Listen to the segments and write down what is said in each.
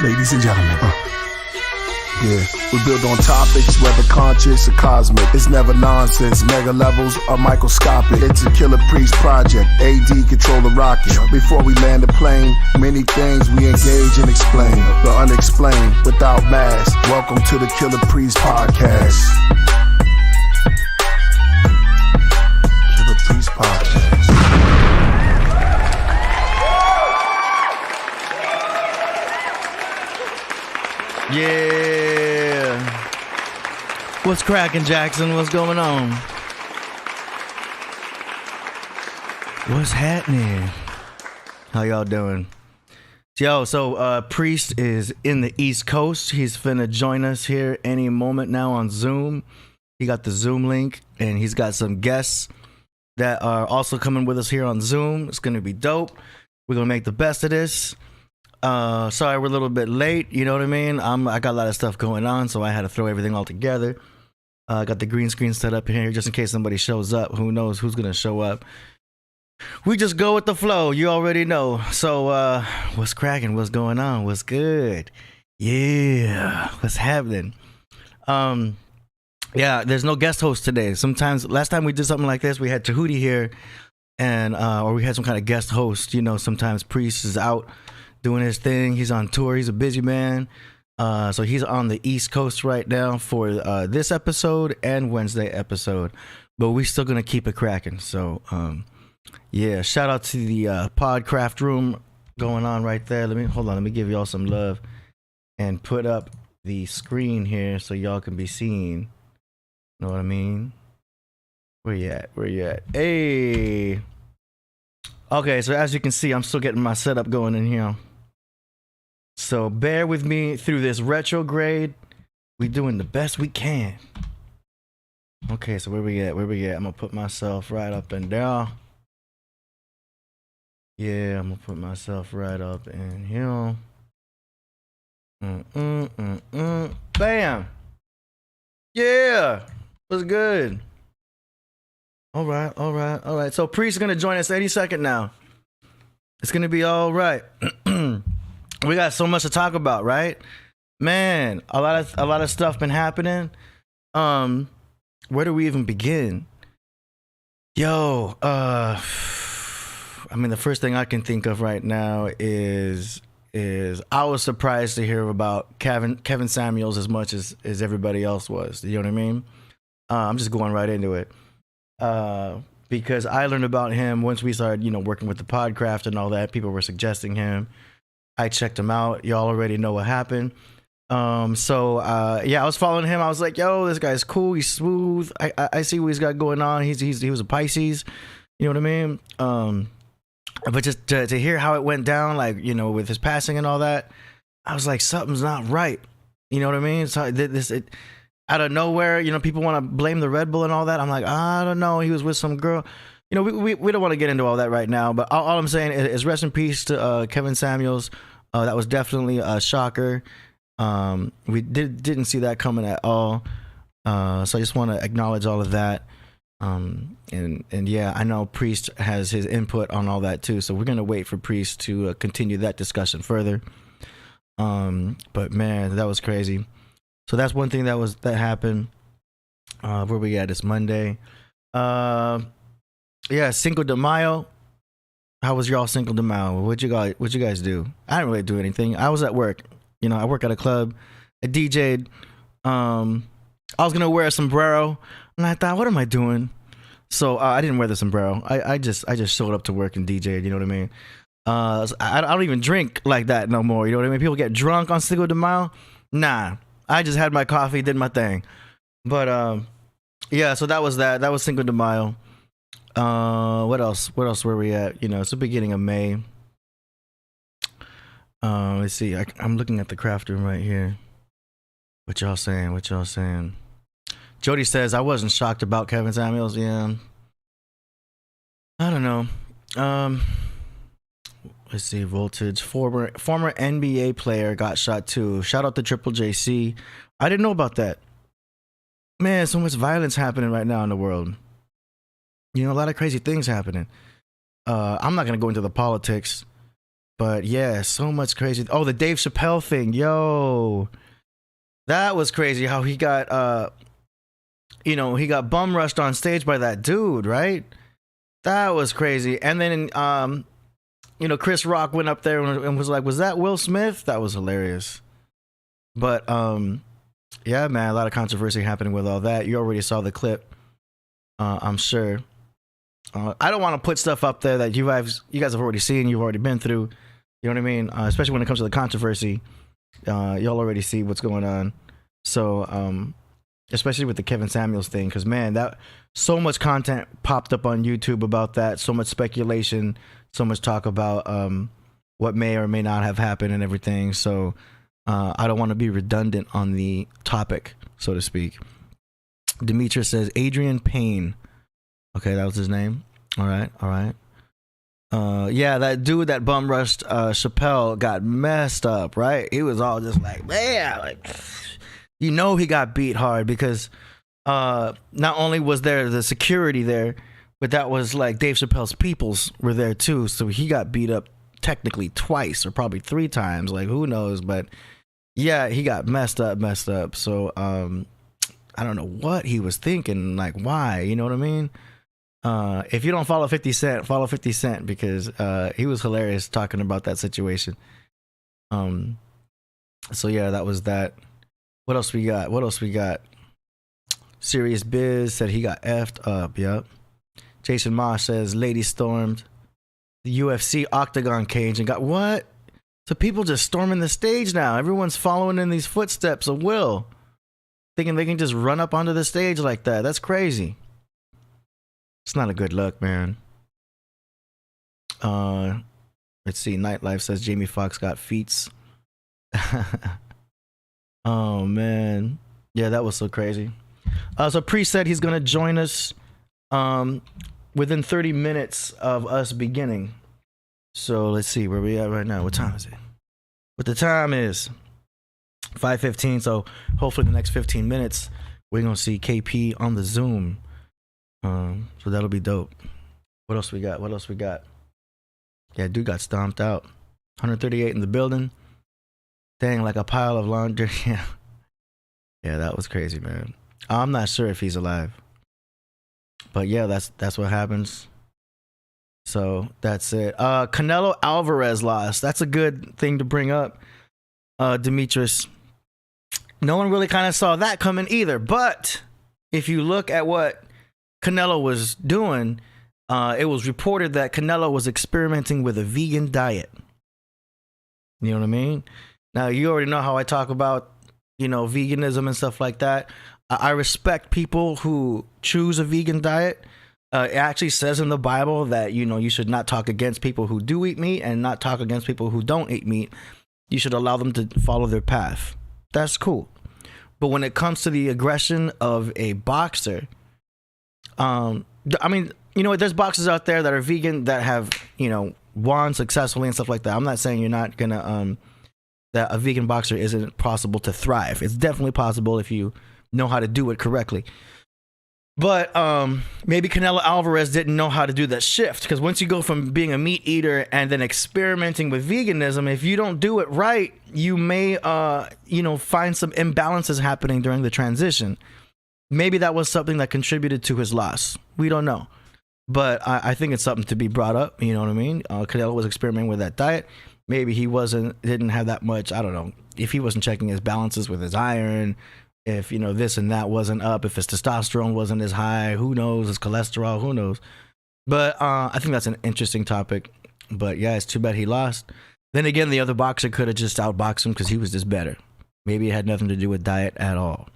ladies and gentlemen. Yeah, we build on topics, whether conscious or cosmic. It's never nonsense, mega levels are microscopic. It's a Killah Priest project, AD control the rocket. Before we land the plane, many things we engage and explain. The unexplained, without mask. Welcome to the Killah Priest podcast. Killah Priest podcast. Yeah. What's cracking, Jackson? What's going on? What's happening? How y'all doing? Yo, so Priest is in the East Coast. He's finna join us here any moment now on Zoom. He got the Zoom link, and he's got some guests that are also coming with us here on Zoom. It's gonna be dope. We're gonna make the best of this. Sorry we're a little bit late, you know what I mean? I got a lot of stuff going on, so I had to throw everything all together. I got the green screen set up here just in case somebody shows up. Who knows who's gonna show up? We just go with the flow, you already know. So what's cracking? What's going on? What's good? Yeah, what's happening? Yeah, there's no guest host today. Sometimes last time we did something like this, we had Tahuti here, and or we had some kind of guest host. You know, sometimes Priest is out doing his thing. He's on tour. He's a busy man. So he's on the East Coast right now for this episode and Wednesday episode. But we still gonna keep it cracking. So yeah, shout out to the Podcraft room going on right there. Let me give y'all some love and put up the screen here so y'all can be seen. Know what I mean? Where you at? Hey. Okay, so as you can see, I'm still getting my setup going in here. So bear with me through this retrograde. We doing the best we can. Okay, so where we at? I'm gonna put myself right up and down. Yeah, I'm gonna put myself right up in here. Bam! Yeah! What's good? All right. So Priest is gonna join us any second now. It's gonna be all right. We got so much to talk about, right? Man, a lot of stuff been happening. Where do we even begin? Yo, I mean, the first thing I can think of right now is I was surprised to hear about Kevin Samuels as much as everybody else was. You know what I mean? I'm just going right into it. Because I learned about him once we started, working with the Podcraft and all that. People were suggesting him. I checked him out. Y'all already know what happened. So I was following him. I was like, yo, this guy's cool. He's smooth. I see what he's got going on. He was a Pisces. You know what I mean? But just to hear how it went down, with his passing and all that, I was like, something's not right. You know what I mean? So out of nowhere, people want to blame the Red Bull and all that. I'm like, I don't know. He was with some girl. We don't want to get into all that right now. But all I'm saying is rest in peace to Kevin Samuels. That was definitely a shocker. We didn't see that coming at all. So I just want to acknowledge all of that. And yeah, I know Priest has his input on all that too. So we're gonna wait for Priest to continue that discussion further. But man, that was crazy. So that's one thing that happened. Where we at? It's Monday. Yeah, Cinco de Mayo. How was y'all Cinco de Mayo? What'd you guys do? I didn't really do anything. I was at work. I work at a club. I DJ'd. I was gonna wear a sombrero, and I thought, what am I doing? So I didn't wear the sombrero. I just showed up to work and DJ'd. You know what I mean? I don't even drink like that no more. You know what I mean? People get drunk on Cinco de Mayo. Nah. I just had my coffee, did my thing. But yeah, so that was that. That was Cinco de Mayo. What else were we at? It's the beginning of May. Let's see. I'm looking at the craft room right here. What y'all saying? Jody says, I wasn't shocked about Kevin Samuels. Yeah. I don't know. Let's see. Voltage. Former NBA player got shot too. Shout out to Triple JC. I didn't know about that. Man, so much violence happening right now in the world. A lot of crazy things happening. I'm not going to go into the politics But yeah, so much crazy. Oh, the Dave Chappelle thing, yo, that was crazy. How he got he got bum rushed on stage by that dude, right? That was crazy. And then Chris Rock went up there and was like, "Was that Will Smith?" That was hilarious. But yeah, man, a lot of controversy happening with all that. You already saw the clip, I'm sure. I don't want to put stuff up there that you guys have already seen, you've already been through. You know what I mean? Especially when it comes to the controversy, y'all already see what's going on. So, especially with the Kevin Samuels thing, because man, that so much content popped up on YouTube about that, so much speculation, so much talk about what may or may not have happened and everything. So I don't want to be redundant on the topic, so to speak. Demetrius says Adrian Payne. Okay, that was his name. All right. Yeah, that dude that bum rushed Chappelle got messed up, right? He was all just like, man, like, he got beat hard because not only was there the security there, but that was like Dave Chappelle's peoples were there too. So he got beat up technically twice or probably 3 times. Like, who knows? But yeah, he got messed up. So I don't know what he was thinking. Like, why? You know what I mean? If you don't follow 50 Cent, follow 50 Cent because he was hilarious talking about that situation. So yeah, that was that. What else we got? Serious Biz said he got effed up. Yep. Jason Mosh says lady stormed the UFC octagon cage and got what? So people just storming the stage now. Everyone's following in these footsteps of Will, thinking they can just run up onto the stage like that. That's crazy. It's not a good look, man. Let's see. Nightlife says Jamie Foxx got feats. Oh man, yeah, that was so crazy. So Priest said he's gonna join us within 30 minutes of us beginning. So let's see where we at right now. What time is it? What the time is 5:15. So hopefully the next 15 minutes we're gonna see KP on the Zoom. So that'll be dope. What else we got? Yeah, dude got stomped out. 138 in the building. Dang, like a pile of laundry. Yeah, that was crazy, man. I'm not sure if he's alive, but yeah, that's what happens. So that's it. Canelo Alvarez lost. That's a good thing to bring up, Demetrius. No one really kind of saw that coming either. But if you look at what Canelo was doing, it was reported that Canelo was experimenting with a vegan diet. You know what I mean? Now, you already know how I talk about, veganism and stuff like that. I respect people who choose a vegan diet. It actually says in the Bible that, you should not talk against people who do eat meat and not talk against people who don't eat meat. You should allow them to follow their path. That's cool. But when it comes to the aggression of a boxer, there's boxers out there that are vegan that have, won successfully and stuff like that. I'm not saying you're not gonna, that a vegan boxer isn't possible to thrive. It's definitely possible if you know how to do it correctly. But maybe Canelo Alvarez didn't know how to do that shift, because once you go from being a meat eater and then experimenting with veganism, if you don't do it right, you may, find some imbalances happening during the transition. Maybe that was something that contributed to his loss. We don't know. But I think it's something to be brought up. You know what I mean? Canelo was experimenting with that diet. Maybe he didn't have that much, I don't know, if he wasn't checking his balances with his iron, if, this and that wasn't up, if his testosterone wasn't as high, who knows, his cholesterol, who knows. But I think that's an interesting topic. But yeah, it's too bad he lost. Then again, the other boxer could have just outboxed him because he was just better. Maybe it had nothing to do with diet at all.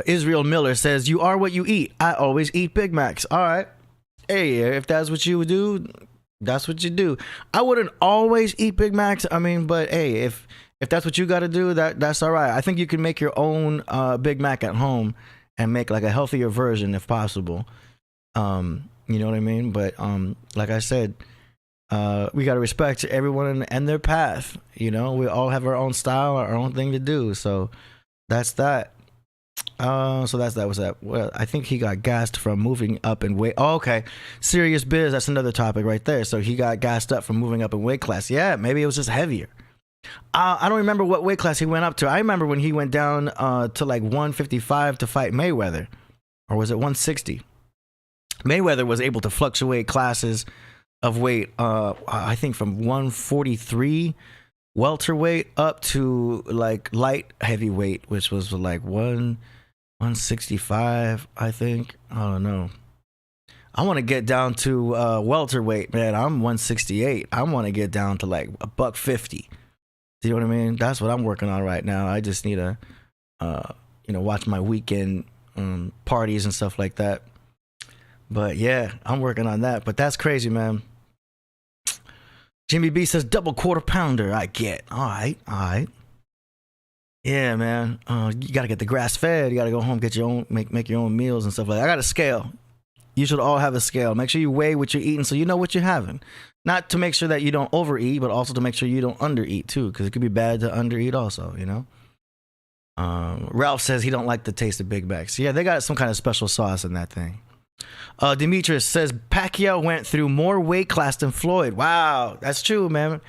Israel Miller says, you are what you eat. I always eat Big Macs. All right. Hey, if that's what you would do, that's what you do. I wouldn't always eat Big Macs. But hey, if that's what you got to do, that's all right. I think you can make your own Big Mac at home and make like a healthier version if possible. You know what I mean? But like I said, we got to respect everyone and their path. We all have our own style, our own thing to do. So that's that. So that was that. Well, I think he got gassed from moving up in weight. Oh, okay. Serious biz. That's another topic right there. So he got gassed up from moving up in weight class. Yeah, maybe it was just heavier. I don't remember what weight class he went up to. I remember when he went down to like 155 to fight Mayweather, or was it 160? Mayweather was able to fluctuate classes of weight. I think from 143 welterweight up to like light heavyweight, which was like 165, I think. I don't know. I want to get down to welterweight, man. I'm 168. I want to get down to like $150. Do you know what I mean? That's what I'm working on right now. I just need to, watch my weekend parties and stuff like that. But yeah, I'm working on that. But that's crazy, man. Jimmy B says double quarter pounder. I get. All right. Yeah, man. You gotta get the grass fed. You gotta go home, get your own, make your own meals and stuff like that. I got a scale. You should all have a scale. Make sure you weigh what you're eating so you know what you're having. Not to make sure that you don't overeat, but also to make sure you don't undereat too, because it could be bad to undereat also, you know? Ralph says he don't like the taste of Big Macs. Yeah, they got some kind of special sauce in that thing. Demetrius says Pacquiao went through more weight class than Floyd. Wow, that's true, man.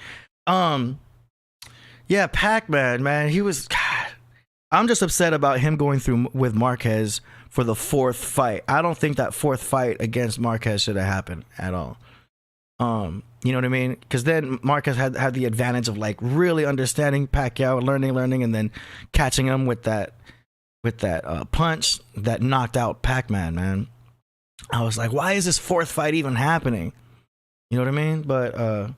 Yeah, Pac-Man, man, he was... God, I'm just upset about him going through with Marquez for the fourth fight. I don't think that fourth fight against Marquez should have happened at all. You know what I mean? Because then Marquez had the advantage of like really understanding Pacquiao, learning, and then catching him with that punch that knocked out Pac-Man, man. I was like, why is this fourth fight even happening? You know what I mean? But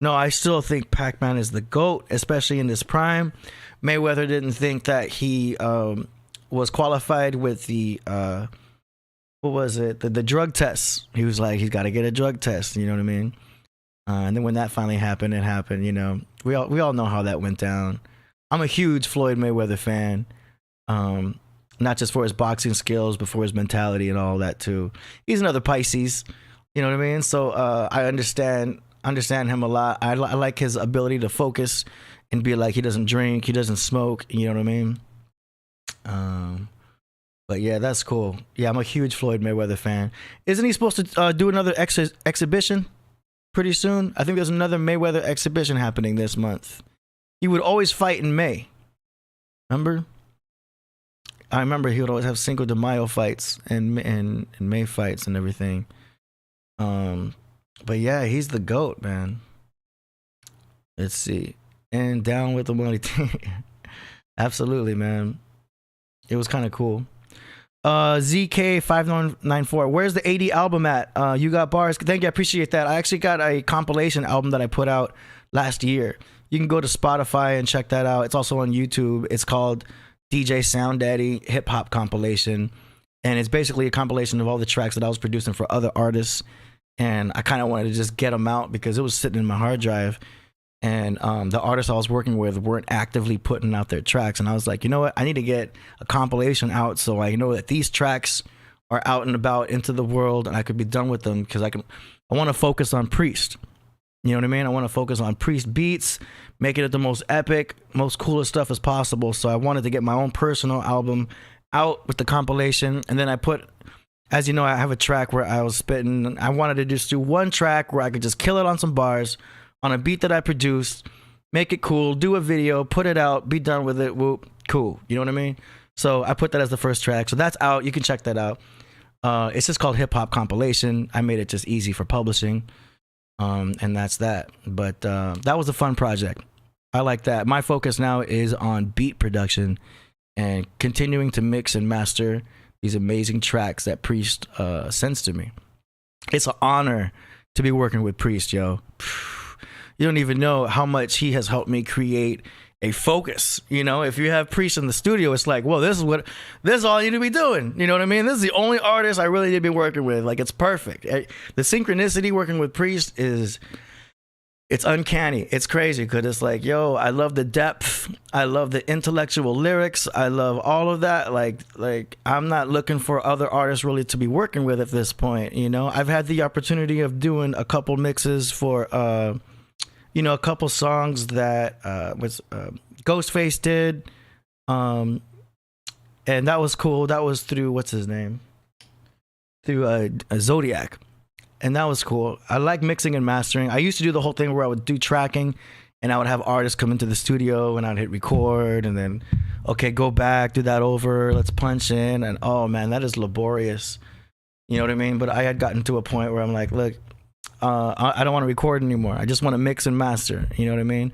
no, I still think Pac-Man is the GOAT, especially in his prime. Mayweather didn't think that he was qualified with the what was it? The drug tests. He was like, he's got to get a drug test. You know what I mean? And then when that finally happened, it happened. You know, we all know how that went down. I'm a huge Floyd Mayweather fan, not just for his boxing skills, but for his mentality and all that too. He's another Pisces. You know what I mean? So I understand him a lot. I like his ability to focus and be like, he doesn't drink, he doesn't smoke. You know what I mean? But yeah, that's cool. Yeah, I'm a huge Floyd Mayweather fan. Isn't he supposed to do another exhibition pretty soon? I think there's another Mayweather exhibition happening this month. He would always fight in May. Remember? I remember he would always have Cinco de Mayo fights and May fights and everything. But yeah, he's the GOAT, man. Let's see. And down with the money. Absolutely, man. It was kind of cool. ZK5994, where's the 80 album at? You got bars. Thank you, I appreciate that. I actually got a compilation album that I put out last year. You can go to Spotify and check that out. It's also on YouTube. It's called DJ Sound Daddy Hip Hop Compilation, and it's basically a compilation of all the tracks that I was producing for other artists, and I kind of wanted to just get them out because it was sitting in my hard drive, and the artists I was working with weren't actively putting out their tracks, and I was like, you know what, I need to get a compilation out so I know that these tracks are out and about into the world, and I could be done with them because I want to focus on Priest. You know what I mean? I want to focus on Priest beats, making it the most epic, most coolest stuff as possible. So I wanted to get my own personal album out with the compilation. And then I put, as you know, I have a track where I was spitting. I wanted to just do one track where I could just kill it on some bars, on a beat that I produced, make it cool, do a video, put it out, be done with it, whoop, cool. You know what I mean? So I put that as the first track. So that's out. You can check that out. It's just called Hip Hop Compilation. I made it just easy for publishing. And that's that. But that was a fun project. I like that. My focus now is on beat production and continuing to mix and master these amazing tracks that Priest sends to me. It's an honor to be working with Priest, yo. You don't even know how much he has helped me create a focus. You know, if you have Priest in the studio, it's like, well, this is all you need to be doing. You know what I mean? This is the only artist I really need to be working with. Like, it's perfect. The synchronicity working with Priest it's uncanny. It's crazy because it's like, yo, I love the depth. I love the intellectual lyrics. I love all of that. Like I'm not looking for other artists really to be working with at this point. You know, I've had the opportunity of doing a couple mixes for, a couple songs that Ghostface did, and and that was cool. That was through what's his name? Through a Zodiac, and that was cool. I like mixing and mastering. I used to do the whole thing where I would do tracking, and I would have artists come into the studio, and I'd hit record, and then okay, go back, do that over, let's punch in, and oh man, that is laborious. You know what I mean? But I had gotten to a point where I'm like, look, I don't want to record anymore. I just want to mix and master. You know what I mean?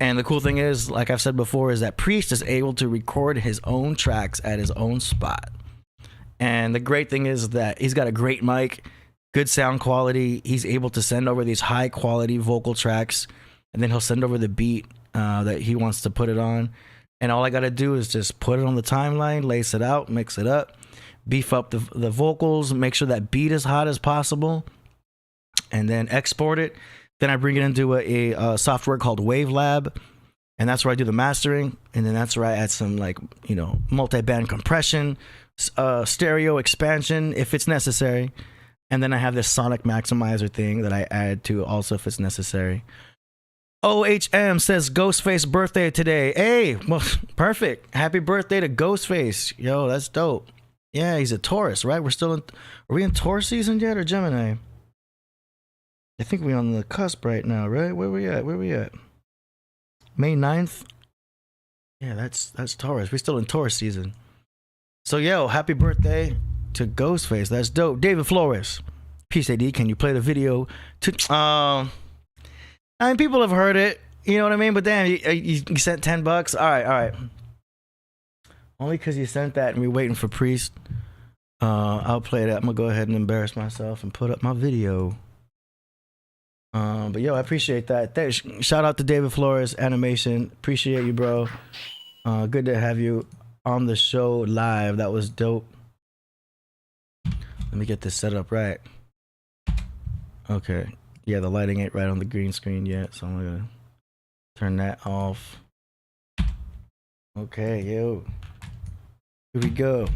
And the cool thing is, like I've said before, is that Priest is able to record his own tracks at his own spot. And the great thing is that he's got a great mic, good sound quality. He's able to send over these high quality vocal tracks, and then he'll send over the beat that he wants to put it on. And all I got to do is just put it on the timeline, lace it out, mix it up, beef up the vocals, make sure that beat as hot as possible, and then export it. Then I bring it into a software called Wavelab, and that's where I do the mastering. And then that's where I add some, like, you know, multi-band compression, stereo expansion if it's necessary. And then I have this sonic maximizer thing that I add to also if it's necessary. OHM says Ghostface birthday today. Hey, well, perfect. Happy birthday to Ghostface. Yo, that's dope. Yeah, he's a Taurus, right? Are we in Taurus season yet or Gemini? I think we're on the cusp right now, right? Where we at? May 9th? Yeah, that's Taurus. We're still in Taurus season. So, yo, happy birthday to Ghostface. That's dope. David Flores. Peace, AD. Can you play the video? I mean, people have heard it. You know what I mean? But damn, you sent $10. All right. Only because you sent that and we're waiting for Priest. I'll play that. I'm going to go ahead and embarrass myself and put up my video. But yo, I appreciate that. Shout out to David Flores Animation. Appreciate you, bro. Good to have you on the show live. That was dope. Let me get this set up right. Okay. Yeah, the lighting ain't right on the green screen yet, so I'm gonna turn that off. Okay, yo. Here we go.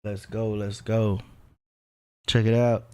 Let's go. Check it out.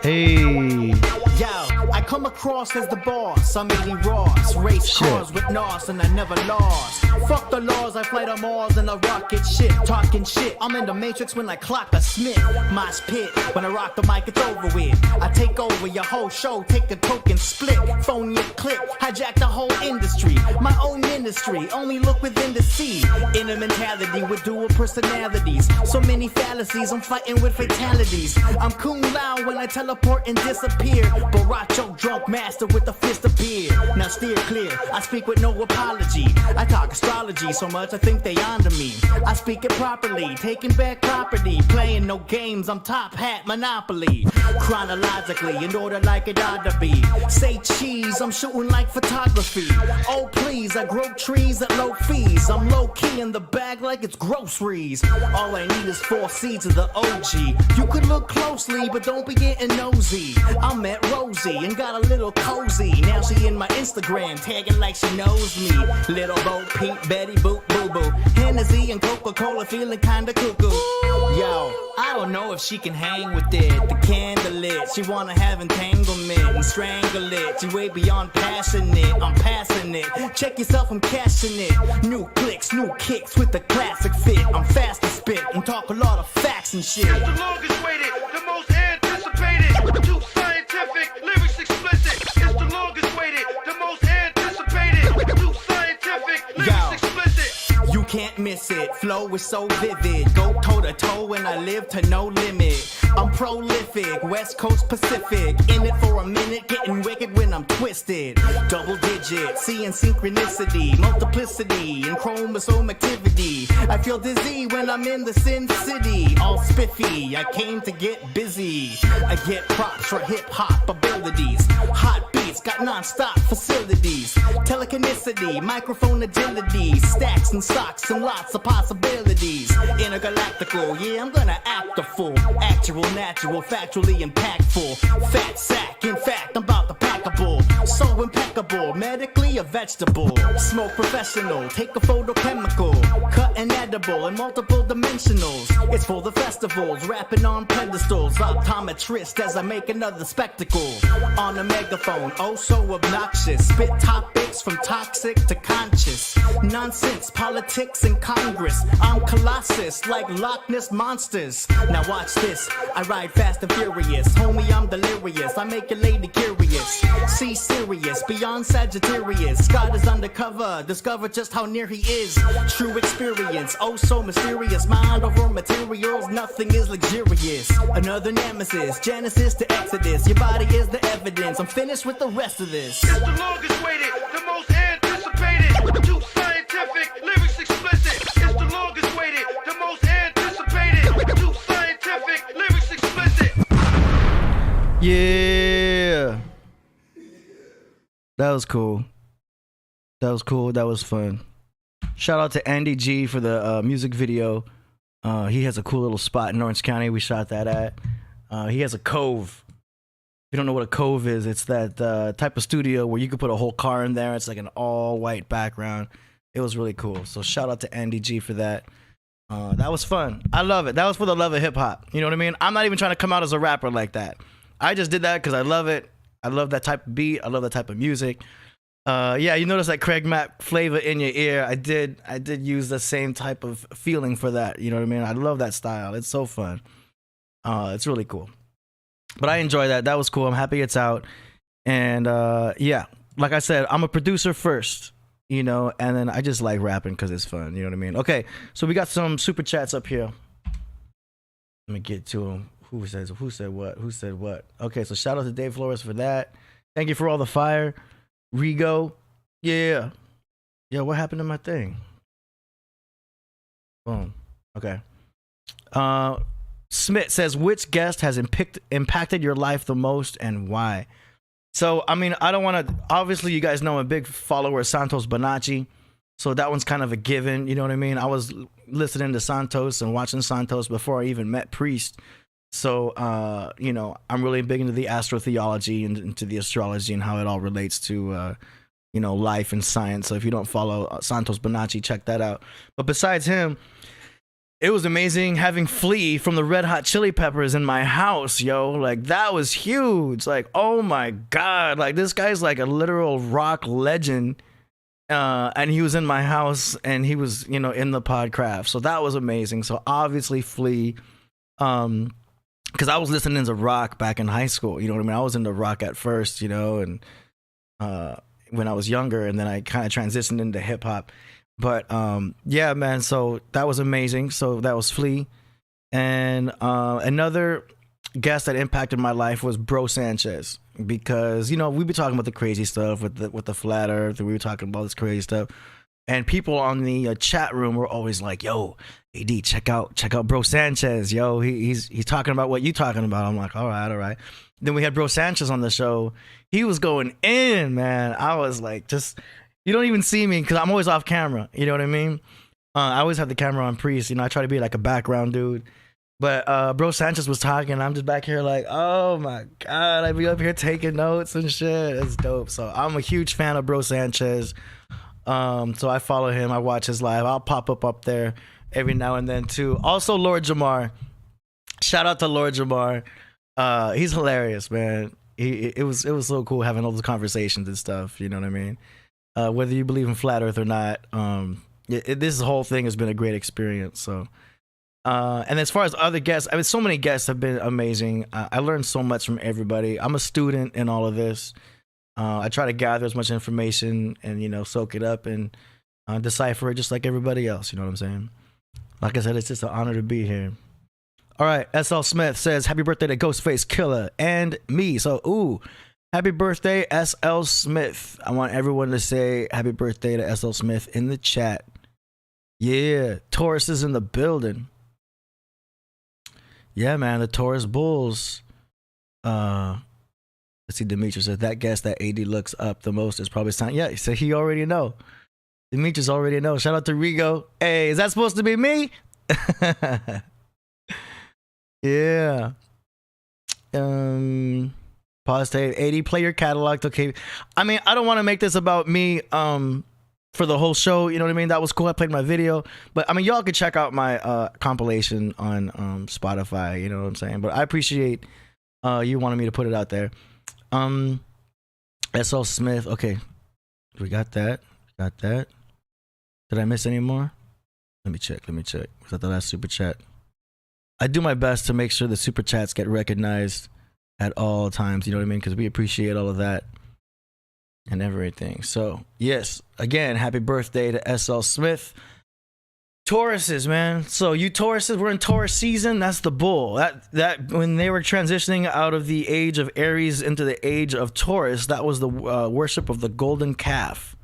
Hey. Yo, I come across as the boss. I'm Eddie Ross. Race cars with NOS and I never lost. Fuck the laws, I fly to Mars and I rocket shit. Talking shit, I'm in the Matrix when I clock a Smith. Mosh pit, when I rock the mic, it's over with. I take over your whole show, take a token split. Phone your clip, hijack the whole industry. My own ministry, only look within the sea. Inner mentality with dual personalities. So many fallacies, I'm fighting with fatalities. I'm Kung Lao when I teleport and disappear. Baracho, drunk master with a fist of beer. Now steer clear, I speak with no apology. I talk astrology so much I think they onto me. I speak it properly, taking back property. Playing no games, I'm top hat Monopoly. Chronologically, in order like it ought to be. Say cheese, I'm shooting like photography. Oh please, I grow trees at low fees. I'm low key in the bag like it's groceries. All I need is 4 seeds of the OG. You could look closely, but don't be getting nosy. I met Rosie and got a little cozy. Now she in my Instagram, tagging like she knows me. Little Bo Peep, Betty Boop Boo Boo. Hennessy and Coca-Cola feeling kinda cuckoo. Yo, I don't know if she can hang with it. The candle lit, she wanna have entanglement and strangle it. She way beyond passionate, I'm passing it. Check yourself, I'm cashing it. New clicks, new kicks with the classic fit. I'm fast to spit and talk a lot of facts and shit. It's the longest waited, the most anticipated. Too scientific, lyrics explicit. It's the longest waited, the most anticipated. Too scientific, lyrics explicit. You can't miss it, flow is so vivid. Go toe to toe and I live to no limit. I'm prolific, West Coast Pacific. In it for a minute, getting wicked when I'm twisted. Double digit, seeing synchronicity, multiplicity, and chromosome activity. I feel dizzy when I'm in the Sin City. All spiffy, I came to get busy. I get props for hip-hop abilities. Hot beats, got non-stop facilities. Telekineticity, microphone agility. Stacks and stocks and lots of possibilities. Intergalactical, yeah, I'm gonna act a fool. Actual, natural, factually impactful. Fat sack, in fact, I'm about to pack a bull. So impeccable, medically a vegetable. Smoke professional, take a photochemical. Cut and edible in multiple dimensionals. It's for the festivals, rapping on pedestals. Optometrist as I make another spectacle. On a megaphone, oh so obnoxious. Spit topics from toxic to conscious. Nonsense, politics and Congress. I'm Colossus, like Loch Ness monsters. Now watch this, I ride fast and furious. Homie, I'm delirious, I make your lady curious. See serious, beyond Sagittarius. God is undercover, discover just how near he is. True experience, oh so mysterious. Mind over materials, nothing is luxurious. Another nemesis, Genesis to Exodus. Your body is the evidence, I'm finished with the rest of this. It's the longest waited, the most anticipated. Too scientific, lyrics explicit. It's the longest waited, the most anticipated. Too scientific, lyrics explicit. Yeah. That was cool. That was cool. That was fun. Shout out to Andy G for the music video. He has a cool little spot in Orange County. We shot that at. He has a cove. If you don't know what a cove is, it's that type of studio where you could put a whole car in there. It's like an all white background. It was really cool. So shout out to Andy G for that. That was fun. I love it. That was for the love of hip hop. You know what I mean? I'm not even trying to come out as a rapper like that. I just did that because I love it. I love that type of beat. I love that type of music. Yeah, you notice that Craig Mack flavor in your ear. I did use the same type of feeling for that. You know what I mean? I love that style. It's so fun. It's really cool. But I enjoy that. That was cool. I'm happy it's out. And yeah, like I said, I'm a producer first, you know, and then I just like rapping because it's fun. You know what I mean? Okay, so we got some super chats up here. Let me get to them. Who said what? Okay, so shout out to Dave Flores for that. Thank you for all the fire. Rigo. Yeah. Yeah, what happened to my thing? Boom. Okay. Smith says, which guest has impacted your life the most and why? So, I mean, I don't want to... Obviously, you guys know I'm a big follower of Santos Bonacci. So that one's kind of a given, you know what I mean? I was listening to Santos and watching Santos before I even met Priest. So, you know, I'm really big into the astrotheology and into the astrology and how it all relates to, you know, life and science. So if you don't follow Santos Bonacci, check that out. But besides him, it was amazing having Flea from the Red Hot Chili Peppers in my house, yo. Like, that was huge. Like, oh my God. Like, this guy's like a literal rock legend. And he was in my house and he was, you know, in the Podcraft. So that was amazing. So obviously Flea, because I was listening to rock back in high school, you know what I mean? I was into rock at first, you know, and when I was younger, and then I kind of transitioned into hip hop. But yeah, man, so that was amazing. So that was Flea. And another guest that impacted my life was Bro Sanchez, because, you know, we be talking about the crazy stuff with the flat earth, and we were talking about this crazy stuff. And people on the chat room were always like, yo, AD, check out Bro Sanchez. Yo, he's talking about what you talking about. I'm like, all right. Then we had Bro Sanchez on the show. He was going in, man. I was like, just, you don't even see me because I'm always off camera. You know what I mean? I always have the camera on Priest. You know, I try to be like a background dude. But Bro Sanchez was talking. I'm just back here like, oh my God, I be up here taking notes and shit. It's dope. So I'm a huge fan of Bro Sanchez. So I follow him. I watch his live. I'll pop up there every now and then too. Also, Lord Jamar. Shout out to Lord Jamar. He's hilarious, man. It was so cool having all those conversations and stuff. You know what I mean? Whether you believe in flat Earth or not, this whole thing has been a great experience. So, and as far as other guests, I mean, so many guests have been amazing. I learned so much from everybody. I'm a student in all of this. I try to gather as much information and, you know, soak it up and decipher it just like everybody else. You know what I'm saying? Like I said, it's just an honor to be here. All right. SL Smith says, happy birthday to Ghostface Killah and me. So, ooh, happy birthday, SL Smith. I want everyone to say happy birthday to SL Smith in the chat. Yeah. Taurus is in the building. Yeah, man. The Taurus Bulls. Let's see, Demetrius says that guest that AD looks up the most is probably San. Yeah, so he already know. Demetrius already know. Shout out to Rigo. Hey, is that supposed to be me? Yeah. Pause tape. 80. Play your catalog. Okay. I mean, I don't want to make this about me. For the whole show, you know what I mean? That was cool. I played my video, but I mean, y'all could check out my compilation on Spotify. You know what I'm saying? But I appreciate you wanting me to put it out there. S.L. Smith. Okay, we got that. Got that. Did I miss any more? Let me check. Was that the last super chat? I do my best to make sure the super chats get recognized at all times. You know what I mean? Because we appreciate all of that. And everything. So, yes, again, happy birthday to S.L. Smith. Tauruses, man. So, you Tauruses, we're in Taurus season. That's the bull. That when they were transitioning out of the age of Aries into the age of Taurus, that was the worship of the golden calf.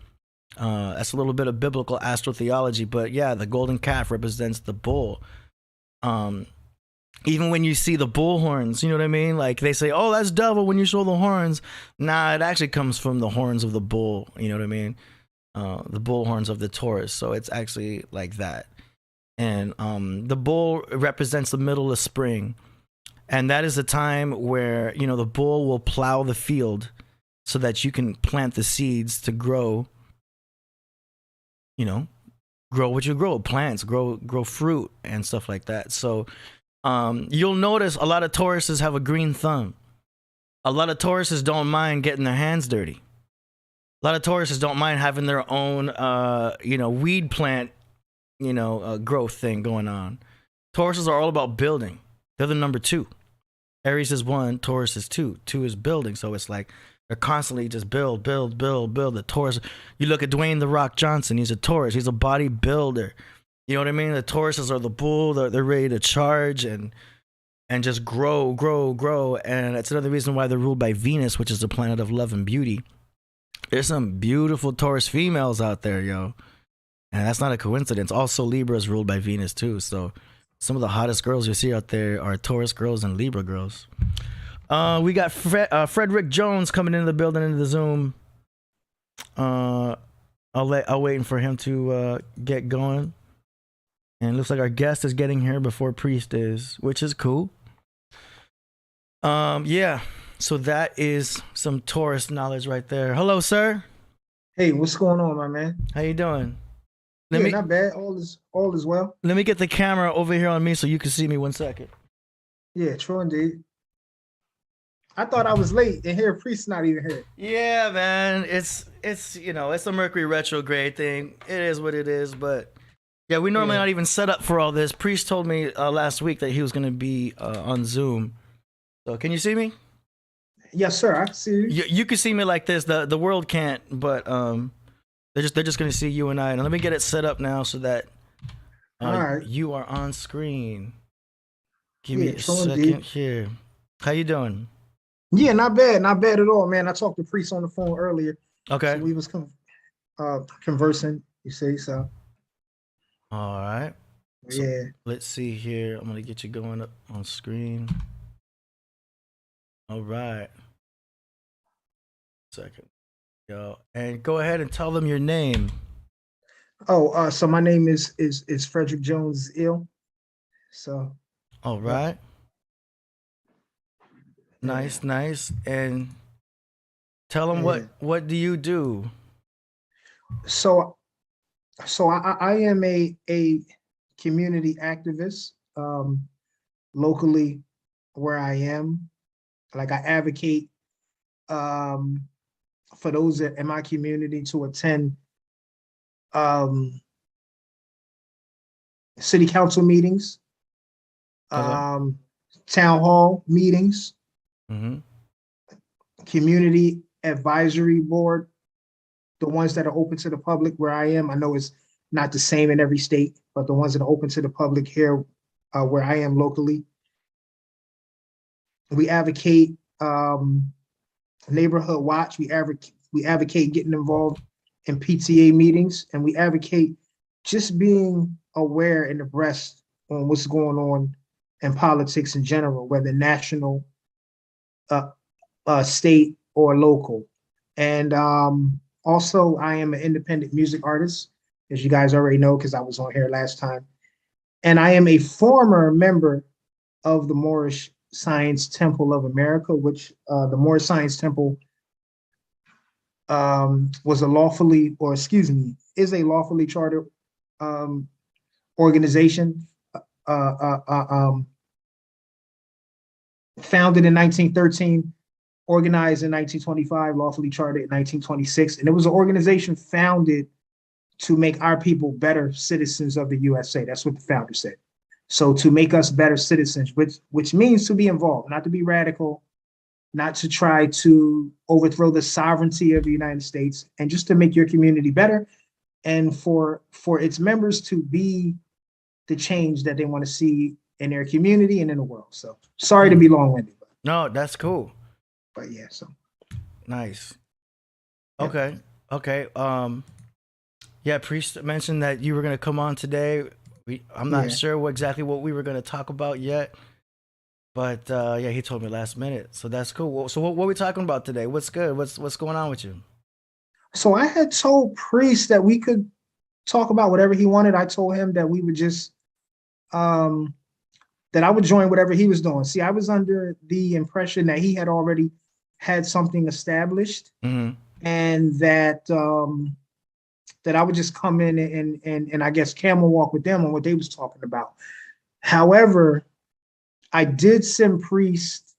That's a little bit of biblical astrotheology, but yeah, the golden calf represents the bull. Even when you see the bull horns, you know what I mean? Like they say, oh, that's devil when you show the horns. Nah, it actually comes from the horns of the bull. You know what I mean? The bull horns of the Taurus. So it's actually like that. And the bull represents the middle of spring. And that is a time where, you know, the bull will plow the field so that you can plant the seeds to grow, you know, grow what you grow, plants, grow fruit and stuff like that. So you'll notice a lot of Tauruses have a green thumb. A lot of Tauruses don't mind getting their hands dirty. A lot of Tauruses don't mind having their own, weed plant, growth thing going on. Tauruses are all about building. They're the number 2. Aries is 1, Taurus is 2. 2 is building. So it's like they're constantly just build. The Taurus. You look at Dwayne The Rock Johnson. He's a Taurus. He's a bodybuilder. You know what I mean? The Tauruses are the bull. They're ready to charge and just grow. And that's another reason why they're ruled by Venus, which is the planet of love and beauty. There's some beautiful Taurus females out there, yo. And that's not a coincidence. Also, Libra is ruled by Venus, too. So some of the hottest girls you see out there are Taurus girls and Libra girls. We got Frederick Jones coming into the building, into the Zoom. I'll wait for him to get going. And it looks like our guest is getting here before Priest is, which is cool. Yeah. So that is some Taurus knowledge right there. Hello, sir. Hey, what's going on, my man? How you doing? Not bad. All is well. Let me get the camera over here on me so you can see me 1 second. Yeah, true indeed. I thought I was late, and here Priest's not even here. Yeah, man. It's it's a Mercury retrograde thing. It is what it is, but yeah, we normally not even set up for all this. Priest told me last week that he was going to be on Zoom. So can you see me? Yes, sir. I can see you. You can see me like this. The world can't, but they're just going to see you and I. And let me get it set up now so that you are on screen. Give me a second here. How you doing? Yeah, not bad at all, man. I talked to Priest on the phone earlier. Okay. So we was conversing. You see, so. All right. So yeah. Let's see here. I'm gonna get you going up on screen. All right. Second. Yo, and go ahead and tell them your name. Oh, so my name is Frederick Jones Ill. So. All right. Nice. And tell them what do you do? So I am a community activist locally where I am. Like I advocate for those in my community to attend city council meetings, town hall meetings, community advisory board, the ones that are open to the public where I am. I know it's not the same in every state, but the ones that are open to the public here where I am locally. We advocate neighborhood watch. We advocate getting involved in PTA meetings, and we advocate just being aware and abreast on what's going on in politics in general, whether national, state, or local. And also, I am an independent music artist, as you guys already know, because I was on here last time. And I am a former member of the Moorish Science Temple of America, which the Moorish Science Temple was is a lawfully chartered organization founded in 1913, organized in 1925, lawfully chartered in 1926. And it was an organization founded to make our people better citizens of the USA. That's what the founder said. So to make us better citizens, which means to be involved, not to be radical, not to try to overthrow the sovereignty of the United States, and just to make your community better, and for its members to be the change that they want to see in their community and in the world. So sorry to be long-winded. No, that's cool. But yeah, so Nice. Yeah. Okay. Yeah, Priest mentioned that you were gonna come on today. I'm not Yeah. sure exactly what we were gonna talk about yet, but yeah, he told me last minute, so that's cool. So what are we talking about today? What's good? What's going on with you? So I had told Priest that we could talk about whatever he wanted. I told him that we would just that I would join whatever he was doing. See, I was under the impression that he had already had something established, Mm-hmm. and that that I would just come in and I guess camel walk with them on what they was talking about. However, I did send Priest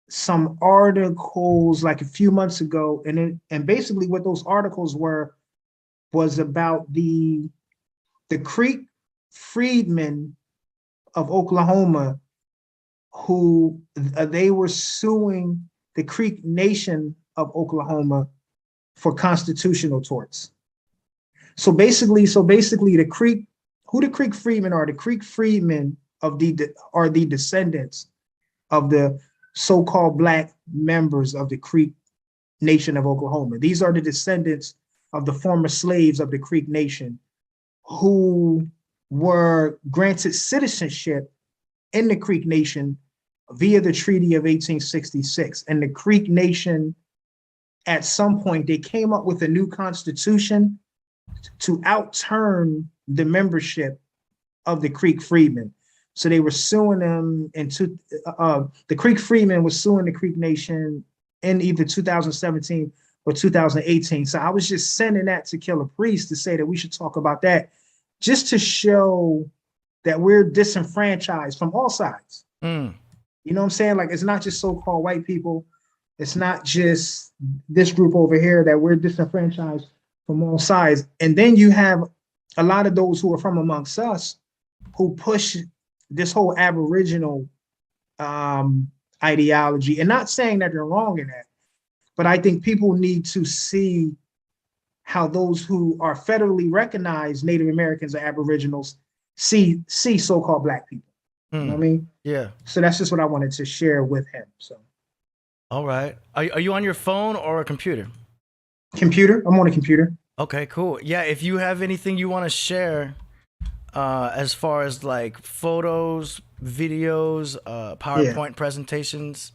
some articles like a few months ago, and basically what those articles was about the Creek freedmen of Oklahoma, who they were suing the Creek Nation of Oklahoma for constitutional torts. So basically, the Creek freedmen are. The Creek freedmen are the descendants of the so-called Black members of the Creek Nation of Oklahoma. These are the descendants of the former slaves of the Creek Nation who were granted citizenship in the Creek Nation via the Treaty of 1866. And the Creek Nation, at some point, they came up with a new constitution to outturn the membership of the Creek freedmen. So they were suing them the Creek freedmen was suing the Creek Nation in either 2017 or 2018. So I was just sending that to Killah Priest to say that we should talk about that, just to show that we're disenfranchised from all sides. Mm. You know what I'm saying? Like, it's not just so-called white people. It's not just this group over here, that we're disenfranchised from all sides. And then you have a lot of those who are from amongst us who push this whole Aboriginal ideology, and not saying that they're wrong in that, but I think people need to see how those who are federally recognized Native Americans or Aboriginals see so-called Black people. You know what I mean? Yeah. So that's just what I wanted to share with him. So, All right. Are you on your phone or a computer? computer, I'm on a computer. Okay, cool. Yeah, if you have anything you want to share, as far as like photos, videos, PowerPoint presentations,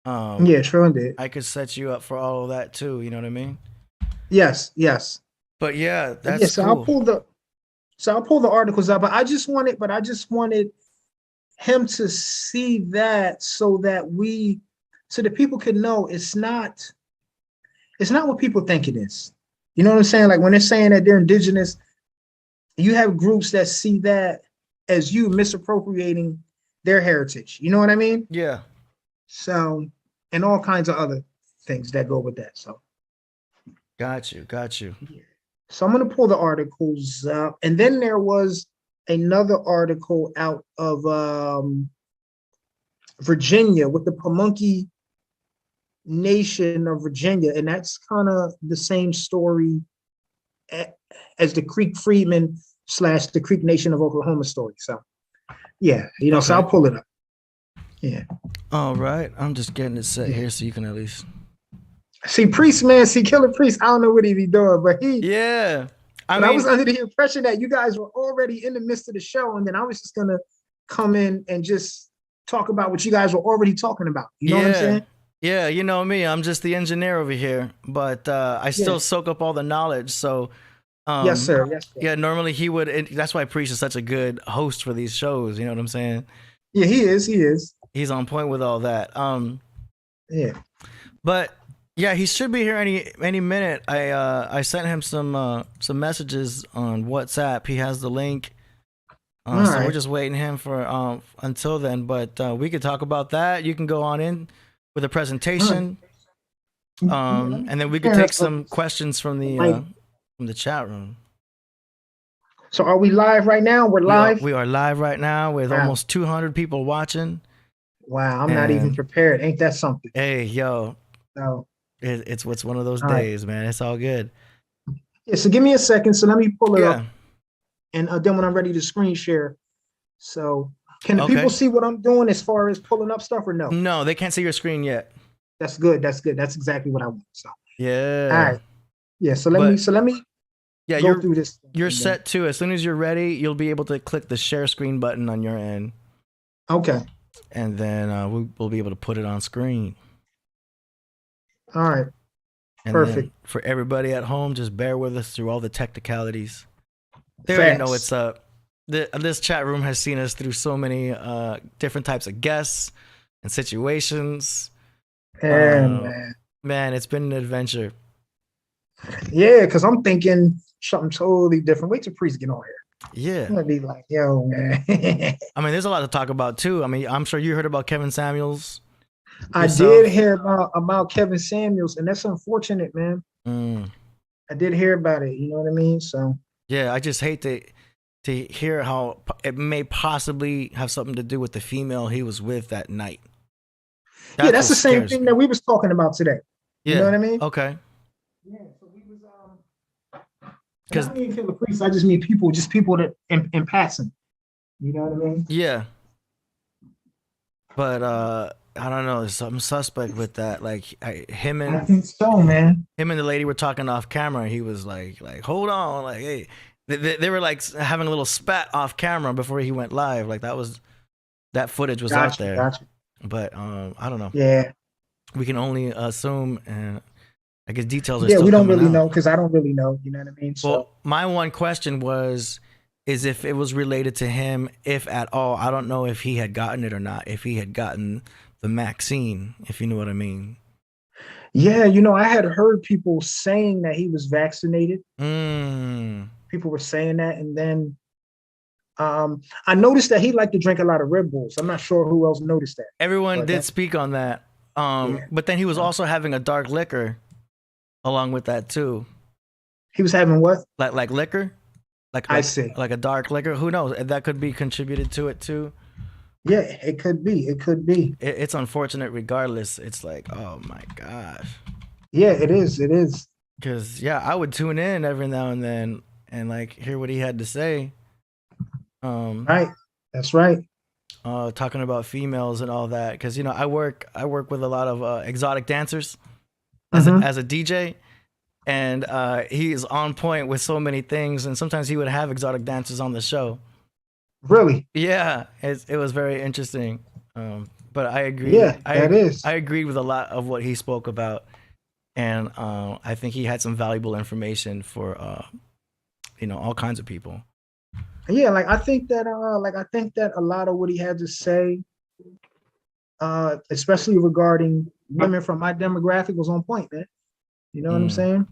Yeah, sure did. I could set you up for all of that too. You know what I mean? Yes. But yeah, that's Yeah, so cool. I'll pull the articles up, but I just wanted him to see that so that people could know it's not what people think it is. You know what I'm saying? Like, when they're saying that they're indigenous, you have groups that see that as you misappropriating their heritage. You know what I mean? Yeah. So, and all kinds of other things that go with that. So, Got you. I'm going to pull the articles up. And then there was another article out of Virginia with the Pamunkey Nation of Virginia. And that's kind of the same story as the Creek Freedmen / the Creek Nation of Oklahoma story. So, yeah, so I'll pull it up. Yeah. All right. I'm just getting it set here so you can at least. See, Priest, man, Killah Priest, I don't know what he be doing, but Yeah. I was under the impression that you guys were already in the midst of the show, and then I was just gonna come in and just talk about what you guys were already talking about. You know what I'm saying? Yeah, you know me. I'm just the engineer over here, but I still soak up all the knowledge. So, Yes, sir. yeah, normally he would. That's why Priest is such a good host for these shows. You know what I'm saying? Yeah, he is. He's on point with all that. Yeah. But yeah, he should be here any minute. I sent him some messages on WhatsApp. He has the link. So right. we're just waiting him for until then. But we could talk about that. You can go on in with a presentation. And then we could take some questions from the chat room. So are we live right now? We're live. We are live right now with almost 200 people watching. Wow, I'm not even prepared. Ain't that something? Hey, yo. No. It's one of those days, man. It's all good. Yeah, so give me a second. So let me pull it up. And then when I'm ready to screen share. So can the people see what I'm doing as far as pulling up stuff or no? No, they can't see your screen yet. That's good. That's good. That's exactly what I want. So yeah. All right. Yeah. So let me go through this. You're set too. As soon as you're ready, you'll be able to click the share screen button on your end. Okay. And then we'll be able to put it on screen. All right. And perfect. For everybody at home, just bear with us through all the technicalities. They already know what's up. This chat room has seen us through so many different types of guests and situations. Man, it's been an adventure. Yeah, because I'm thinking something totally different. Wait till Priest get on here. Yeah. I'm gonna be like, yo, man. I mean, there's a lot to talk about too. I mean, I'm sure you heard about Kevin Samuels. I did hear about Kevin Samuels, and that's unfortunate, man. I did hear about it. You know what I mean? So yeah, I just hate to hear how it may possibly have something to do with the female he was with that night. That's the same thing that we was talking about today. Yeah. You know what I mean? Okay. Yeah. So we was because I mean Killah Priest, I just mean people that in passing. You know what I mean? Yeah. But I don't know. There's something suspect with that. Like I think so, man. Him and the lady were talking off camera. He was like, hold on, like, hey. They were like having a little spat off camera before he went live. Like that footage was out there. Gotcha. But I don't know. Yeah. We can only assume, and I guess details are we don't really out. know because I don't really know. You know what I mean? So well, my one question is if it was related to him, if at all. I don't know if he had gotten it or not. If he had gotten the vaccine, if you know what I mean. Yeah, I had heard people saying that he was vaccinated. People were saying that, and then I noticed that he liked to drink a lot of Red Bulls. I'm not sure who else noticed that. Everyone did speak on that. But then he was also having a dark liquor along with that too. He was having what? Like liquor? I see. Like a dark liquor. Who knows? That could be contributed to it too. Yeah, it could be. It could be. It's unfortunate regardless. It's like, oh my gosh. Yeah, it is. It is. Because I would tune in every now and then and like hear what he had to say. Right. That's right. Talking about females and all that. Because I work with a lot of exotic dancers as a DJ. And he is on point with so many things. And sometimes he would have exotic dancers on the show. Really? Yeah, it was very interesting. But I agree. Yeah, that is. I agreed with a lot of what he spoke about, and I think he had some valuable information for all kinds of people. Yeah, like I think that a lot of what he had to say, especially regarding women from my demographic, was on point, man. You know what I'm saying?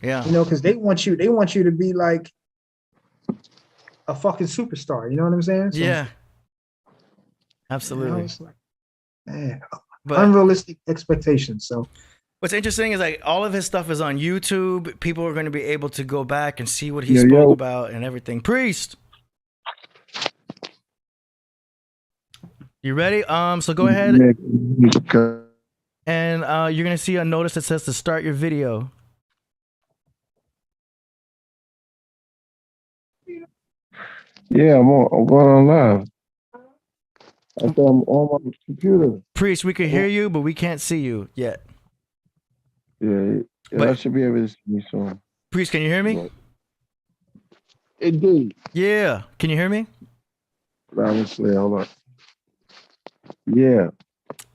Yeah. Because they want you to be like a fucking superstar. You know what I'm saying? So, yeah. Absolutely. It's like, man, unrealistic expectations. So what's interesting is like all of his stuff is on YouTube. People are going to be able to go back and see what he spoke about and everything. Priest, you ready? So go ahead. And you're going to see a notice that says to start your video. Yeah, I'm going on live. I thought I'm on my computer. Priest, we can hear you, but we can't see you yet. Yeah, I should be able to see me soon. Priest, can you hear me? Indeed. Yeah. Can you hear me? Obviously, hold on. Yeah.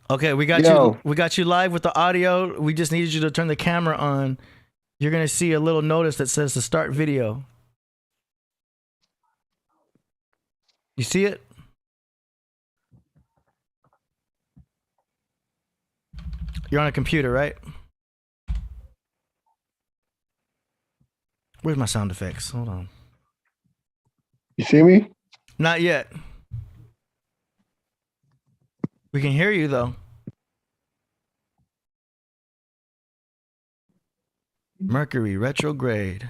Okay, we got you. We got you live with the audio. We just needed you to turn the camera on. You're gonna see a little notice that says to start video. You see it? You're on a computer, right? Where's my sound effects? Hold on. You see me? Not yet. We can hear you though. Mercury retrograde.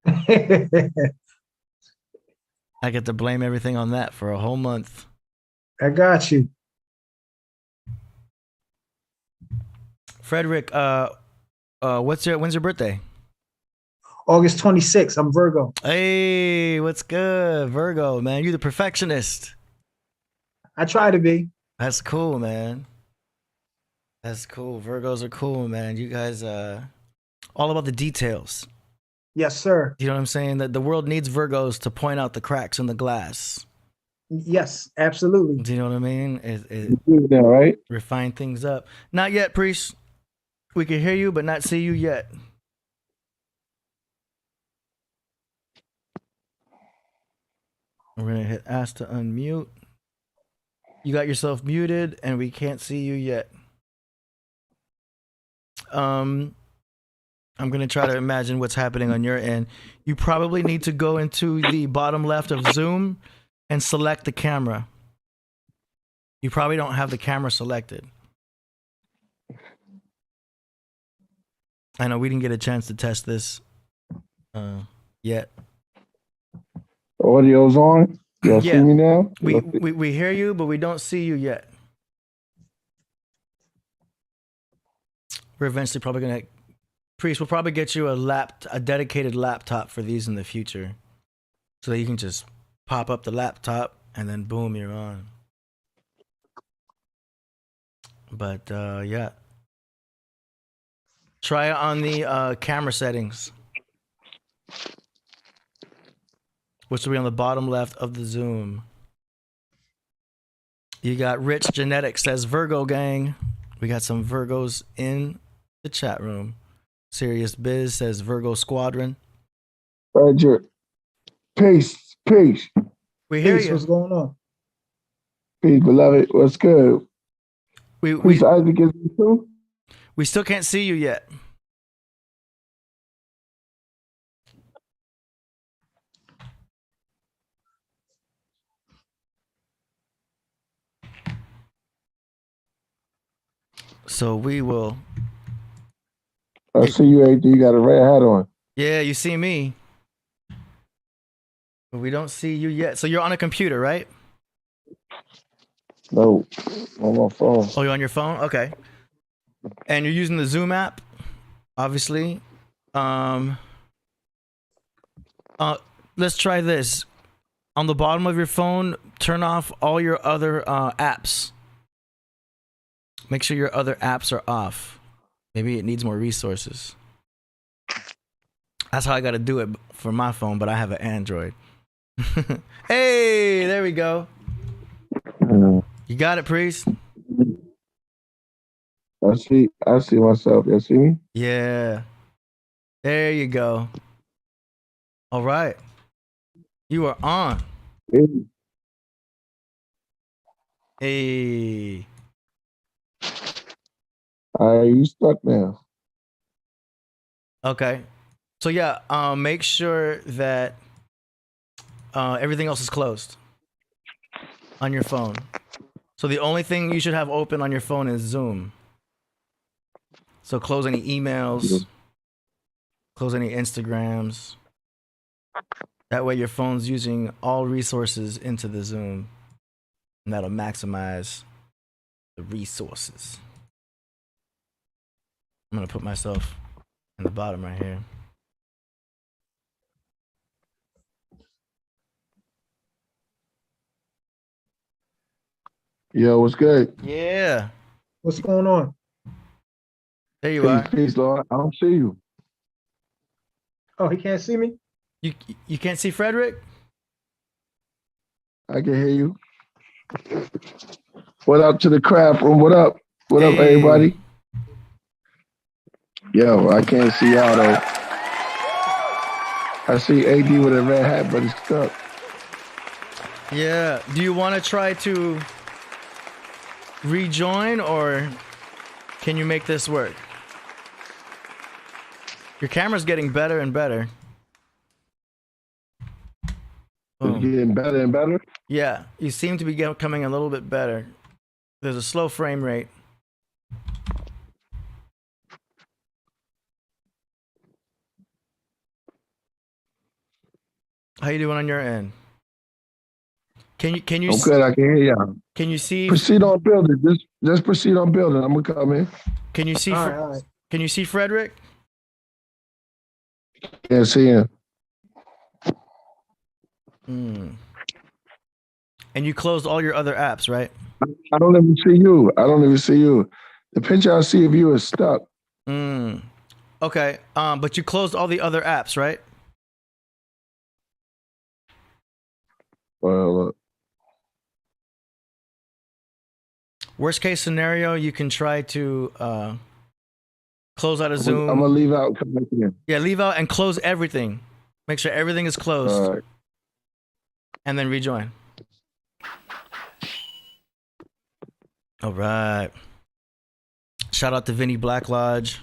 I get to blame everything on that for a whole month. I got you. Frederick, when's your birthday? August 26th. I'm Virgo. Hey, what's good? Virgo, man. You the perfectionist. I try to be. That's cool, man. That's cool. Virgos are cool, man. You guys all about the details. Yes, sir. You know what I'm saying? That the world needs Virgos to point out the cracks in the glass. Yes, absolutely. Do you know what I mean? Yeah, right? Refine things up. Not yet, priest. We can hear you, but not see you yet. We're gonna hit ask to unmute. You got yourself muted, and we can't see you yet. I'm gonna try to imagine what's happening on your end. You probably need to go into the bottom left of Zoom and select the camera. You probably don't have the camera selected. I know we didn't get a chance to test this yet. Audio's on. Y'all see me now? We hear you, but we don't see you yet. We're eventually probably gonna Priest, we'll probably get you a dedicated laptop for these in the future. So that you can just pop up the laptop and then boom, you're on. But yeah. Try it on the camera settings, which will be on the bottom left of the Zoom. You got Rich Genetics says Virgo gang. We got some Virgos in the chat room. Serious Biz says Virgo Squadron. Roger. Peace. We hear Peace, you. what's going on? Peace, beloved. What's good? We Isaac is you too? we still can't see you yet. So we will. I see you, AD. You got a red hat on. Yeah, you see me. But we don't see you yet. So you're on a computer, right? No, on my phone. Oh, you're on your phone? Okay. And you're using the Zoom app, obviously. Let's try this. On the bottom of your phone, turn off all your other apps. Make sure your other apps are off. Maybe it needs more resources. That's how I got to do it for my phone, but I have an Android. Hey, there we go. You got it, Priest? I see myself. You see me? Yeah. There you go. All right. You are on. Hey. You stuck now. Okay. So yeah, make sure that everything else is closed on your phone. So the only thing you should have open on your phone is Zoom. So close any emails, close any Instagrams. That way your phone's using all resources into the Zoom, and that'll maximize the resources. I'm gonna put myself in the bottom right here. Yo, what's good? Yeah. What's going on? There you are. Peace, Lord. I don't see you. Oh, he can't see me? You can't see Frederick? I can hear you. What up to the craft room? What up? What up, everybody? Yo, I can't see y'all though. I see AD with a red hat, but he's stuck. Yeah. Do you want to try to rejoin, or Can you make this work? Your camera's getting better and better. It's getting better and better. Yeah, you seem to be becoming a little bit better. There's a slow frame rate. How you doing on your end? Can you I'm good. I can hear y'all. Can you see? Proceed on building. Just proceed on building. I'm gonna come in. Can you see? All right. Can you see Frederick? Can't see him. And you closed all your other apps, right? I don't even see you. The picture I see of you is stuck. Okay. But you closed all the other apps, right? Well, Worst case scenario, you can try to close out of Zoom. I'm gonna leave out and come back in. Yeah, leave out and close everything. Make sure everything is closed. All right. And then rejoin. All right. Shout out to Vinny Black Lodge.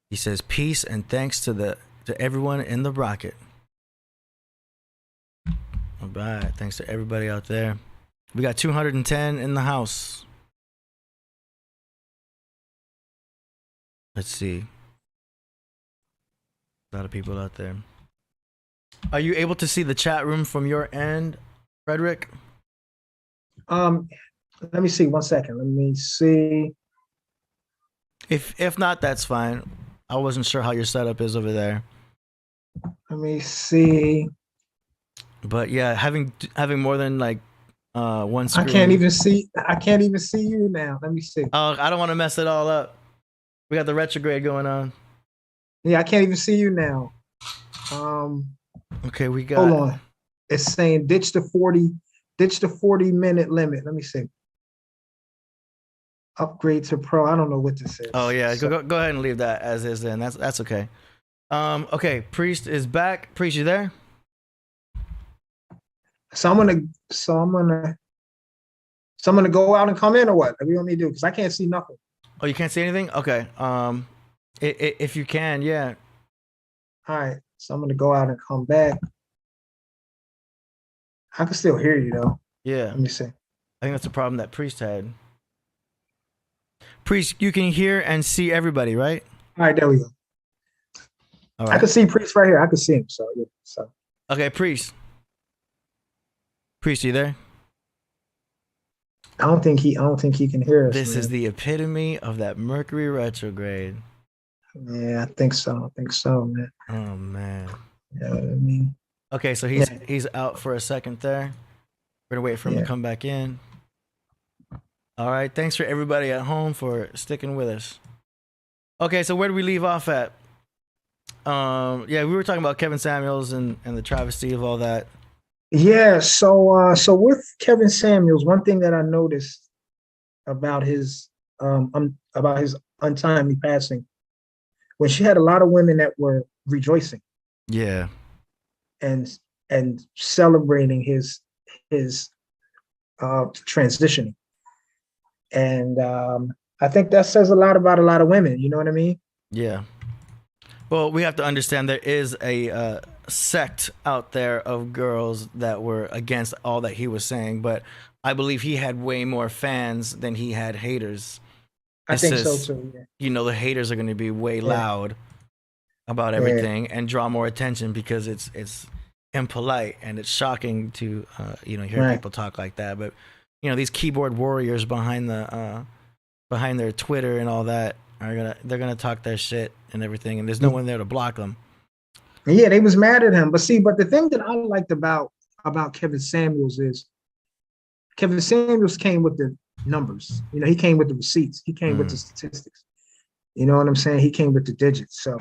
He says peace and thanks to everyone in the rocket. All right. Thanks to everybody out there. We got 210 in the house. Let's see. A lot of people out there. Are you able to see the chat room from your end, Frederick? Let me see. 1 second. Let me see. If not, that's fine. I wasn't sure how your setup is over there. Let me see. But yeah, having more than like one screen. I can't even see you now. Let me see. Oh, I don't want to mess it all up. We got the retrograde going on. Yeah, I can't even see you now. Okay, we got. Hold on. It's saying ditch the 40-minute limit. Let me see. Upgrade to pro. I don't know what this is. Oh yeah, So, go ahead and leave that as is. Then that's okay. Okay, Priest is back. Priest, you there? so I'm gonna go out and come in or what? What do you want me to do? Because I can't see nothing. Oh, you can't see anything? Okay. If you can, yeah. All right. So I'm gonna go out and come back. I can still hear you though. Yeah. Let me see. I think that's the problem that Priest had. Priest, you can hear and see everybody, right? All right, there we go. All I right. can see Priest right here. I can see him. So yeah. So Okay, Priest. Priest, you there? I don't think he can hear us. This man. is the epitome of that Mercury retrograde. Yeah, I think so. Man. Oh man. You know what I mean? Okay, so he's out for a second there. We're gonna wait for him to come back in. All right, thanks for everybody at home for sticking with us. Okay, so where do we leave off at? Yeah, we were talking about Kevin Samuels and the travesty of all that. Yeah, so with Kevin Samuels, one thing that I noticed about his untimely passing, when she had a lot of women that were rejoicing Yeah. and celebrating his transitioning. And I think that says a lot about a lot of women, you know what I mean? Yeah. Well, we have to understand there is a sect out there of girls that were against all that he was saying, but I believe he had way more fans than he had haters. I think so too. Yeah. You know, the haters are going to be way loud about everything and draw more attention because it's impolite and it's shocking to hear people talk like that. But you know, these keyboard warriors behind their Twitter and all that they're gonna talk their shit and everything, and there's no one there to block them. Yeah, they was mad at him. But the thing that I liked about Kevin Samuels is Kevin Samuels came with the numbers. You know, he came with the receipts. He came with the statistics. You know what I'm saying? He came with the digits. So,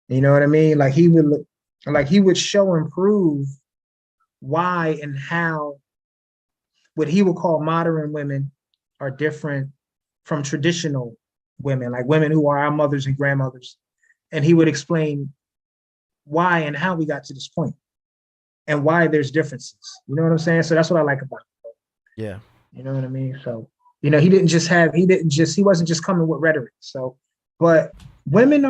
you know what I mean? Like he would show and prove why and how what he would call modern women are different from traditional women, like women who are our mothers and grandmothers. And he would explain why and how we got to this point and why there's differences. You know what I'm saying? So that's what I like about it. Yeah. You know what I mean? So You know, he wasn't just coming with rhetoric. So, but women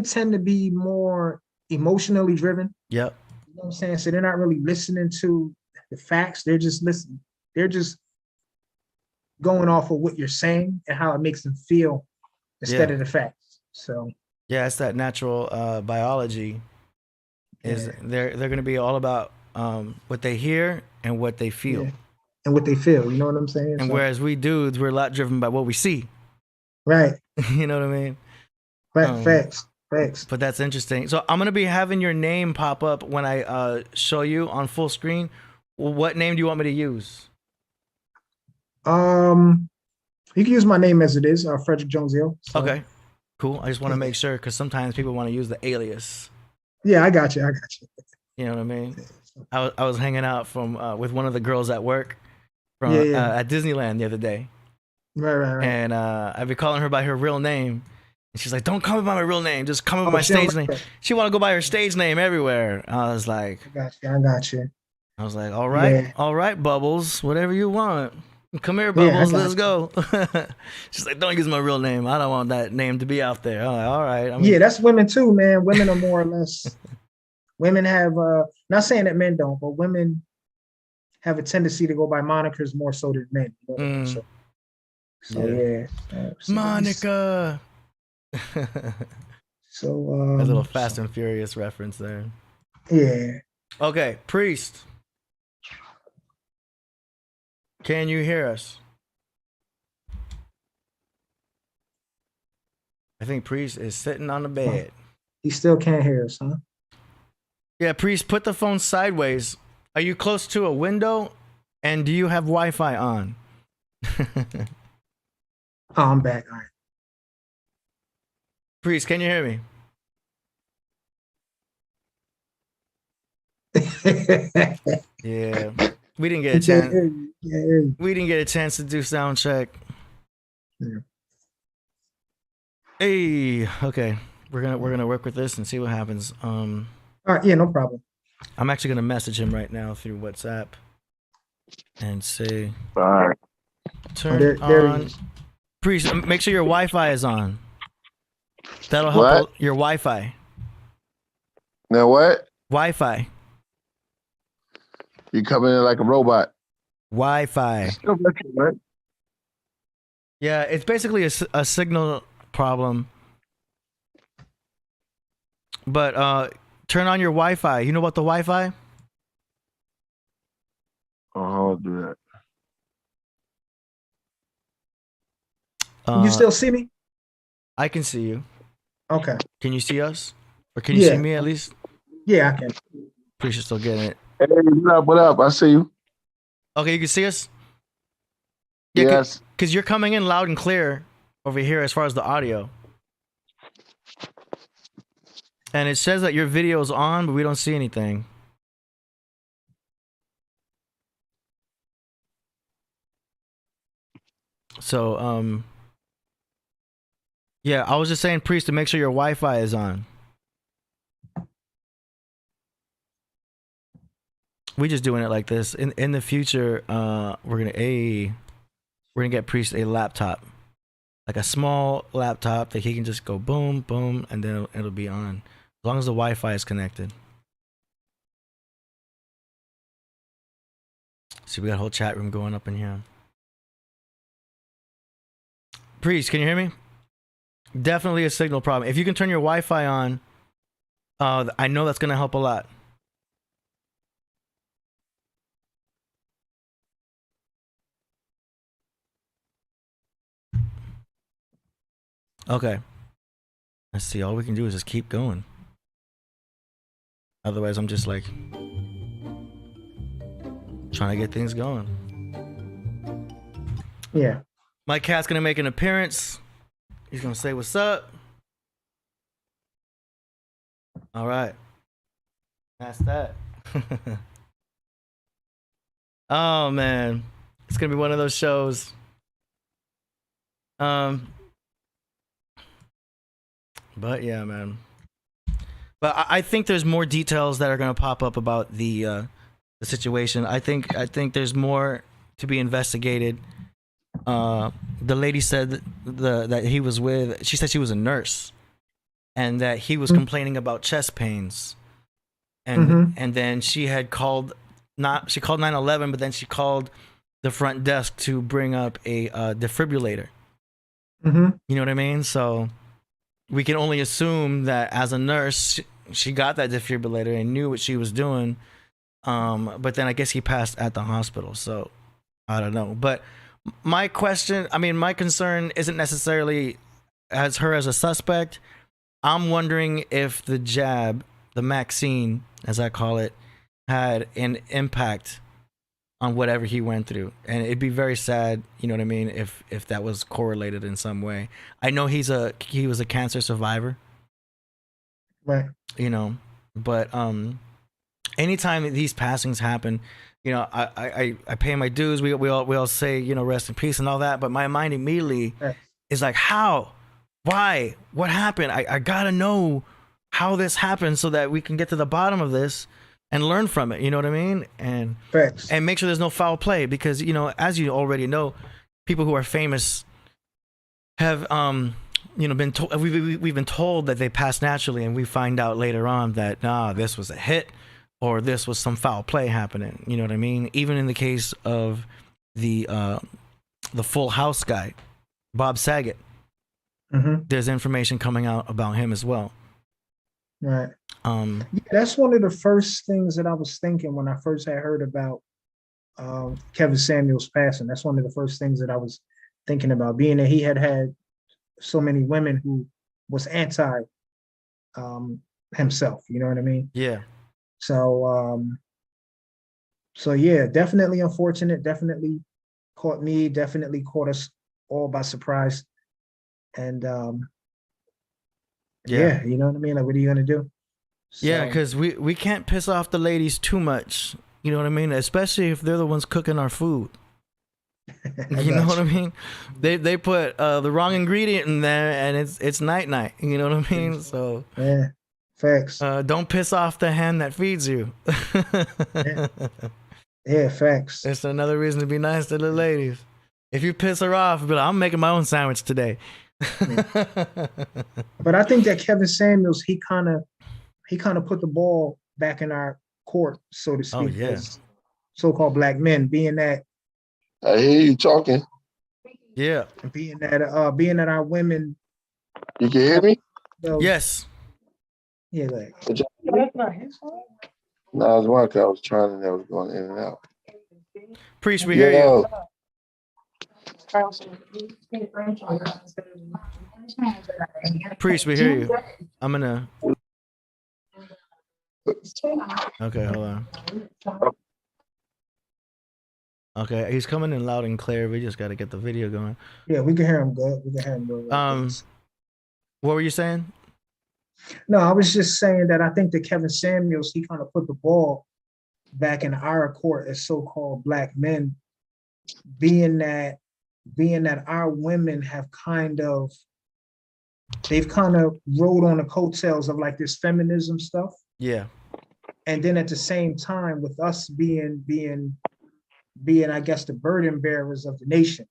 tend to be more emotionally driven. Yep. You know what I'm saying? So they're not really listening to the facts. They're just listening. They're just going off of what you're saying and how it makes them feel instead of the facts. So yeah, it's that natural biology. Is they're going to be all about what they hear and what they feel. Yeah. And what they feel, you know what I'm saying? And whereas we dudes, we're a lot driven by what we see. Right. You know what I mean? Facts. But that's interesting. So I'm gonna be having your name pop up when I show you on full screen. What name do you want me to use? You can use my name as it is, Frederick Jones Hill. So. Okay, cool. I just want to make sure because sometimes people want to use the alias. Yeah, I got you. You know what I mean? I was hanging out with one of the girls at work at Disneyland the other day. Right. And I've been calling her by her real name. And she's like, don't come by my real name. Just come by my stage name. She want to go by her stage name everywhere. I was like, I got you. I was like, all right, Bubbles, whatever you want. Come here, Bubbles, let's go. She's like, don't use my real name. I don't want that name to be out there. I'm like, all right. Yeah, that's women too, man. Women are more or less, women have, not saying that men don't, but women have a tendency to go by monikers more so than men. You know? So Monica. So a little Fast and Furious reference there. Yeah. Okay, Priest. Can you hear us? I think Priest is sitting on the bed. He still can't hear us, huh? Yeah, Priest, put the phone sideways. Are you close to a window? And do you have Wi-Fi on? Oh, I'm back. All right. Priest, can you hear me? Yeah, we didn't get a chance. We didn't get a chance to do sound check. Yeah. Hey, okay, we're gonna work with this and see what happens. All right, yeah, no problem. I'm actually gonna message him right now through WhatsApp and say, All right. turn there on. he is. Priest, make sure your Wi-Fi is on. That'll help your Wi-Fi. Now what? Wi-Fi. You coming in like a robot. Wi-Fi. Still working, right? Yeah, it's basically a signal problem. But turn on your Wi-Fi. You know about the Wi-Fi? Oh, I'll do that. You still see me? I can see you. Okay. Can you see us? Or can you see me at least? Yeah, I can. Pretty sure still getting it. Hey, what up? I see you. Okay, you can see us? Yes. Because you're coming in loud and clear over here as far as the audio. And it says that your video is on, but we don't see anything. So, yeah, I was just saying, Priest, to make sure your Wi-Fi is on. We just doing it like this. In the future, we're gonna get Priest a laptop, like a small laptop that he can just go boom, boom, and then it'll be on, as long as the Wi-Fi is connected. See, we got a whole chat room going up in here. Priest, can you hear me? Definitely a signal problem. If you can turn your Wi-Fi on, I know that's gonna help a lot. Okay. Let's see. All we can do is just keep going. Otherwise, I'm just like trying to get things going. Yeah. My cat's gonna make an appearance. He's gonna say what's up. All right. That's that. Oh man. It's gonna be one of those shows. But yeah, man. But I think there's more details that are gonna pop up about the situation. I think there's more to be investigated. The lady said that he was with. She said she was a nurse, and that he was complaining about chest pains, and then she had called. She called 911, but then she called the front desk to bring up a defibrillator. You know what I mean? So we can only assume that as a nurse, she got that defibrillator and knew what she was doing. But then I guess he passed at the hospital. So I don't know. But my concern isn't necessarily as her as a suspect. I'm wondering if the jab, the vaccine, as I call it, had an impact on whatever he went through. And it'd be very sad, you know what I mean, if that was correlated in some way. I know he was a cancer survivor. Right. You know, but anytime these passings happen, you know, I pay my dues. We all say, you know, rest in peace and all that, but my mind immediately is like, how? Why? What happened? I gotta know how this happened so that we can get to the bottom of this and learn from it, you know what I mean? And make sure there's no foul play, because, you know, as you already know, people who are famous have you know, been told, we've been told that they pass naturally, and we find out later on that this was a hit or this was some foul play happening, you know what I mean? Even in the case of the Full House guy, Bob Saget, there's information coming out about him as well. Right. Yeah, that's one of the first things that I was thinking when I first had heard about Kevin Samuels passing. That's one of the first things that I was thinking about, being that he had so many women who was anti himself. You know what I mean? Yeah. So yeah, definitely unfortunate. Definitely caught me. Definitely caught us all by surprise. And yeah, you know what I mean? Like, what are you gonna do? So, yeah, because we can't piss off the ladies too much. You know what I mean? Especially if they're the ones cooking our food. You know what I mean? They put the wrong ingredient in there, and it's night. You know what I mean? So yeah, facts. Don't piss off the hand that feeds you. Yeah, facts. It's another reason to be nice to the ladies. If you piss her off, be like, I'm making my own sandwich today. But I think that Kevin Samuels, he kind of put the ball back in our court, so to speak. Oh, yeah. As so-called black men, being that I hear you talking. Yeah. being that our women. You can hear me? Yes. Yeah, like, No, it's one 'cause I was trying and I was going in and out. Priest, we hear you. Priest, we hear you. I'm gonna. Okay, hold on. Okay, he's coming in loud and clear. We just got to get the video going. yeah, we can hear him good. We can hear him good. What were you saying? No, I was just saying that I think that Kevin Samuels, he kind of put the ball back in our court as so-called black men, being that our women have they've kind of rode on the coattails of like this feminism stuff. Yeah. And then at the same time, with us being, I guess, the burden bearers of the nation.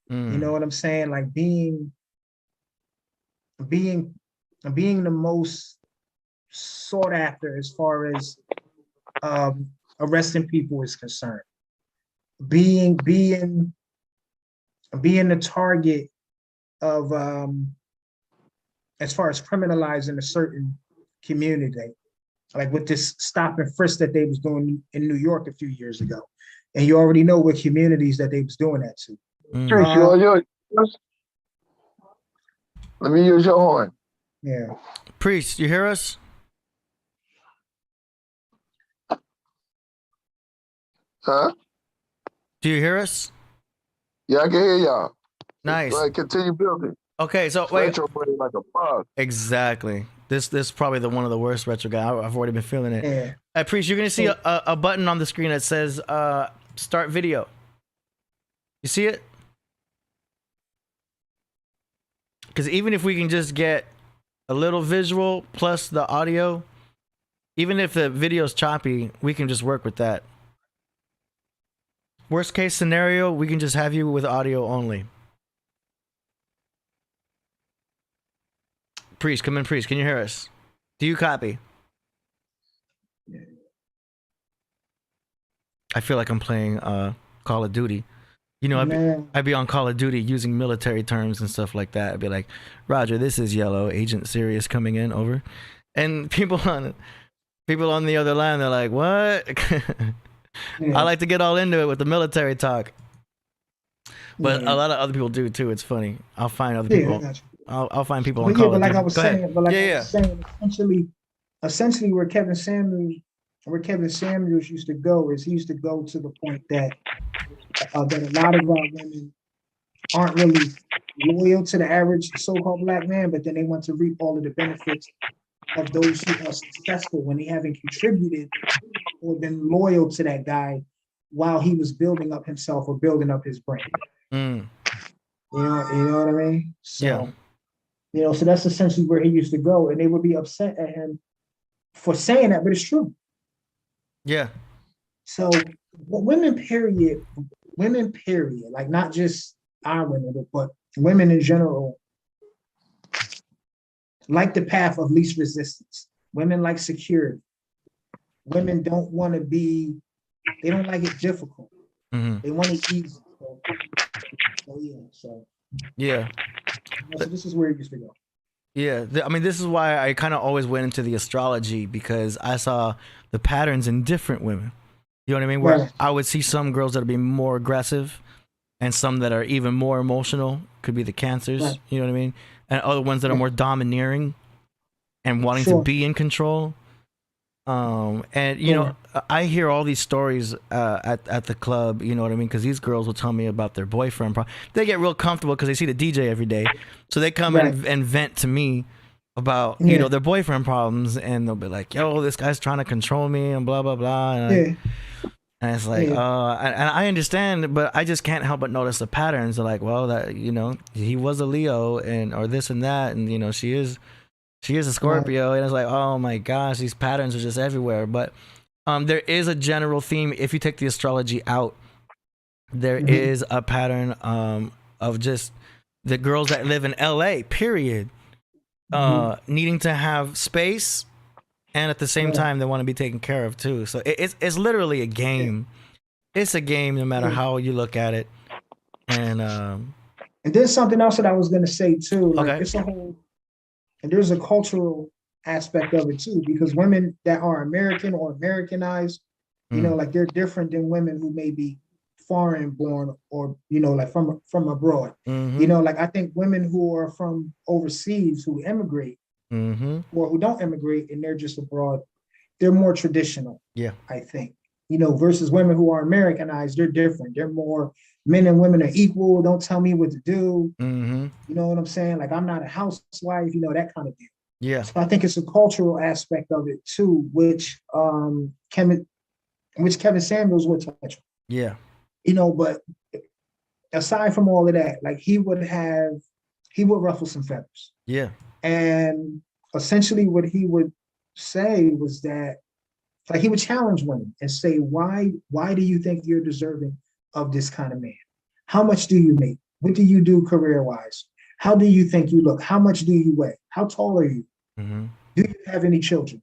You know what I'm saying? Like being the most sought after as far as arresting people is concerned. Being the target of as far as criminalizing a certain community, like with this stop and frisk that they was doing in New York a few years ago. And you already know what communities that they was doing that to. Let me use your horn. Yeah. Priest, you hear us? Huh? Do you hear us? Yeah, I can hear y'all. Nice. Go ahead, continue building. Okay, so wait. Retro play like a bug. Exactly. This is probably one of the worst retro guys. I've already been feeling it. Yeah. Hey, Priest, you're gonna see a button on the screen that says start video. You see it? Because even if we can just get a little visual plus the audio, even if the video's choppy, we can just work with that. Worst case scenario, we can just have you with audio only. Priest, come in, Priest. Can you hear us? Do you copy? I feel like I'm playing Call of Duty. You know, I'd be on Call of Duty using military terms and stuff like that. I'd be like, Roger, this is Yellow, Agent Sirius coming in, over. And people on the other line, they're like, what? I like to get all into it with the military talk. But a lot of other people do too. It's funny. I'll find other people. I'll find people on Call of Duty. Like I was saying, essentially where Kevin Samuels used to go is he used to go to the point that a lot of our women aren't really loyal to the average so-called black man, but then they want to reap all of the benefits of those who are successful when they haven't contributed or been loyal to that guy while he was building up himself or building up his brand. You know what I mean? So, so that's essentially where he used to go, and they would be upset at him for saying that, but it's true. Yeah. So women, period, like not just our women, but women in general, like the path of least resistance. Women like security. Women don't want to be, they don't like it difficult. They want it easy. So this is where it used to go. Yeah, I mean, this is why I kind of always went into the astrology, because I saw the patterns in different women. You know what I mean? Where I would see some girls that would be more aggressive and some that are even more emotional, could be the Cancers, you know what I mean? And other ones that are more domineering and wanting to be in control. And, you know, I hear all these stories at the club, you know what I mean? Because these girls will tell me about their boyfriend. They get real comfortable because they see the DJ every day. So they come and vent to me about, you know, their boyfriend problems. And they'll be like, yo, this guy's trying to control me and blah, blah, blah. And, and it's like, and I understand, but I just can't help but notice the patterns. They're like, well, that, you know, he was a Leo or this and that. And, you know, she is a Scorpio, and it's like, oh my gosh, these patterns are just everywhere. But there is a general theme. If you take the astrology out, there is a pattern of just the girls that live in LA, period, needing to have space, and at the same time, they want to be taken care of too. So it's literally a game. It's a game, no matter how you look at it. And there's something else that I was gonna say too. Like, it's a whole. And there's a cultural aspect of it too, because women that are American or Americanized, you know, like they're different than women who may be foreign born or, you know, like from abroad. You know, like I think women who are from overseas who immigrate or who don't immigrate and they're just abroad, they're more traditional. Yeah, I think, you know, versus women who are Americanized, they're different. They're more, men and women are equal. Don't tell me what to do. You know what I'm saying? Like, I'm not a housewife, you know, that kind of thing. Yeah. So I think it's a cultural aspect of it too, which Kevin Samuels would touch on. Yeah. You know, but aside from all of that, like he would ruffle some feathers. Yeah. And essentially what he would say was that, like, he would challenge women and say, why do you think you're deserving of this kind of man? How much do you make? What do you do career-wise? How do you think you look? How much do you weigh? How tall are you? Do you have any children?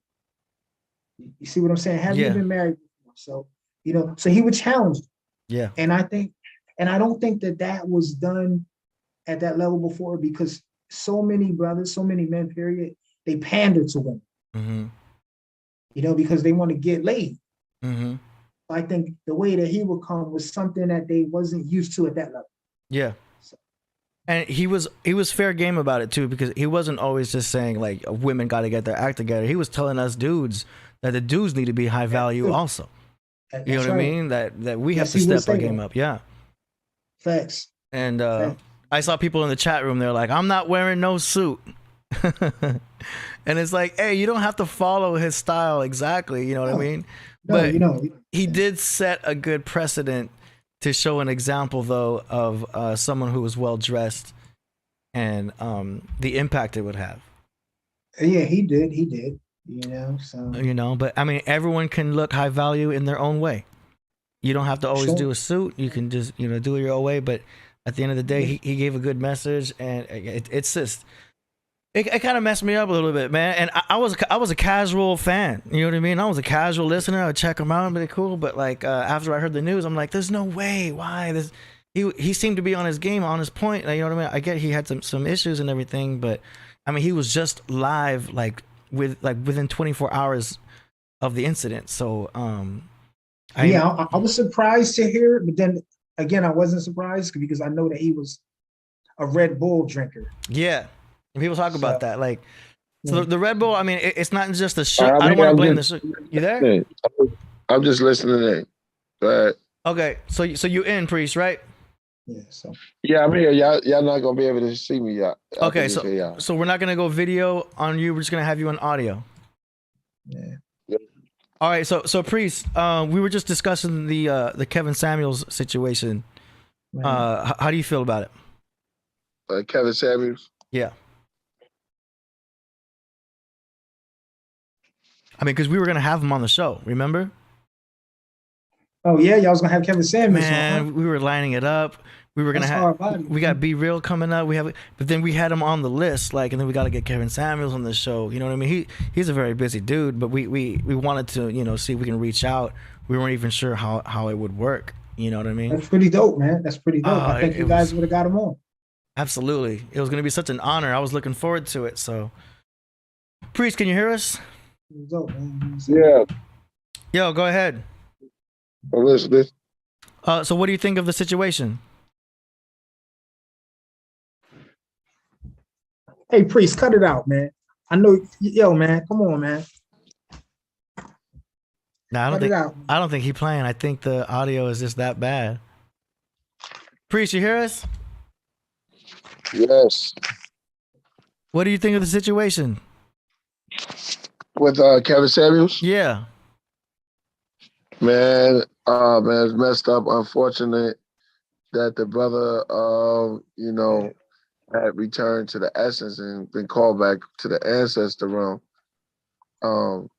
You see what I'm saying? Have you been married before? So, you know, so he would challenge them. Yeah. And I don't think that was done at that level before, because so many brothers, so many men, period, they pander to women. You know, because they want to get laid. I think the way that he would come was something that they wasn't used to at that level. Yeah. So. And he was fair game about it too, because he wasn't always just saying like women got to get their act together. He was telling us dudes that the dudes need to be high value also. You know what I mean? That we have to step our game up. Yeah. Facts. And I saw people in the chat room. They're like, I'm not wearing no suit. And it's like, hey, you don't have to follow his style exactly. You know what I mean? But he did set a good precedent to show an example, though, of someone who was well dressed and the impact it would have. Yeah, he did. You know, so but I mean, everyone can look high value in their own way. You don't have to always Sure. do a suit. You can just, do it your own way. But at the end of the day, he gave a good message, and it's just it kind of messed me up a little bit, man. And I was a casual fan. You know what I mean? I was a casual listener. I would check him out and be cool. But like after I heard the news, I'm like, there's no way. Why this? He seemed to be on his game, on his point. You know what I mean? I get he had some issues and everything, but I mean he was just live within 24 hours of the incident. So I was surprised to hear it, but then again, I wasn't surprised because I know that he was a Red Bull drinker. Yeah, and people talk about that. Like, so Yeah. the Red Bull. I mean, it's not just the shit. I I don't mean, want to I'm blame the just- shit. You there? I'm just listening in. Go ahead. Okay, so you in, Priest, right? Yeah, so Yeah, I'm here. Y'all not gonna be able to see me, y'all. I Okay, can just hear y'all. so we're not gonna go video on you. We're just gonna have you on audio. yeah. All right, so Priest, we were just discussing the Kevin Samuels situation. Right. How do you feel about it? Kevin Samuels. Yeah. I mean, because we were gonna have him on the show, remember? Oh yeah, y'all was gonna have Kevin Samuels. Man, we were lining it up. We were gonna That's have. hard body, We got Be Real coming up. But then we had him on the list, and then we got to get Kevin Samuels on the show. You know what I mean? He's a very busy dude, but we wanted to see if we can reach out. We weren't even sure how it would work. You know what I mean? That's pretty dope, man. That's pretty dope. I think it you guys was- would have got him on. Absolutely, it was gonna be such an honor. I was looking forward to it. So, Priest, can you hear us? It was dope, man. Yeah, Yo, go ahead. I'm listening. So, what do you think of the situation? Hey, Priest, cut it out, man. I know, yo, man. Come on, man. Nah, Cut it out. I don't think he playing. I think the audio is just that bad. Priest, you hear us? Yes, What do you think of the situation? with Kevin Samuels. Yeah. Man, it's messed up. Unfortunate that the brother, had returned to the essence and been called back to the ancestor realm.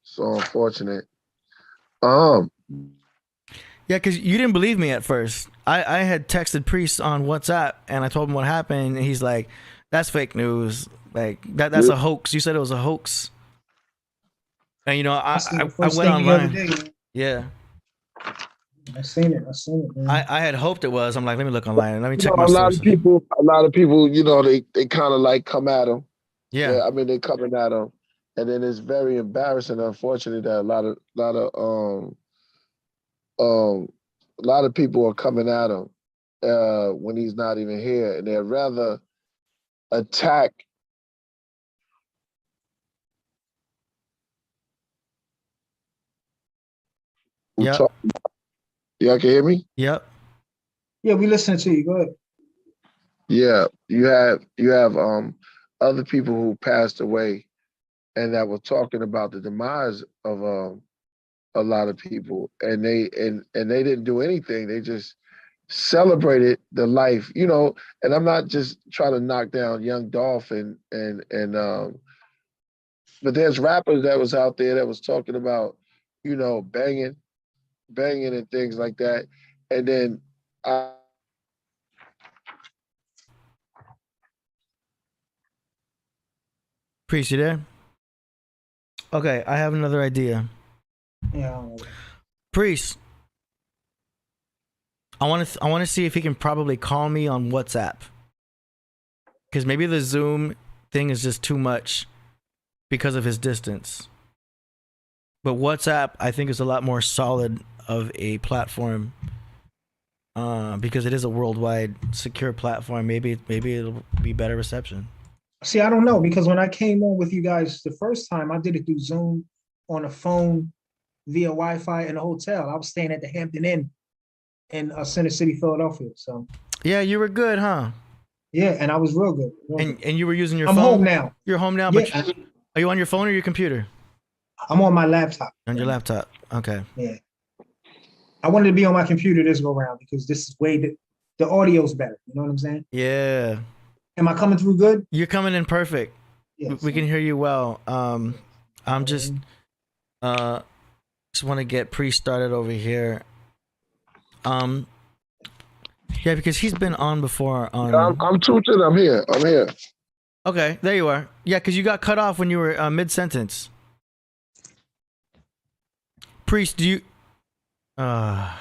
So unfortunate. Yeah, because you didn't believe me at first. I had texted Priest on WhatsApp and I told him what happened. And he's like, that's fake news. Like, that's a hoax. You said it was a hoax. And, I went online. Yeah. I seen it, man. I had hoped it was. I'm like, let me look online and let me check A my lot sources. of people, they kind of like come at him. Yeah. I mean, they're coming at him, and then it's very embarrassing. Unfortunately, that a lot of people are coming at him when he's not even here, and they'd rather attack. Yep. Y'all can hear me? Yep. Yeah, we listening to you. Go ahead. Yeah, you have other people who passed away, and that were talking about the demise of a lot of people, and they didn't do anything. They just celebrated the life, And I'm not just trying to knock down Young Dolph but there's rappers that was out there that was talking about, banging and things like that, and then. Priest, you there? Okay, I have another idea. Yeah. Priest, I want to see if he can probably call me on WhatsApp, because maybe the Zoom thing is just too much because of his distance. But WhatsApp, I think, is a lot more solid of a platform because it is a worldwide secure platform. Maybe it'll be better reception. See, I don't know, because when I came on with you guys the first time, I did it through Zoom on a phone via Wi-Fi in a hotel. I was staying at the Hampton Inn in Center City, Philadelphia. So Yeah, you were good, huh? yeah, and I was real good. And you were using your I'm phone. home now. You're home now, Yeah, but are you on your phone or your computer? I'm on my laptop. On your laptop. Okay. Yeah. I wanted to be on my computer this go round because this is the audio's better. You know what I'm saying? Yeah. Am I coming through good? You're coming in perfect. Yes. We can hear you well. I'm just want to get Priest started over here. Yeah, because he's been on before. I'm Tuchin. I'm here. Okay, there you are. Yeah, because you got cut off when you were mid-sentence. Priest, do you... Yeah,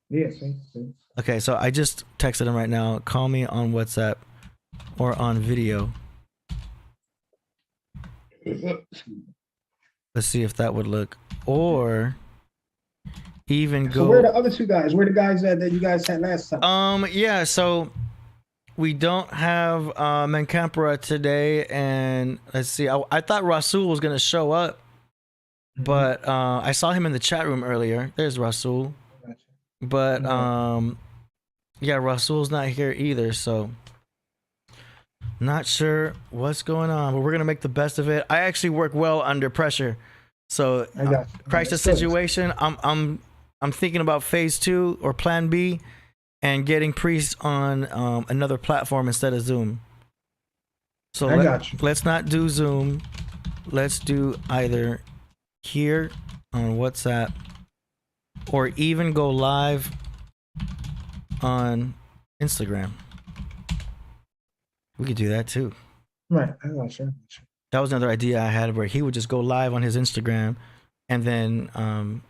see. Okay, so I just texted him right now. Call me on WhatsApp or on video. Let's see if that would look. Or even go... So where are the other two guys? Where are the guys that you guys had last time? Yeah, so we don't have Menkampera today, and let's see. I thought Rasul was gonna show up, but I saw him in the chat room earlier. There's Rasul, but yeah, Rasul's not here either, so not sure what's going on. But we're gonna make the best of it. I actually work well under pressure, so crisis situation. I'm thinking about phase 2 or plan B and getting Priest on another platform instead of Zoom. So let's not do Zoom. Let's do either here on WhatsApp or even go live on Instagram. We could do that too. Right, I got you. That was another idea I had where he would just go live on his Instagram and then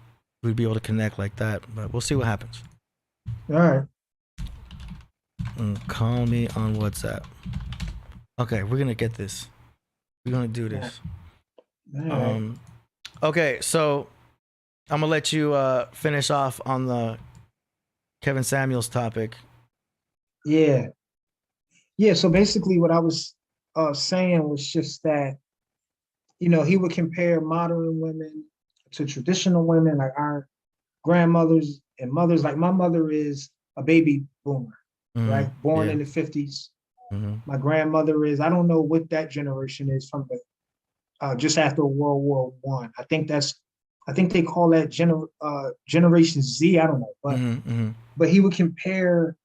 we'd be able to connect like that, but we'll see what happens. All right. Call me on WhatsApp. Okay, we're gonna get this. We're gonna do this. Right. Okay, so I'm gonna let you finish off on the Kevin Samuels topic. Yeah. So basically, what I was saying was just that, he would compare modern women to traditional women, like our grandmothers and mothers. Like my mother is a baby boomer, right? Born in the 50s. My grandmother is, I don't know what that generation is from the just after World War I. I think they call that Generation Z. I don't know, but he would compare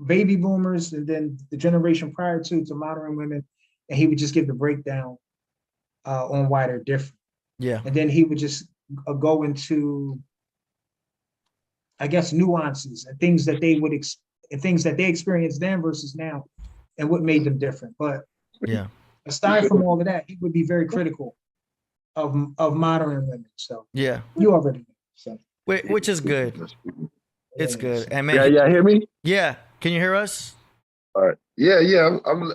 baby boomers and then the generation prior to modern women, and he would just give the breakdown on why they're different. Yeah. And then he would just go into, I guess, nuances and things that they would things that they experienced then versus now, and what made them different. But yeah, aside from all of that, he would be very critical of modern women. So yeah, you already know. So which is good. It's good. And man, yeah, hear me? Yeah, can you hear us? All right. Yeah. I'm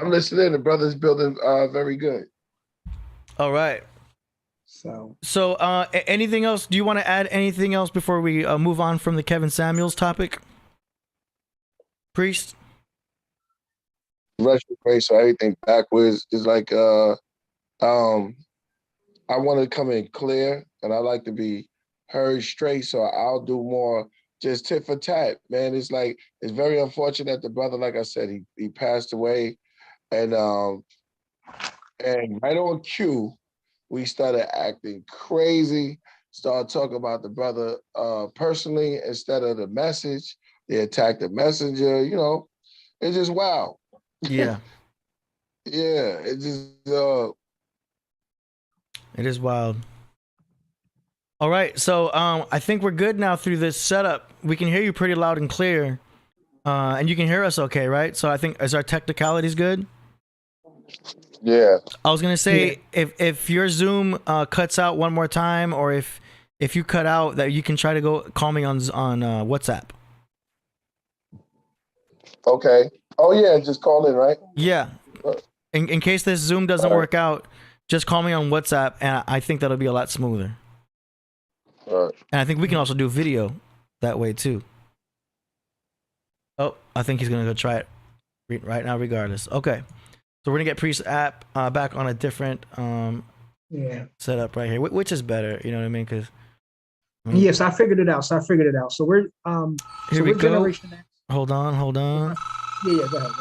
listening. The brother's building very good. All right. So anything else? Do you want to add anything else before we move on from the Kevin Samuels topic? Priest? Retrograde, so everything backwards is like I want to come in clear, and I like to be heard straight, so I'll do more just tit for tat, man. It's like, it's very unfortunate the brother, like I said, he passed away, and right on cue, we started acting crazy, started talking about the brother personally instead of the message. They attacked the messenger, it's just wow. Yeah. Yeah, it just it is wild. All right, so I think we're good now through this setup. We can hear you pretty loud and clear, and you can hear us okay, right? So I think, is our technicalities good? Yeah. I was gonna say, if your Zoom cuts out one more time, or if you cut out, that you can try to call me on WhatsApp. Okay. Oh yeah, just call in, right? Yeah. In case this Zoom doesn't work out, just call me on WhatsApp, and I think that'll be a lot smoother. All right. And I think we can also do video that way too. Oh, I think he's gonna go try it right now, regardless. Okay, so we're gonna get Priest app back on a different setup right here, which is better. You know what I mean? Because yes, I figured it out. So we're here we go. Generation X. Hold on. Yeah, go ahead.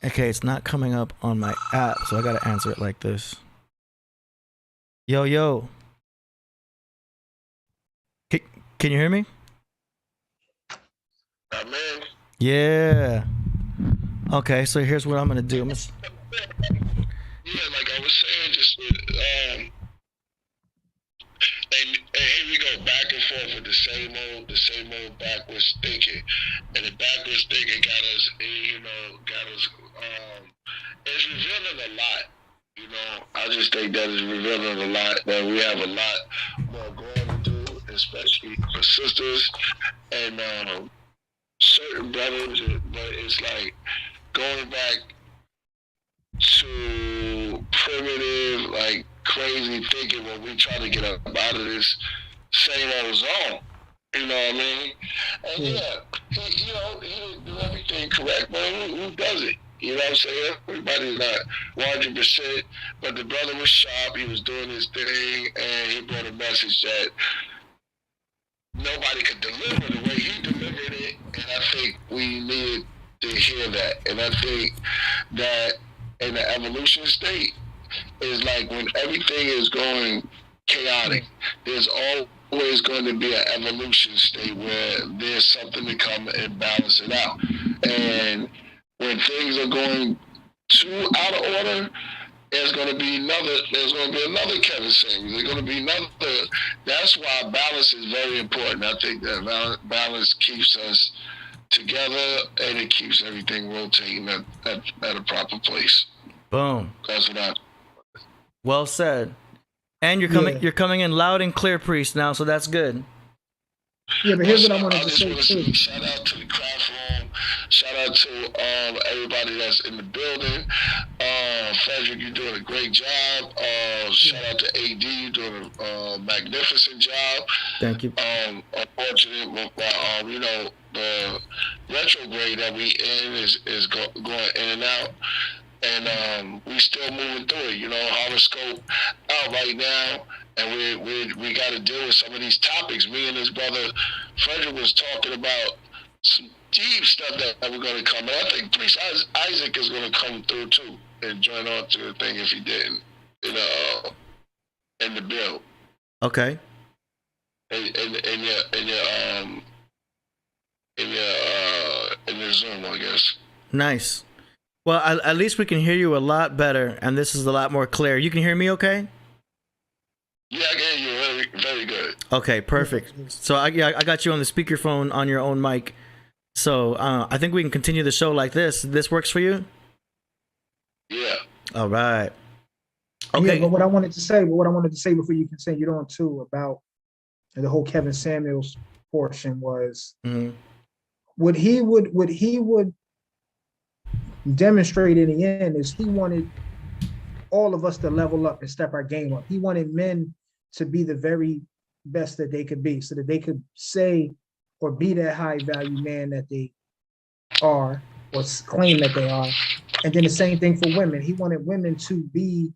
Okay, it's not coming up on my app, so I gotta answer it like this. Yo. Can you hear me? Man. Yeah. Okay, so here's what I'm gonna do. Yeah, like I was saying, just And here we go back and forth with the same old backwards thinking, and the backwards thinking got us, it's revealing a lot. You know, I just think that is revealing a lot, that we have a lot more going to do, especially for sisters and certain brothers. But it's like going back to primitive, like crazy thinking when we try to get up out of this same old zone. You know what I mean? And he didn't do everything correct, but who does it? You know what I'm saying? Everybody's not 100%, but the brother was sharp. He was doing his thing, and he brought a message that nobody could deliver the way he delivered it. And I think we needed to hear that. And I think that in the evolution state is like when everything is going chaotic, there's always going to be an evolution state where there's something to come and balance it out. And when things are going too out of order, there's going to be another Kevin Samuels. There's going to be another. That's why balance is very important. I think that balance keeps us together, and it keeps everything rotating at a proper place. Boom. That's what I. Well said. And you're coming in loud and clear, Priest, now, so that's good. Yeah, but here's what I wanted to just say want too. say shout out to the craft room. Shout out to everybody that's in the building. Frederick, you're doing a great job. Shout out to AD, you're doing a magnificent job. Thank you. Unfortunate, the retrograde that we in is going in and out. And we still moving through it, horoscope out right now, and we got to deal with some of these topics. Me and his brother Frederick was talking about some deep stuff that we're going to come. And I think Priest Isaac is going to come through too and join on to the thing if he didn't, in the bill. Okay. In your Zoom, I guess. Nice. Well, at least we can hear you a lot better, and this is a lot more clear. You can hear me okay? Yeah, I can hear you very, very good. Okay, perfect. So I got you on the speakerphone on your own mic. So I think we can continue the show like this. This works for you? Yeah. All right. Okay. Yeah, but what I wanted to say before you continued on too about the whole Kevin Samuels portion was what he would demonstrate in the end is he wanted all of us to level up and step our game up. He wanted men to be the very best that they could be so that they could say or be that high value man that they are or claim that they are. And then the same thing for women. He wanted women to be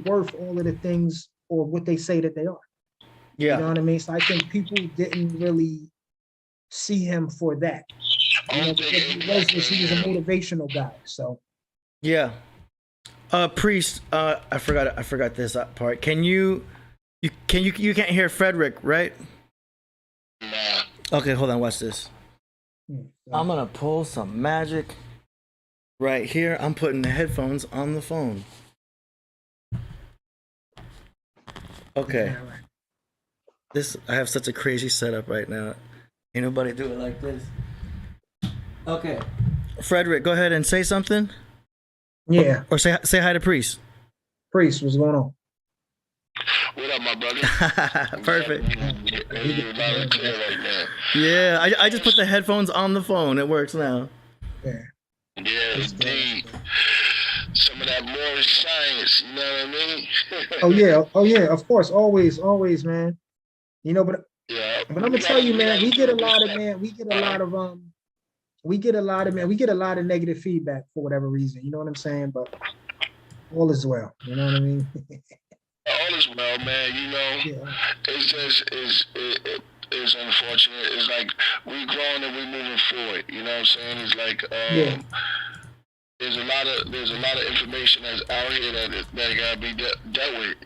worth all of the things or what they say that they are. Yeah. You know what I mean? So I think people didn't really see him for that. Because he was a motivational guy. So yeah. Priest, I forgot this part. Can you can't hear Frederick, right? Nah. Okay, hold on, watch this. I'm gonna pull some magic right here. I'm putting the headphones on the phone. Okay. I have such a crazy setup right now. Ain't nobody do it like this. Okay. Frederick, go ahead and say something. Yeah. Or say hi to Priest. Priest, what's going on? What up, my brother? Perfect. You're loud and clear right now. Yeah, I just put the headphones on the phone. It works now. Yeah. Yeah, indeed. Some of that Moorish science, you know what I mean? Oh yeah, of course, always, man. But yeah. I'm gonna tell you, man, we get a lot of negative feedback for whatever reason. You know what I'm saying? But all is well. You know what I mean? All is well, man. Yeah. It's just it's unfortunate. It's like we growing and we moving forward. You know what I'm saying? It's like there's a lot of information that's out here that gotta be dealt with.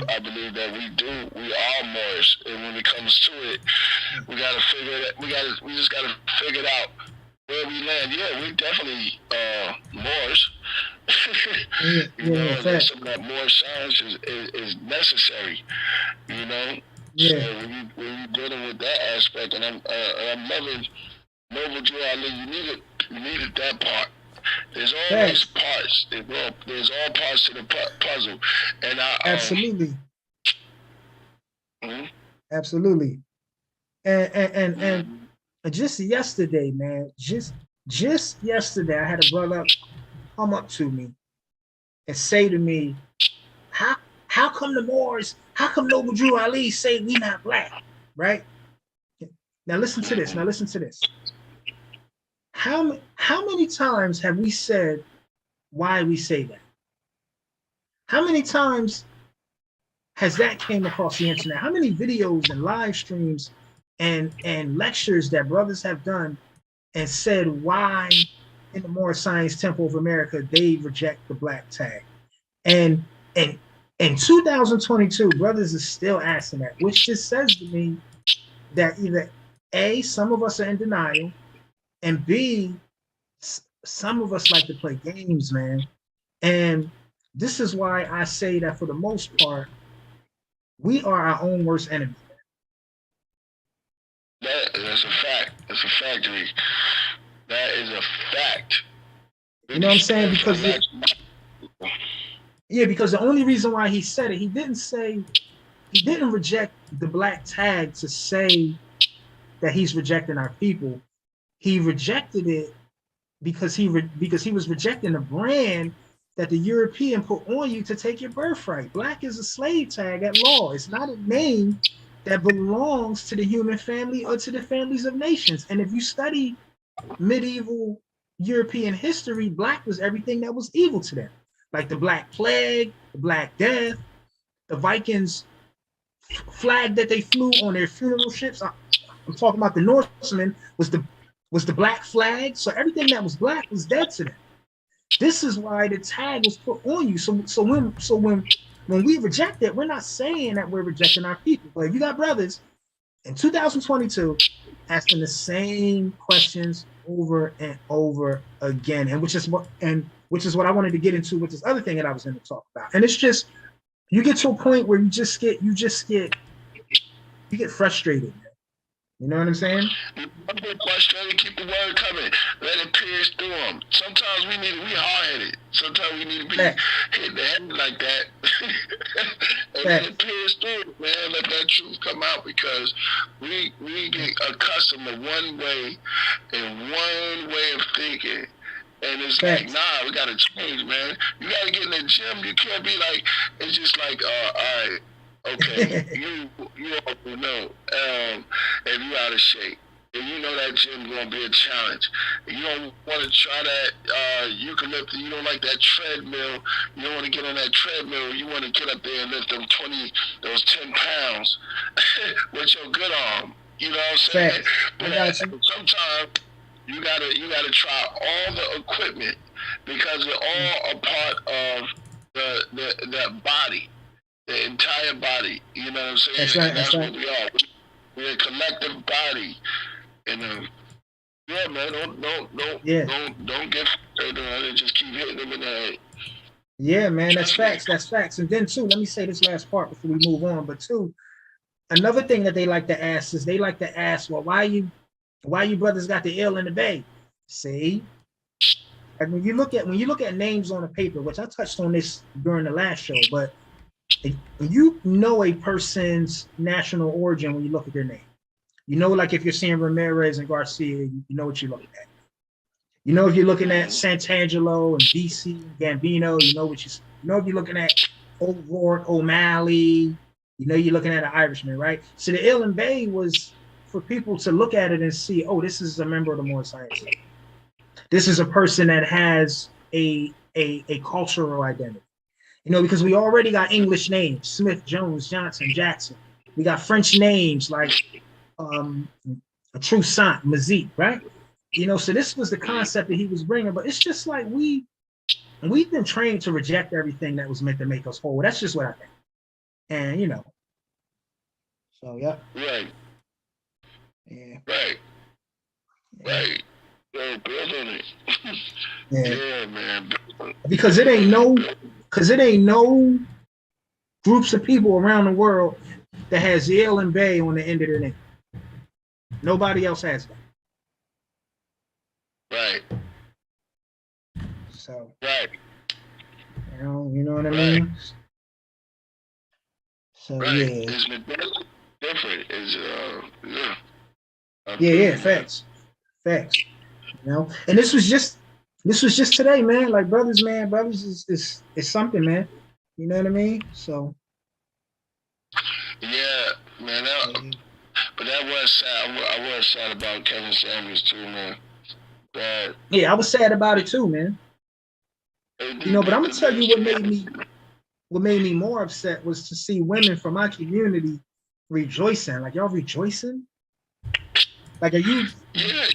I believe that we are Moors, and when it comes to it, we just gotta figure it out where we land. Yeah, we definitely Moors, You know, that some of that more science is necessary. You know, so when you dealing with that aspect, and I'm loving Noble Drew Ali, you needed that part. There's always parts. There's all parts to the puzzle, and absolutely, mhm. absolutely, and just yesterday, man, just yesterday, I had a brother come up to me and say to me, how come the Moors, how come Noble Drew Ali say we not black, right? Now listen to this. How many times have we said why we say that? How many times has that came across the internet? How many videos and live streams and lectures that brothers have done and said why in the Moorish Science Temple of America they reject the black tag? And in 2022, brothers are still asking that, which just says to me that either A, some of us are in denial, and B, some of us like to play games, man. And this is why I say that for the most part, we are our own worst enemy. That's a fact. That's a fact, Reed. That is a fact. You know what I'm saying? Because because the only reason why he said it, he didn't reject the black tag to say that he's rejecting our people. He rejected it because he was rejecting the brand that the European put on you to take your birthright. Black is a slave tag at law. It's not a name that belongs to the human family or to the families of nations. And if you study medieval European history, black was everything that was evil to them. Like the Black Plague, the Black Death, the Vikings flag that they flew on their funeral ships. I'm talking about the Norsemen was the black flag. So everything that was black was dead to them. This is why the tag was put on you. So when we reject it, we're not saying that we're rejecting our people. But if you got brothers in 2022 asking the same questions over and over again, and which is what I wanted to get into with this other thing that I was going to talk about. And it's just you get to a point where you get frustrated. You know what I'm saying? Don't get frustrated. Keep the word coming. Let it pierce through them. Sometimes we hard-headed. Sometimes we need to be hit the head like that. And let it pierce through, man. Let that truth come out because we get accustomed to one way and one way of thinking. And it's like, nah, we got to change, man. You got to get in the gym. You can't be like, it's just like, all right. Okay, you already know if you out of shape. If you know that gym gonna be a challenge. You don't want to try that eucalyptus. You don't like that treadmill. You don't want to get on that treadmill. You want to get up there and lift those 10 pounds with your good arm. You know what I'm saying? But sometimes you gotta try all the equipment because they're all a part of the body. The entire body, you know what I'm saying? That's right. And that's what we are. We're a collective body, and yeah, man, don't get frustrated on it. Just keep hitting them in the head. Yeah, man, that's facts. And then too, let me say this last part before we move on. But two, another thing that they like to ask is well, why you brothers got the ill in the bay? See, and when you look at names on a paper, which I touched on this during the last show, but you know a person's national origin when you look at their name. You know, like if you're seeing Ramirez and Garcia, you know what you're looking at. You know if you're looking at Santangelo and BC, Gambino, you know if you're looking at O'Rourke, O'Malley, you know you're looking at an Irishman, right? So the ill and bay was for people to look at it and see, oh, this is a member of the Moorish Science. This is a person that has a cultural identity. You know, because we already got English names, Smith, Jones, Johnson, Jackson. We got French names like Toussaint, Mazik, right? You know, so this was the concept that he was bringing, but it's just like we've been trained to reject everything that was meant to make us whole. That's just what I think. And, you know, so, yeah. Right. Yeah. Right. Yeah. Right. Yo, build on it. Yeah. Yeah, man. Because it ain't no groups of people around the world that has Yale and Bay on the end of their name. Nobody else has that. Right. So, Right. you know what I mean? So Right. yeah. It's different. It's yeah. Yeah, facts. You know, and this was just today, man. Like brothers is something, man. You know what I mean? So Yeah, man. But that was sad. I was sad about Kevin Samuels too, man. But yeah, I was sad about it too, man. You know, but I'm gonna tell you what made me more upset was to see women from my community rejoicing. Like y'all rejoicing? Like are you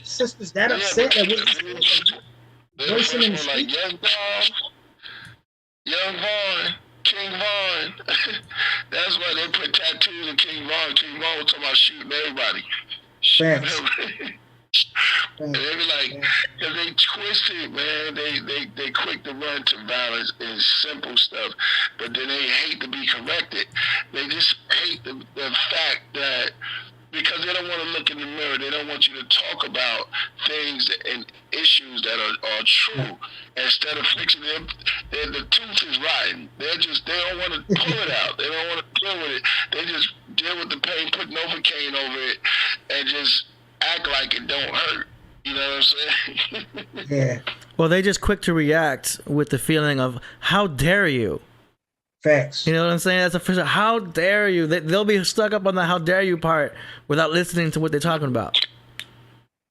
sisters that upset that we're rejoicing in the street? Like Young Vaughn, King Vaughn. That's why they put tattoos of King Vaughn. King Vaughn was talking about shooting everybody. Facts. And they be like, cause they twisted, man. They quick to run to violence and simple stuff, but then they hate to be corrected. They just hate the fact that because they don't want to look in the mirror, they don't want you to talk about things and issues that are true. Instead of fixing them, the tooth is rotten. They don't want to pull it out. They don't want to deal with it. They just deal with the pain, put Novocaine over it, and just act like it don't hurt. You know what I'm saying? Yeah. Well, they just quick to react with the feeling of how dare you. Facts. You know what I'm saying? That's official. How dare you? They'll be stuck up on the how dare you part without listening to what they're talking about.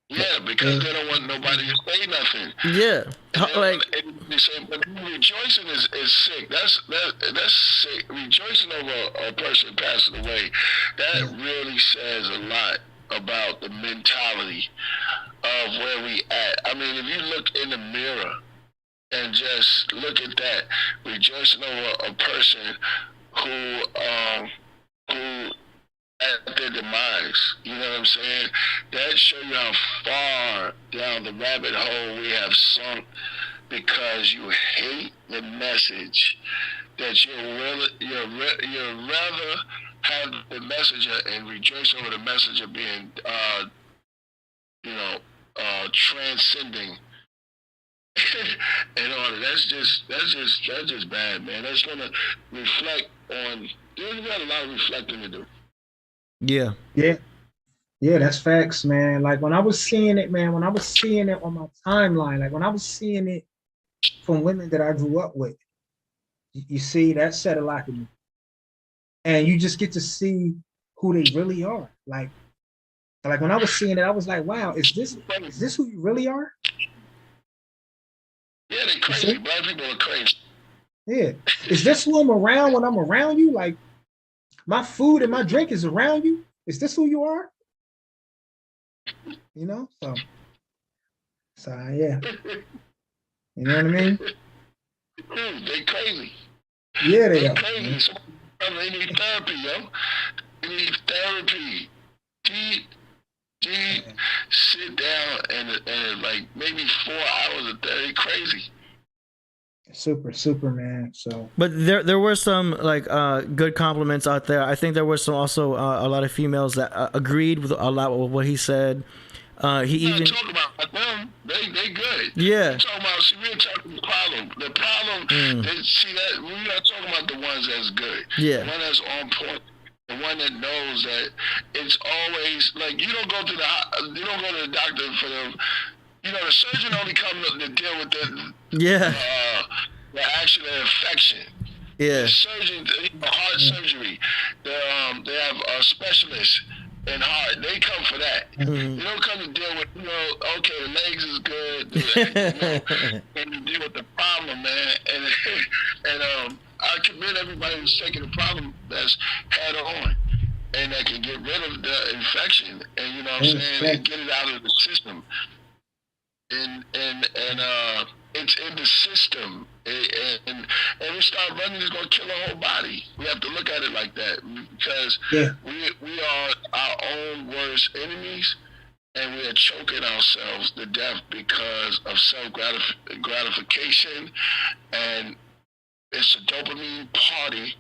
Yeah, because they don't want nobody to say nothing. Yeah, like they say, but rejoicing is sick. That's sick. Rejoicing over a person passing away, that really says a lot about the mentality of where we at. I mean, if you look in the mirror and just look at that, rejoicing over a person who at their demise, you know what I'm saying? That shows you how far down the rabbit hole we have sunk because you hate the message that you're rather have the messenger and rejoice over the messenger being transcending and all that. That's just bad, man. That's gonna reflect on. There's got a lot of reflecting to do. yeah. Yeah, that's facts, man. Like when I was seeing it, man, when I was seeing it on my timeline, like when I was seeing it from women that I grew up with, you see, that said a lot to me. And you just get to see who they really are. Like when I was seeing it, I was like, wow, is this who you really are? Yeah, they crazy. Black people are crazy. Yeah. Is this who I'm around when I'm around you? Like my food and my drink is around you? Is this who you are? You know? So yeah. You know what I mean? They crazy. Yeah, they are. Crazy. So, they need therapy, yo. They need therapy. Deep, sit down and like maybe 4 hours of therapy. Crazy. Super, man. So, But there were some like good compliments out there. I think there were some also a lot of females that agreed with a lot of what he said. He even talk about them. They good. Yeah. We're talking about. We're talking the problem. The problem. See that we're not talking about the ones that's good. Yeah. The one that's on point. The one that knows that it's always like you don't go to the doctor for them. You know, the surgeon only comes to deal with the actual infection. Yeah. The surgeon, heart surgery. They have a specialist in heart. They come for that. They don't come to deal with, okay, the legs is good. And deal with the problem, man. And I commend everybody who's taking the problem that's head on and that can get rid of the infection and you know what I'm saying, and get it out of the system. And it's in the system, and we start running, it's gonna kill the whole body. We have to look at it like that because we are our own worst enemies, and we are choking ourselves to death because of self-gratification, and it's a dopamine party.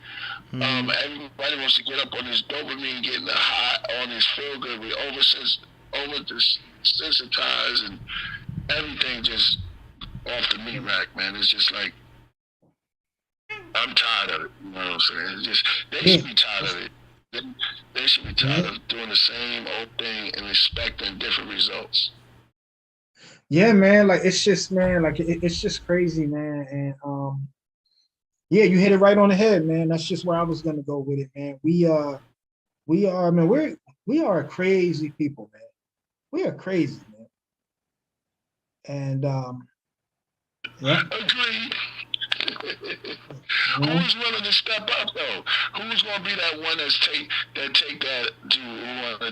Everybody wants to get up on this dopamine, getting the high on this feel good. We over desensitized, and everything just off the meat rack, man. It's just like, I'm tired of it. You know what I'm saying? It's just, they should be tired of it. They should be tired of doing the same old thing and expecting different results. Yeah, man. Like, it's just, man, like, it's just crazy, man. And yeah, you hit it right on the head, man. That's just where I was gonna go with it, man. We are, man. We are a crazy people, man. We are crazy, man. And yeah. Agreed. Who's willing to step up though? Who's gonna be that one who want to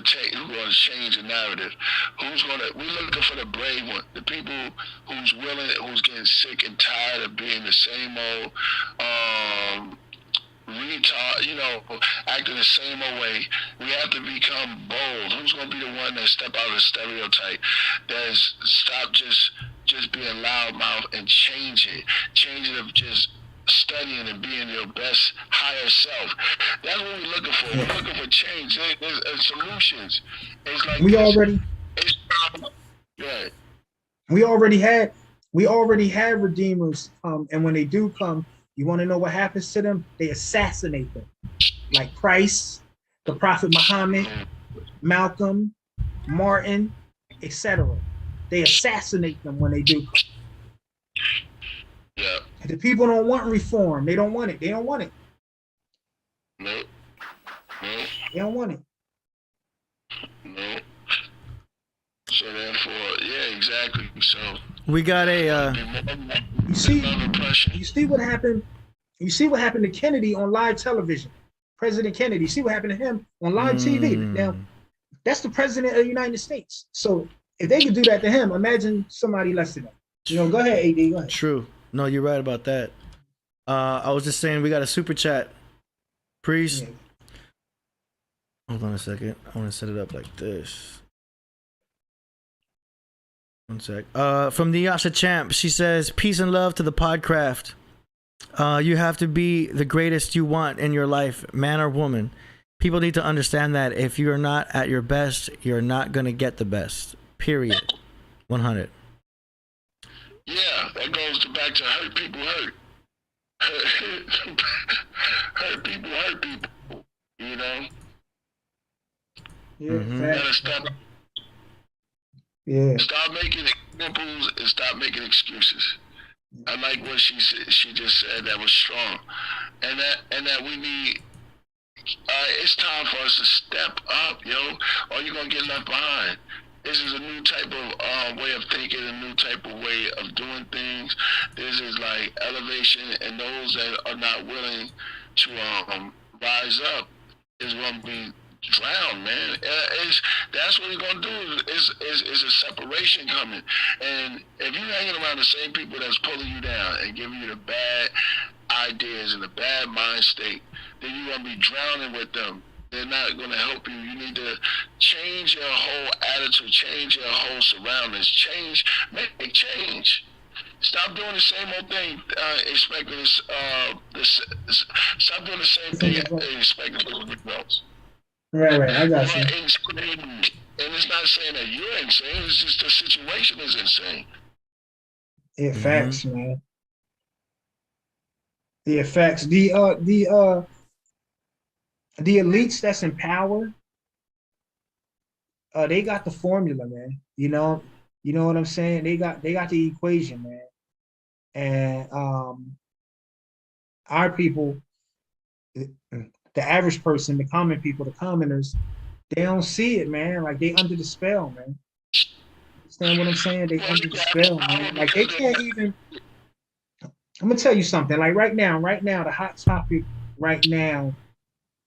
change the narrative? We're looking for the brave one, the people who's willing, who's getting sick and tired of being the same old retard, acting the same old way. We have to become bold. Who's gonna be the one that step out of the stereotype? That's stop just being loudmouth and change it of just studying and being your best higher self. That's what we're looking for. We're looking for change. There's solutions. It's like we already had redeemers, and when they do come, you want to know what happens to them? They assassinate them, like Christ, the Prophet Muhammad, Malcolm, Martin, etc. They assassinate them when they do come. Yeah. The people don't want reform. They don't want it. They don't want it. No. They don't want it. No. So therefore, yeah, exactly. So we got a. You see what happened? You see what happened to Kennedy on live television? President Kennedy. You see what happened to him on live TV? Now, that's the president of the United States. So if they could do that to him, imagine somebody less than that. Go ahead, AD. Go ahead. True. No, you're right about that. I was just saying we got a super chat. Priest. Yeah. Hold on a second. I want to set it up like this. One sec. From the Yasha Champ, she says, peace and love to the Podcraft. You have to be the greatest you want in your life, man or woman. People need to understand that if you're not at your best, you're not going to get the best. Period. 100. Yeah, that goes back to hurt people hurt. Hurt people hurt people. Yeah, Stop making examples and stop making excuses. I like what she said. She just said that was strong, and that we need. It's time for us to step up, or you're gonna get left behind. This is a new type of way of thinking, a new type of way of doing things. This is like elevation, and those that are not willing to rise up is gonna be drowned, man. That's what we're gonna do. Is a separation coming, and if you're hanging around the same people that's pulling you down and giving you the bad ideas and the bad mind state, then you're gonna be drowning with them. They're not going to help you. You need to change your whole attitude, change your whole surroundings, make change. Stop doing the same old thing, expecting stop doing the same thing and expecting results. Right, I got you. And it's not saying that you're insane, it's just the situation is insane. Yeah, facts, man. Yeah, facts. The elites that's in power, they got the formula, man. You know what I'm saying? They got the equation, man. And our people, the average person, the common people, the commoners, they don't see it, man. Like, they under the spell, man. Understand what I'm saying? They under the spell, man. Like, they can't even. I'm gonna tell you something. Like, right now, the hot topic right now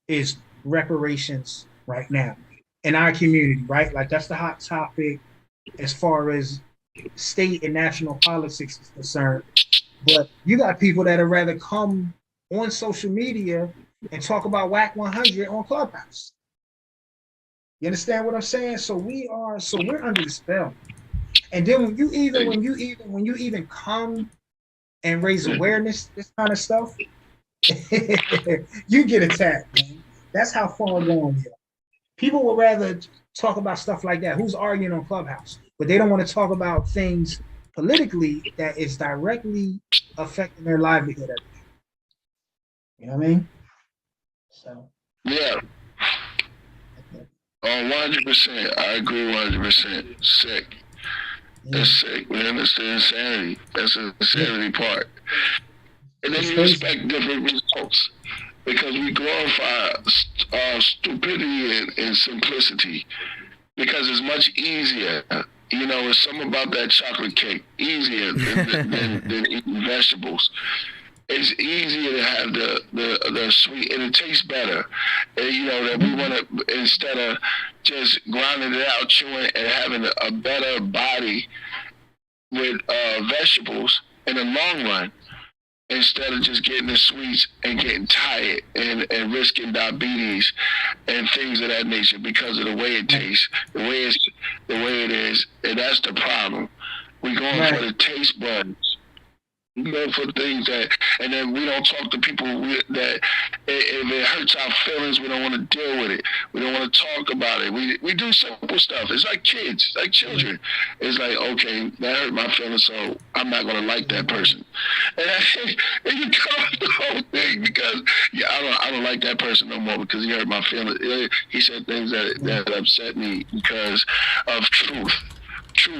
is reparations right now in our community, right? Like, that's the hot topic as far as state and national politics is concerned. But you got people that would rather come on social media and talk about WAC 100 on Clubhouse. You understand what I'm saying? So we're under the spell. And then when you even come and raise awareness, this kind of stuff, you get attacked, man. That's how far gone we are. People would rather talk about stuff like that. Who's arguing on Clubhouse? But they don't want to talk about things politically that is directly affecting their livelihood every day. You know what I mean? So Yeah. 100%. I agree 100%. Sick. That's sick, man. That's the insanity. That's the insanity part. And then you expect different results because we glorify stupidity and simplicity because it's much easier. You know, it's something about that chocolate cake easier than eating vegetables. It's easier to have the sweet, and it tastes better. And, you know, that we want to, instead of just grinding it out, chewing, and having a better body with vegetables in the long run, instead of just getting the sweets and getting tired and risking diabetes and things of that nature because of the way it tastes, the way it is, and that's the problem. We're going for the taste buds. We go for things that, and then we don't talk to people that if it hurts our feelings, we don't want to deal with it. We don't want to talk about it. We do simple stuff. It's like kids, like children. It's like, okay, that hurt my feelings, so I'm not going to like that person. And you cut off the whole thing because I don't like that person no more because he hurt my feelings. He said things that upset me because of truth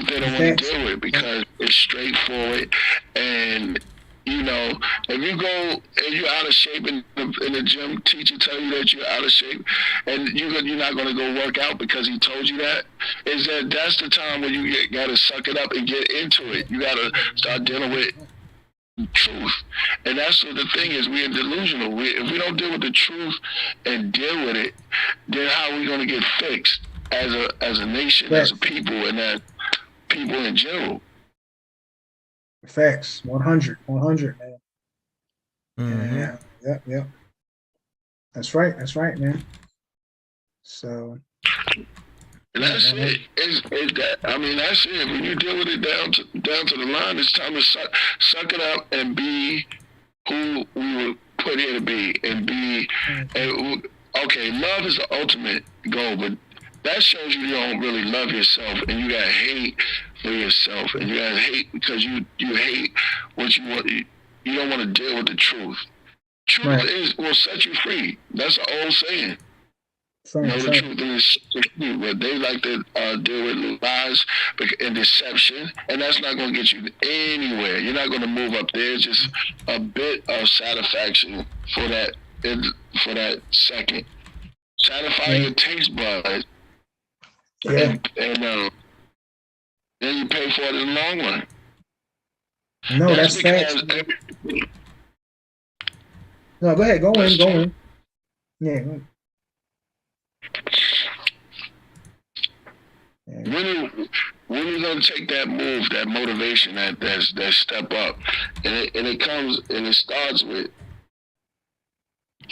they don't want to deal with because it's straightforward. And you know, if you go and you're out of shape in the gym, teacher tell you that you're out of shape and you're not going to go work out because he told you that's the time when you got to suck it up and get into it. You got to start dealing with truth. And that's what the thing is, we're delusional. If we don't deal with the truth and deal with it, then how are we going to get fixed as a nation, as a people, and as people in general? Facts. 100, man. Mm-hmm. Yeah. That's right, man. So and that's it. It's that. I mean, that's it. When you deal with it down to the line, it's time to suck it up and be who we were put here to be, and be. And, okay, love is the ultimate goal, but that shows you don't really love yourself, and you got hate for yourself, and you got hate because you hate what you want. You don't want to deal with the truth. Truth will set you free. That's an old saying. The truth is free, but they like to deal with lies and deception, and that's not going to get you anywhere. You're not going to move up there. It's just a bit of satisfaction for that second. Satisfy your taste buds. And then you pay for it in the long run. No, that's facts. No, go ahead. Go in. Yeah. When you gonna take that move, that motivation, that step up, and it starts with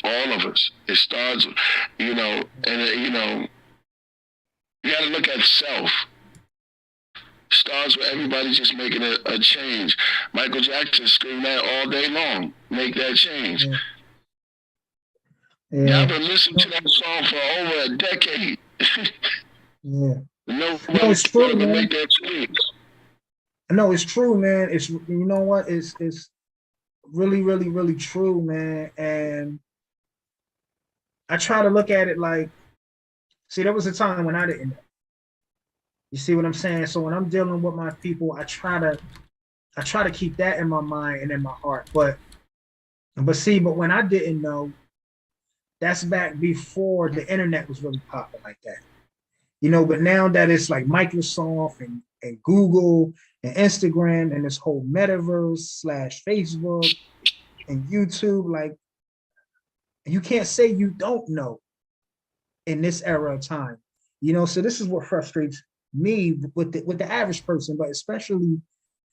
all of us. It starts, you know, you got to look at self. Starts with everybody just making a change. Michael Jackson screamed that all day long. Make that change. Y'all been listening to that song for over a decade. No, it's true, man. Make that change. No, it's true, man. It's, you know what? It's really, really, really true, man. And I try to look at it like, see, there was a time when I didn't know. You see what I'm saying? So when I'm dealing with my people, I try to keep that in my mind and in my heart. But when I didn't know, that's back before the internet was really popping like that. You know, but now that it's like Microsoft and Google and Instagram and this whole metaverse / Facebook and YouTube, like, you can't say you don't know in this era of time. You know, so this is what frustrates me with the average person, but especially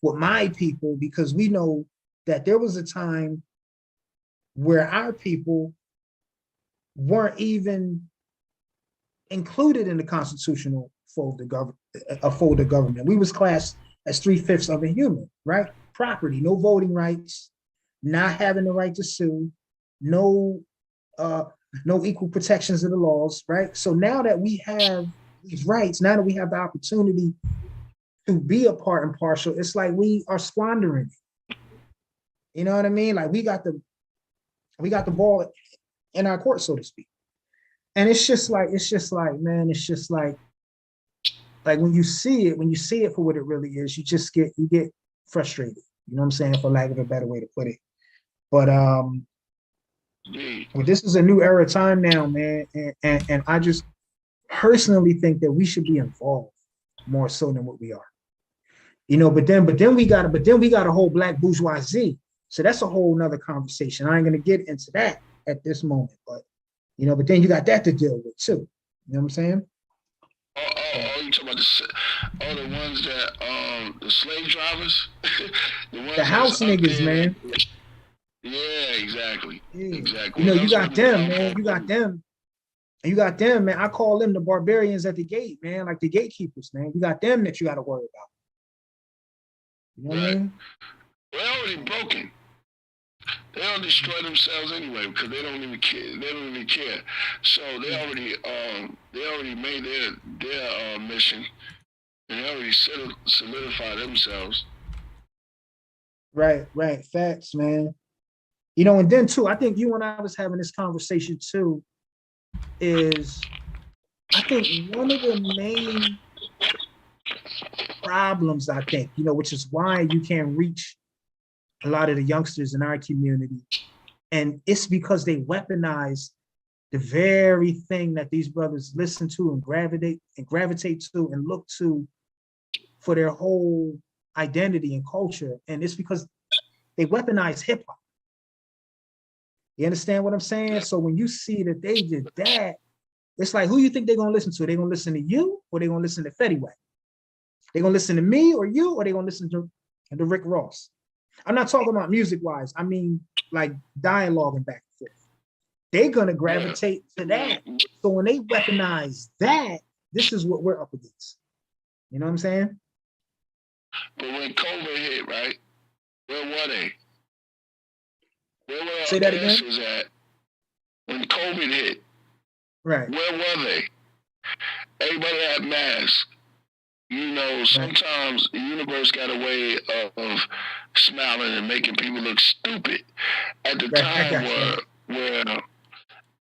with my people, because we know that there was a time where our people weren't even included in the constitutional fold of government. We was classed as 3/5 of a human, right? Property, no voting rights, not having the right to sue, no no equal protections of the laws, right? So now that we have these rights, now that we have the opportunity to be a part and partial, it's like we are squandering it. You know what I mean? Like we got the ball in our court, so to speak. And it's just like, man, it's just like when you see it for what it really is, you get frustrated. You know what I'm saying? For lack of a better way to put it. But well, this is a new era time now, man. And I just personally think that we should be involved more so than what we are. You know, but then we got a whole black bourgeoisie. So that's a whole nother conversation. I ain't gonna get into that at this moment, but you know, but then you got that to deal with too. You know what I'm saying? Oh, you talking about the ones that the slave drivers, the house niggas, man. Yeah, exactly. Yeah. Exactly. You know, you got them, man. You got them, man. I call them the barbarians at the gate, man. Like the gatekeepers, man. You got them that you got to worry about. You know what I mean? They're already broken. They don't destroy themselves anyway because they don't even care. They don't even care. So they already made their mission, and they already solidified themselves. Right. Facts, man. You know, and then too, I think you and I was having this conversation too, is I think one of the main problems, I think, you know, which is why you can't reach a lot of the youngsters in our community. And it's because they weaponize the very thing that these brothers listen to and gravitate to and look to for their whole identity and culture. And it's because they weaponize hip hop. You understand what I'm saying? So when you see that they did that, it's like, who you think they're gonna listen to? Are they gonna listen to you or they gonna listen to Fetty Wap? They gonna listen to me or you, or they gonna listen to Rick Ross? I'm not talking about music wise. I mean, like dialogue and back and forth. They're gonna gravitate to that. So when they weaponize that, this is what we're up against. You know what I'm saying? But when COVID hit, right? Where were they? Where were Say that again? At? When COVID hit, right? Where were they? Everybody had masks. You know, sometimes the universe got a way of smiling and making people look stupid. At the time where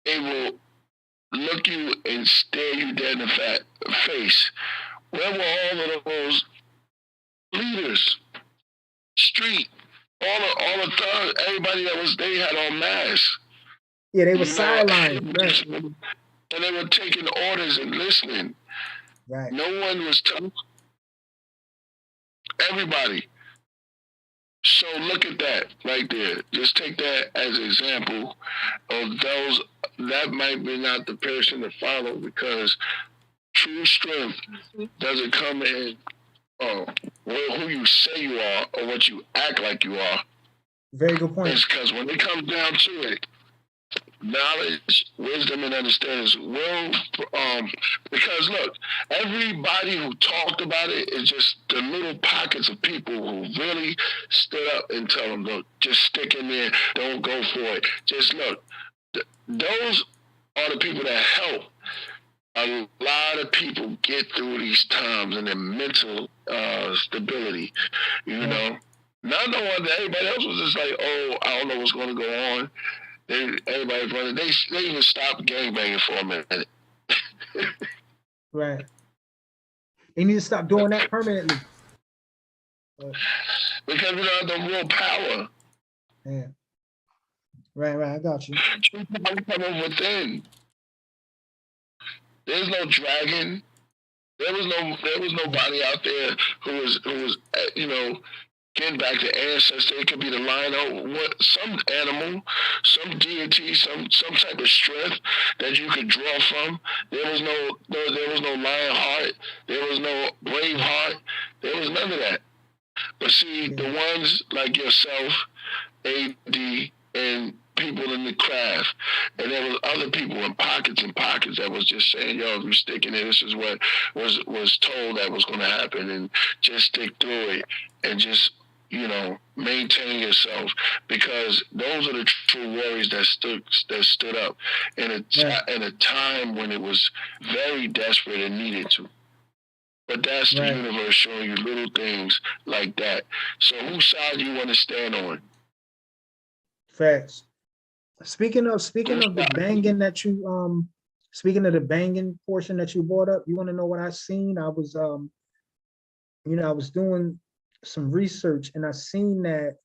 they will look you and stare you dead in the face. Where were all of those leaders? Street, all the thugs, everybody they had on masks. Yeah, they were sidelined, right? And they were taking orders and listening. Right. No one was telling everybody. So look at that right there. Just take that as an example of those that might be not the person to follow, because true strength doesn't come in who you say you are or what you act like you are. Very good point. It's because when it comes down to it, knowledge, wisdom, and understanding will, because look, everybody who talked about it is just the little pockets of people who really stood up and tell them, look, just stick in there, don't go for it. Just look, those are the people that help a lot of people get through these times and their mental stability, you know. Not the one that everybody else was just like, oh, I don't know what's going to go on. Everybody's running. They even stopped gangbanging for a minute. Right. They need to stop doing that permanently. Because we don't have the real power. Yeah. Right. I got you. Coming within. There's no dragon. There was nobody out there who was you know, getting back to ancestry. It could be the lion, some animal, some deity, some type of strength that you could draw from. There was no lion heart. There was no brave heart. There was none of that. But see, the ones like yourself, AD, and people in the craft, and there was other people in pockets and pockets that was just saying, "Yo, if you stick in it, this is what was told that was going to happen, and just stick through it, and just maintain yourself, because those are the true warriors that stood up in a time when it was very desperate and needed to." But that's the universe showing you little things like that. So whose side do you want to stand on? Facts. Speaking of the banging that you speaking of the banging portion that you brought up, you want to know what I seen? I was I was doing some research, and I seen that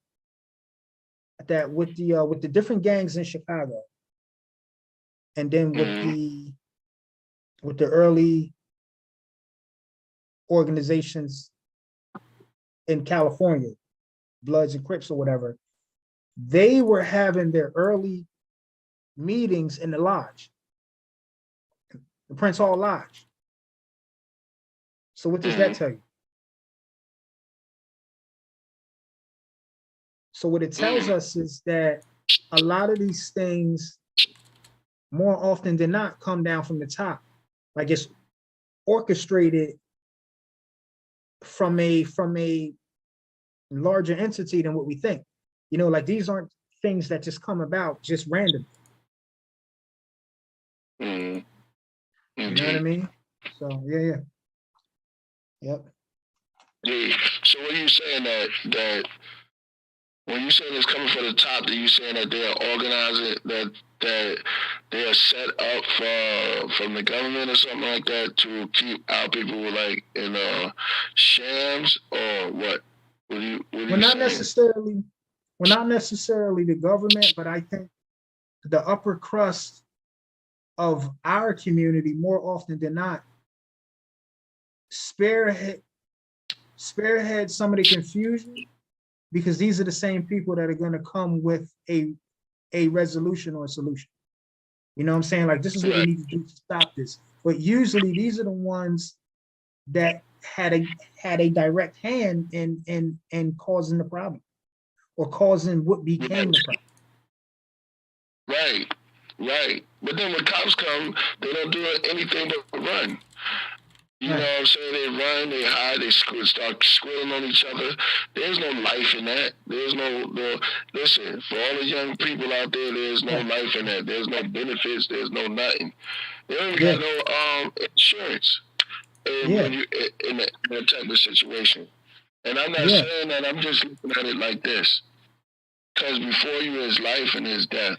with the different gangs in Chicago, and then with the early organizations in California, Bloods and Crips or whatever, they were having their early meetings in the lodge, the Prince Hall Lodge. So what does that tell you? So what it tells us is that a lot of these things, more often than not, come down from the top. Like, it's orchestrated from a larger entity than what we think. Like, these aren't things that just come about just randomly. You know what I mean? So yeah. Yep. Yeah. So what are you saying that when you say it's coming from the top, are you saying that they are organizing, that they are set up from the government or something like that to keep our people like in shams, or what? Well, not necessarily the government, but I think the upper crust of our community, more often than not, spearhead some of the confusion, because these are the same people that are going to come with a resolution or a solution. You know what I'm saying? Like, this is what we need to do to stop this. But usually these are the ones that had a direct hand in causing the problem, or causing what became the problem. Right. But then when cops come, they don't do anything but run. You know what I'm saying? They run, they hide, they start squealing on each other. There's no life in that. There's no listen, for all the young people out there, there's no life in that. There's no benefits, there's no nothing. They don't even got no insurance when you in that type of situation. And I'm not saying that, I'm just looking at it like this. Because before you is life and is death.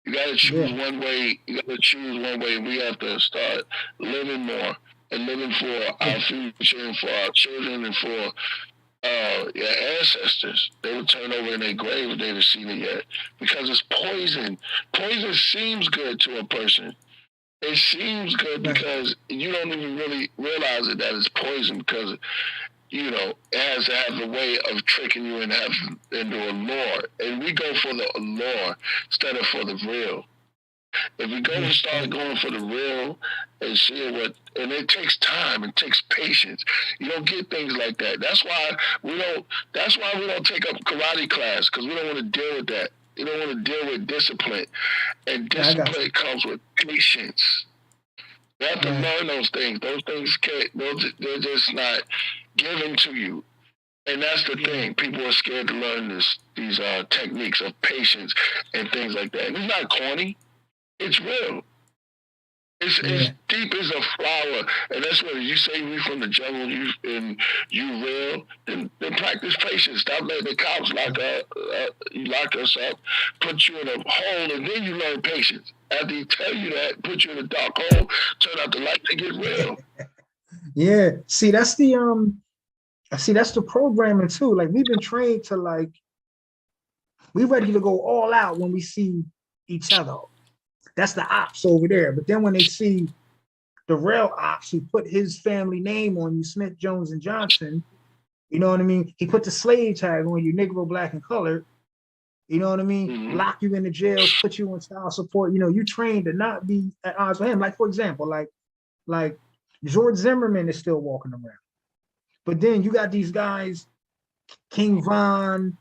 You gotta choose one way. We have to start living more, and living for our future and for our children and for your ancestors. They would turn over in their grave if they haven't seen it yet, because it's poison. Poison seems good to a person. It seems good because you don't even really realize that it's poison, because it has to have a way of tricking you into a lure. And we go for the lure instead of for the real. If we go and start going for the real and seeing and it takes time, it takes patience. You don't get things like that. That's why we don't take up karate class, because we don't want to deal with that. You don't want to deal with discipline. And discipline comes with patience. You have to learn those things. Those things they're just not given to you. And that's the thing. People are scared to learn these techniques of patience and things like that. And it's not corny. It's real. It's deep as a flower. And that's what you say, we from the jungle, you real, then practice patience. Stop letting the cops lock us up, put you in a hole, and then you learn patience. After he tell you that, put you in a dark hole, turn out the light to get real. Yeah. See, that's the programming too. Like, we've been trained to we ready to go all out when we see each other. That's the ops over there. But then when they see the real ops who put his family name on you, Smith, Jones, and Johnson, you know what I mean? He put the slave tag on you, Negro, Black, and colored. You know what I mean? Lock you in the jails, put you on child support. You trained to not be at odds with him. Like, for example, like George Zimmerman is still walking around. But then you got these guys, King Von,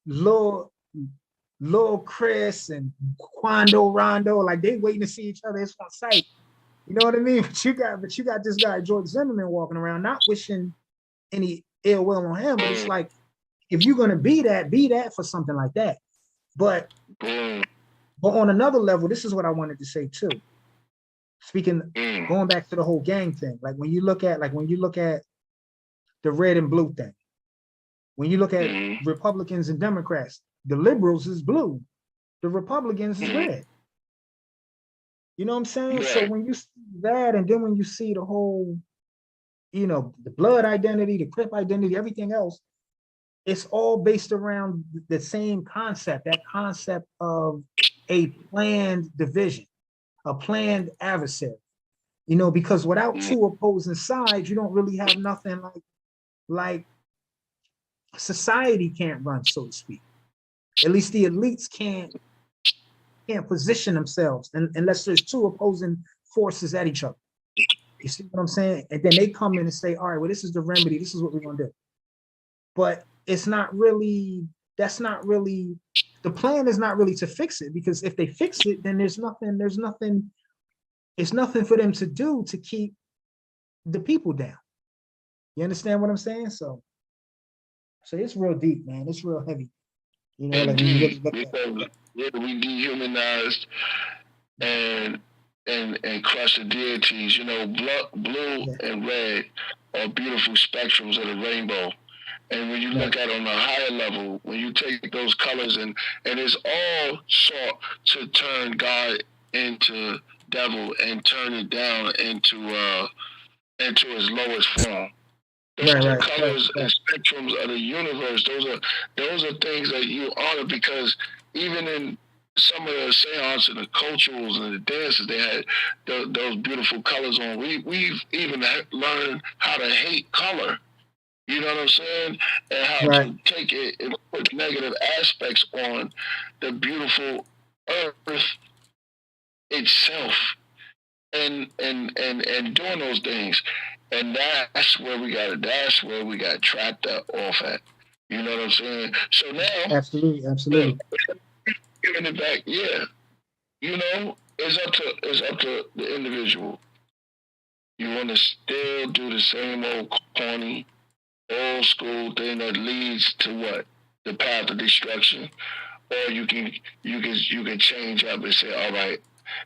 Lil Lil Chris and Quando Rondo, like they waiting to see each other. It's on sight. You know what I mean? But you got this guy George Zimmerman walking around, not wishing any ill will on him, but it's like, if you're gonna be that for something like that. But on another level, this is what I wanted to say too. Speaking, going back to the whole gang thing, like when you look at the red and blue thing, when you look at Republicans and Democrats, the liberals is blue, the Republicans is red. You know what I'm saying? So when you see that, and then when you see the whole, you know, the blood identity, the Crip identity, everything else, it's all based around the same concept, that concept of a planned division, a planned adversary. You know, because without two opposing sides, you don't really have nothing like society can't run, so to speak. At least the elites can't position themselves unless there's two opposing forces at each other. You see what I'm saying? And then they come in and say, all right, well, this is the remedy. This is what we're going to do. But it's not really, the plan is not really to fix it, because if they fix it, then it's nothing for them to do to keep the people down. You understand what I'm saying? So it's real deep, man. It's real heavy. You know, like when you really look at it. We dehumanized and crush the deities. You know, blue and red are beautiful spectrums of the rainbow. And when you look at it on a higher level, when you take those colors and it's all sought to turn God into devil and turn it down into its lowest form. Those are colors and spectrums of the universe. Those are things that you honor, because even in some of the seance and the culturals and the dances, they had those beautiful colors on. We've even learned how to hate color. You know what I'm saying? And how to take it and put negative aspects on the beautiful earth itself, and doing those things. And that's where we got trapped off at. You know what I'm saying? So now, absolutely. Giving it back, you know, it's up to the individual. You want to still do the same old corny, old school thing that leads to what? The path of destruction. Or you can change up and say, all right,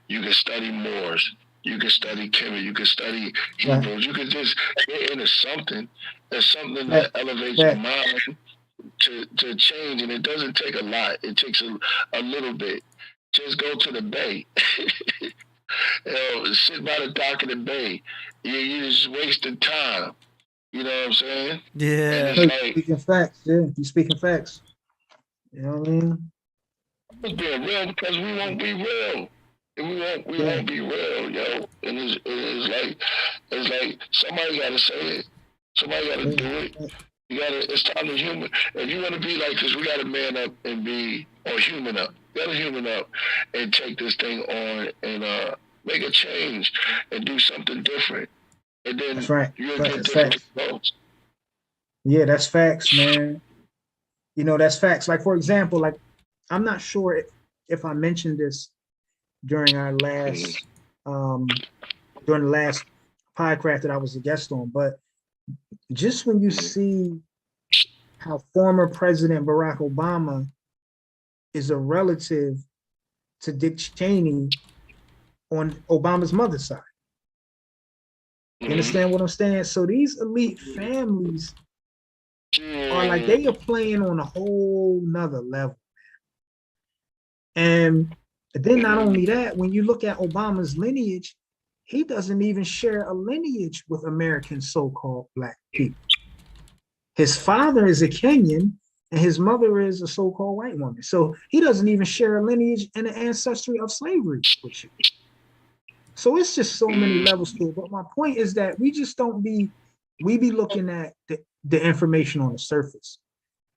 you can study Moors, you can study Kemet, you can study Hebrews, you can just get into something. There's something that elevates your mind to change, and it doesn't take a lot. It takes a little bit. Just go to the bay. You know, sit by the dock of the bay. You're just wasting time. You know what I'm saying? Yeah. Speaking facts, you're speaking facts. You know what I mean? It's being real, because we won't be real. We won't be real, yo. And it's like somebody gotta say it. Somebody gotta do it. It's time to human. If you want to be like this, we gotta man up and human up. You gotta human up and take this thing on and make a change and do something different. And then that's right. You'll get different results. Yeah, that's facts, man. You know, that's facts. Like, for example, like, I'm not sure if I mentioned this during our last during the last Podcraft that I was a guest on, but just when you see how former President Barack Obama is a relative to Dick Cheney on Obama's mother's side. You understand what I'm saying? So these elite families are like, they are playing on a whole nother level. And then not only that, when you look at Obama's lineage, he doesn't even share a lineage with American so-called Black people. His father is a Kenyan and his mother is a so-called white woman. So he doesn't even share a lineage and an ancestry of slavery with you. So it's just so many levels to it. But my point is that we be looking at the information on the surface.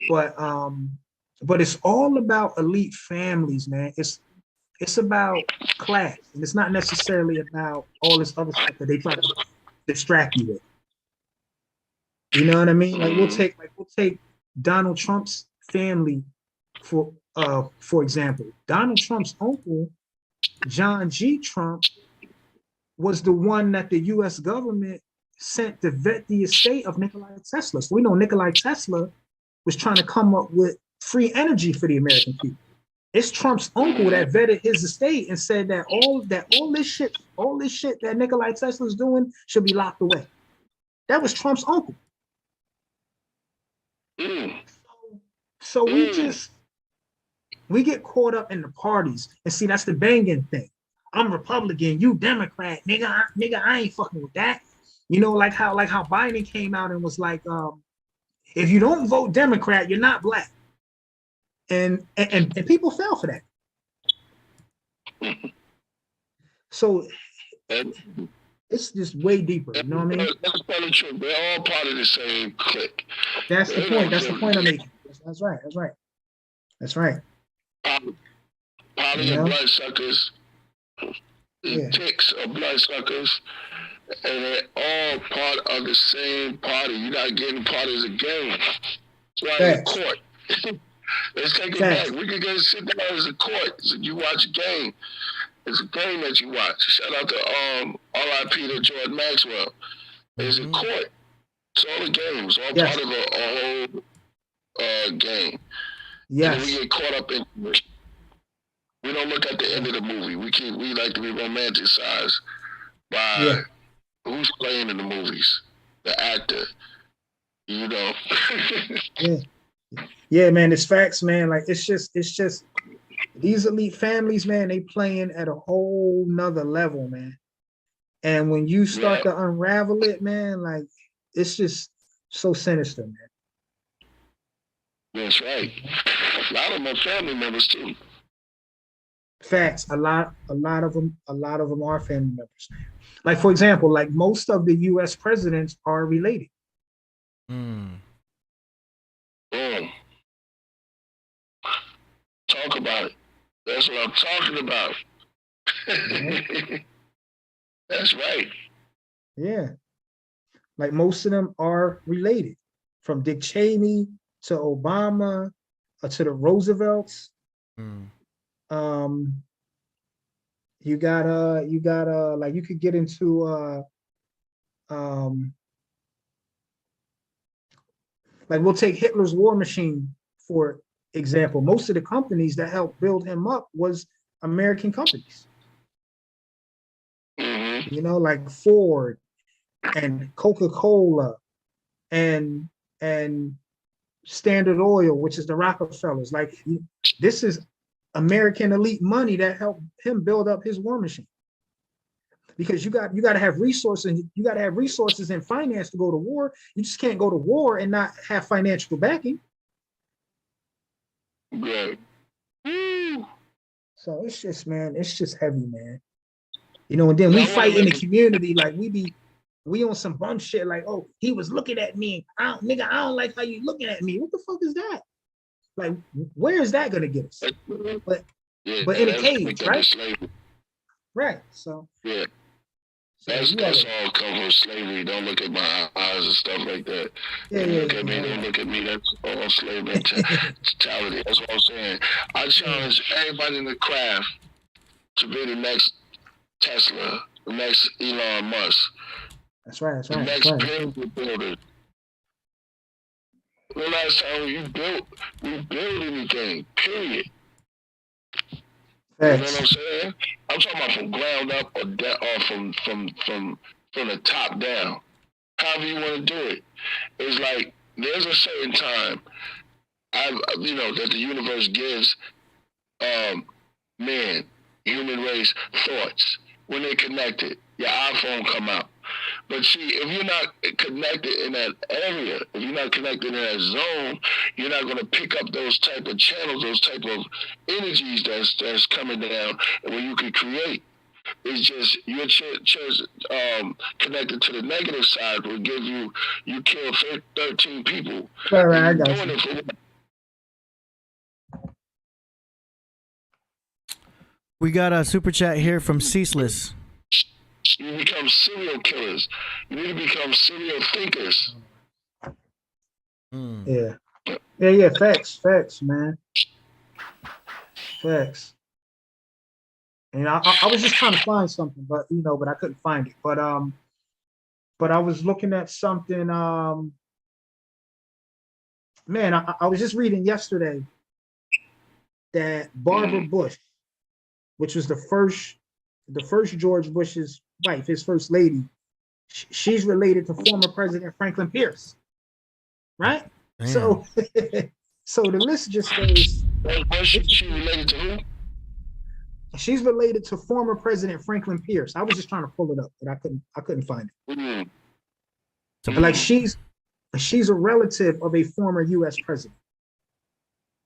But it's all about elite families, man. It's about class, and it's not necessarily about all this other stuff that they try to distract you with. You know what I mean? Like we'll take Donald Trump's family for for example, Donald Trump's uncle, John G. Trump, was the one that the U.S. government sent to vet the estate of Nikola Tesla. So we know Nikola Tesla was trying to come up with free energy for the American people. It's Trump's uncle that vetted his estate and said that all this shit that Nikola Tesla is doing should be locked away. That was Trump's uncle. So we get caught up in the parties, and see, that's the banging thing. I'm Republican, you Democrat, nigga, I ain't fucking with that. You know, like how Biden came out and was like, if you don't vote Democrat, you're not black. And people fell for that. So it's just way deeper. You know what I mean? That's true. They're all part of the same clique. That's the point. That's the point I'm making. That's right. That's right. Poly and bloodsuckers. Ticks are bloodsuckers. And they're all part of the same party. You're not getting part of the game. It's like a court. Let's take it back. We could go sit down as a court. So you watch a game. It's a game that you watch. Shout out to R.I.P. to George Maxwell. It's a court. It's all a game. It's all part of a whole game. Yes. And we get caught up in it. We don't look at the end of the movie. We like to be romanticized by who's playing in the movies, the actor. You know. Yeah, man, it's facts, man. Like it's just these elite families, man, they playing at a whole nother level, man. And when you start to unravel it, man, like it's just so sinister, man. That's right. A lot of them are family members too. Facts. A lot of them are family members. Like, for example, like most of the US presidents are related. Talk about it. That's what I'm talking about. That's right. Yeah. Like most of them are related, from Dick Cheney to Obama to the Roosevelts. You got like you could get into like we'll take Hitler's war machine for example. Most of the companies that helped build him up was American companies. You know, like Ford and Coca-Cola and Standard Oil, which is the Rockefellers. Like this is American elite money that helped him build up his war machine. Because you got to have resources. You got to have resources and finance to go to war. You just can't go to war and not have financial backing. Right. So it's just, man, it's just heavy, man. You know, and then we fight in the community like we on some bum shit like, oh, he was looking at me. I don't like how you looking at me. What the fuck is that? Like, where is that gonna get us? But in a cage, right? Right. So that's all come from slavery. Don't look at my eyes and stuff like that. Don't look at me. That's all slave mentality. That's what I'm saying. I challenge everybody in the craft to be the next Tesla, the next Elon Musk. That's right. The next pyramid builder. The last time we built anything, period. You know what I'm saying? I'm talking about from ground up or from the top down. However you want to do it. It's like there's a certain time that the universe gives man, human race, thoughts. When they're connected, your iPhone come out. But see, if you're not connected in that area, if you're not connected in that zone, you're not going to pick up those type of channels, those type of energies that's coming down, and when you can create. It's just you're connected to the negative side will give you kill 13 people. Right, I got you. We got a super chat here from Ceaseless. You become serial killers. You need to become serial thinkers. Yeah. Facts, man. Facts. And I was just trying to find something, but but I couldn't find it. But I was looking at something. Man, I was just reading yesterday that Barbara Bush, which was the first George Bush's wife, his first lady, she's related to former President Franklin Pierce, right? Damn. So, so the list just goes. She related to who? She's related to former President Franklin Pierce. I was just trying to pull it up, but I couldn't find it. Mm. But like she's a relative of a former U.S. president.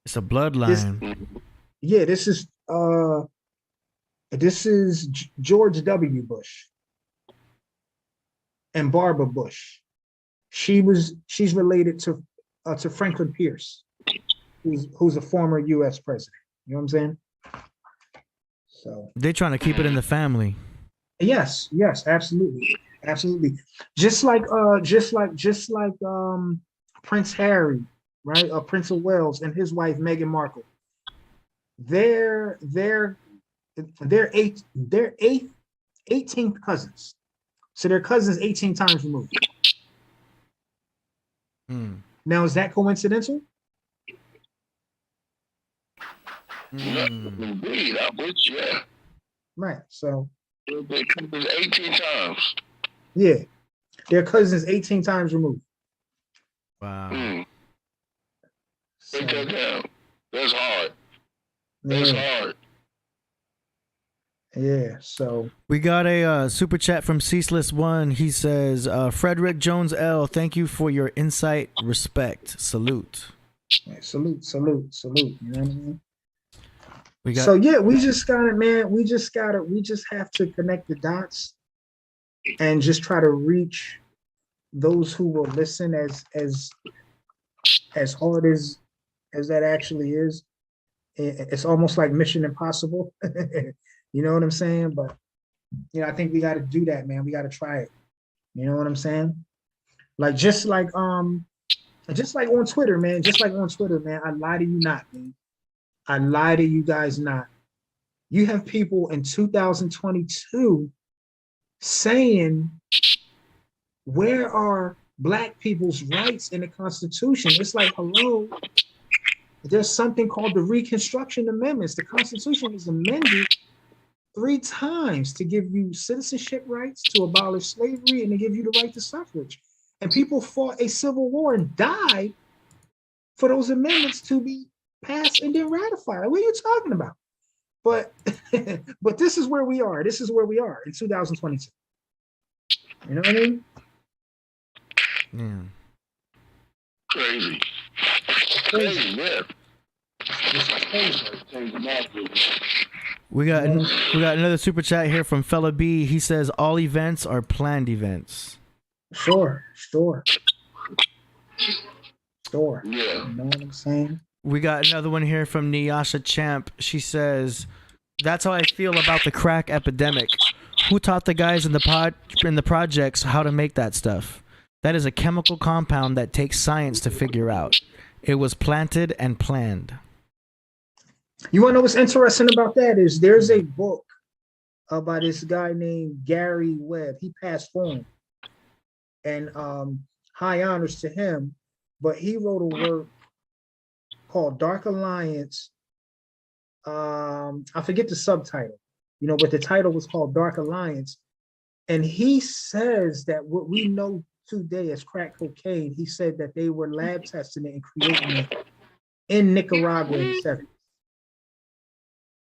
It's a bloodline. This is George W. Bush and Barbara Bush. She's related to Franklin Pierce, who's a former U.S. president. You know what I'm saying? So They're trying to keep it in the family. yes, absolutely. Just like Prince Harry, right? Prince of Wales and his wife Meghan Markle. They're 18th cousins. So they're cousins 18 times removed. Now, is that coincidental? Indeed, I wish, yeah. Right. So They cousins 18 times. yeah, they're cousins 18 times removed. Wow. So, Break that down. That's hard. That's hard. Yeah. So We got a super chat from Ceaseless One. He says, Frederick Jones L, thank you for your insight. Respect. Salute. salute. You know what I mean? We got So yeah, we just have to connect the dots and just try to reach those who will listen as hard as that actually is. It's almost like Mission Impossible. You know what I'm saying? But I think we got to do that, man. We got to try it. You know what I'm saying? Like just like on Twitter, man. I lie to you not, man. I lie to you guys not. You have people in 2022 saying, where are Black people's rights in the Constitution? It's like, hello, there's something called the Reconstruction Amendments. The Constitution was amended 3 times to give you citizenship rights, to abolish slavery, and to give you the right to suffrage. And people fought a civil war and died for those amendments to be passed and then ratified. What are you talking about? But but this is where we are. This is where we are in 2022. You know what I mean? yeah. Crazy, yeah. We got another super chat here from Fella B. He says all events are planned events. Sure. Yeah. Yeah. You know what I'm saying? We got another one here from Nyasha Champ. She says, "That's how I feel about the crack epidemic. Who taught the guys in the projects how to make that stuff? That is a chemical compound that takes science to figure out. It was planted and planned." You want to know what's interesting about that is there's a book by this guy named Gary Webb. He passed on, and high honors to him. But he wrote a work called Dark Alliance. I forget the subtitle, but the title was called Dark Alliance. And he says that what we know today as crack cocaine, he said that they were lab testing it and creating it in Nicaragua in the 70s.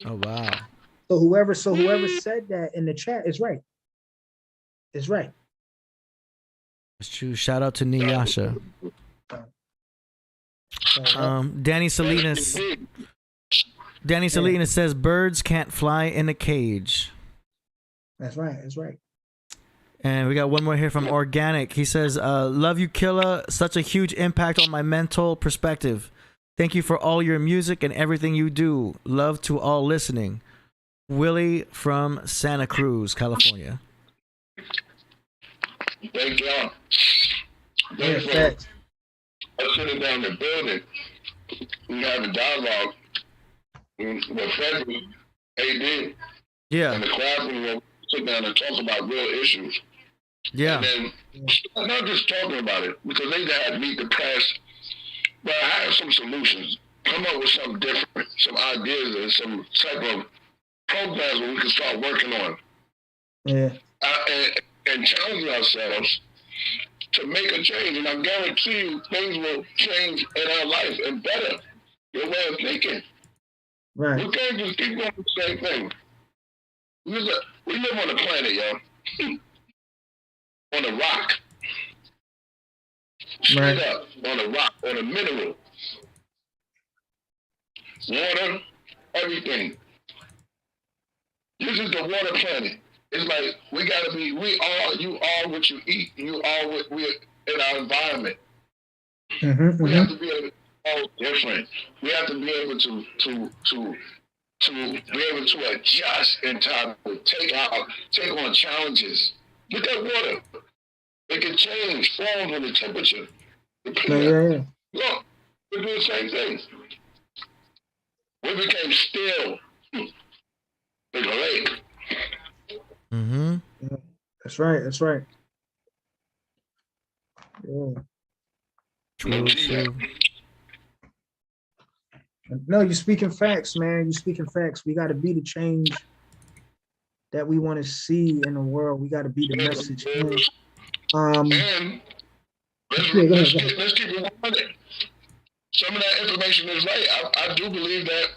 Oh wow. So whoever said that in the chat is right. Is right. That's true. Shout out to Nyasha. Danny Salinas says birds can't fly in a cage. That's right. And we got one more here from Organic. He says, love you, Killah. Such a huge impact on my mental perspective. Thank you for all your music and everything you do. Love to all listening. Willie from Santa Cruz, California. Thank y'all. Yeah, facts. I'm sitting down in the building. We have a dialogue. With Frederick, AD, Yeah. and the classroom where we sit down and talk about real issues. Yeah. And then not just talking about it, because they had to meet the press, but I have some solutions. Come up with something different, some ideas and some type of programs where we can start working on. Yeah. And challenge ourselves to make a change. And I guarantee you things will change in our life and better. Your way of thinking. Right. We can't just keep doing the same thing. We live on a planet, yo. On a rock. Straight up. On a rock. On a mineral. Water. Everything. This is the water planet. It's like you are what you eat. You are what we're in our environment. We have to be able to all different. We have to be able to be able to adjust in time to take on challenges. Look at water. It can change forms with the temperature. Look, we do the same thing. We became still like a lake. Mm-hmm. Yeah, that's right. That's right. Yeah. True. No, you're speaking facts, man. You're speaking facts. We got to be the change that we want to see in the world. We got to be the message. And let's keep it with it. Some of that information is right. I do believe that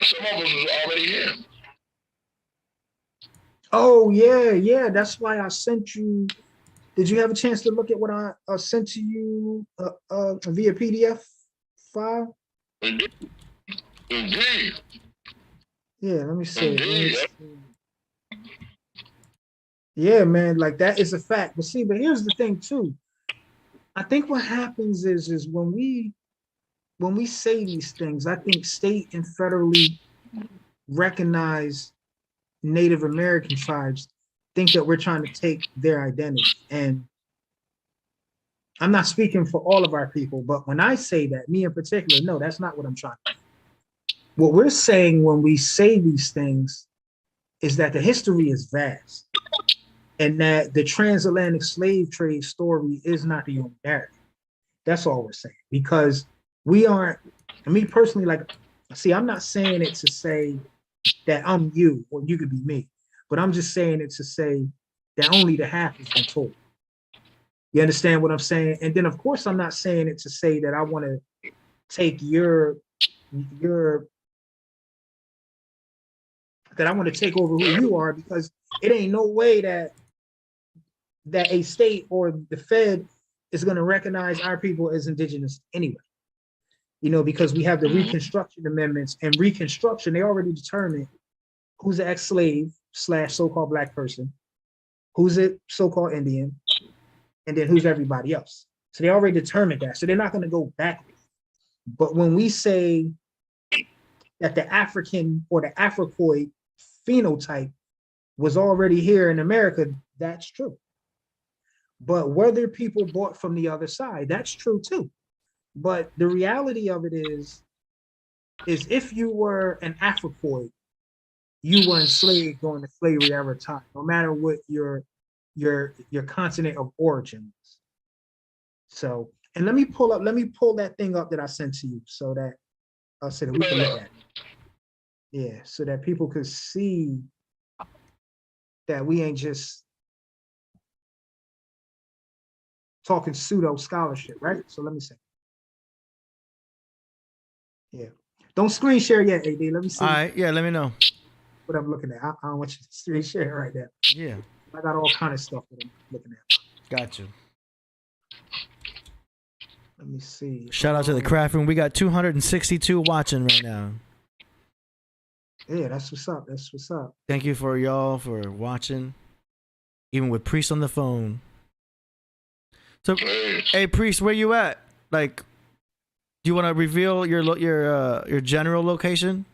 some of us was already here. Oh, yeah. That's why I sent you. Did you have a chance to look at what I sent to you via PDF file? Indeed. Yeah, let me see. Indeed. Yeah, man, like that is a fact. But here's the thing too. I think what happens is when we say these things, I think state and federally recognized Native American tribes think that we're trying to take their identity. And I'm not speaking for all of our people, but when I say that, me in particular, no, that's not what I'm trying to do. What we're saying when we say these things is that the history is vast and that the transatlantic slave trade story is not the only narrative. That's all we're saying, because we aren't, me personally, like, see, I'm not saying it to say that I'm you or you could be me, but I'm just saying it to say that only the half has been told. You understand what I'm saying? And then, of course, I'm not saying it to say that I want to take that I want to take over who you are, because it ain't no way that a state or the Fed is going to recognize our people as indigenous anyway. You know, because we have the Reconstruction Amendments, and Reconstruction, they already determined who's an ex-slave / so-called Black person, who's a so-called Indian, and then who's everybody else. So they already determined that. So they're not going to go backwards. But when we say that the African or the Africoid phenotype was already here in America, that's true. But whether people bought from the other side, that's true too. But the reality of it is if you were an Africoid, you were enslaved during the slavery era time, no matter what your continent of origin was. So, and let me pull that thing up that I sent to you so that we can look at it. Yeah, so that people could see that we ain't just talking pseudo scholarship, right? So let me see. Yeah. Don't screen share yet, AD. Let me see. All right, yeah, let me know what I'm looking at. I don't want you to screen share right now. Yeah. I got all kind of stuff that I'm looking at. Got you. Let me see. Shout out to the craft room. We got 262 watching right now. Yeah, that's what's up. That's what's up. Thank you for y'all for watching, even with Priest on the phone. So, hey Priest, where you at? Like, do you want to reveal your general location?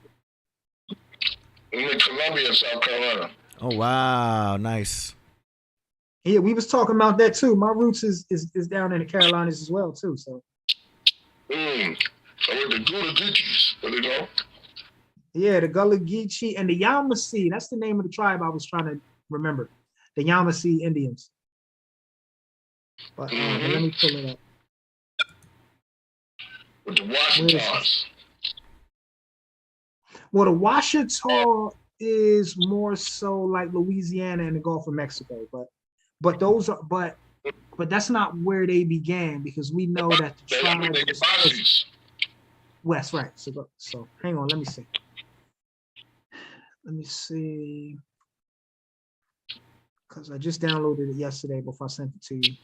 I'm in Columbia, South Carolina. Oh wow, nice. Yeah, we was talking about that too. My roots is down in the Carolinas as well too. So. So with the Gouda Dickies, what they go? Yeah, the Gullah Geechee and the Yamasee. That's the name of the tribe I was trying to remember. The Yamasee Indians. But let me pull it up. With the Washingtons. Well, the Washita is more so like Louisiana and the Gulf of Mexico, but those are but that's not where they began because we know that the tribe was west, right? So hang on, let me see. Let me see. Because I just downloaded it yesterday before I sent it to you.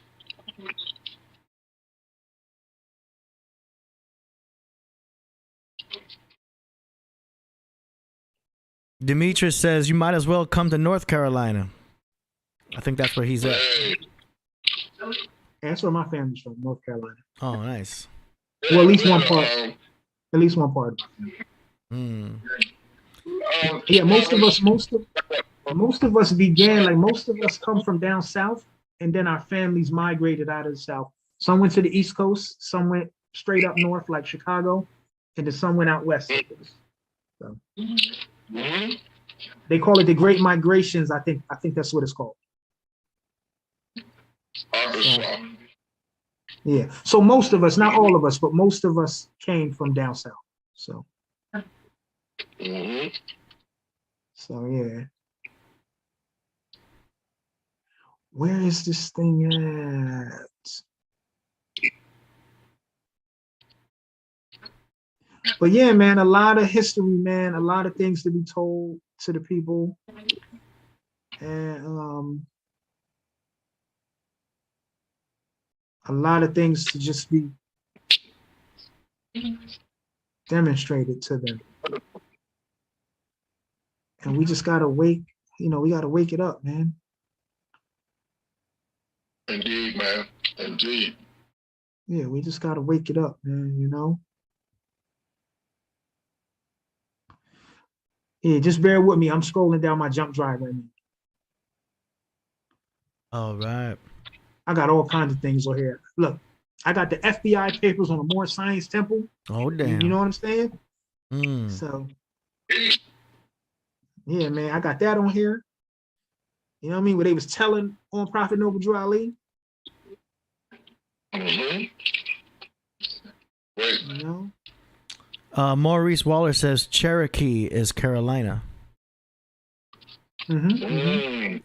Demetrius says you might as well come to North Carolina. I think that's where he's at. That's where my family's from, North Carolina. Oh, nice. Well, at least one part. At least one part. Yeah, most of us began, like most of us come from down south, and then our families migrated out of the south. Some went to the East Coast, some went straight up north, like Chicago, and then some went out west. So, they call it the Great Migrations. I think that's what it's called. So, yeah. So most of us, not all of us, but most of us came from down south. So. So yeah. Where is this thing at? But yeah, man, a lot of history, man, a lot of things to be told to the people. And a lot of things to just be demonstrated to them. And we just gotta we gotta wake it up, man. Indeed, man. Indeed. Yeah, we just gotta wake it up, man, you know? Yeah, just bear with me. I'm scrolling down my jump drive right now. All right. I got all kinds of things on here. Look, I got the FBI papers on the Moore Science Temple. Oh, damn. You know what I'm saying? Mm. So, yeah, man, I got that on here. You know what I mean? Where they was telling on Prophet Noble Drew Ali. Right. You know? Maurice Waller says Cherokee is Carolina. Well,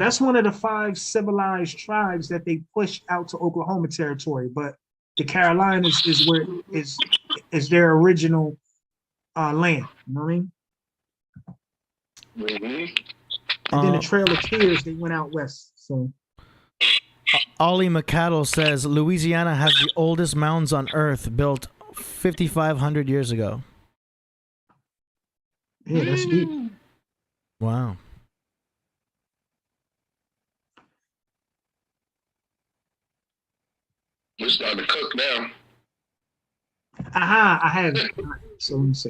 that's one of the 5 civilized tribes that they pushed out to Oklahoma territory, but the Carolinas is where is their original land. You know what I mean? And then the Trail of Tears, they went out west. So Ollie McCaddle says Louisiana has the oldest mounds on Earth, built 5,500 years ago. Yeah, that's deep. Wow. We're starting to cook now. Aha, I have it. So let me see.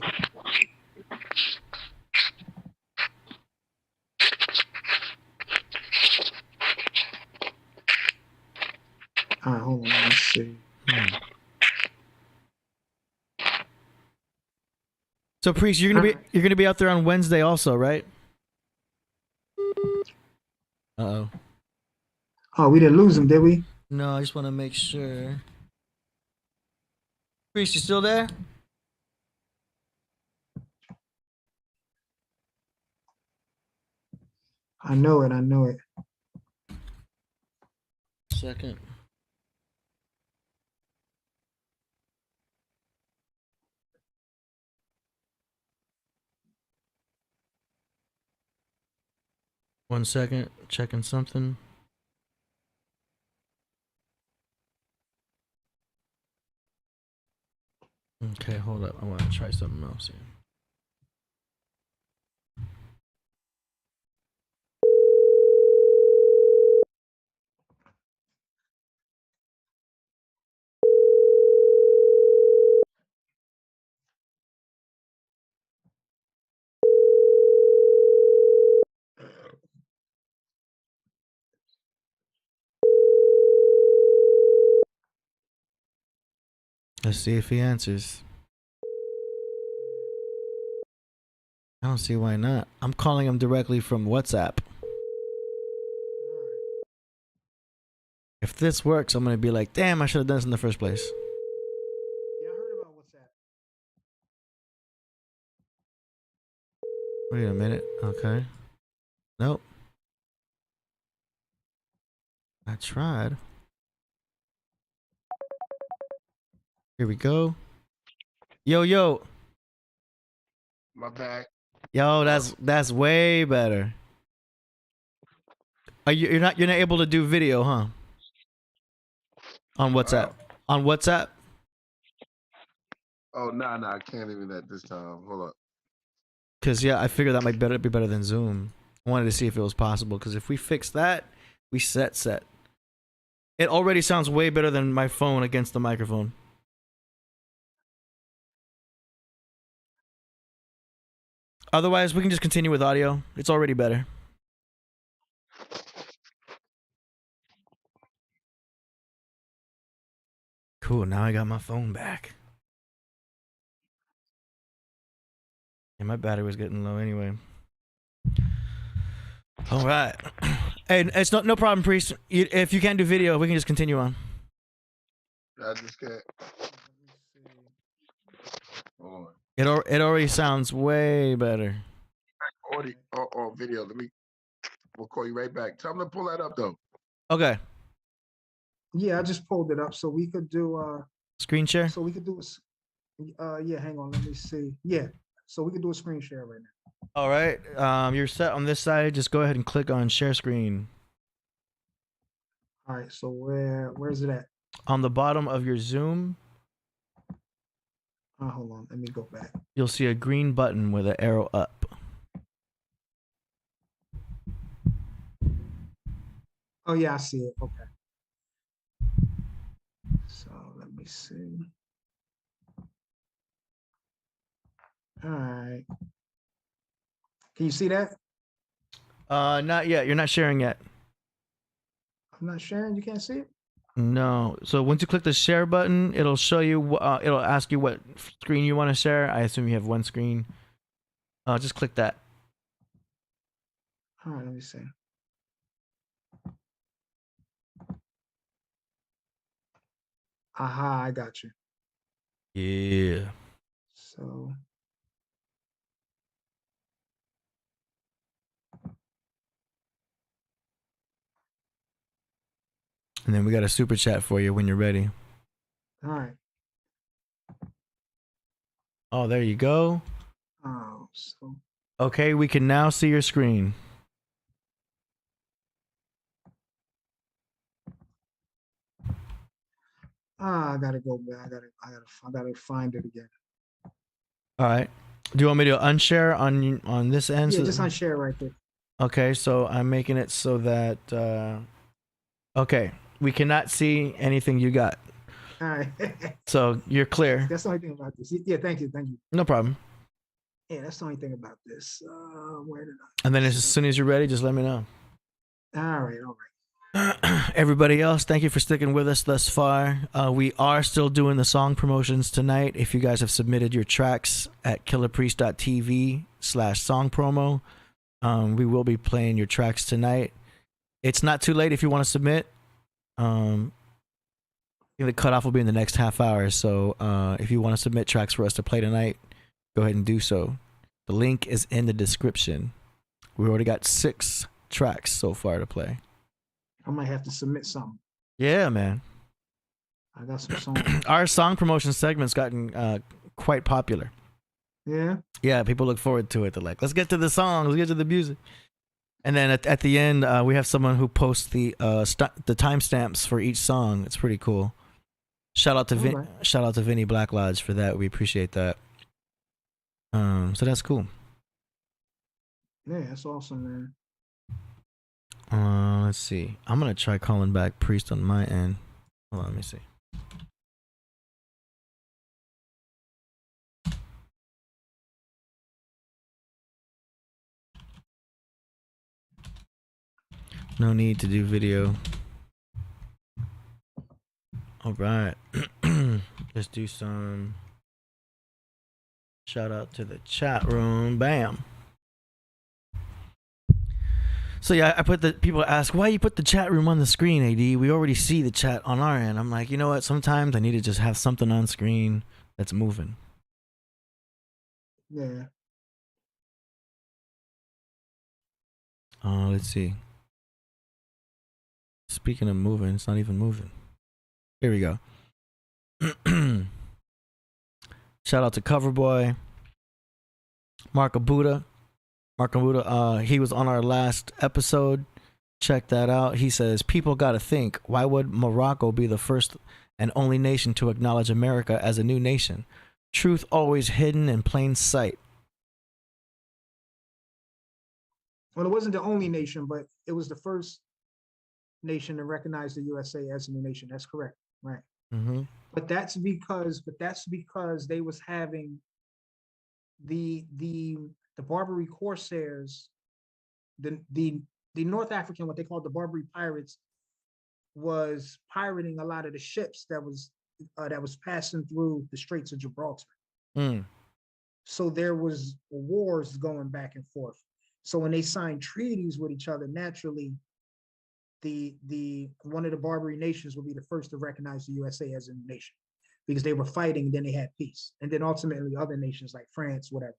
All right, hold on, let me see. So, Priest, you're gonna be out there on Wednesday, also, right? Uh-oh. Oh, we didn't lose him, did we? No, I just want to make sure. Priest, you still there? I know it. 2nd. One second, checking something. Okay, hold up. I want to try something else here. Let's see if he answers. I don't see why not. I'm calling him directly from WhatsApp. If this works, I'm gonna be like, damn, I should have done this in the first place. Yeah, I heard about WhatsApp. Wait a minute. Okay. Nope. I tried. Here we go. Yo. My bad. Yo, that's way better. You're not able to do video, huh? On WhatsApp. On WhatsApp? Oh, nah, I can't even at this time. Hold up. Cause yeah, I figured that might be better than Zoom. I wanted to see if it was possible. Cause if we fix that, we set. It already sounds way better than my phone against the microphone. Otherwise, we can just continue with audio. It's already better. Cool, now I got my phone back. And my battery was getting low anyway. All right. Hey, it's no problem, Priest. If you can't do video, we can just continue on. I just can't. Hold on. It already sounds way better. Audio or video. We'll call you right back. Tell them to pull that up though. Okay. Yeah, I just pulled it up so we could do Screen share? so we could do yeah, hang on, let me see. Yeah. So we could do a screen share right now. All right. You're set on this side. Just go ahead and click on share screen. All right, so where's it at? On the bottom of your Zoom, Hold on, let me go back. you'll see a green button with an arrow up. Oh yeah, I see it. Okay. So let me see. All right. Can you see that? Not yet. You're not sharing yet. I'm not sharing. You can't see it? No. So once you click the share button, it'll show you. It'll ask you what screen you want to share. I assume you have one screen. Just click that. All right, let me see. Aha, I got you. Yeah. So And then we got a super chat for you when you're ready. all right. Oh, there you go. Oh, so Okay, we can now see your screen. I gotta go back. I gotta find it again. All right. Do you want me to unshare on this end? Yeah, so just unshare right there. Okay, so I'm making it so that okay, we cannot see anything you got. All right. So you're clear. That's the only thing about this. Yeah, thank you. No problem. Yeah, that's the only thing about this. Where did And then as soon as you're ready, just let me know. All right. Everybody else, thank you for sticking with us thus far. We are still doing the song promotions tonight. If you guys have submitted your tracks at killerpriest.tv/song promo, we will be playing your tracks tonight. It's not too late if you want to submit. I think the cutoff will be in the next half hour. So if you want to submit tracks for us to play tonight, go ahead and do so. The link is in the description. We already got 6 tracks so far to play. I might have to submit something. Yeah, man. I got some songs. Our song promotion segment's gotten quite popular. Yeah. Yeah, people look forward to it. They're like, let's get to the song, let's get to the music. And then at the end, we have someone who posts the timestamps for each song. It's pretty cool. Shout out to Vinny Black Lodge for that. We appreciate that. So that's cool. Yeah, that's awesome, man. Let's see. I'm gonna try calling back Priest on my end. Hold on, let me see. No need to do video. All right. Let's do some shout out to the chat room. Bam. So yeah, I put the people ask why you put the chat room on the screen, AD. We already see the chat on our end. I'm like, you know what? Sometimes I need to just have something on screen that's moving. Yeah. Let's see. Speaking of moving, it's not even moving. Here we go. Shout out to Coverboy, Mark Abuda. He was on our last episode. Check that out. He says, people got to think, why would Morocco be the first and only nation to acknowledge America as a new nation? Truth always hidden in plain sight. Well, it wasn't the only nation, but it was the first nation to recognize the USA as a new nation. That's correct, right? Mm-hmm. But that's because they was having the Barbary Corsairs, the North African, what they called the Barbary pirates, was pirating a lot of the ships that was passing through the Straits of Gibraltar. Mm. So there was wars going back and forth. So when they signed treaties with each other, naturally, the one of the Barbary nations would be the first to recognize the USA as a nation, because they were fighting, then they had peace, and then ultimately other nations like France, whatever.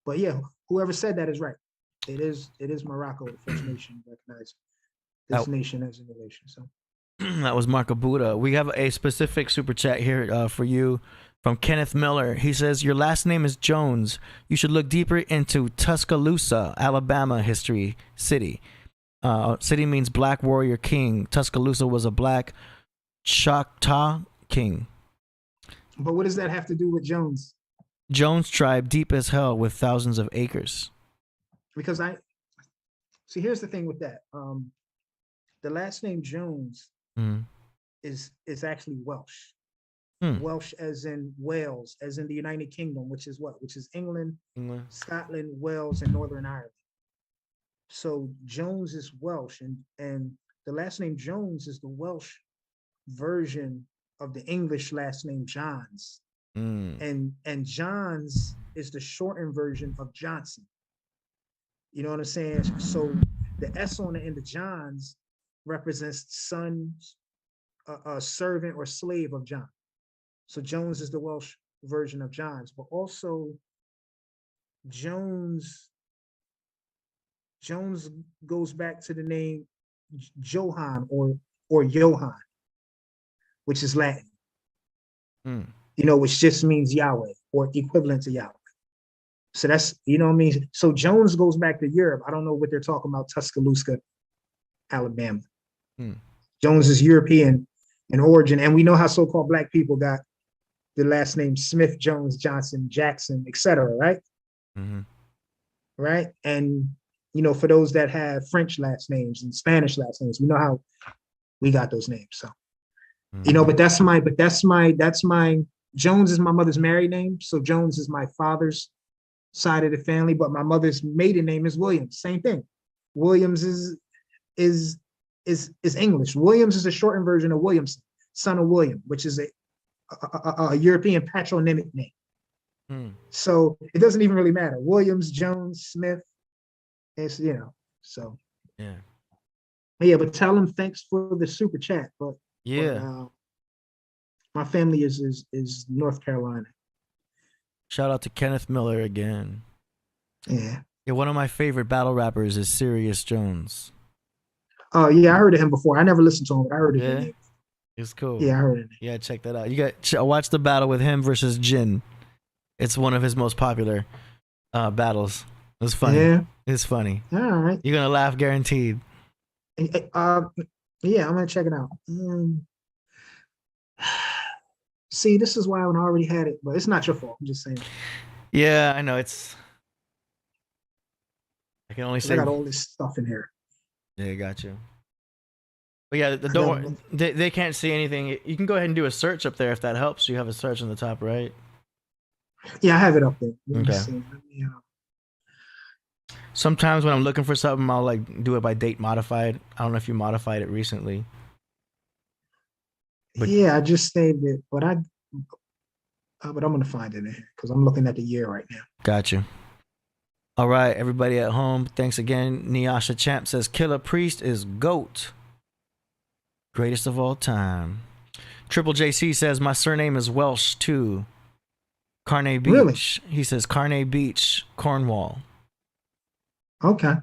But yeah, whoever said that is right. It is Morocco, the first nation to recognize this nation as a nation. So that was Mark Abuda. We have a specific super chat here for you from Kenneth Miller. He says, your last name is Jones. You should look deeper into Tuscaloosa, Alabama history city. City means black warrior king. Tuscaloosa was a black Choctaw king. But what does that have to do with Jones? Jones tribe, deep as hell with thousands of acres. Because here's the thing with that. The last name Jones is actually Welsh. Welsh as in Wales, as in the United Kingdom, which is what? Which is England, Scotland, Wales, and Northern Ireland. So Jones is Welsh, and the last name Jones is the Welsh version of the English last name Johns. And Johns is the shortened version of Johnson. You know what I'm saying? So the S on the end of Johns represents son, servant, or slave of John. So Jones is the Welsh version of Johns, but also Jones goes back to the name Johann or Johann, which is Latin. Which just means Yahweh or equivalent to Yahweh. So that's, you know what I mean? So Jones goes back to Europe. I don't know what they're talking about, Tuscaloosa, Alabama. Jones is European in origin. And we know how so-called black people got the last name Smith, Jones, Johnson, Jackson, etc., right? Right? And, for those that have French last names and Spanish last names, we know how we got those names. So, but that's my, Jones is my mother's married name. So Jones is my father's side of the family, but my mother's maiden name is Williams. Same thing. Williams is English. Williams is a shortened version of Williamson, son of William, which is a European patronymic name. So it doesn't even really matter. Williams, Jones, Smith, it's so yeah. But tell him thanks for the super chat. But my family is North Carolina. Shout out to Kenneth Miller again. Yeah, one of my favorite battle rappers is Sirius Jones. Oh yeah, I heard of him before. I never listened to him, but I heard of him. It's cool. Yeah, I heard it. Yeah, check that out. You got watch the battle with him versus Jin. It's one of his most popular battles. It's funny. Yeah, it's funny. All right, you're gonna laugh guaranteed. Yeah, I'm gonna check it out. See, this is why I already had it, but it's not your fault. I'm just saying. Yeah, I know. I can only say I got all this stuff in here. Yeah, got you. But yeah, they can't see anything. You can go ahead and do a search up there if that helps. You have a search on the top right. Yeah, I have it up there. Okay. Sometimes when I'm looking for something, I'll do it by date modified. I don't know if you modified it recently. But yeah, I just saved it, but I'm gonna find it in here because I'm looking at the year right now. Got you. All right, everybody at home, thanks again. Nyasha Champ says Killah Priest is GOAT. Greatest of all time. Triple JC says my surname is Welsh too. Carne Beach. Really? He says Carne Beach, Cornwall. Okay.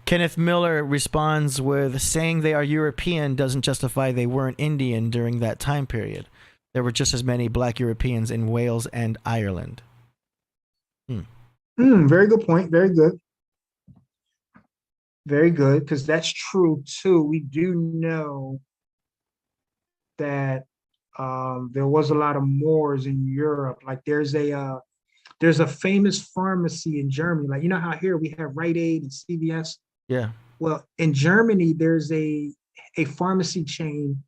Kenneth Miller responds with saying they are European doesn't justify they weren't Indian during that time period. There were just as many black Europeans in Wales and Ireland. Very good point. Very good. Very good, because that's true too. We do know that there was a lot of Moors in Europe. Like there's a famous pharmacy in Germany. Like, you know how here we have Rite Aid and CVS? Yeah. Well, in Germany, there's a pharmacy chain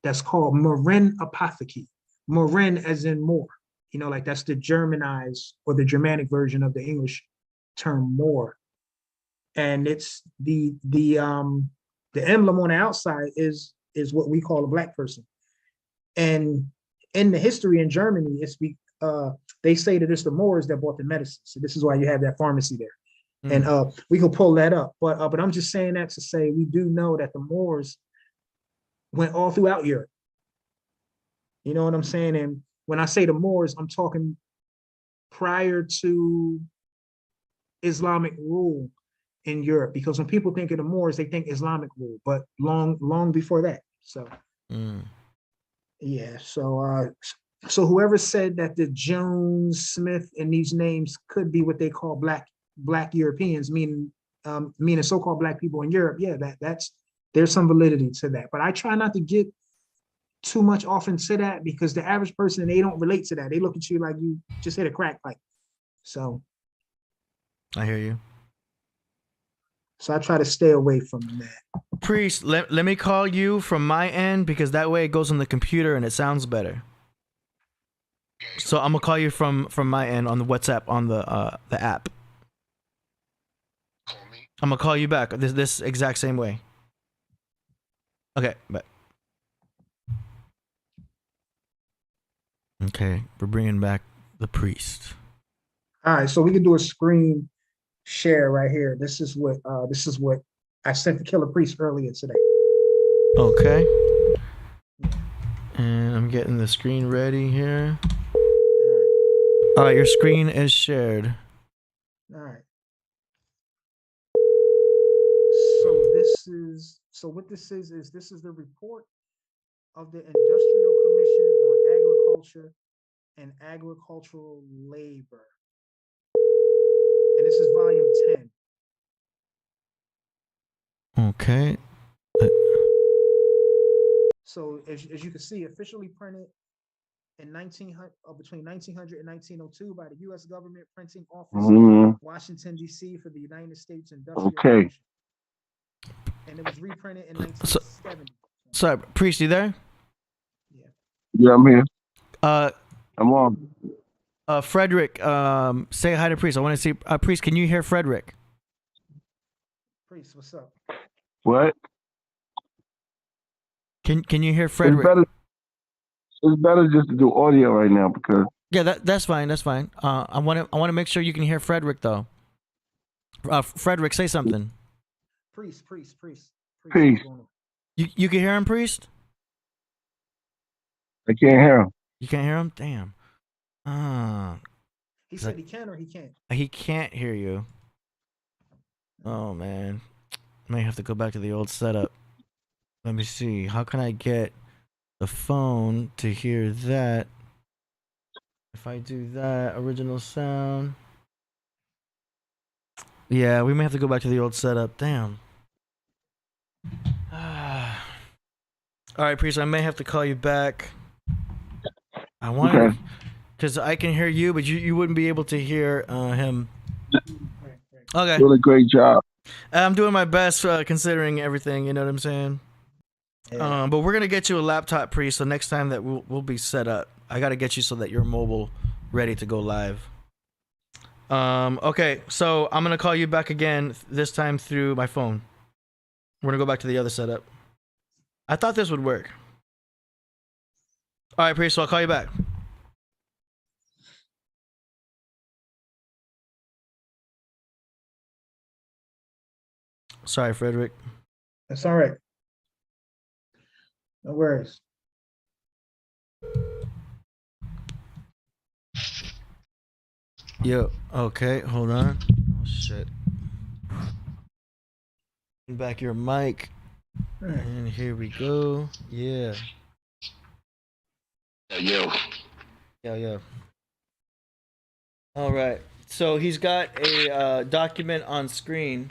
that's called Marin Apotheke. Marin as in Moor. You know, like that's the Germanized or the Germanic version of the English term Moor. And it's the emblem on the outside is what we call a black person. And in the history in Germany, they say that it's the Moors that bought the medicine. So this is why you have that pharmacy there. And we can pull that up. But I'm just saying that to say we do know that the Moors went all throughout Europe. You know what I'm saying? And when I say the Moors, I'm talking prior to Islamic rule in Europe, because when people think of the Moors, they think Islamic rule, but long before that. So yeah, so whoever said that the Jones, Smith, and these names could be what they call black Europeans, meaning so-called black people in Europe, yeah, there's some validity to that. But I try not to get too much off into that, because the average person, they don't relate to that. They look at you like you just hit a crack pipe. So I hear you. So I try to stay away from that. Priest, let me call you from my end, because that way it goes on the computer and it sounds better. So I'm gonna call you from my end on the WhatsApp on the app. I'm gonna call you back this exact same way. Okay, but okay, we're bringing back the priest. All right, so we can do a screen share right here. This is what I sent to Killah Priest earlier today. Okay. And I'm getting the screen ready here. All right, your screen is shared. All right. So what this is this is the report of the Industrial Commission on Agriculture and Agricultural Labor. And this is volume 10. Okay. So as you can see, officially printed in between 1900 and 1902 by the U.S. government printing office, Washington, D.C. for the United States Industrial Commission. And it was reprinted in 1970. Sorry, Priest, you there? Yeah. Yeah, I'm here. I'm on. Frederick, say hi to Priest. I want to see Priest. Can you hear Frederick? Priest, what's up? What? Can you hear Frederick? It's better just to do audio right now, because yeah, that's fine. That's fine. I want to make sure you can hear Frederick though. Frederick, say something. Priest. You can hear him, Priest? I can't hear him. You can't hear him? Damn. He said he can or he can't. He can't hear you. Oh man, may have to go back to the old setup. Let me see. How can I get the phone to hear that? If I do that, original sound. Yeah, we may have to go back to the old setup. Damn. All right, Priest, I may have to call you back. I want to, because I can hear you, but you wouldn't be able to hear him. Okay. Doing a great job. I'm doing my best considering everything, you know what I'm saying? Yeah. But we're going to get you a laptop, Priest, so next time that we'll be set up. I got to get you so that you're mobile, ready to go live. Okay, so I'm going to call you back again, this time through my phone. We're going to go back to the other setup. I thought this would work. All right, Priest, so I'll call you back. Sorry, Frederick. That's all right. No worries. Yo, okay, hold on. Oh shit. Back your mic. All right. And here we go. Yeah. Yo, Yeah. All right. So he's got a document on screen.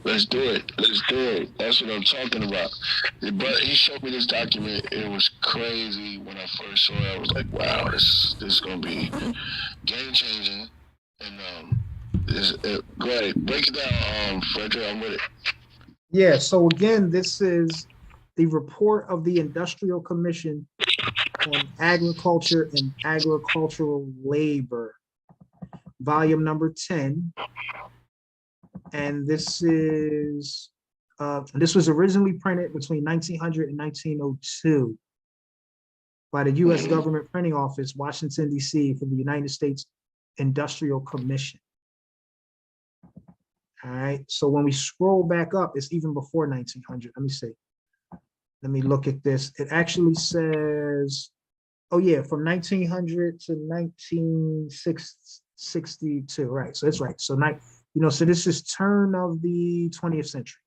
let's do it. Let's do it. That's what I'm talking about. But he showed me this document. It was crazy when I first saw it. I was like, wow, this is gonna be game changing. And go ahead, break it down, Frederick. I'm with it. Yeah, so again, this is the report of the Industrial Commission on Agriculture and Agricultural Labor, volume number 10. And this was originally printed between 1900 and 1902 by the U.S. Government Printing Office, Washington, D.C., for the United States Industrial Commission. All right, so when we scroll back up, it's even before 1900. Let me see. Let me look at this. It actually says, oh yeah, from 1900 to 1962, right? So that's right. So so this is turn of the 20th century.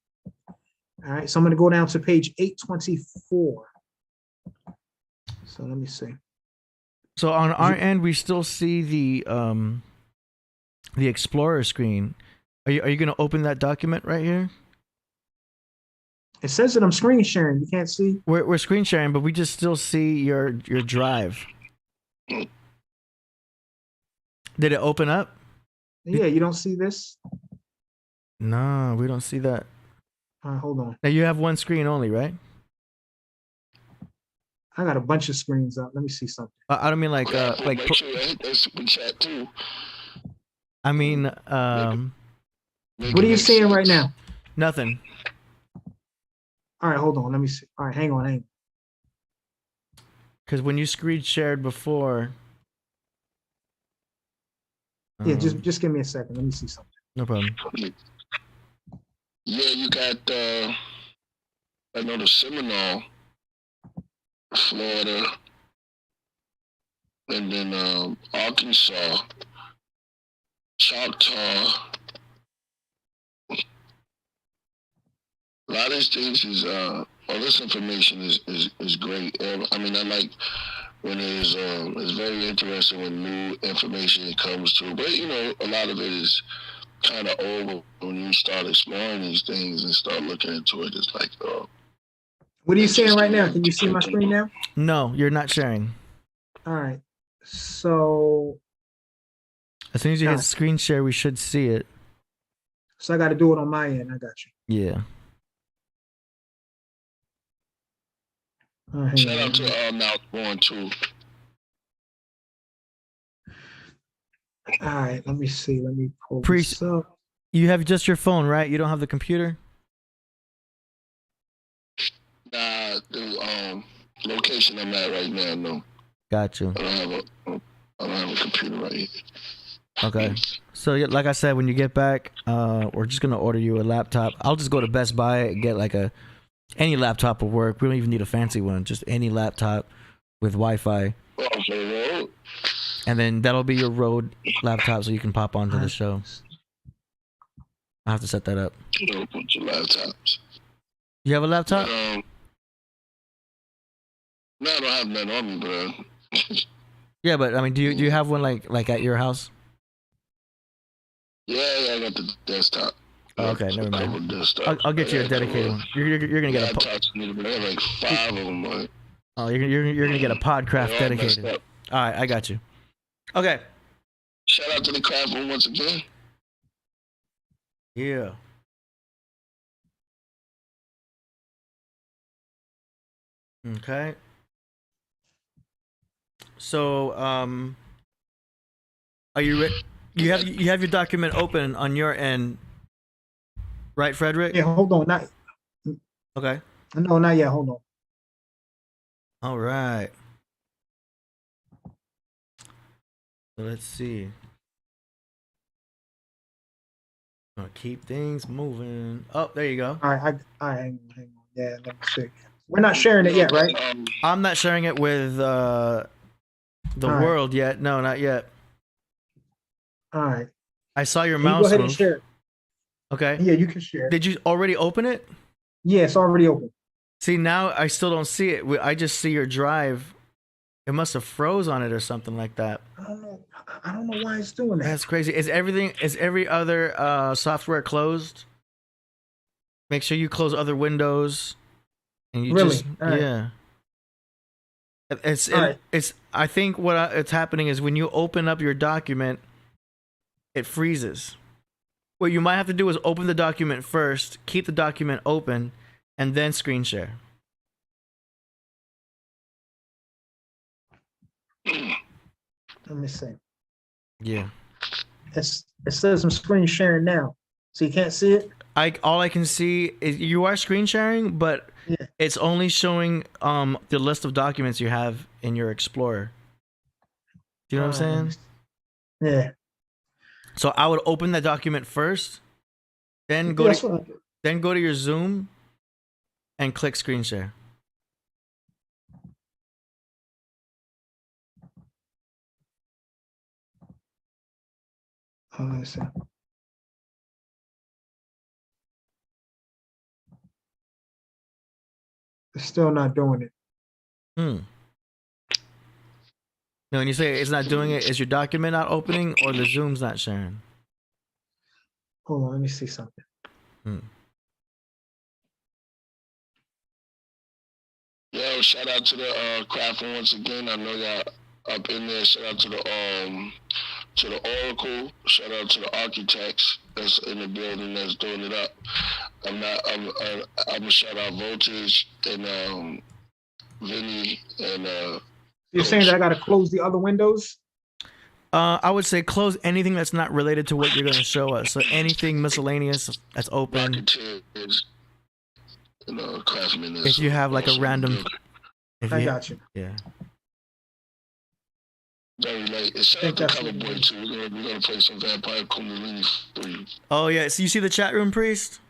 All right, so I'm going to go down to page 824. So let me see. So on our end, we still see the Explorer screen. Are you going to open that document right here? It says that I'm screen sharing. You can't see. We're screen sharing, but we just still see your drive. Did it open up? Yeah, you don't see this? No, we don't see that. All right, hold on. Now you have one screen only, right? I got a bunch of screens up. Let me see something. I don't mean like Make sure you hit that super chat too. I mean What are you seeing right now? nothing. All right, hold on. Let me see. All right, hang on. Because when you screen shared before. Yeah, just give me a second. Let me see something. No problem. Yeah, you got I know the Seminole, Florida, and then Arkansas, Choctaw. A lot of these things is all this information is great. I mean, I like when it's very interesting when new information comes through. But a lot of it is kind of old when you start exploring these things and start looking into it. It's like, what are you seeing right now? Can you see my screen now? No, you're not sharing. All right. So As soon as you hit screen share, we should see it. So I got to do it on my end. I got you. Yeah. Shout out to Now Born too. All right, let me see. Let me pull Priest, this up. you have just your phone, right? You don't have the computer? Nah, the location I'm at right now, no. Got you. I don't have a computer right here. Okay. So like I said, when you get back, we're just gonna order you a laptop. I'll just go to Best Buy and get like any laptop will work. We don't even need a fancy one. Just any laptop with Wi-Fi. Oh, and then that'll be your Rode laptop, so you can pop onto the show. I have to set that up. A bunch of laptops. You have a laptop? But, no, I don't have none on me, bro. Yeah, but I mean, do you have one like at your house? Yeah, I got the desktop. Oh, okay, never mind. Desktop. I'll get you a dedicated one. You're gonna get a. I have like 5 of them. Like, oh, you're gonna get a Podcraft dedicated. All right, I got you. Okay. Shout out to the craft room once again. Yeah. Okay. So, are you ready? You have your document open on your end, right, Frederick? Yeah, hold on. Not. Okay. No, not yet. Hold on. All right. So let's see. Keep things moving. Oh, there you go. All right, hang on. Yeah, let me see. We're not sharing it yet, right? I'm not sharing it with the All right. world yet. No, not yet. All right. I saw your Can you mouse go ahead and move. share it? Okay. Yeah, you can share. Did you already open it? Yeah, it's already open. See, now I still don't see it. I just see your drive. It must have froze on it or something like that. I don't know why it's doing that. That's crazy. Is every other software closed? Make sure you close other windows. And you Really? just All right. yeah. It's All right. it's. I think what it's happening is when you open up your document, it freezes. What you might have to do is open the document first, keep the document open, and then screen share. Let me see. Yeah. It says I'm screen sharing now, so you can't see it. All I can see is you are screen sharing, but Yeah. it's only showing the list of documents you have in your Explorer. Do you know what I'm saying? Yeah. So I would open that document first, then go That's to, what I do. then go to your Zoom and click screen share. Oh, let me see. It's still not doing it. No, when you say it's not doing it, is your document not opening or the Zoom's not sharing? Hold on, let me see something. Yo, shout out to the craft once again. I know y'all up in there. Shout out to the Oracle. Shout out to the architects that's in the building that's doing it up. I'm gonna shout out Voltage and Vinny and You're saying that I got to close the other windows? I would say close anything that's not related to what you're going to show us. So anything miscellaneous that's open. Rocketeers, craftsmen. If you have like a random, I got you. Yeah. Very late. Shout out to Color Boy too. We're gonna play some Vampire Kundalini for you. Oh yeah. So you see the chat room, Priest?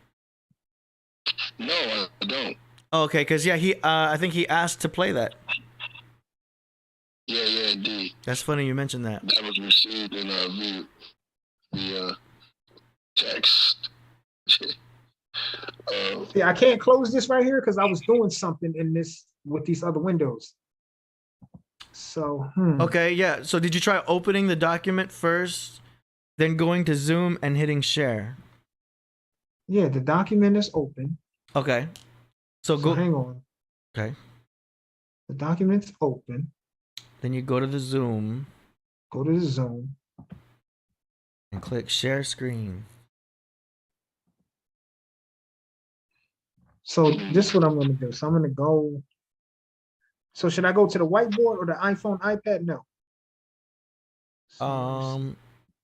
No, I don't. Oh, okay, because yeah, I think he asked to play that. Yeah, indeed. That's funny you mentioned that. That was received in via text. Yeah, I can't close this right here because I was doing something in this with these other windows. So, Okay, yeah. So did you try opening the document first, then going to Zoom and hitting share? Yeah, the document is open. Okay. So go. Hang on. Okay. The document's open. Then you go to the Zoom. Go to the Zoom. And click share screen. So this is what I'm going to do. So I'm going to go. So should I go to the whiteboard or the iPhone, iPad? No. I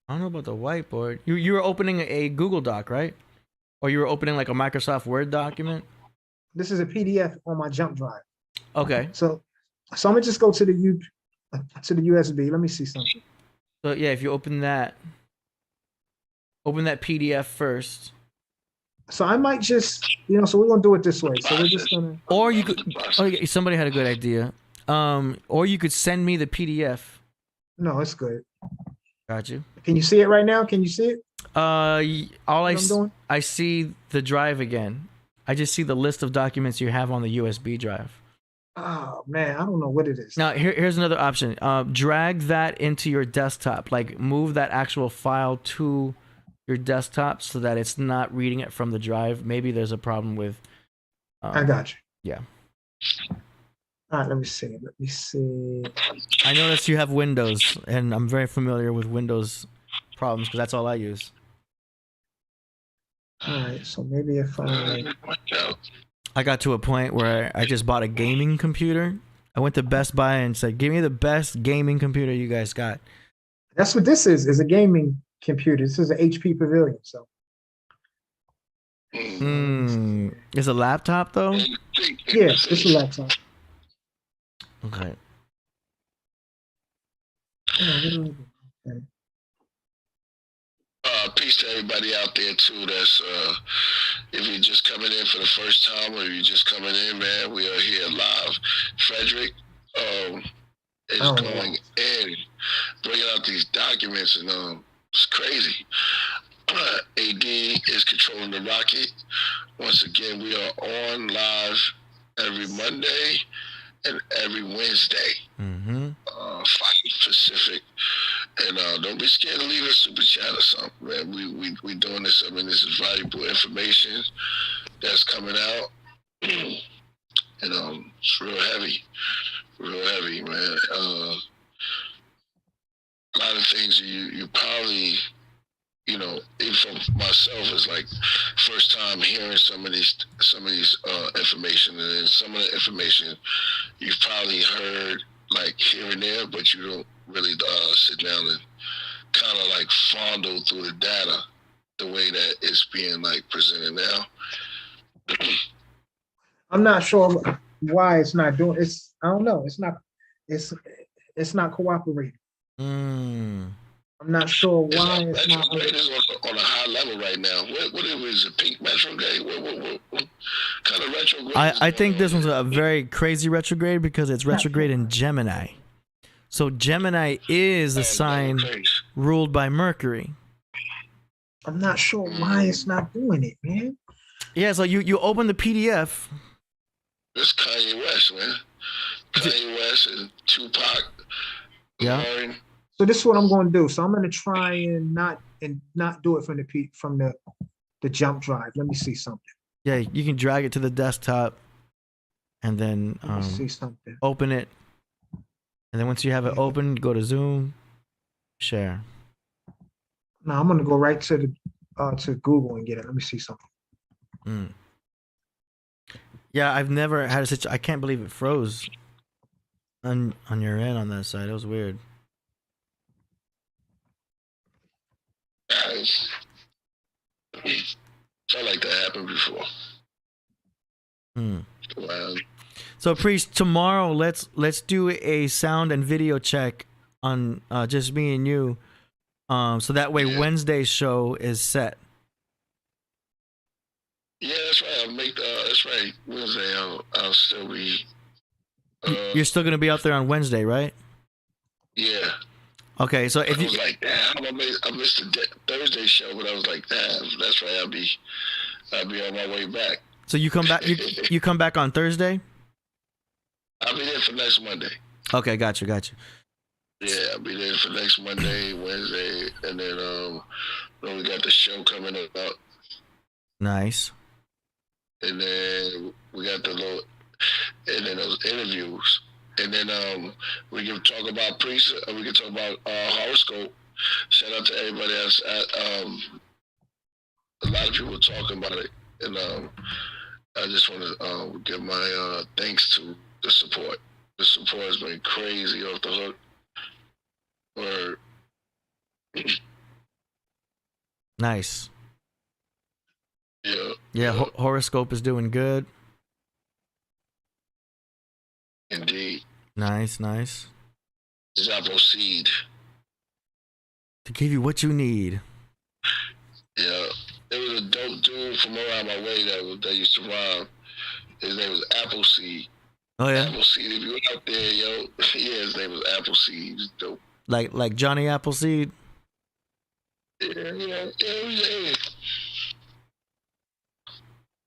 don't know about the whiteboard. You were opening a Google Doc, right? Or you were opening like a Microsoft Word document? This is a PDF on my jump drive. Okay. So I'm gonna just go to the USB. Let me see something. So yeah, if you open that PDF first. So I might just, so we're gonna do it this way. So we're just gonna. Or you could. Oh, yeah, somebody had a good idea. Or you could send me the PDF. No, it's good. Got you. Can you see it right now? Can you see it? I see the drive again. I just see the list of documents you have on the USB drive. Oh man, I don't know what it is. Now here's another option. Drag that into your desktop. Like move that actual file to your desktop so that it's not reading it from the drive. Maybe there's a problem with. I got you. Yeah. All right, let me see. I noticed you have Windows, and I'm very familiar with Windows problems because that's all I use. All right, so maybe if I got to a point where I just bought a gaming computer. I went to Best Buy and said, "Give me the best gaming computer you guys got." That's what this is a gaming computer. This is an HP Pavilion. So. Is a laptop though? Yes, it's a laptop. Okay. Okay. Peace to everybody out there too. That's if you're just coming in for the first time, or you're just coming in, man, we are here live. Frederick is going in, bringing out these documents, and it's crazy. AD is controlling the rocket. Once again, we are on live every Monday and every Wednesday. 5 Pacific. And don't be scared to leave a super chat or something, man. We doing this. I mean, this is valuable information that's coming out. And it's real heavy, man. A lot of things you probably, even for myself, is like first time hearing some of these information, and then some of the information you've probably heard like here and there, but you don't really sit down and kind of like fondle through the data the way that it's being like presented now. I'm not sure why it's not doing. I don't know. It's not cooperating. I'm not sure why it's not. Retrograde is on a high level right now. What is it? Pink retrograde? What kind of retrograde? I think this one's a very crazy retrograde because it's retrograde in Gemini. So Gemini is the sign ruled by Mercury. I'm not sure why it's not doing it, man. Yeah, so you open the PDF. It's Kanye West, man. Kanye West and Tupac. Yeah. Lauren. So this is what I'm going to do. So I'm going to try and not do it from the jump drive. Let me see something. Yeah, you can drag it to the desktop, and then Let me see something. open it. And then once you have it open, go to Zoom, share. No, I'm going to go right to Google and get it. Let me see something. Yeah, I've never had a situation. I can't believe it froze on your end on that side. It was weird. Felt like that happened before. Wow. So, Priest, tomorrow let's do a sound and video check on just me and you, so that way Wednesday's show is set. Yeah, that's right. That's right. Wednesday, I'll still be. You're still gonna be out there on Wednesday, right? Yeah. Okay, so if I was like, damn, I missed the Thursday show, but I was like, damn, that's right. I'll be on my way back. So you come back. You come back on Thursday. I'll be there for next Monday. Okay, gotcha. Yeah, I'll be there for next Monday, Wednesday, and then we got the show coming up. Nice. And then we got and then those interviews. And then we can talk about priests. We can talk about horoscope. Shout out to everybody else. A lot of people talking about it, and I just want to give my thanks to the support. The support has been crazy off the hook. Nice. Yeah. Yeah, horoscope is doing good. Indeed. Nice. Zappo Seed. To give you what you need. Yeah. There was a dope dude from around my way that used to rhyme. His name was Appleseed. Oh yeah. Appleseed. If you out there, yo, yeah, his name was Appleseed. He was dope. Like Johnny Appleseed. Yeah.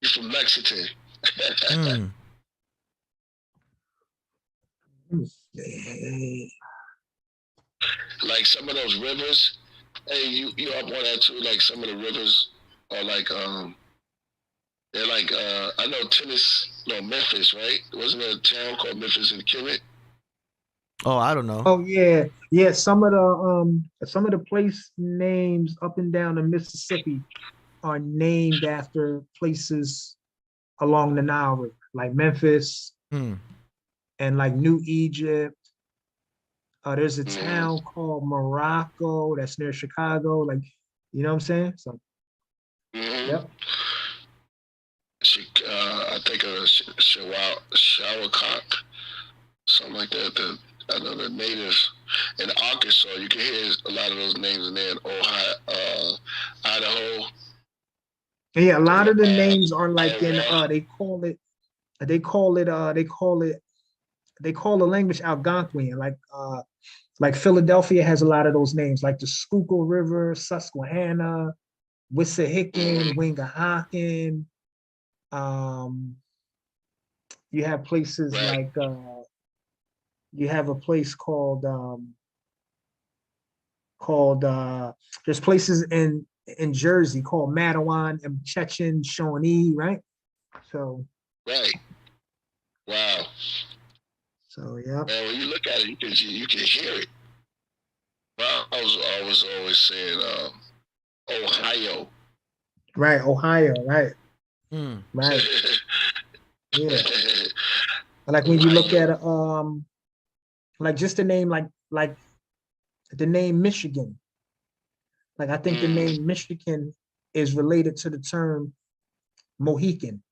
He's from Lexington. Like some of those rivers, hey, you up on that too? Like some of the rivers are like they're like I know Memphis, right? Wasn't there a town called Memphis in Killah? Oh, I don't know. Oh yeah. Some of the place names up and down the Mississippi are named after places along the Nile River, like Memphis and like New Egypt. There's a town called Morocco that's near Chicago. Like, you know what I'm saying? So, yep. I think of Showercock, something like that. I know the natives in Arkansas, you can hear a lot of those names in there in And yeah, a lot of the names are like in they call the language Algonquian, like Philadelphia has a lot of those names, like the Schuylkill River, Susquehanna, Wissahickon, Wingahaken. You have places like you have a place called there's places in Jersey called Matawan and Chechen, Shawnee, right? So Right. Wow. so yeah. Man, when you look at it, you can hear it. Well, I was always saying Ohio. Right, Ohio, right. Hmm. Right. Yeah. Like when you look at like just the name like the name Michigan. Like I think the name Michigan is related to the term Mohican.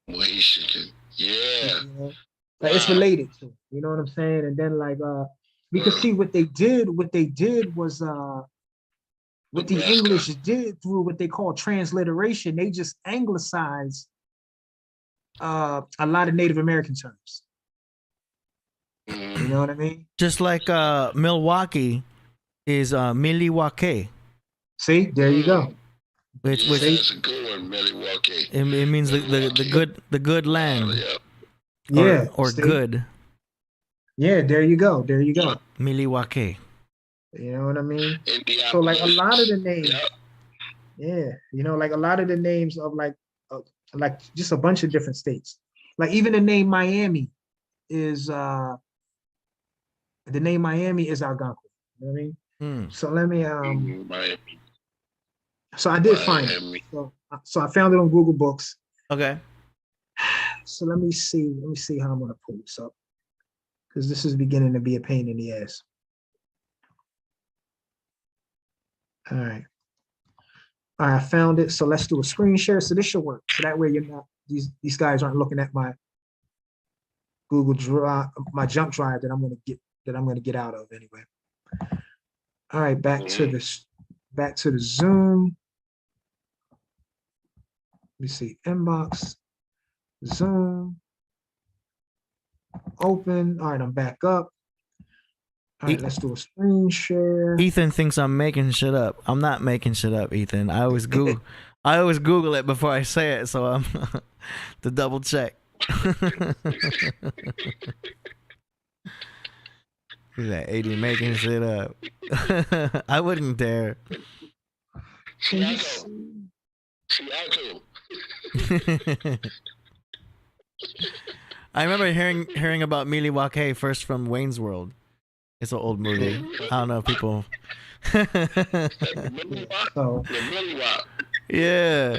Mohican. Yeah. You know? Like it's related to it, you know what I'm saying? And then like we could see what they did was what the English did through what they call transliteration. They just anglicized a lot of Native American terms. You know what I mean? Just like Milwaukee is Milwaukee. See, there you go. Which That's a good one, Milwaukee. it means the good land. Yeah. Or see? good. Yeah, there you go. There you go. Milwaukee. You know what I mean? So like a lot of the names, yeah, you know, like a lot of the names of like just a bunch of different states. Like even the name Miami is Algonquin. You know what I mean? So let me so I did find it. So I found it on Google Books. Okay. So let me see how I'm gonna pull this up. Because this is beginning to be a pain in the ass. All right, I found it. So let's do a screen share. So this should work. So that way you're not these guys aren't looking at my Google Drive, my jump drive that I'm gonna get out of anyway. All right, back to the Zoom. Let me see, inbox, Zoom, open. All right, I'm back up. All right, let's do a screen share. Ethan thinks I'm making shit up. I'm not making shit up, Ethan. I always Google it before I say it, so I'm to double check. He's like, AD making shit up. I wouldn't dare. I remember hearing about Milwaukee first from Wayne's World. It's an old movie. I don't know if people. So, yeah.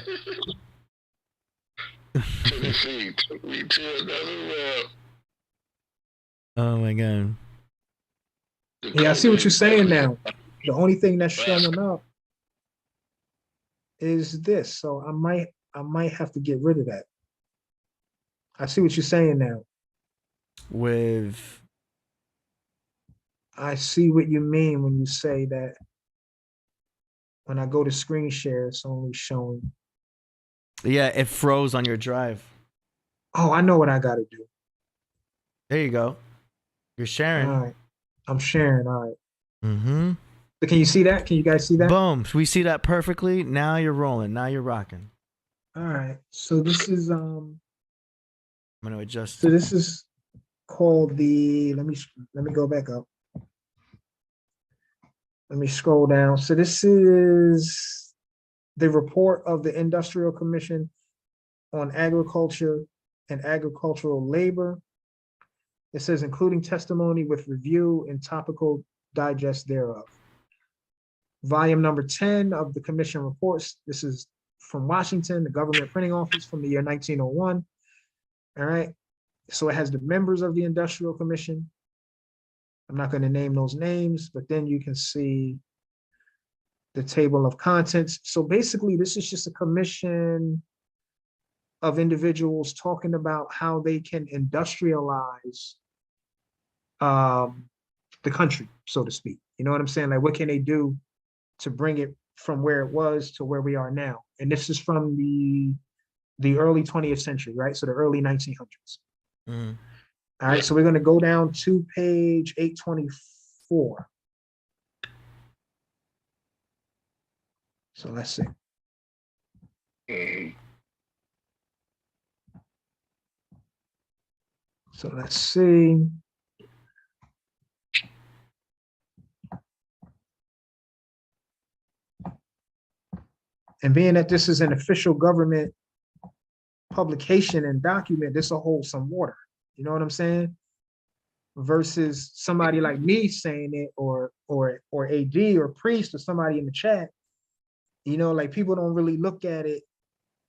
Oh my god. Yeah, I see what you're saying now. The only thing that's showing up is this. So I might have to get rid of that. I see what you're saying now. I see what you mean when you say that when I go to screen share, it's only showing. Yeah, it froze on your drive. Oh, I know what I got to do. There you go. You're sharing. All right. I'm sharing. All right. Mm-hmm. So can you see that? Can you guys see that? Boom. We see that perfectly. Now you're rolling. Now you're rocking. All right. So this is I'm gonna adjust. So this is called the. Let me go back up. Let me scroll down. So this is the report of the Industrial Commission on Agriculture and Agricultural Labor. It says, including testimony with review and topical digest thereof. Volume number 10 of the commission reports. This is from Washington, the government printing office from the year 1901. All right. So it has the members of the Industrial Commission. I'm not going to name those names, but then you can see the table of contents. So basically, this is just a commission of individuals talking about how they can industrialize the country, so to speak. You know what I'm saying? Like, what can they do to bring it from where it was to where we are now. And this is from the early 20th century, right? So the early 1900s. Mhm. All right, so we're going to go down to page 824. So let's see. So let's see. And being that this is an official government publication and document, this will hold some water. You know what I'm saying? Versus somebody like me saying it, or AD or Priest or somebody in the chat. You know, like people don't really look at it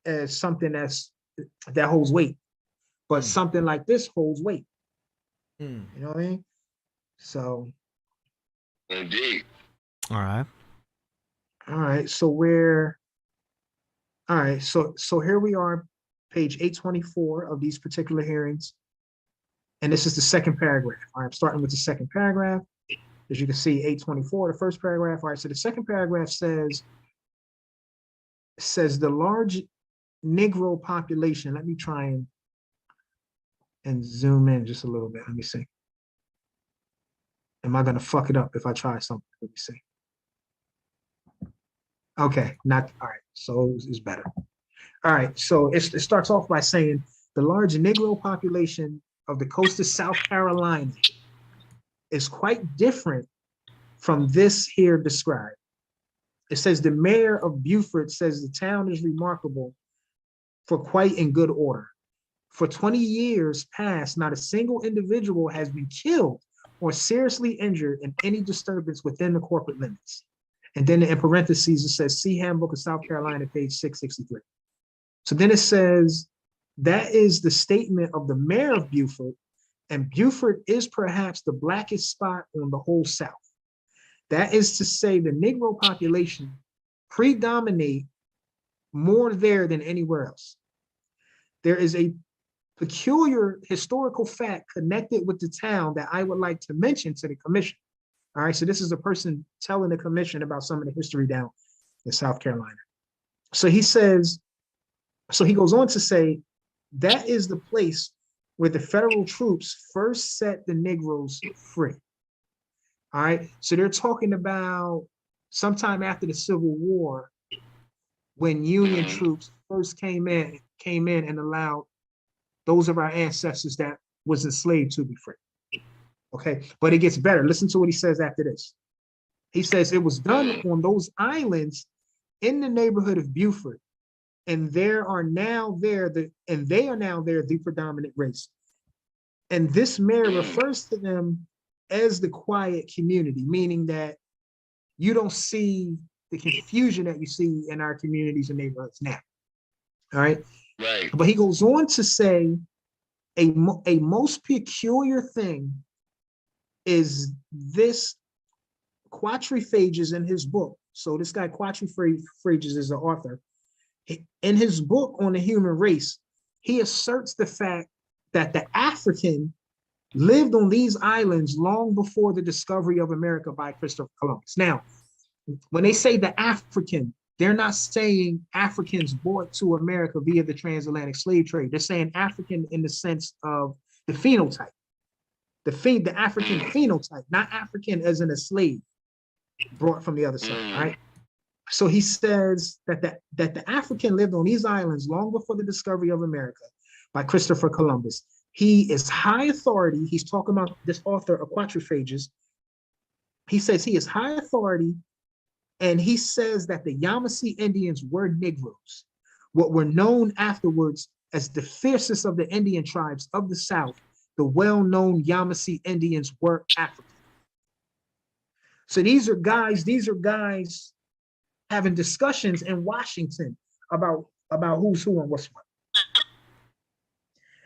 as something that holds weight, but something like this holds weight. You know what I mean? So. Indeed. All right. All right. So we're. All right. So here we are, page 824 of these particular hearings. And this is the second paragraph. All right, I'm starting with the second paragraph. As you can see, 824, the first paragraph. All right, so the second paragraph says the large Negro population. Let me try and zoom in just a little bit. Let me see. Am I going to fuck it up if I try something? Let me see. Okay, not all right. So it's better. All right, so it starts off by saying the large Negro population of the coast of South Carolina is quite different from this here described. It says the mayor of Beaufort says the town is remarkable for quite in good order. For 20 years past, not a single individual has been killed or seriously injured in any disturbance within the corporate limits. And then in parentheses, it says, see Handbook of South Carolina, page 663. So then it says, that is the statement of the mayor of Beaufort, and Beaufort is perhaps the blackest spot on the whole South. That is to say, the Negro population predominate more there than anywhere else. There is a peculiar historical fact connected with the town that I would like to mention to the commission. All right, so this is a person telling the commission about some of the history down in South Carolina. So he says, so he goes on to say, that is the place where the federal troops first set the Negroes free. All right, so they're talking about sometime after the Civil War, when Union troops first came in and allowed those of our ancestors that was enslaved to be free. Okay, but it gets better. Listen to what he says after this. He says it was done on those islands in the neighborhood of Beaufort, and they are now there the predominant race. And this mayor refers to them as the quiet community, meaning that you don't see the confusion that you see in our communities and neighborhoods now. All right. Right. But he goes on to say a most peculiar thing is this Quatrefages in his book. So this guy Quatrefages is the author. In his book on the human race, he asserts the fact that the African lived on these islands long before the discovery of America by Christopher Columbus. Now, when they say the African, they're not saying Africans brought to America via the transatlantic slave trade. They're saying African in the sense of the phenotype, the African phenotype, not African as in a slave brought from the other side, right? So he says that the African lived on these islands long before the discovery of America by Christopher Columbus. He is high authority. He's talking about this author of Quatrefages. He says he is high authority, and he says that the Yamasee Indians were Negroes, what were known afterwards as the fiercest of the Indian tribes of the South. The well-known Yamasee Indians were African. So these are guys having discussions in Washington about who's who and what's what.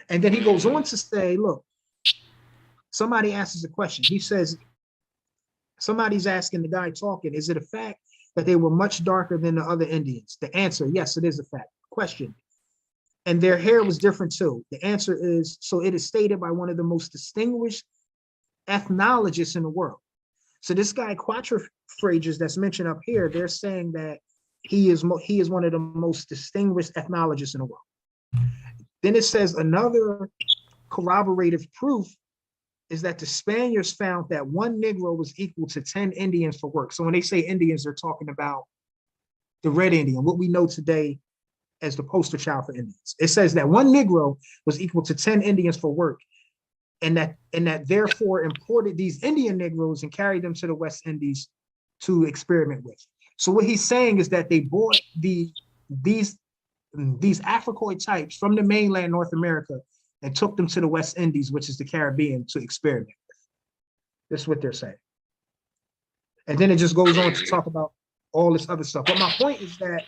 And then he goes on to say, look, somebody asks a question. He says, somebody's asking the guy talking, is it a fact that they were much darker than the other Indians? The answer, yes, it is a fact. Question. And their hair was different too. The answer is, so it is stated by one of the most distinguished ethnologists in the world. So this guy Quatrefages that's mentioned up here, they're saying that he is one of the most distinguished ethnologists in the world. Then it says another corroborative proof is that the Spaniards found that one Negro was equal to 10 Indians for work. So when they say Indians, they're talking about the Red Indian, what we know today as the poster child for Indians. It says that one Negro was equal to 10 Indians for work, and that therefore imported these Indian Negroes and carried them to the West Indies to experiment with. So what he's saying is that they brought these Africoid types from the mainland North America and took them to the West Indies, which is the Caribbean, to experiment with. That's what they're saying. And then it just goes on to talk about all this other stuff. But my point is that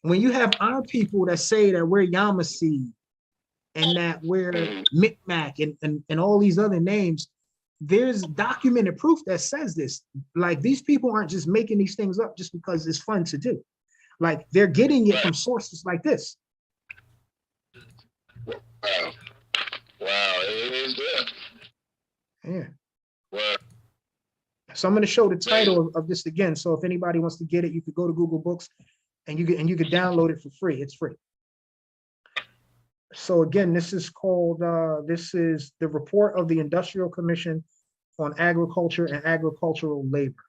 when you have our people that say that we're Yamasee and that we're Micmac and all these other names, there's documented proof that says this. Like, these people aren't just making these things up just because it's fun to do. Like, they're getting it from sources like this. Wow. Wow, it is there. Yeah. Wow. So I'm going to show the title of this again. So if anybody wants to get it, you could go to Google Books and you could download it for free. It's free. So again, this is called, this is the report of the Industrial Commission on Agriculture and Agricultural Labor,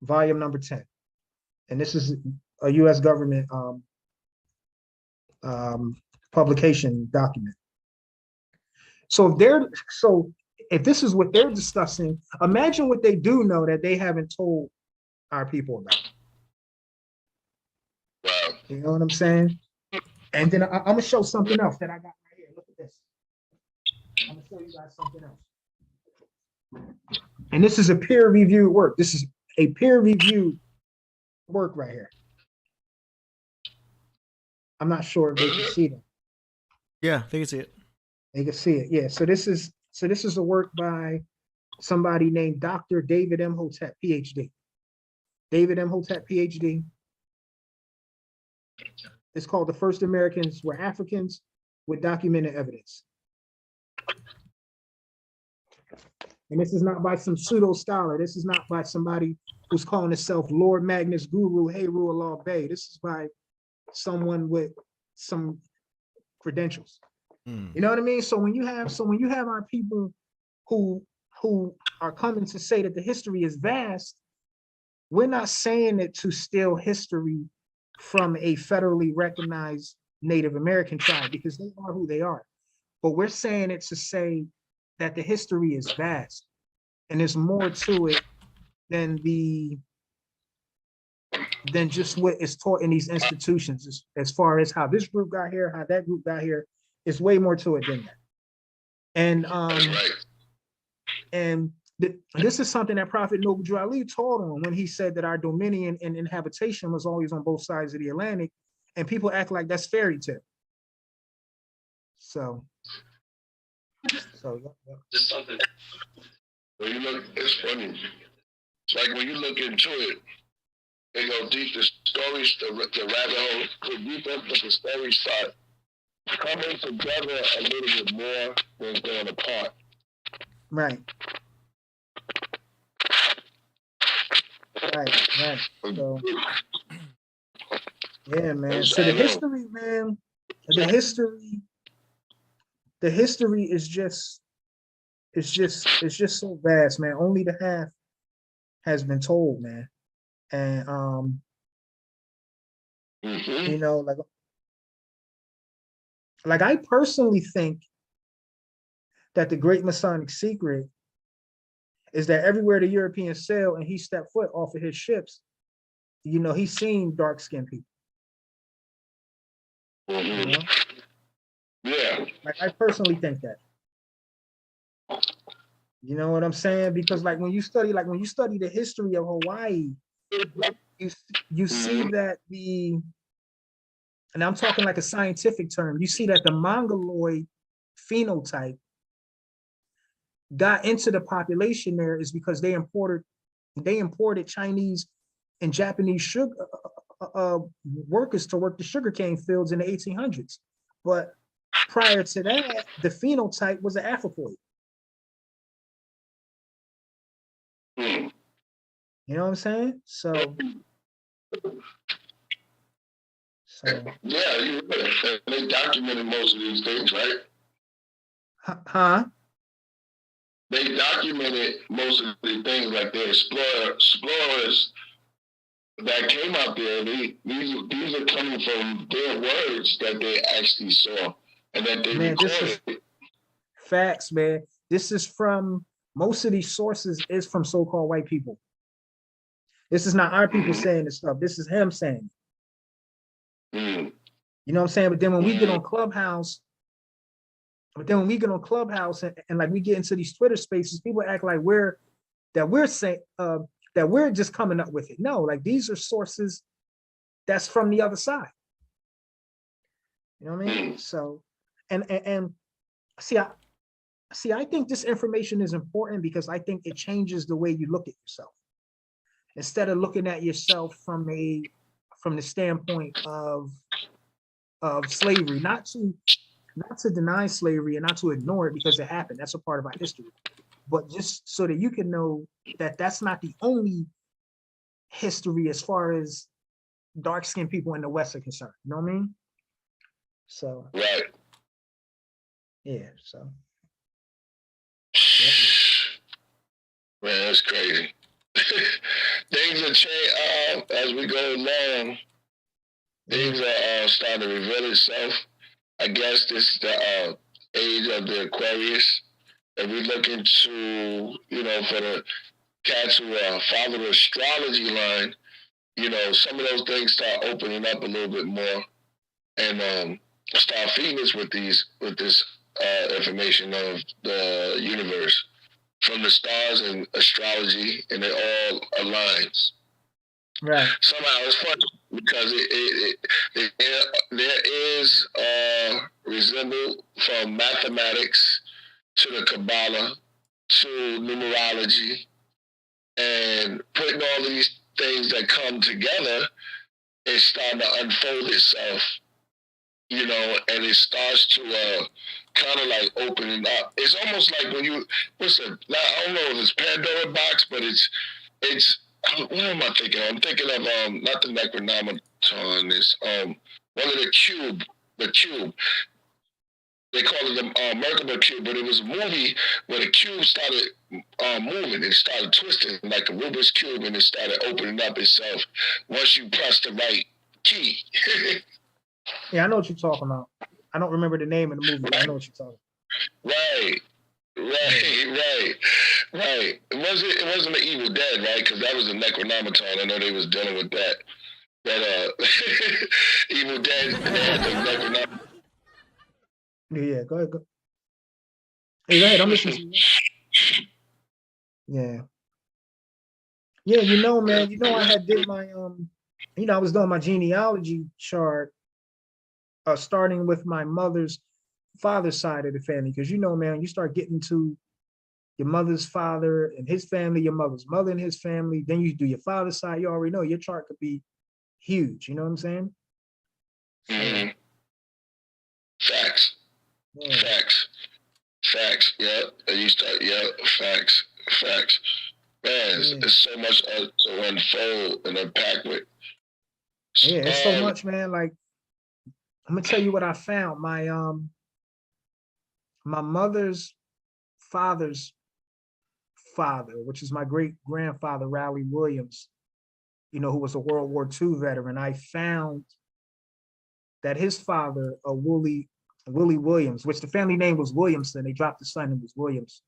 volume number 10. And this is a US government publication document. So if this is what they're discussing, imagine what they do know that they haven't told our people about. Wow. You know what I'm saying? And then I'm gonna show something else that I got right here. Look at this. I'm gonna show you guys something else. And this is a peer-reviewed work. This is a peer-reviewed work right here. I'm not sure if they can see that. Yeah, they can see it. They can see it. Yeah. So this is a work by somebody named Dr. David M. Hotep, PhD. David M. Hotep, PhD. It's called The First Americans Were Africans with Documented Evidence. And this is not by some pseudo scholar. This is not by somebody who's calling himself Lord Magnus Guru Heru Allah Bey. This is by someone with some credentials. You know what I mean? So when you have our people who are coming to say that the history is vast, we're not saying it to steal history from a federally recognized Native American tribe, because they are who they are. But we're saying it to say that the history is vast and there's more to it than just what is taught in these institutions, as far as how this group got here, how that group got here. It's way more to it than that. And this is something that Prophet Noble Drew Ali taught on when he said that our dominion and inhabitation was always on both sides of the Atlantic, and people act like that's fairy tale. So yeah. Just something. When you look, it's funny. It's like when you look into it, they go deep. The stories, the rabbit hole, go deep into the story side. Coming together a little bit more than going apart. Right. So, yeah, man. So the history, man, the history is just, it's just so vast, man. Only the half has been told, man. And you know, like I personally think that the great Masonic secret is that everywhere the Europeans sailed and he stepped foot off of his ships, you know, he's seen dark-skinned people. You know? Yeah. Like I personally think that. You know what I'm saying? Because like when you study the history of Hawaii, you see that and I'm talking like a scientific term, you see that the Mongoloid phenotype got into the population there is because they imported Chinese and Japanese sugar workers to work the sugarcane fields in the 1800s. But prior to that, the phenotype was an Africoid. You know what I'm saying? So Yeah, you right. They documented most of these things, right? huh? They documented most of the things, like the explorers that came out there. These are coming from their words that they actually saw and that they recorded. Facts, man. This is from most of these sources is from so-called white people. This is not our people saying this stuff. This is him saying it. Mm. You know what I'm saying? But then when we get on Clubhouse, and like we get into these Twitter spaces, people act like we're saying that we're just coming up with it. No, like these are sources that's from the other side. You know what I mean? So, and see, I think this information is important because I think it changes the way you look at yourself. Instead of looking at yourself from the standpoint of slavery, not to deny slavery and not to ignore it because it happened. That's a part of our history. But just so that you can know that that's not the only history as far as dark-skinned people in the West are concerned. You know what I mean? So right. Yeah, so man, that's crazy. Things are changing as we go along. Things are starting to reveal itself. I guess this is the age of the Aquarius. If we look into, for the cats who follow the astrology line, some of those things start opening up a little bit more and start feeding us with this information of the universe from the stars and astrology, and it all aligns. Right. Somehow it's funny because there is a resemblance from mathematics to the Kabbalah to numerology, and putting all these things that come together, it's starting to unfold itself, and it starts to kind of like opening up. It's almost like when I don't know if it's Pandora box, but it's what am I thinking of? I'm thinking of not the Necronomicon, it's one of the cube. They call it the Merkaba cube, but it was a movie where the cube started moving. It started twisting like a Rubik's cube, and it started opening up itself once you press the right key. Yeah, I know what you're talking about. I don't remember the name of the movie, but I know what you're talking about. Right. It wasn't the Evil Dead, right? Because that was the Necronomicon. I know they was dealing with that. But Evil Dead, they had the Necronomicon. Yeah, go ahead. Hey, go ahead. I'm listening to you. Yeah. Yeah, man. I had did my I was doing my genealogy chart, starting with my mother's father's side of the family, because man, you start getting to your mother's father and his family, your mother's mother and his family, then you do your father's side. You already know your chart could be huge. You know what I'm saying? Mm-hmm. Facts. Yeah. Facts. Yep. You start. Yep. Facts. Man, it's so much to unfold and unpack with. Yeah, it's so much, man. Like, I'm gonna tell you what I found. My my mother's father's father, which is my great grandfather, Raleigh Williams, who was a World War II veteran. I found that his father, Willie Williams, which the family name was Williamson, they dropped the son and was Williams.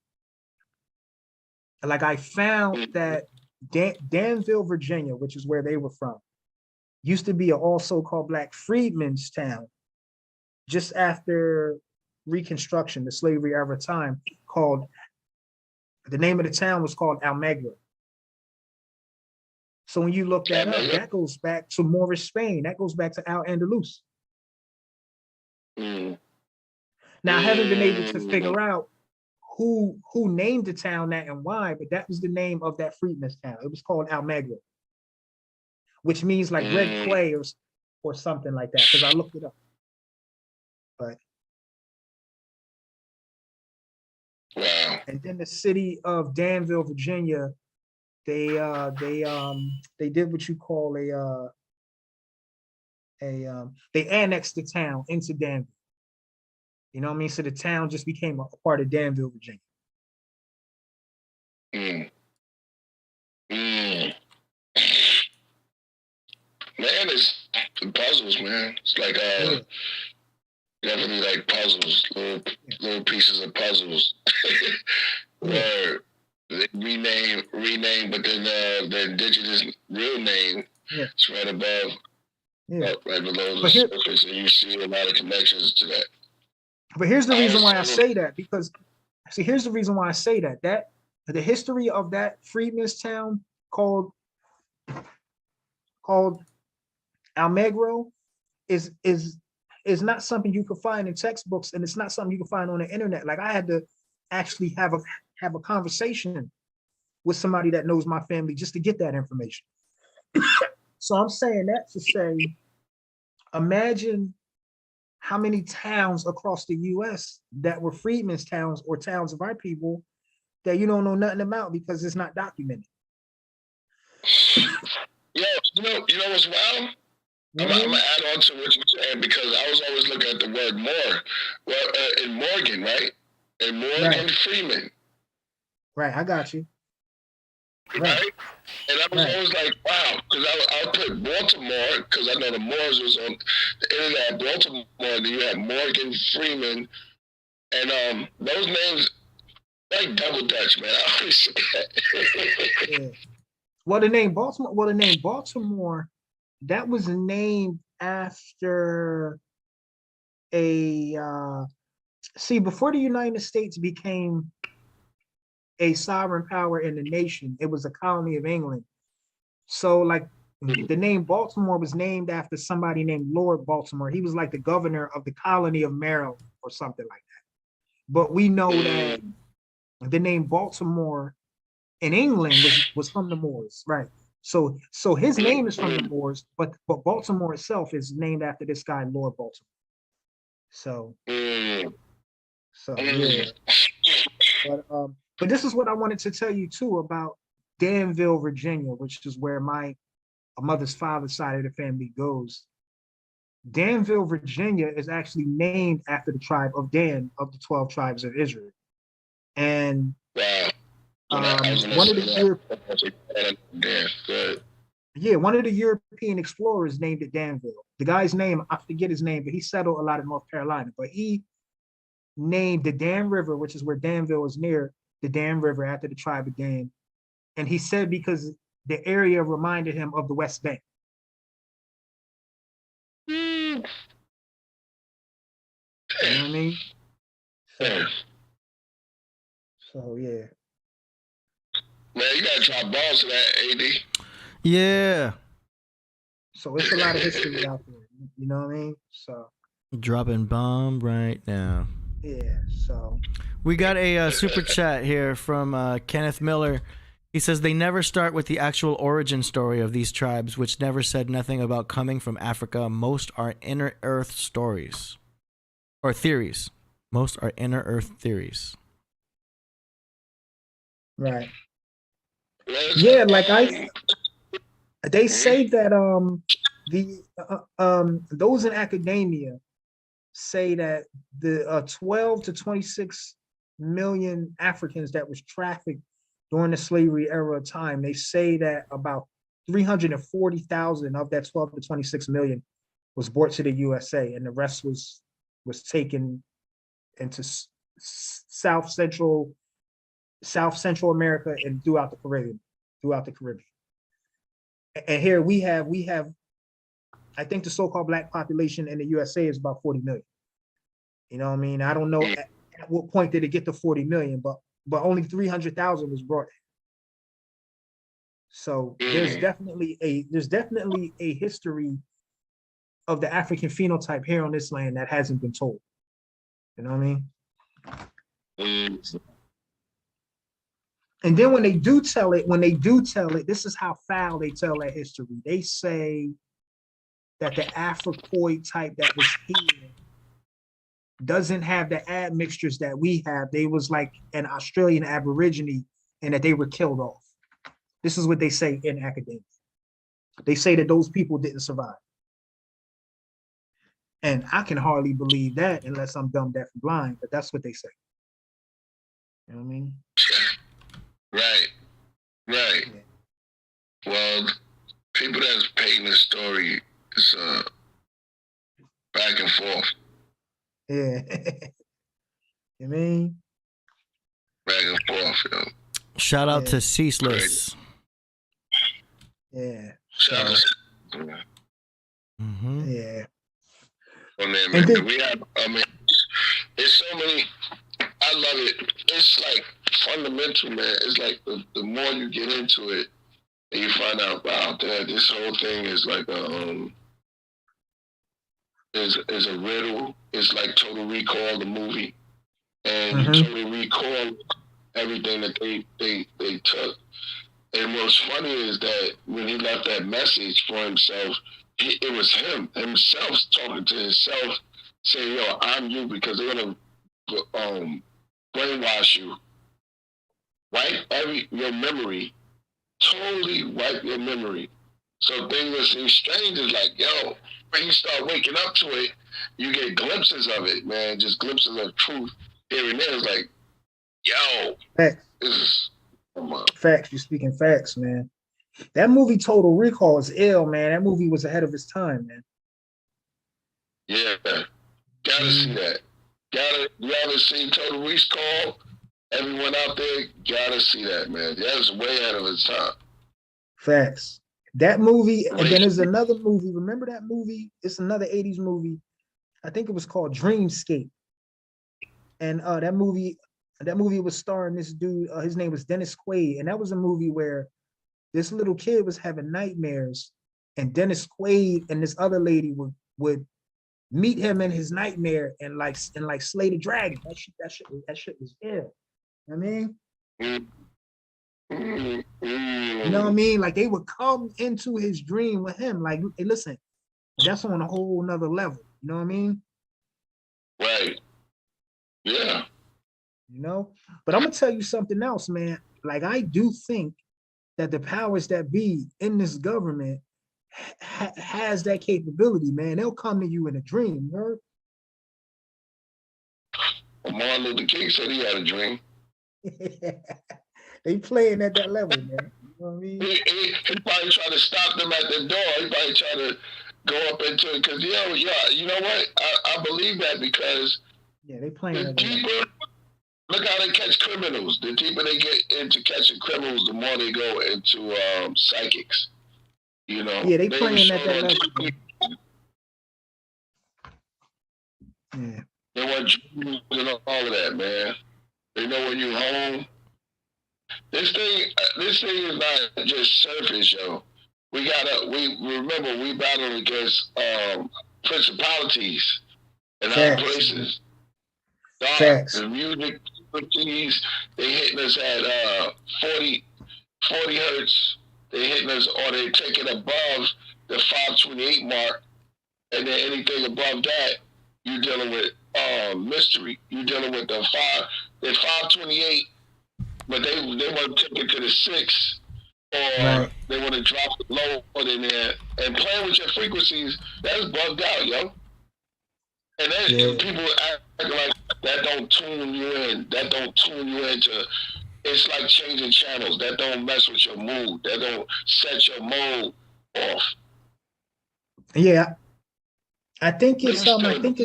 Like, I found that Danville, Virginia, which is where they were from, used to be an all so-called Black freedmen's town just after Reconstruction, the slavery era time, the name of the town was called Almagra. So when you look that up, that goes back to Moorish Spain. That goes back to Al-Andalus. Now, I haven't been able to figure out who named the town that and why, but that was the name of that freedmen's town. It was called Almagra, which means like red clay or something like that, because I looked it up. But wow. And then the city of Danville, Virginia, they did what you call they annexed the town into Danville. You know what I mean? So the town just became a part of Danville, Virginia. Mm. Mm. Man, it's puzzles, man. It's like definitely like puzzles, little pieces of puzzles. Where they rename, but then the indigenous real name is right above, right below the surface, and you see a lot of connections to that. But here's the reason why I say that, because here's the reason why I say that the history of that freedmen's town called Almagro is not something you can find in textbooks, and it's not something you can find on the internet. Like, I had to actually have a conversation with somebody that knows my family just to get that information. So I'm saying that to say, imagine how many towns across the US that were freedmen's towns or towns of our people that you don't know nothing about because it's not documented. Yeah, you know what's wild? I'm gonna add on to what you're saying, because I was always looking at the word more. Well, in Morgan, right? In Morgan Freeman. Right, I got you. Right? And I was always like, wow, because I put Baltimore, because I know the Moors was on the internet, Baltimore, and then you have Morgan Freeman, and those names, like double Dutch, man. I always say that. Well, the name Baltimore, that was named after before the United States became a sovereign power in the nation, it was a colony of England. So like the name Baltimore was named after somebody named Lord Baltimore. He was like the governor of the colony of Maryland or something like that. But we know that the name Baltimore in England was from the Moors, right? So his name is from the Moors, but Baltimore itself is named after this guy, Lord Baltimore. So yeah. But this is what I wanted to tell you too about Danville, Virginia, which is where my mother's father's side of the family goes. Danville, Virginia is actually named after the tribe of Dan of the 12 tribes of Israel. And one of the European explorers named it Danville. The guy's name, I forget his name, but he settled a lot in North Carolina. But he named the Dan River, which is where Danville is near, the Dan River after the tribe of Dan. And he said because the area reminded him of the West Bank. You know what I mean? So yeah. Man, you gotta drop balls to that, AD. Yeah. So it's a lot of history out there. You know what I mean? So dropping bomb right now. Yeah. So we got a super chat here from Kenneth Miller. He says they never start with the actual origin story of these tribes, which never said nothing about coming from Africa. Most are inner earth stories or theories. Most are inner earth theories. Right. Yeah, like they say that those in academia say that the 12 to 26 million Africans that was trafficked during the slavery era of time, they say that about 340,000 of that 12 to 26 million was brought to the USA, and the rest was taken into South Central America and throughout the Caribbean. And here we have, I think the so-called Black population in the USA is about 40 million. You know what I mean? I don't know at what point did it get to 40 million, but only 300,000 was brought in. So there's definitely a history of the African phenotype here on this land that hasn't been told. You know what I mean? And then when they do tell it, this is how foul they tell that history. They say that the Africoid type that was here doesn't have the admixtures that we have. They was like an Australian Aborigine, and that they were killed off. This is what they say in academia. They say that those people didn't survive. And I can hardly believe that unless I'm dumb, deaf, and blind, but that's what they say. You know what I mean? Right. Right. Yeah. Well, people that's painting the story is back and forth. Yeah. You mean? Back and forth, yo. Shout out Yeah. to Ceaseless. Yeah. Shout out to Mm-hmm. Yeah. on there, And man. then- We have, I mean, it's so many. I love it. It's like fundamental, man. It's like the more you get into it, and you find out, wow, that this whole thing is like a is a riddle. It's like Total Recall, the movie, and Mhm. Total Recall everything that they took. And what's funny is that when he left that message for himself, it was himself talking to himself, saying, "Yo, I'm you," because they're gonna brainwash you, wipe your memory, totally wipe your memory. So things that seem strange is like, yo, when you start waking up to it, you get glimpses of it, man, just glimpses of truth here and there. It's like, yo, Facts. this is, come on. Facts. You're speaking facts, man. That movie Total Recall is ill, man. That movie was ahead of its time, man. Yeah, gotta see that. You haven't seen Total Recall? Everyone out there, gotta see that, man. That's way ahead of its time. Facts. That movie, and then there's another movie. Remember that movie? It's another 80s movie. I think it was called Dreamscape. And that movie was starring this dude. His name was Dennis Quaid. And that was a movie where this little kid was having nightmares, and Dennis Quaid and this other lady would meet him in his nightmare and like slay the dragon. That shit was ill. You know what I mean? You know what I mean? Like they would come into his dream with him. Like, hey, listen, that's on a whole nother level. You know what I mean? Right. Yeah. You know? But I'm gonna tell you something else, man. Like I do think that the powers that be in this government has that capability, man. They'll come to you in a dream, you heard? Well, Martin Luther King said he had a dream. They playing at that level, man. You know what I mean? He probably tried to stop them at the door. He probably tried to go up into it because, you know what? I believe that because Yeah, they playing the at that level. deeper, look how they catch criminals. The deeper they get into catching criminals, the more they go into psychics. You know? Yeah, they playing at that level. Yeah. They want dreams and all of that, man. They know when you're home. This thing is not just surface, yo. We remember we battled against principalities in high Facts. places. Dark, Facts. the music frequencies, they hitting us at 40 hertz. They hitting us, or they take it above the 528 mark, and then anything above that, you're dealing with mystery. You're dealing with the 528, but they want to take it to the 6, or Right. they want to drop it lower than there. And playing with your frequencies, that's bugged out, yo. And then Yeah. people act like that don't tune you in. That don't tune you into. It's like changing channels. That don't mess with your mood. That don't set your mode off. Yeah. I think it's Understood. I think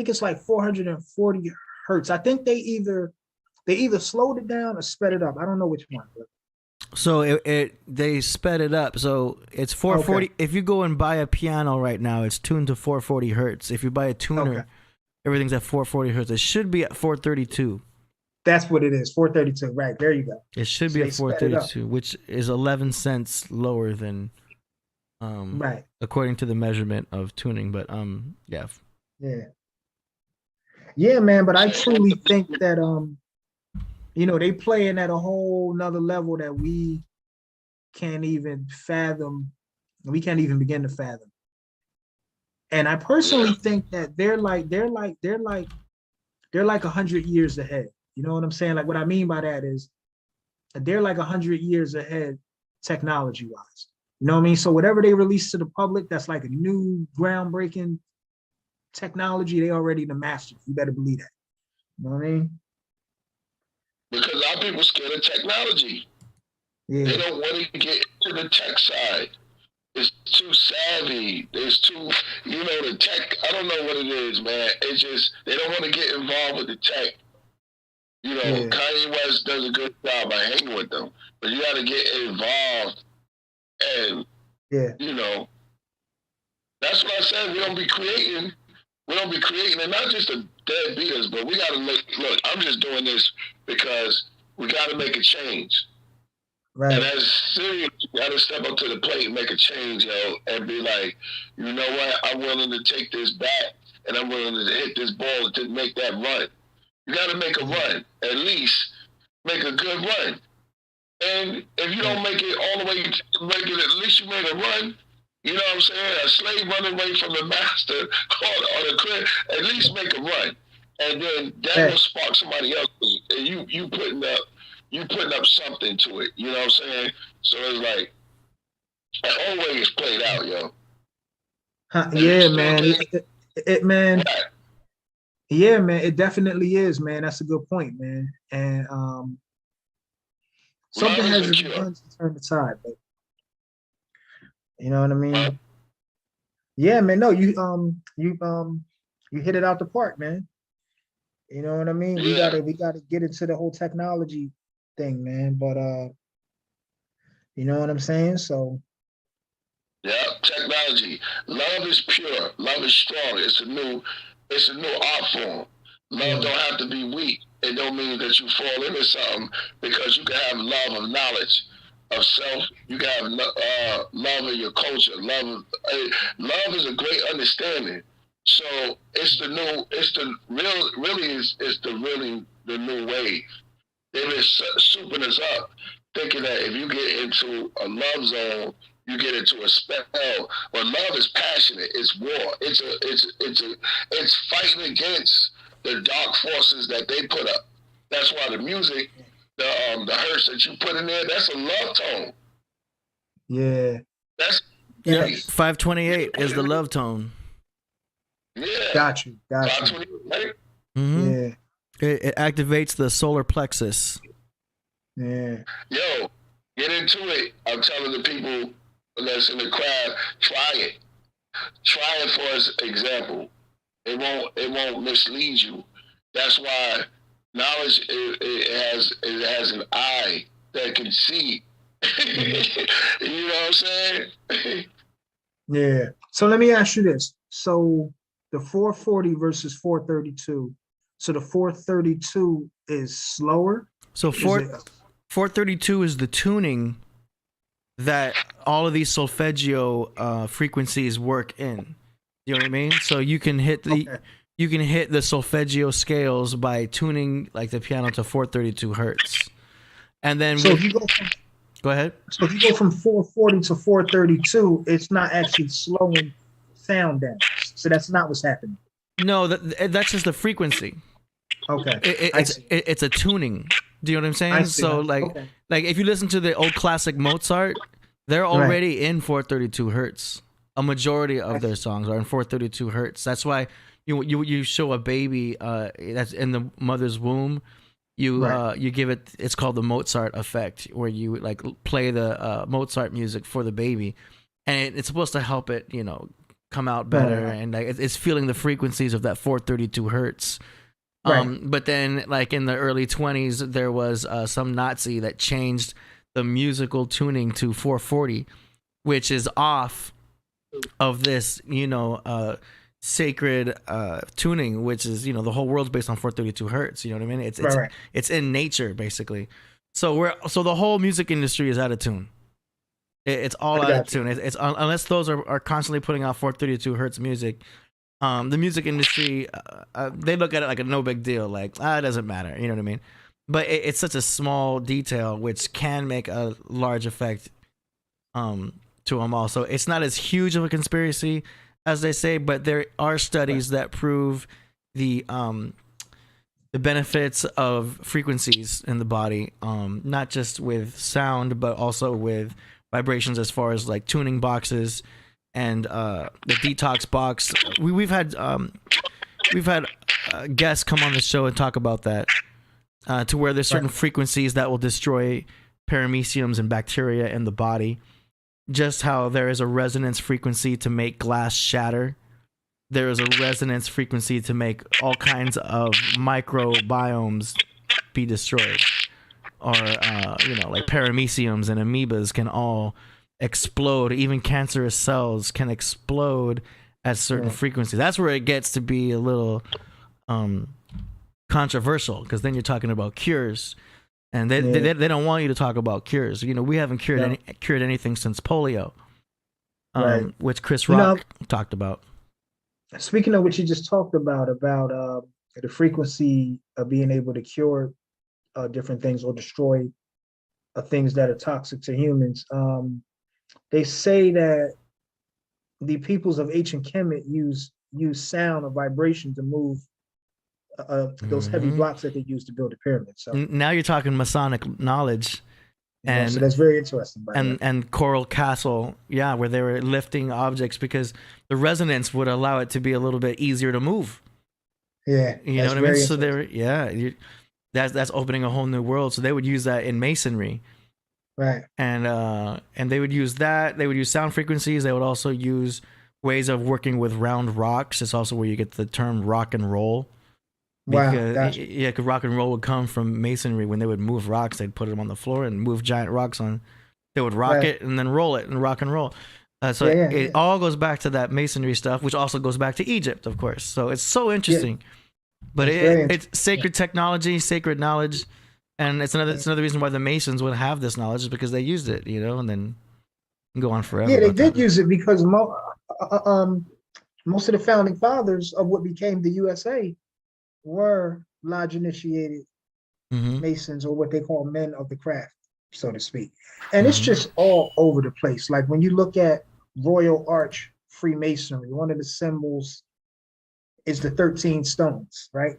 it's like 440 hertz. I think they either slowed it down or sped it up. I don't know which one. But So they sped it up. So it's 440. Okay. If you go and buy a piano right now, it's tuned to 440 hertz. If you buy a tuner, Okay. everything's at 440 hertz. It should be at 432. that's what it is. 432. Right. There you go. It should So be they at sped it up. 432, which is 11 cents lower than Right. according to the measurement of tuning. But yeah. Yeah. Yeah, man. But I truly think that they playing at a whole nother level that we can't even fathom. We can't even begin to fathom. And I personally think that they're like 100 years ahead. You know what I'm saying? Like what I mean by that is they're like 100 years ahead technology wise. You know what I mean? So whatever they release to the public, that's like a new groundbreaking technology. They already the masters. You better believe that. You know what I mean? Because a lot of people scared of technology. Yeah. They don't want to get to the tech side. It's too savvy. It's too, the tech. I don't know what it is, man. It's just they don't want to get involved with the tech. Kanye West does a good job by hanging with them, but you got to get involved. And that's what I said. We don't be creating, and not just the dead beaters, but we got to look. I'm just doing this because we got to make a change. Right. And as serious, you got to step up to the plate and make a change, and be like, you know what? I'm willing to take this back, and I'm willing to hit this ball to make that run. You got to make a run, at least make a good run. And if you don't make it all the way, at least you made a run. You know what I'm saying? A slave running away from the master on a crib, at least make a run. And then that will spark somebody else. And you putting up something to it. You know what I'm saying? So it's like, it always played out, yo. Yeah, man. Man. Yeah, man. It definitely is, man. That's a good point, man. And something has begun to turn the tide, but you know what I mean? Yeah, man. No, you hit it out the park, man. You know what I mean? Yeah. We gotta get into the whole technology thing, man. But you know what I'm saying? So yeah, technology. Love is pure. Love is strong. It's a new art form. Love don't have to be weak. It don't mean that you fall into something, because you can have love of knowledge, of self. You can have love of your culture. Love is a great understanding. So it's the new wave. They've been souping us up, thinking that if you get into a love zone, you get into a spell. But love is passionate. It's war. It's fighting against the dark forces that they put up. That's why the music, the hurts that you put in there, that's a love tone. Yeah. That's 528 is the love tone. Yeah. Got you. 528, right? Mm-hmm. Yeah. It activates the solar plexus. Yeah. Yo, get into it. I'm telling the people that's in the crowd, try it. Try it for example. It won't mislead you. That's why knowledge it has an eye that can see. You know what I'm saying? Yeah. So let me ask you this. So the 440 versus 432. So the 432 is slower. So 432 is the tuning that all of these solfeggio frequencies work in. You know what I mean? So you can hit the solfeggio scales by tuning like the piano to 432 hertz. And then go ahead. So if you go from 440 to 432, it's not actually slowing sound down. So that's not what's happening. No, that's just the frequency. Okay. It's a tuning. Do you know what I'm saying? So like if you listen to the old classic Mozart, they're already in 432 hertz. A majority of their songs are in 432 hertz. That's why you show a baby that's in the mother's womb, you give it. It's called the Mozart effect, where you like play the Mozart music for the baby, and it's supposed to help it, come out better, and like it's feeling the frequencies of that 432 hertz. But then, like in the early 20s, there was some Nazi that changed the musical tuning to 440, which is off of this, sacred tuning, which is, the whole world's based on 432 hertz. You know what I mean? It's in nature, basically. So the whole music industry is out of tune. It's all out of tune. It's unless those are constantly putting out 432 hertz music. The music industry, they look at it like a no big deal, like it doesn't matter, you know what I mean? But it's such a small detail which can make a large effect to them all. So it's not as huge of a conspiracy as they say, but there are studies that prove the the benefits of frequencies in the body, not just with sound, but also with vibrations, as far as like tuning boxes and the detox box. We've had guests come on the show and talk about that, to where there's certain frequencies that will destroy parameciums and bacteria in the body. Just how there is a resonance frequency to make glass shatter. There is a resonance frequency to make all kinds of microbiomes be destroyed. Or, like parameciums and amoebas can all explode. Even cancerous cells can explode at certain frequencies. That's where it gets to be a little controversial, because then you're talking about cures. And they don't want you to talk about cures. We haven't cured anything since polio, which Chris Rock talked about. Speaking of what you just talked about the frequency of being able to cure different things or destroy things that are toxic to humans, they say that the peoples of ancient Kemet use sound or vibration to move those heavy blocks that they use to build the pyramids. So now you're talking Masonic knowledge, and so that's very interesting. And Coral Castle, where they were lifting objects because the resonance would allow it to be a little bit easier to move. Yeah, you know what I mean. So they were, that's opening a whole new world. So they would use that in masonry, right? And they would use that. They would use sound frequencies. They would also use ways of working with round rocks. It's also where you get the term rock and roll. Because, gotcha. Because rock and roll would come from masonry. When they would move rocks, they'd put them on the floor and move giant rocks on. They would rock it and then roll it and rock and roll. It all goes back to that masonry stuff, which also goes back to Egypt, of course. So it's so interesting. But it's sacred technology, sacred knowledge, and it's another reason why the Masons would have this knowledge, is because they used it, and then go on forever. Yeah, they did use it because most of the founding fathers of what became the USA were lodge initiated Masons, or what they call men of the craft, so to speak. And it's just all over the place. Like when you look at Royal Arch Freemasonry, one of the symbols is the 13 stones, right?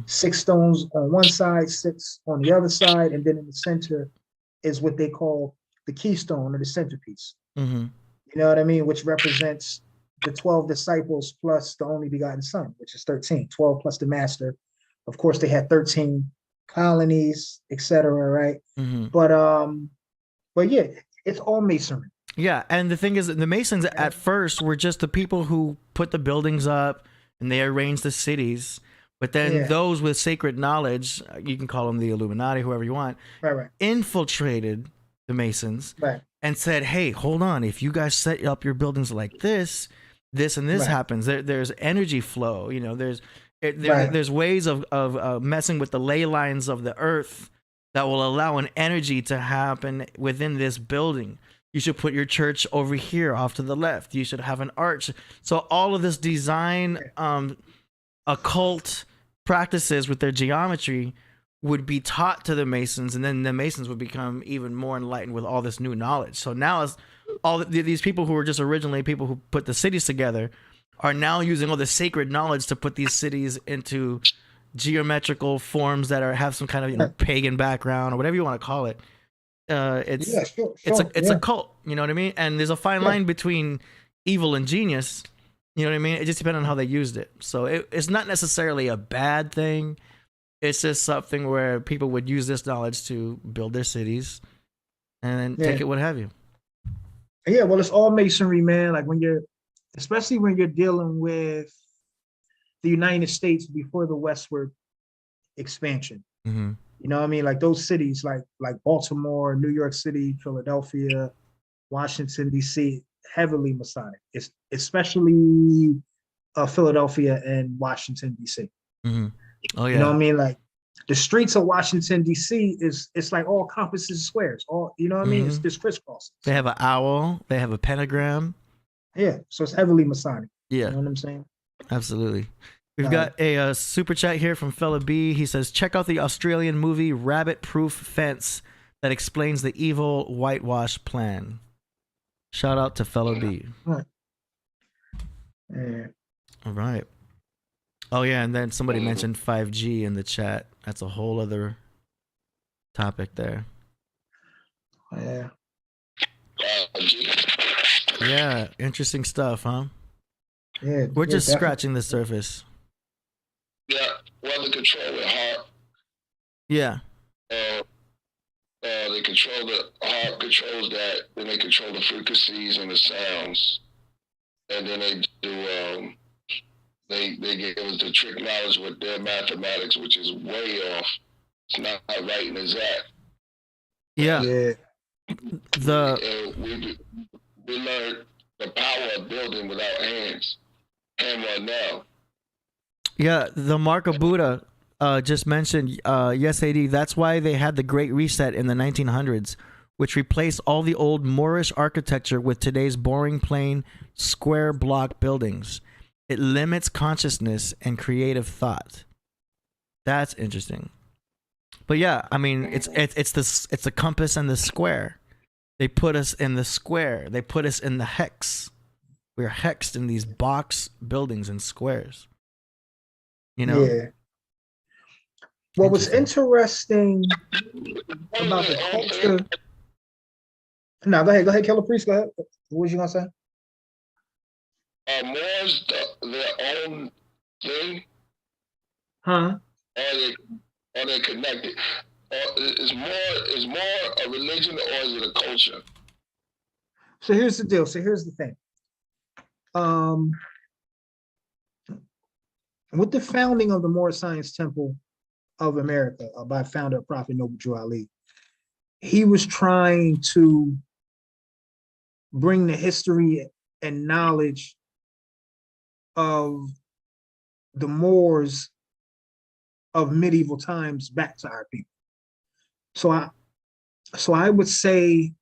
6 stones on one side, 6 on the other side, and then in the center is what they call the keystone, or the centerpiece. You know what I mean? Which represents the 12 disciples plus the only begotten son, which is 13. 12 plus the master. Of course, they had 13 colonies, etc. Right? But yeah, it's all masonry. Yeah, and the thing is, the Masons at first were just the people who put the buildings up and they arranged the cities. But then those with sacred knowledge, you can call them the Illuminati, whoever you want, infiltrated the Masons and said, hey, hold on, if you guys set up your buildings like this and this happens. There's energy flow. There's ways of messing with the ley lines of the earth that will allow an energy to happen within this building. You should put your church over here off to the left. You should have an arch. So all of this design, occult practices with their geometry would be taught to the Masons, and then the Masons would become even more enlightened with all this new knowledge. So now these people who were just originally people who put the cities together are now using all the sacred knowledge to put these cities into geometrical forms that have some kind of pagan background or whatever you want to call it. It's a cult, you know what I mean? And there's a fine line between evil and genius, you know what I mean? It just depends on how they used it. So it's not necessarily a bad thing. It's just something where people would use this knowledge to build their cities and then take it what have you. Yeah, well, it's all masonry, man. Like especially when you're dealing with the United States before the westward expansion. You know what I mean? Like those cities like Baltimore, New York City, Philadelphia, Washington, D.C., heavily Masonic. It's especially Philadelphia and Washington, D.C. Oh, yeah. You know what I mean? Like the streets of Washington, D.C. it's like all compasses and squares. All, you know what I mean? It's just crisscross. They have an owl. They have a pentagram. Yeah, so it's heavily Masonic. Yeah. You know what I'm saying? Absolutely. We've got a super chat here from Fella B. He says, check out the Australian movie Rabbit Proof Fence that explains the evil whitewash plan. Shout out to Fella B. Yeah. All right. Oh yeah, and then somebody mentioned 5G in the chat. That's a whole other topic there. Yeah. Yeah, interesting stuff, huh? Yeah. We're yeah, just definitely. scratching the surface. Yeah, weather control with heart. Yeah. They control the heart controls that, then they control the frequencies and the sounds, and then they do they give us the trick knowledge with their mathematics, which is way off. It's not right and exact. Yeah. Yeah. We learned the power of building without hands. Hammer now. Yeah, the Mark of Buddha just mentioned, yes, AD, that's why they had the Great Reset in the 1900s, which replaced all the old Moorish architecture with today's boring, plain, square block buildings. It limits consciousness and creative thought. That's interesting. But yeah, I mean, it's the compass and the square. They put us in the square. They put us in the hex. We're hexed in these box buildings and squares. You know? Yeah. What was interesting about the culture? No, go ahead, Killer Priest. Go ahead. What was you gonna say? Moors their own thing? Huh? Are they connected? Is more a religion or is it a culture? So here's the deal. So here's the thing. With the founding of the Moorish Science Temple of America by founder Prophet Noble Drew Ali, he was trying to bring the history and knowledge of the Moors of medieval times back to our people. So I would say,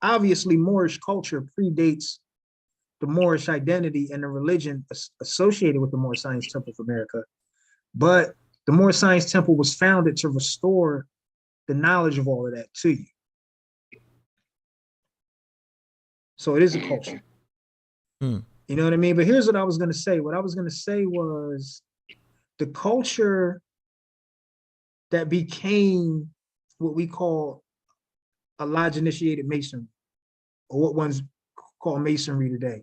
obviously, Moorish culture predates the Moorish identity and the religion associated with the Moorish Science Temple of America. But the Moorish Science Temple was founded to restore the knowledge of all of that to you. So it is a culture. You know what I mean? But here's what I was going to say. What I was going to say was the culture that became what we call a lodge-initiated masonry, or what one's called masonry today.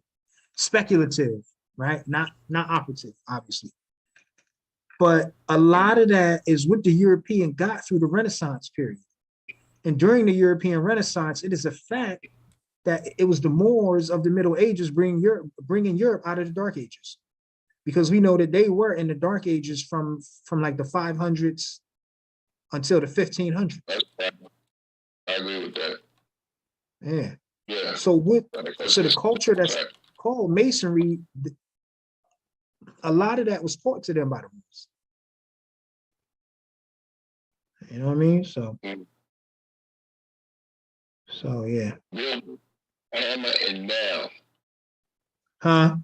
Speculative, right? Not operative, obviously. But a lot of that is what the European got through the Renaissance period. And during the European Renaissance, it is a fact that it was the Moors of the Middle Ages bringing Europe out of the Dark Ages. Because we know that they were in the Dark Ages from like the 500s until the 1500s. I agree with that. Yeah. Yeah. So the culture that's called masonry, a lot of that was taught to them by the Moors. You know what I mean? So yeah. Hammer and nail. Huh?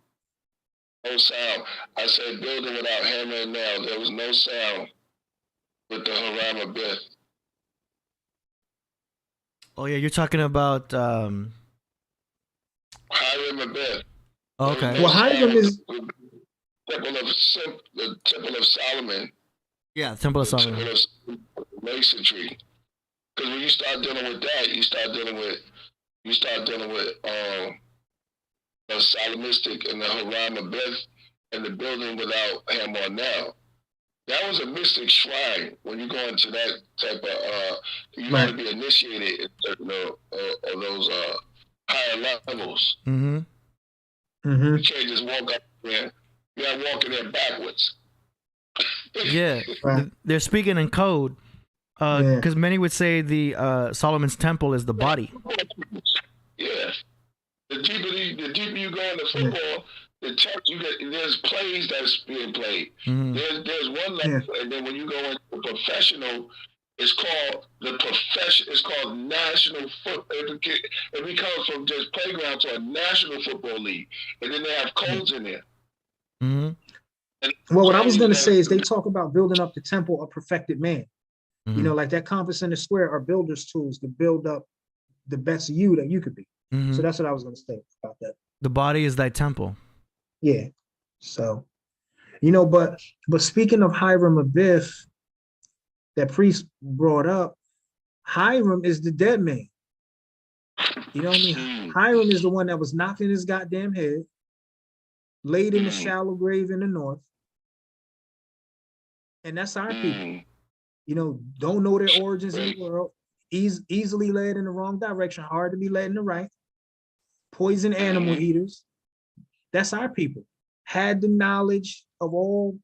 No sound. I said building without hammer and nail. There was no sound with the Harama Bith. Oh yeah, you're talking about Hiram Bith. okay. Well, Hiram is the Temple of Solomon. Yeah, Temple of Solomon. Temple of Masonry. Because when you start dealing with that, you start dealing with the Solonistic and the Harama Bith and the building without hammer or nail. That was a mystic shrine. When you go into that type of, you got to be initiated in certain of those higher levels. Mm-hmm. Mm-hmm. You can't just walk up there. You got to walk in there backwards. Yeah, Right. they're speaking in code. Because many would say the Solomon's Temple is the body. Yeah. The deeper you go into football, there's plays that's being played. Mm-hmm. There's one level, and then when you go into professional, it's called It's called national football. It becomes from just playground to a national football league, and then they have codes in there. Mm-hmm. Well, what I was going to say is they talk about building up the temple of perfected man. Mm-hmm. You know, like that compass and the square are builders' tools to build up the best you that you could be. Mm-hmm. So that's what I was going to say about that. The body is thy temple. Yeah. So, But speaking of Hiram Abiff, that priest brought up, Hiram is the dead man. You know what I mean? Hiram is the one that was knocked in his goddamn head, laid in the shallow grave in the north. And that's our people. Don't know their origins in the world, easily led in the wrong direction, hard to be led in the right, poison animal eaters. That's our people. Had the knowledge of all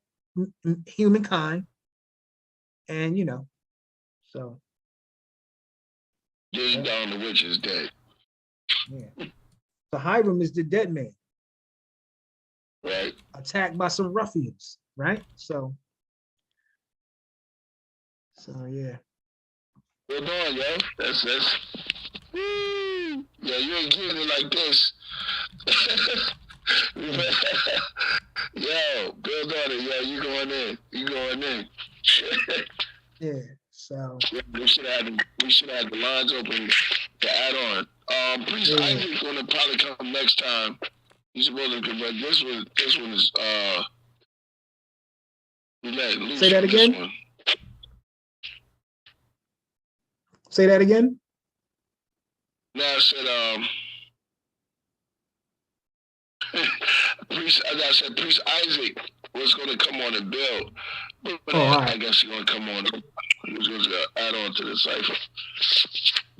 humankind, and so. Just down the witch is dead. Yeah. So Hiram is the dead man. Right. Attacked by some ruffians, right? So yeah. Well done, yo. That's yeah, you ain't getting it like this. Yo, build on it, yo. You going in. Yeah. So we should have the lines open to add on. Priest Isaac's gonna probably come next time. He's supposed to, but this one is we let loose. Say that again. Say that again. No, I said Priest Isaac was gonna come on and build. But I guess he's gonna come on. He was gonna add on to the cipher.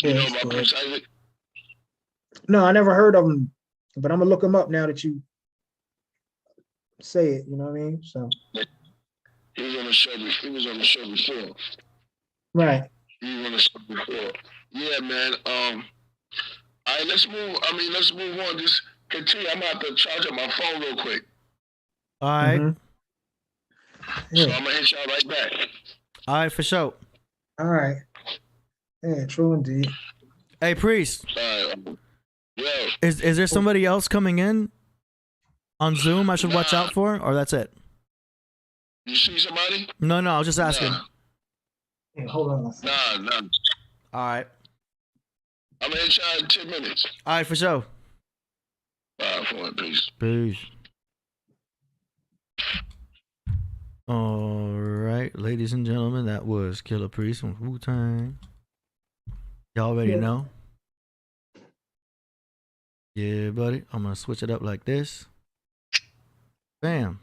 You know about Priest Isaac? No, I never heard of him, but I'm gonna look him up now that you say it. You know what I mean? So he was on the show before. Right. He was on the show before. Yeah, man. All right, let's move on. Just continue. I'm gonna have to charge up my phone real quick. All right. Yeah. So I'm gonna hit y'all right back. All right, for sure. All right. Yeah, true indeed. Hey, Priest. All right. Yo. Is there somebody else coming in on Zoom I should watch out for, or that's it? You see somebody? No, I was just asking. Yeah, hold on. Nah. All right. I'm gonna hit y'all in 10 minutes. All right, for sure. All right, for peace. Peace. All right, ladies and gentlemen, that was Killah Priest from Wu-Tang. Y'all already know. Yeah, buddy. I'm gonna switch it up like this. Bam.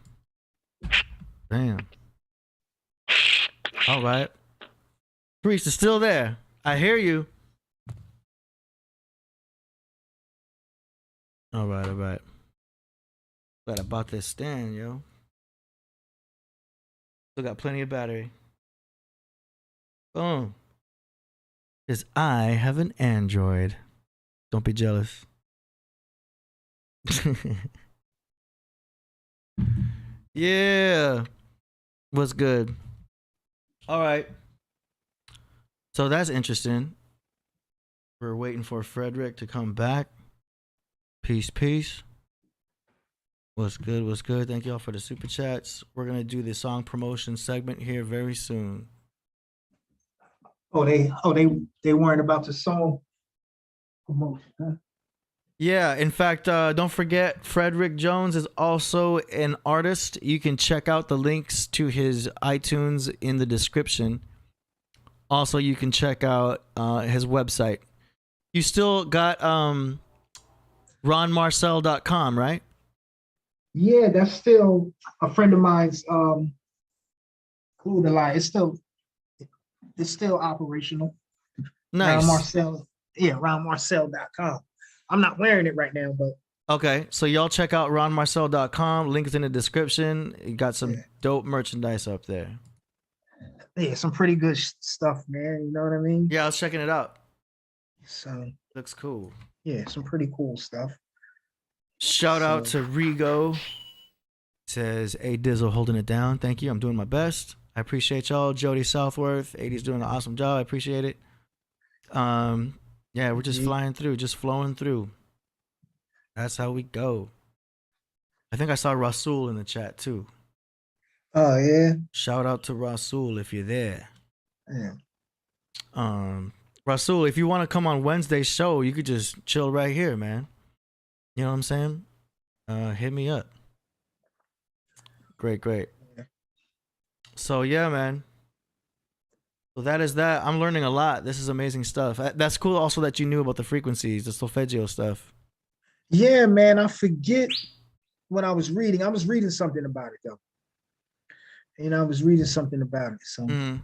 Bam. All right. Priest is still there. I hear you. All right. Glad I bought this stand, yo. Still got plenty of battery. Boom. Because I have an Android. Don't be jealous. Yeah. What's good? All right. So that's interesting. We're waiting for Frederick to come back. Peace. What's good? Thank y'all for the super chats. We're going to do the song promotion segment here very soon. They weren't about the song promotion, huh? Yeah, in fact, don't forget, Frederick Jones is also an artist. You can check out the links to his iTunes in the description. Also, you can check out his website. You still got ronmarcel.com, right? Yeah, that's still a friend of mine's line. It's still operational. Nice. ronmarcel.com. I'm not wearing it right now, but okay. So y'all check out ronmarcel.com. Links in the description. You got some dope merchandise up there. Yeah, some pretty good stuff, man. You know what I mean? Yeah, I was checking it out. So looks cool. Yeah, some pretty cool stuff. Shout out to Rigo. Says, "Hey Dizzle, holding it down. Thank you. I'm doing my best. I appreciate y'all." Jody Southworth, 80's doing an awesome job. I appreciate it. Yeah, we're just flying through, just flowing through. That's how we go. I think I saw Rasul in the chat too. Oh yeah. Shout out to Rasul if you're there. Yeah. Rasul, if you want to come on Wednesday's show, you could just chill right here, man. You know what I'm saying? Hit me up. Great, great. Yeah. So yeah, man. So that is that. I'm learning a lot. This is amazing stuff. That's cool. Also, that you knew about the frequencies, the solfeggio stuff. Yeah, man. I forget what I was reading. I was reading something about it though. I was reading something about it. So, Mm.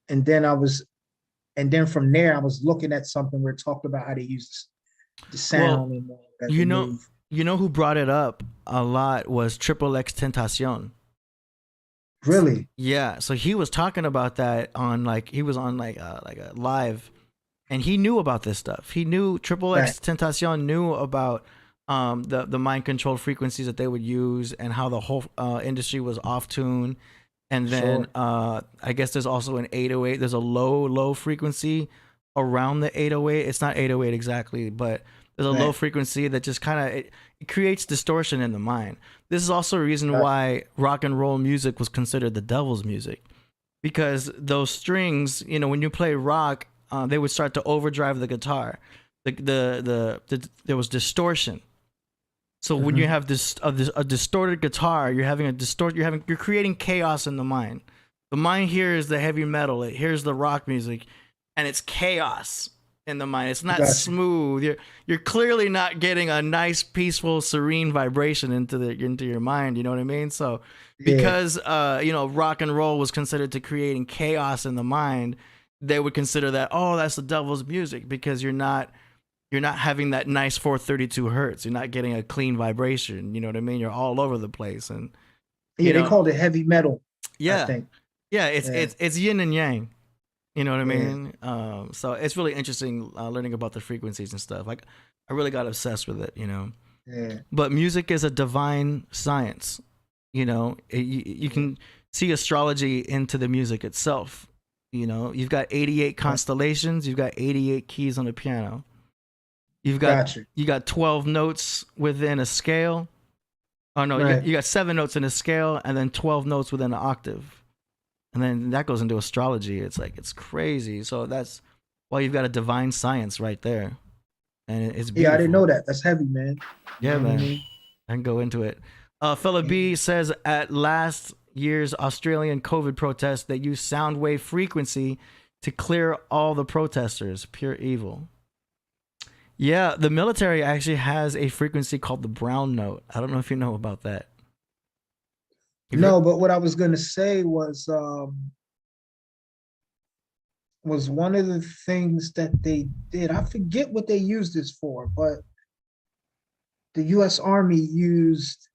and then from there, I was looking at something where it talked about how they use the sound and all that. You they know, move. you know who brought it up a lot was Triple X Tentacion. Really? Yeah, so he was talking about that on he was on like a live, and he knew about this stuff. He knew Triple X Tentacion knew about the mind control frequencies that they would use and how the whole industry was off tune. And then I guess there's also an 808. There's a low frequency around the 808. It's not 808 exactly, but there's a low frequency that just kind of it creates distortion in the mind. This is also a reason why rock and roll music was considered the devil's music, because those strings, when you play rock, they would start to overdrive the guitar. There was distortion. So when you have a distorted guitar, you're creating chaos in the mind. The mind hears the heavy metal, it hears the rock music, and it's chaos in the mind. It's not smooth. You're clearly not getting a nice, peaceful, serene vibration into your mind. You know what I mean? So because rock and roll was considered to creating chaos in the mind, they would consider that, oh, that's the devil's music, because you're not having that nice 432 hertz. You're not getting a clean vibration. You know what I mean? You're all over the place. And they called it heavy metal. Yeah. I think. Yeah, it's yin and yang. You know what I mean? So it's really interesting learning about the frequencies and stuff. Like, I really got obsessed with it, Yeah. But music is a divine science. You can see astrology into the music itself. You've got 88 constellations. You've got 88 keys on the piano. You got 12 notes within a scale. Oh no, you got 7 notes in a scale, and then 12 notes within an octave. And then that goes into astrology. It's crazy. So that's why you've got a divine science right there. And it's beautiful. Yeah, I didn't know that. That's heavy, man. Yeah, man. I can go into it. Fella B says at last year's Australian COVID protest, they used sound wave frequency to clear all the protesters. Pure evil. Yeah, the military actually has a frequency called the brown note. I don't know if you know about that. No, but what I was gonna say was one of the things that they did. I forget what they used this for, but the U.S. Army used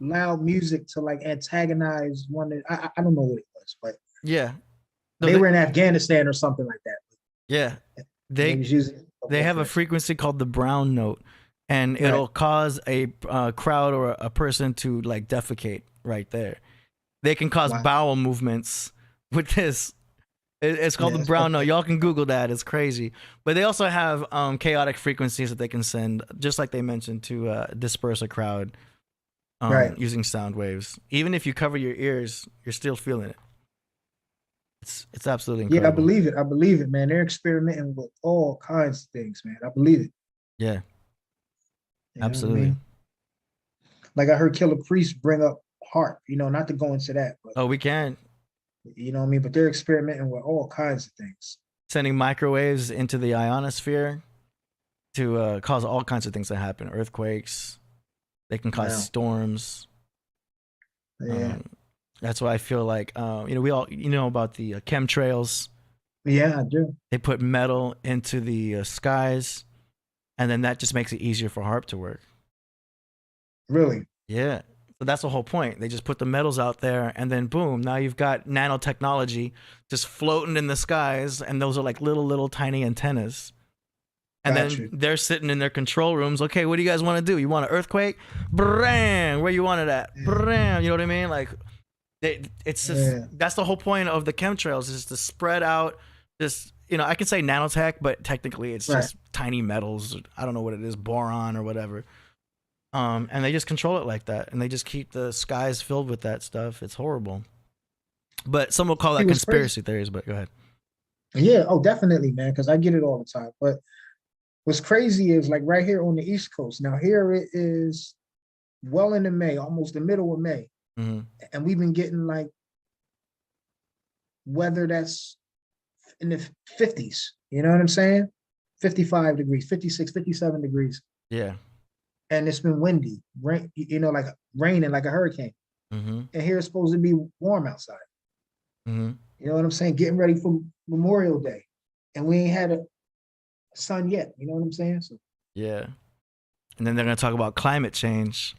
loud music to antagonize one. I don't know what it was, but yeah, they were in Afghanistan or something like that. Yeah, they have a frequency called the brown note. And it'll cause a crowd or a person to defecate right there. They can cause bowel movements with this. It's called the brown note. Y'all can Google that. It's crazy. But they also have chaotic frequencies that they can send, just like they mentioned, to disperse a crowd using sound waves. Even if you cover your ears, you're still feeling it. It's absolutely incredible. Yeah, I believe it, man. They're experimenting with all kinds of things, man. I believe it. Yeah. You know absolutely. I mean? Like I heard Killah Priest bring up harp, not to go into that. But, we can. You know what I mean? But they're experimenting with all kinds of things. Sending microwaves into the ionosphere to cause all kinds of things to happen. Earthquakes. They can cause storms. Yeah. That's why I feel like, we all, about the chemtrails. Yeah, I do. They put metal into the skies. And then that just makes it easier for harp to work. Really? Yeah. So that's the whole point. They just put the metals out there, and then boom, now you've got nanotechnology just floating in the skies, and those are like little tiny antennas. And then they're sitting in their control rooms. Okay, what do you guys want to do? You want an earthquake? Bram! Where you want it at? Bram! You know what I mean? Like, it's just that's the whole point of the chemtrails, is to spread out this. I can say nanotech, but technically it's just tiny metals. I don't know what it is, boron or whatever. And they just control it like that. And they just keep the skies filled with that stuff. It's horrible. But some will call that conspiracy theories, but go ahead. Yeah, definitely, man, because I get it all the time. But what's crazy is right here on the East Coast. Now here it is well into May, almost the middle of May, Mm-hmm. and we've been getting like weather that's in the 50s. You know what I'm saying? 55 degrees, 56, 57 degrees. Yeah. And it's been windy, rain, like raining like a hurricane. Mm-hmm. And here it's supposed to be warm outside. Mm-hmm. You know what I'm saying? Getting ready for Memorial Day. And we ain't had a sun yet. You know what I'm saying? So, Yeah. And then they're gonna talk about climate change.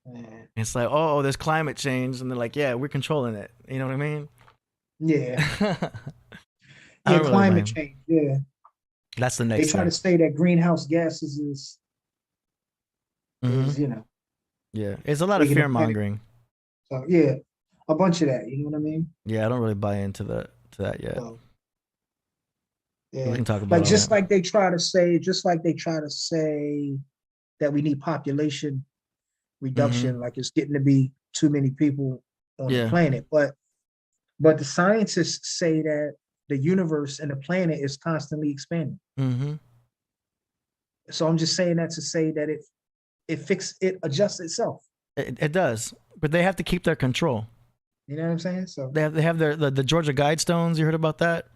man. It's like, oh, there's climate change, and they're like, yeah, we're controlling it. You know what I mean? Yeah. I don't really Climate mind. change. Yeah. That's the They next try to step. say that greenhouse gases is, Mhm. you know, Yeah, it's a lot of making a fear planet. mongering. So yeah, a bunch of that. You know what I mean? Yeah, I don't really buy into that yet. So We yeah, can talk about like all just that. like they try to say, that we need population reduction, like it's getting to be too many people on the Yeah. planet. But the scientists say that the universe and the planet is constantly expanding. Mm-hmm. So I'm just saying that to say that it adjusts itself. It does, but they have to keep their control. You know what I'm saying? So They have the Georgia Guidestones. You heard about that?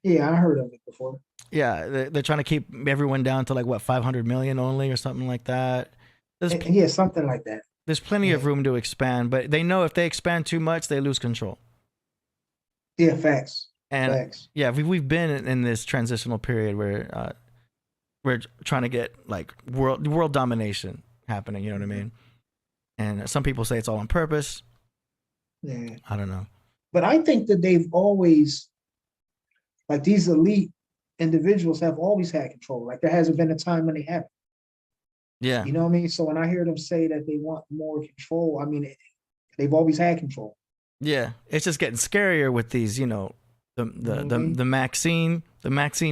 yeah, I heard of it before. Yeah, they're trying to keep everyone down to like what 500 million only or something like that. Yeah, something like that. There's plenty of room to expand, but they know if they expand too much, they lose control. Yeah, facts. And Facts. yeah, we've been in this transitional period where we're trying to get like world domination happening. You know what I mean? And some people say it's all on purpose. Yeah. I don't know. But I think that they've always, like these elite individuals have always had control. Like there hasn't been a time when they haven't. Yeah. You know what I mean? So when I hear them say that they want more control, I mean, they've always had control. Yeah. It's just getting scarier with these, the Maxine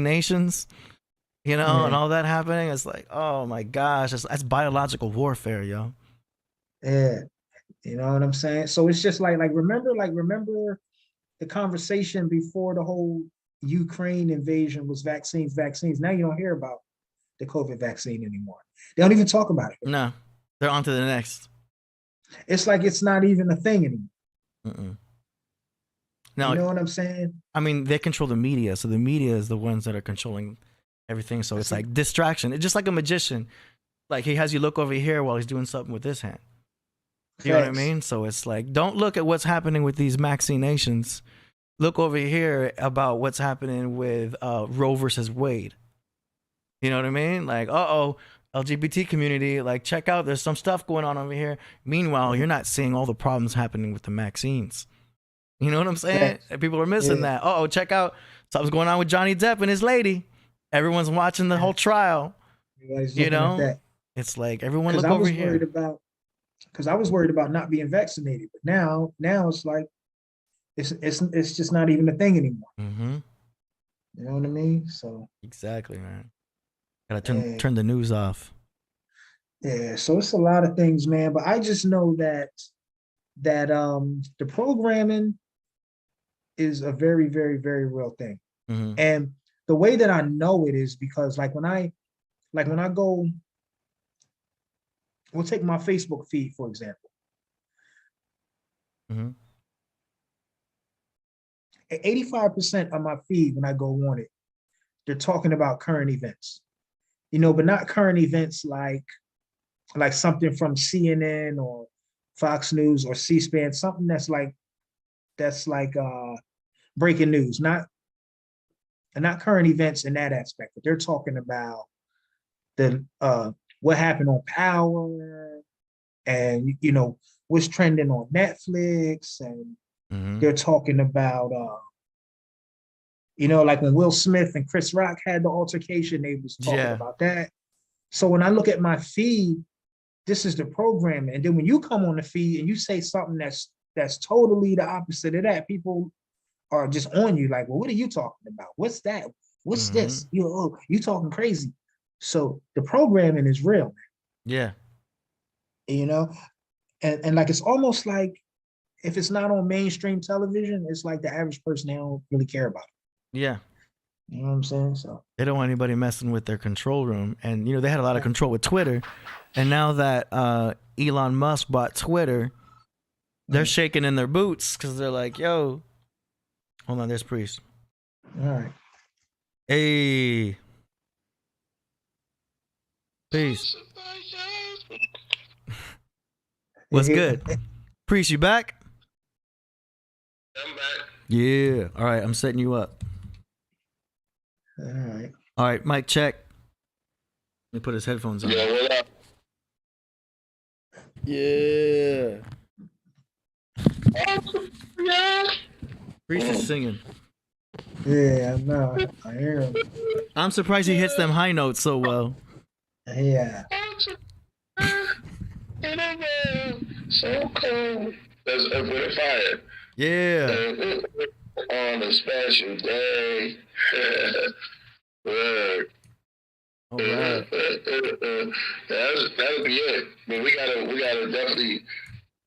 nations, and all that happening. It's like, oh my gosh, that's biological warfare, yo. Yeah. You know what I'm saying? So it's just like remember the conversation before the whole Ukraine invasion was vaccines. Now you don't hear about the COVID vaccine anymore. They don't even talk about it. No, they're on to the next. It's like it's not even a thing anymore. Mm-mm. Now, you know what I'm saying? I mean, they control the media, so the media is the ones that are controlling everything. So it's like distraction. It's just like a magician. Like he has you look over here while he's doing something with his hand. You know what I mean? So it's like, don't look at what's happening with these Maxine nations. Look over here about what's happening with Roe versus Wade. You know what I mean? Like, LGBT community, like, check out, there's some stuff going on over here. Meanwhile, you're not seeing all the problems happening with the Maxines. You know what I'm saying? And people are missing that. Check out, something's going on with Johnny Depp and his lady. Everyone's watching the whole trial. It's like, everyone look over here. Because I was worried about not being vaccinated, but now it's like it's just not even a thing anymore. Mm-hmm. You know what I mean? So exactly, man. Gotta turn the news off. Yeah, so it's a lot of things, man. But I just know that the programming is a very, very, very real thing. Mm-hmm. And the way that I know it is because when I go. We'll take my Facebook feed, for example. Mm-hmm. 85% of my feed, when I go on it, they're talking about current events, but not current events like something from CNN or Fox News or C-SPAN, something that's like breaking news, not current events in that aspect, but they're talking about the what happened on Power and what's trending on Netflix, and they're talking about like when Will Smith and Chris Rock had the altercation, they was talking about that. So when I look at my feed, this is the programming, and then when you come on the feed and you say something that's totally the opposite of that, people are just on you like, well, what are you talking about? What's that? What's this? You talking crazy. So the programming is real, man. Yeah. And like it's almost like if it's not on mainstream television, it's like the average person, they don't really care about it. Yeah. You know what I'm saying? So They don't want anybody messing with their control room. And, you know, they had a lot of control with Twitter. And now that Elon Musk bought Twitter, they're shaking in their boots because they're like, yo, hold on, there's Priest. all right. Hey. Peace. What's good? Priest, you back? I'm back. Yeah. All right, I'm setting you up. All right. All right, mic check. Let me put his headphones on. Yeah, what up? Yeah. Yeah. Priest is singing. Yeah, I know. I hear him. I'm surprised he hits them high notes so well. Yeah. So cold. That's Earth, Wind, and Fire. Yeah. On a special day. Word. All right. That'll be it. But we gotta definitely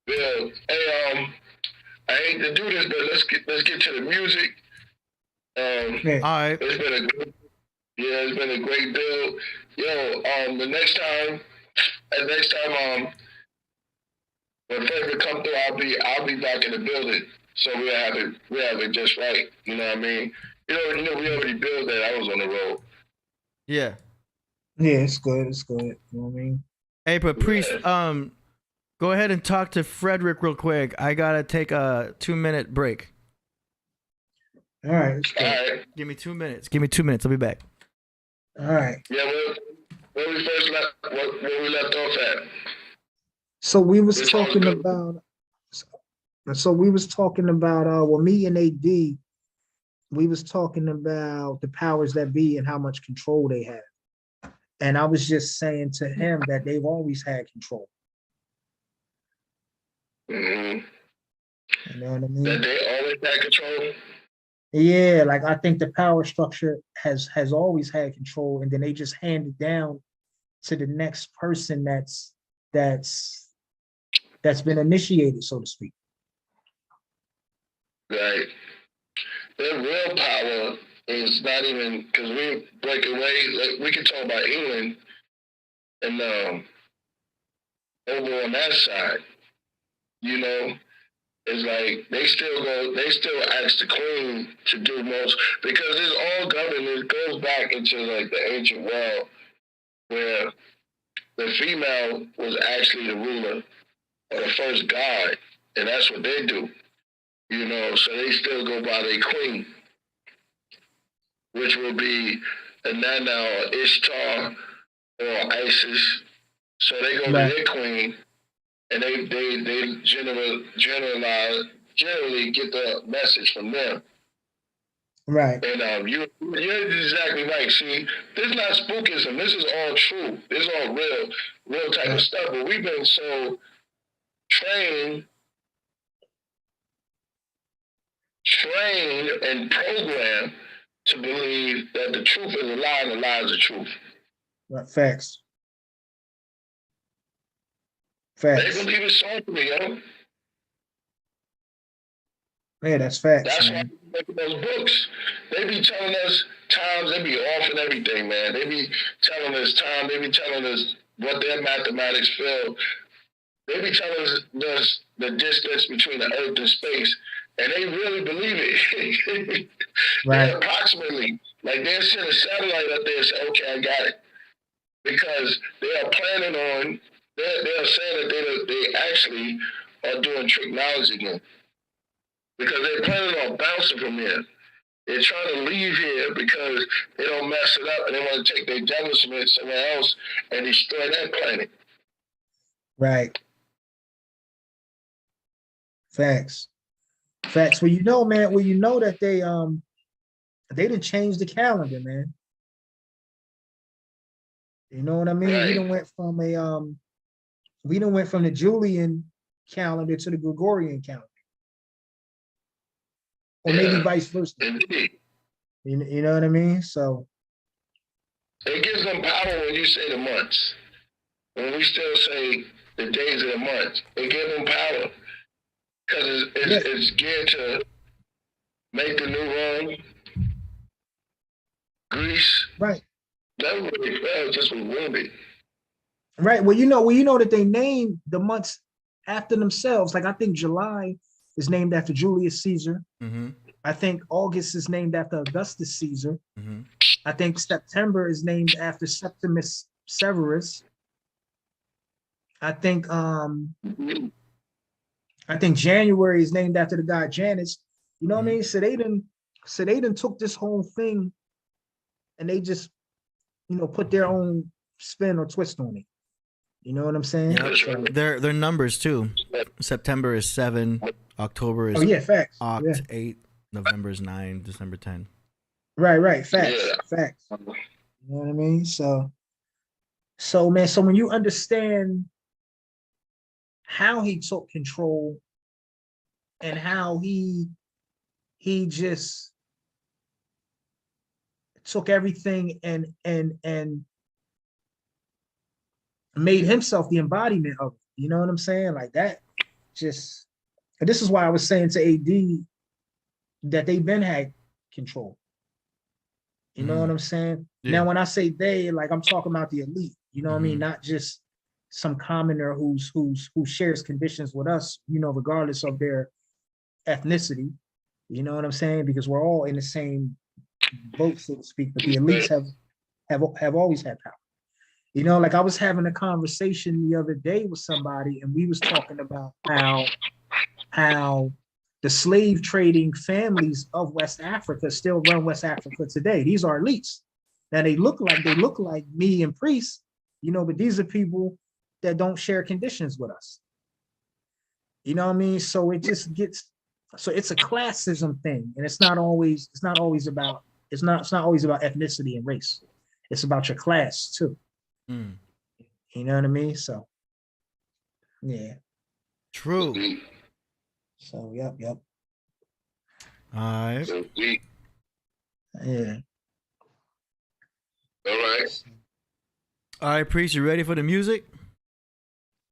build. Hey, I hate to do this, but let's get to the music. Yeah. All right. It's been a great build. Yo, the next time, when Frederick come through, I'll be back in the building. So we have it just right. You know what I mean? You know, we already built that. I was on the road. Yeah. Yeah, it's good. It's good. You know what I mean? Hey, but Priest, go ahead and talk to Frederick real quick. I gotta take a 2-minute break. All right. It's good. All right. Give me 2 minutes. Give me 2 minutes. I'll be back. All right. Yeah, where we first left, where we left off at. So we was It's all talking good. about. So we was talking about. Well, me and AD, we was talking about the powers that be and how much control they have. And I was just saying to him that they've always had control. Mm-hmm. You know what I mean? That they always had control. Yeah, like I think the power structure has always had control, and then they just hand it down to the next person that's been initiated, so to speak. Right. Their real power is not even, because we break away. Like, we can talk about England and over on that side, you know, it's like they still ask the queen to do most, because it's all governed. It goes back into like the ancient world where the female was actually the ruler or the first god, and that's what they do, you know. So they still go by their queen, which will be Nana or Ishtar or Isis. So they go Right. to their queen, and they generally get the message from them. Right. And you're exactly right. See, this is not spookism. This is all true. This is all real type of stuff. But we've been so trained and programmed to believe that the truth is a lie and the lie is the truth. Right. Facts. They Facts. believe it's so to me, yo. Yeah, that's facts, That's why man. we making those books. They be telling us times, they be off and everything, man. They be telling us time, they be telling us what their mathematics feel. They be telling us the distance between the earth and space, and they really believe it. Right. Yeah, approximately. Like they'll send a satellite up there and say, okay, I got it. Because they are planning on, they're saying that they actually are doing tricknology again. Because they're planning on bouncing from here. They're trying to leave here because they don't mess it up and they want to take their development somewhere else and destroy that planet. Right. Facts. Facts. Well, you know, man, well, you know that they didn't change the calendar, man. You know what I mean? Right. We done went from the Julian calendar to the Gregorian calendar. Or maybe Yeah. vice versa. Indeed. You know what I mean? So It gives them power when you say the months. When we still say the days of the month, it gives them power. Because it's geared to make the new run Greece, Right. never really fell, just was windy. Right. Well, that they named the months after themselves. Like I think July is named after Julius Caesar. Mm-hmm. I think August is named after Augustus Caesar. Mm-hmm. I think September is named after Septimus Severus. I think January is named after the god Janus. You know what I mean? So they done took this whole thing and they just, put their own spin or twist on it. You know what I'm saying? Yep. So, They're numbers too. September is 7, October is oh yeah, facts. Oct Yeah. 8, November is 9, December 10. Right. Facts. Yeah. Facts. You know what I mean? So man, so when you understand how he took control and how he just took everything and made himself the embodiment of it. You know what I'm saying? Like that just, and this is why I was saying to AD that they've been had control. You know what I'm saying? Yeah. Now, when I say they, like I'm talking about the elite, you know what I mean? Not just some commoner who shares conditions with us, regardless of their ethnicity. You know what I'm saying? Because we're all in the same boat, so to speak. But the elites have always had power. Like I was having a conversation the other day with somebody, and we was talking about how the slave trading families of West Africa still run West Africa today. These are elites. Now they look like me and Priest, but these are people that don't share conditions with us. You know what I mean? So it just gets, so it's a classism thing, and it's not always about ethnicity and race. It's about your class too. You know what I mean? So yeah. True. So yep. All right. Yeah. All right. All right, Priest, you ready for the music?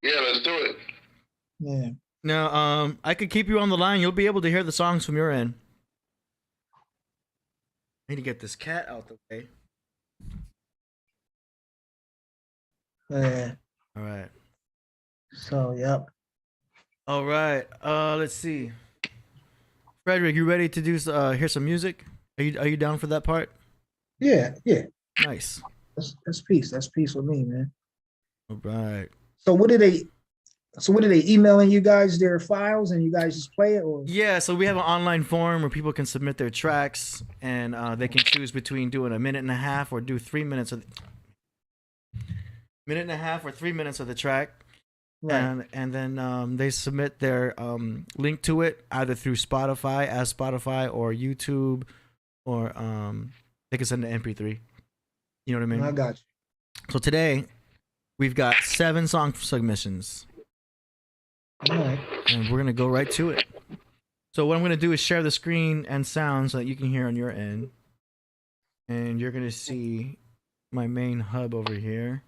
Yeah, let's do it. Yeah. Now, I could keep you on the line. You'll be able to hear the songs from your end. I need to get this cat out the way. Yeah. All right. So yep. All right. Let's see. Frederick, you ready to do hear some music? Are you down for that part? Yeah. Nice. That's peace. That's peace with me, man. All right. So what are they emailing you guys their files and you guys just play it, or? Yeah, so we have an online forum where people can submit their tracks, and they can choose between doing a minute and a half or do 3 minutes of minute and a half or 3 minutes of the track. Right. And then they submit their link to it either through Spotify or YouTube, or they can send an MP3. You know what I mean? I got you. So today we've got 7 song submissions. All right. And we're gonna go right to it. So what I'm gonna do is share the screen and sound so that you can hear on your end. And you're gonna see my main hub over here,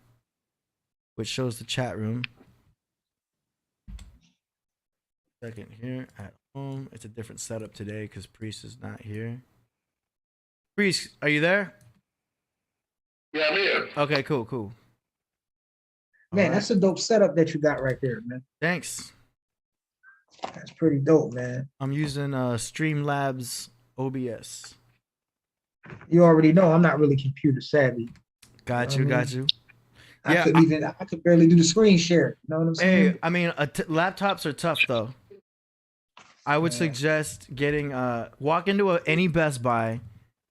which shows the chat room. Second here at home. It's a different setup today because Priest is not here. Priest, are you there? Yeah, I'm here. Okay, cool. Man, All right. that's a dope setup that you got right there, man. Thanks. That's pretty dope, man. I'm using Streamlabs OBS. You already know I'm not really computer savvy. Got you. I Yeah, I could barely do the screen share. You know what I'm saying? Hey, I mean, laptops are tough though. I would Yeah. suggest getting walk into any Best Buy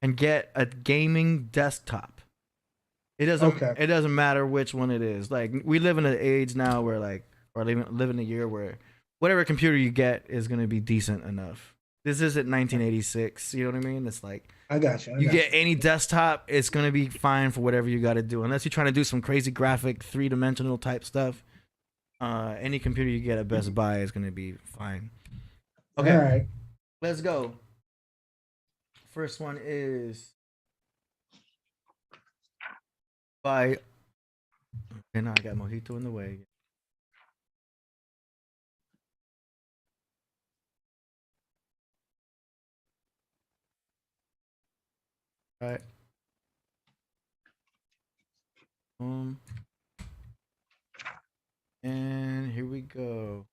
and get a gaming desktop. It doesn't matter which one it is. Like, we live in an age now where or live in a year where whatever computer you get is gonna be decent enough. This isn't 1986. You know what I mean? It's like, I got you. you get any desktop, it's gonna be fine for whatever you got to do. Unless you're trying to do some crazy graphic, 3-dimensional type stuff. Any computer you get at Best Buy is gonna be fine. Okay, All right. let's go. First one is by. Okay, now I got Mojito in the way. All right. And here we go.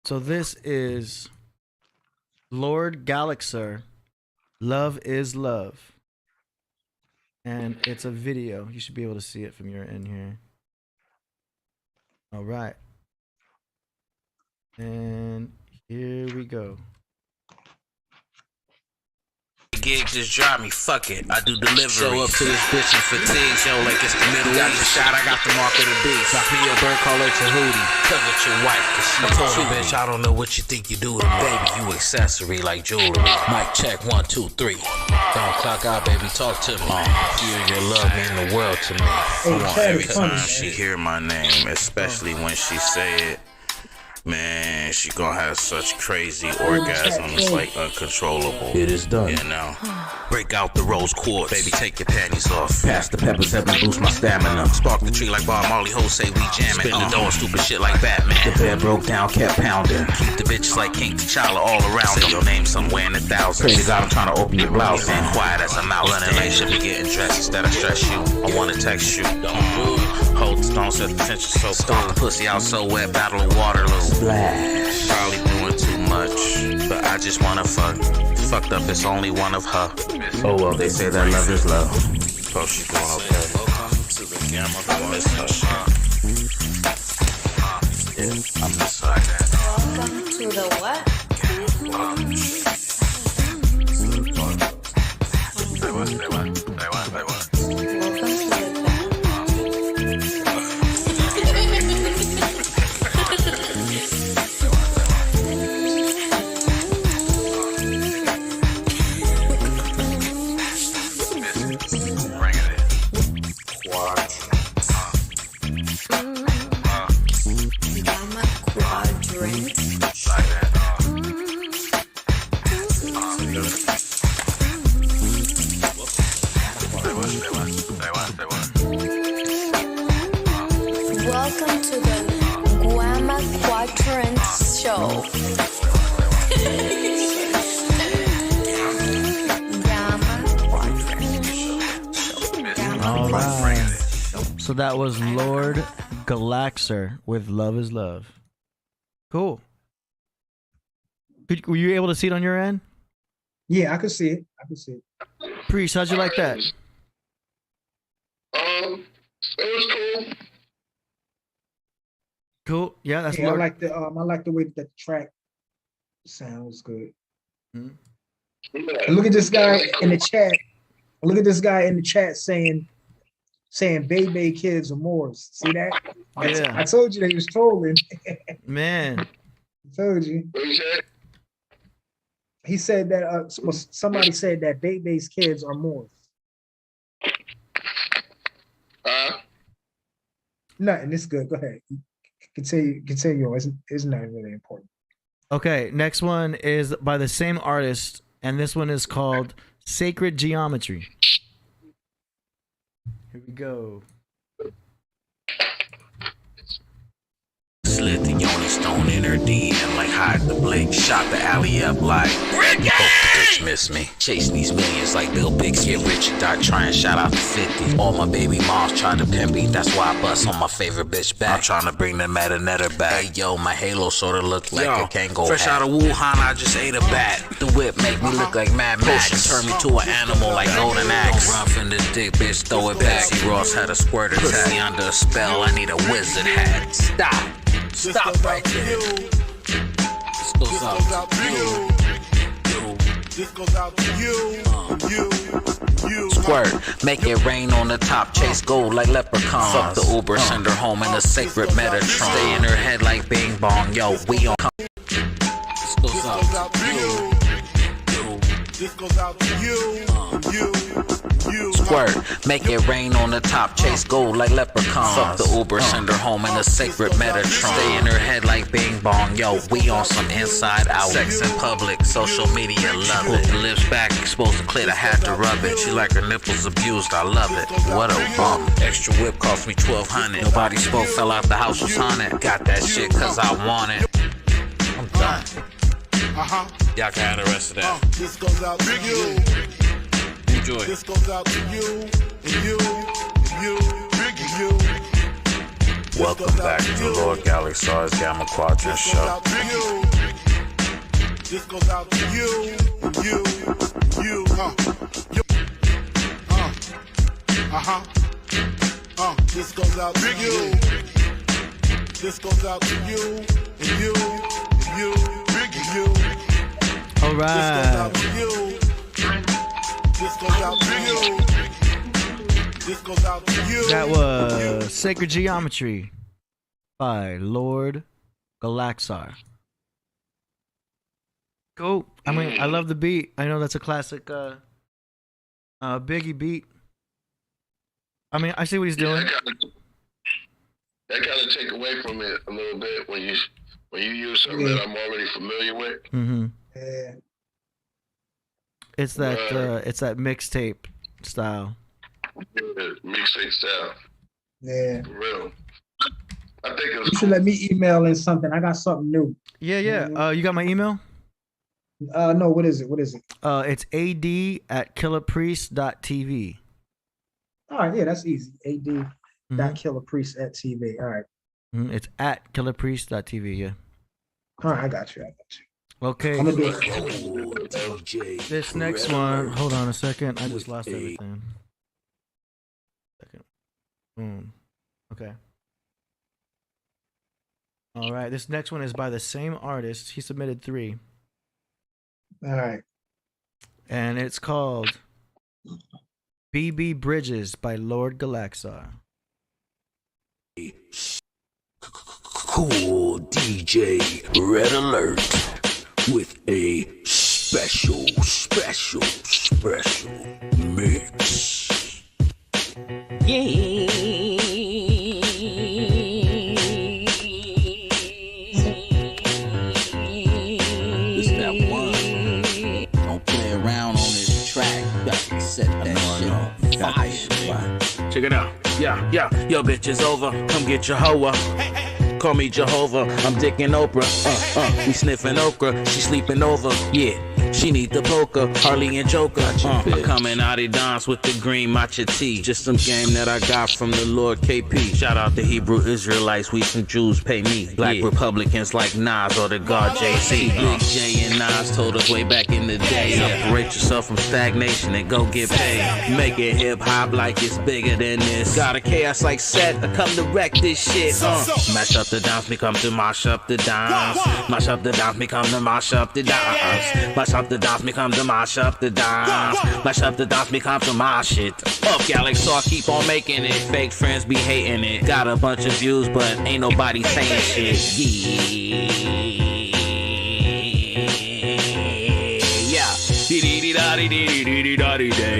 So this is Lord Galaxer, Love is Love. And it's a video. You should be able to see it from your end here. All right. And here we go. Gig just drive me, fuck it, I do delivery. Show up to this bitch in fatigues, yo, like it's the middle. Got the shot, I got the mark of the beast. Knock me a bird, call her Tahuti. Cover your wife, cause she told me, bitch, I don't know what you think you do to me. Baby, you accessory like jewelry. Mic check, 1, 2, 3. Don't clock out, baby, talk to me. Feel your love mean the world to me. I want every time she hear my name, especially when she say it. Man, she gonna have such crazy orgasms, like uncontrollable. It is done. You know, break out the rose quartz. Baby, take your panties off. Pass the peppers, help me boost my stamina. Spark the tree like Bob Marley, hoes say we jamming. Spin the door, stupid shit like Batman. The bed broke down, kept pounding. Keep the bitches like King T'Challa all around. Say your name somewhere in the thousands. Pray to God, I'm trying to open your blouse. Stand quiet as I'm out running late. Should be getting dressed instead of stress you. I wanna text you. Hold the stone, set the tension so cold. Pussy out so wet, battle of Waterloo. Splash. Probably doing too much, but I just wanna fuck. Fucked up, it's only one of her. Oh well, they say that love is love. So she doing okay. Welcome to the camera. I miss her. I miss her. Welcome to the what? Welcome to the Guama Quadrant Show. All right. So that was Lord Galaxer with Love is Love. Cool. Were you able to see it on your end? Yeah, I could see it. Priest, how'd you like that? It was cool. Cool. Yeah, that's Yeah, I Lord. like the way that the track sounds good. Mhm. And look at this guy in the chat. Saying baby kids are Moors. See that? Yeah. I told you they was trolling. Man. I told you. He said that somebody said that baby's kids are Moors. Nothing. It's good. Go ahead. Continue. It's not really important. Okay, next one is by the same artist, and this one is called Sacred Geometry. Here we go. Slid the Yoni Stone in her DM like hide the blick. Shot the alley up like hope the bitch miss me. Chasing these millions like Bill Bix. Get rich or die trying. Shout out to 50. All my baby moms trying to pimp me. That's why I bust on my favorite bitch back. I'm trying to bring the Metanetter back. Hey yo, my halo sorta look like a Kango fresh hat. Out of Wuhan, I just ate a bat. The whip make me look like Mad Max. Turn me to an animal like Golden Axe. Don't run from this dick, bitch, throw it back. See Ross had a squirt attack. Put me under a spell, I need a wizard hat. Stop right there. This goes out to you. This goes out to you. Squirt, make it rain on the top. Chase gold like leprechauns. Fuck the Uber, send her home in a sacred Metatron. Stay in her head like Bing Bong. Yo, we on. This goes out to you. This goes out to you. Squirt, make it rain on the top. Chase gold like leprechauns. Fuck the Uber, send her home in a sacred Metatron. Stay in her head like Bing Bong. Yo, we on some inside out. Sex in public, social media, love it. The lips back, exposed the clit, I had to rub it. She like her nipples abused, I love it. What a bum. Extra whip cost me $1,200. Nobody spoke, fell out the house, was haunted. Got that shit cause I want it. I'm done. Y'all can have the rest of that. This goes out to you. Enjoy. This goes out to you. Welcome back to the Lord Galaxar's Gamma Quadrant Show. This goes out to you, this goes out to you. This goes out to you, and you. All right. This goes out to you. This goes out to you. That was Sacred Geometry by Lord Galaxar. Cool. I mean, I love the beat. I know that's a classic Biggie beat. I mean, I see what he's doing. That kind of take away from it a little bit when you use something that I'm already familiar with. Mm-hmm. Yeah. It's that mixtape style. Yeah, mixtape style. Yeah. For real. I think it's You should let me email in something. I got something new. Yeah. You got my email? No, what is it? It's ad@killahpriest.tv. All right, yeah, that's easy. ad.killahpriest@tv. All right. It's at killahpriest.tv, yeah. All right, I got you. Okay. I'm gonna do it. This next one, hold on a second. I just lost everything. Second. Boom. Okay. All right. This next one is by the same artist. He submitted 3. All right. And it's called BB Bridges by Lord Galaxar. Cool DJ Red Alert with a special mix. It's that one. Don't play around on this track. Gotta set that shit on fire. Check it out. Yeah. Yo, bitch, it's over. Come get your hoa. Call me Jehovah. I'm Dick and Oprah. We sniffing okra. She sleeping over. Yeah. She need the poker, Harley and Joker. I'm coming out of dance with the green matcha tea. Just some game that I got from the Lord KP. Shout out to Hebrew Israelites, we some Jews, pay me. Black Republicans like Nas or the God Jay-Z. Big J and Nas told us way back in the day. Separate yourself from stagnation and go get paid. Make it hip hop like it's bigger than this. Got a chaos like set, I come to wreck this shit. Mash up the dance, me come to mash up the dance. Mash up the dance, me come to mash up the dance. Mash up the dance, me come to mash up the dance. Mash up the dance, me come to my shit. Up, Galaxar, keep on making it. Fake friends be hating it. Got a bunch of views, but ain't nobody saying shit.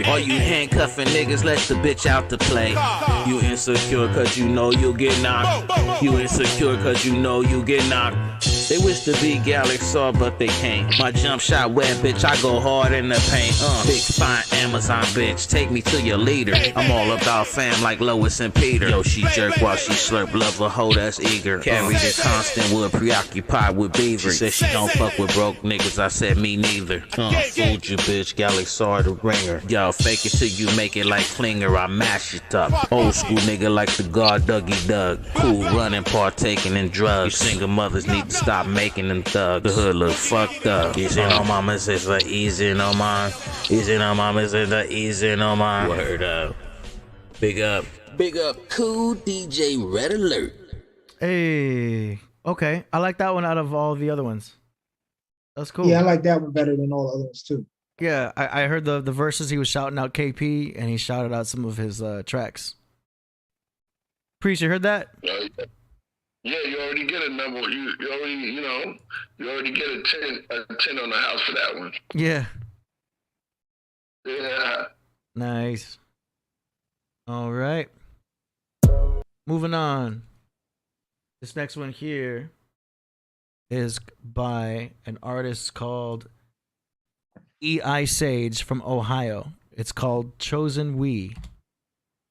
All you handcuffing niggas, let the bitch out to play. You insecure cause you know you'll get knocked. You insecure cause you know you get knocked. They wish to be Galaxar, but they can't. My jump shot wet, bitch, I go hard in the paint. Big fine Amazon bitch, take me to your leader. I'm all about fam like Lois and Peter. Yo, she jerk while she slurp, love a hoe that's eager. Carry the constant wood, preoccupied with beaver. She said she don't fuck with broke niggas, I said me neither. Fooled you bitch, Galaxar the ringer. Yo, fake it till you make it like Klinger, I mash it up. Old school nigga like the guard Dougie Doug. Cool running, partaking in drugs. You single mothers need to stop making them thugs. The hood look fucked up. Easy no mamas, it's like easy no man. Easy no mamas, it's like easy no man. Word up. Big up. Big up, cool DJ Red Alert. Hey. Okay. I like that one out of all the other ones. That's cool. Yeah, I like that one better than all the other ones too. Yeah, I heard the verses. He was shouting out KP, and he shouted out some of his tracks. Priest, you heard that? Yeah, you already get a number. You already get a 10 on the house for that one. Yeah. Yeah. Nice. All right. Moving on. This next one here is by an artist called E.I. Sage from Ohio. It's called Chosen We.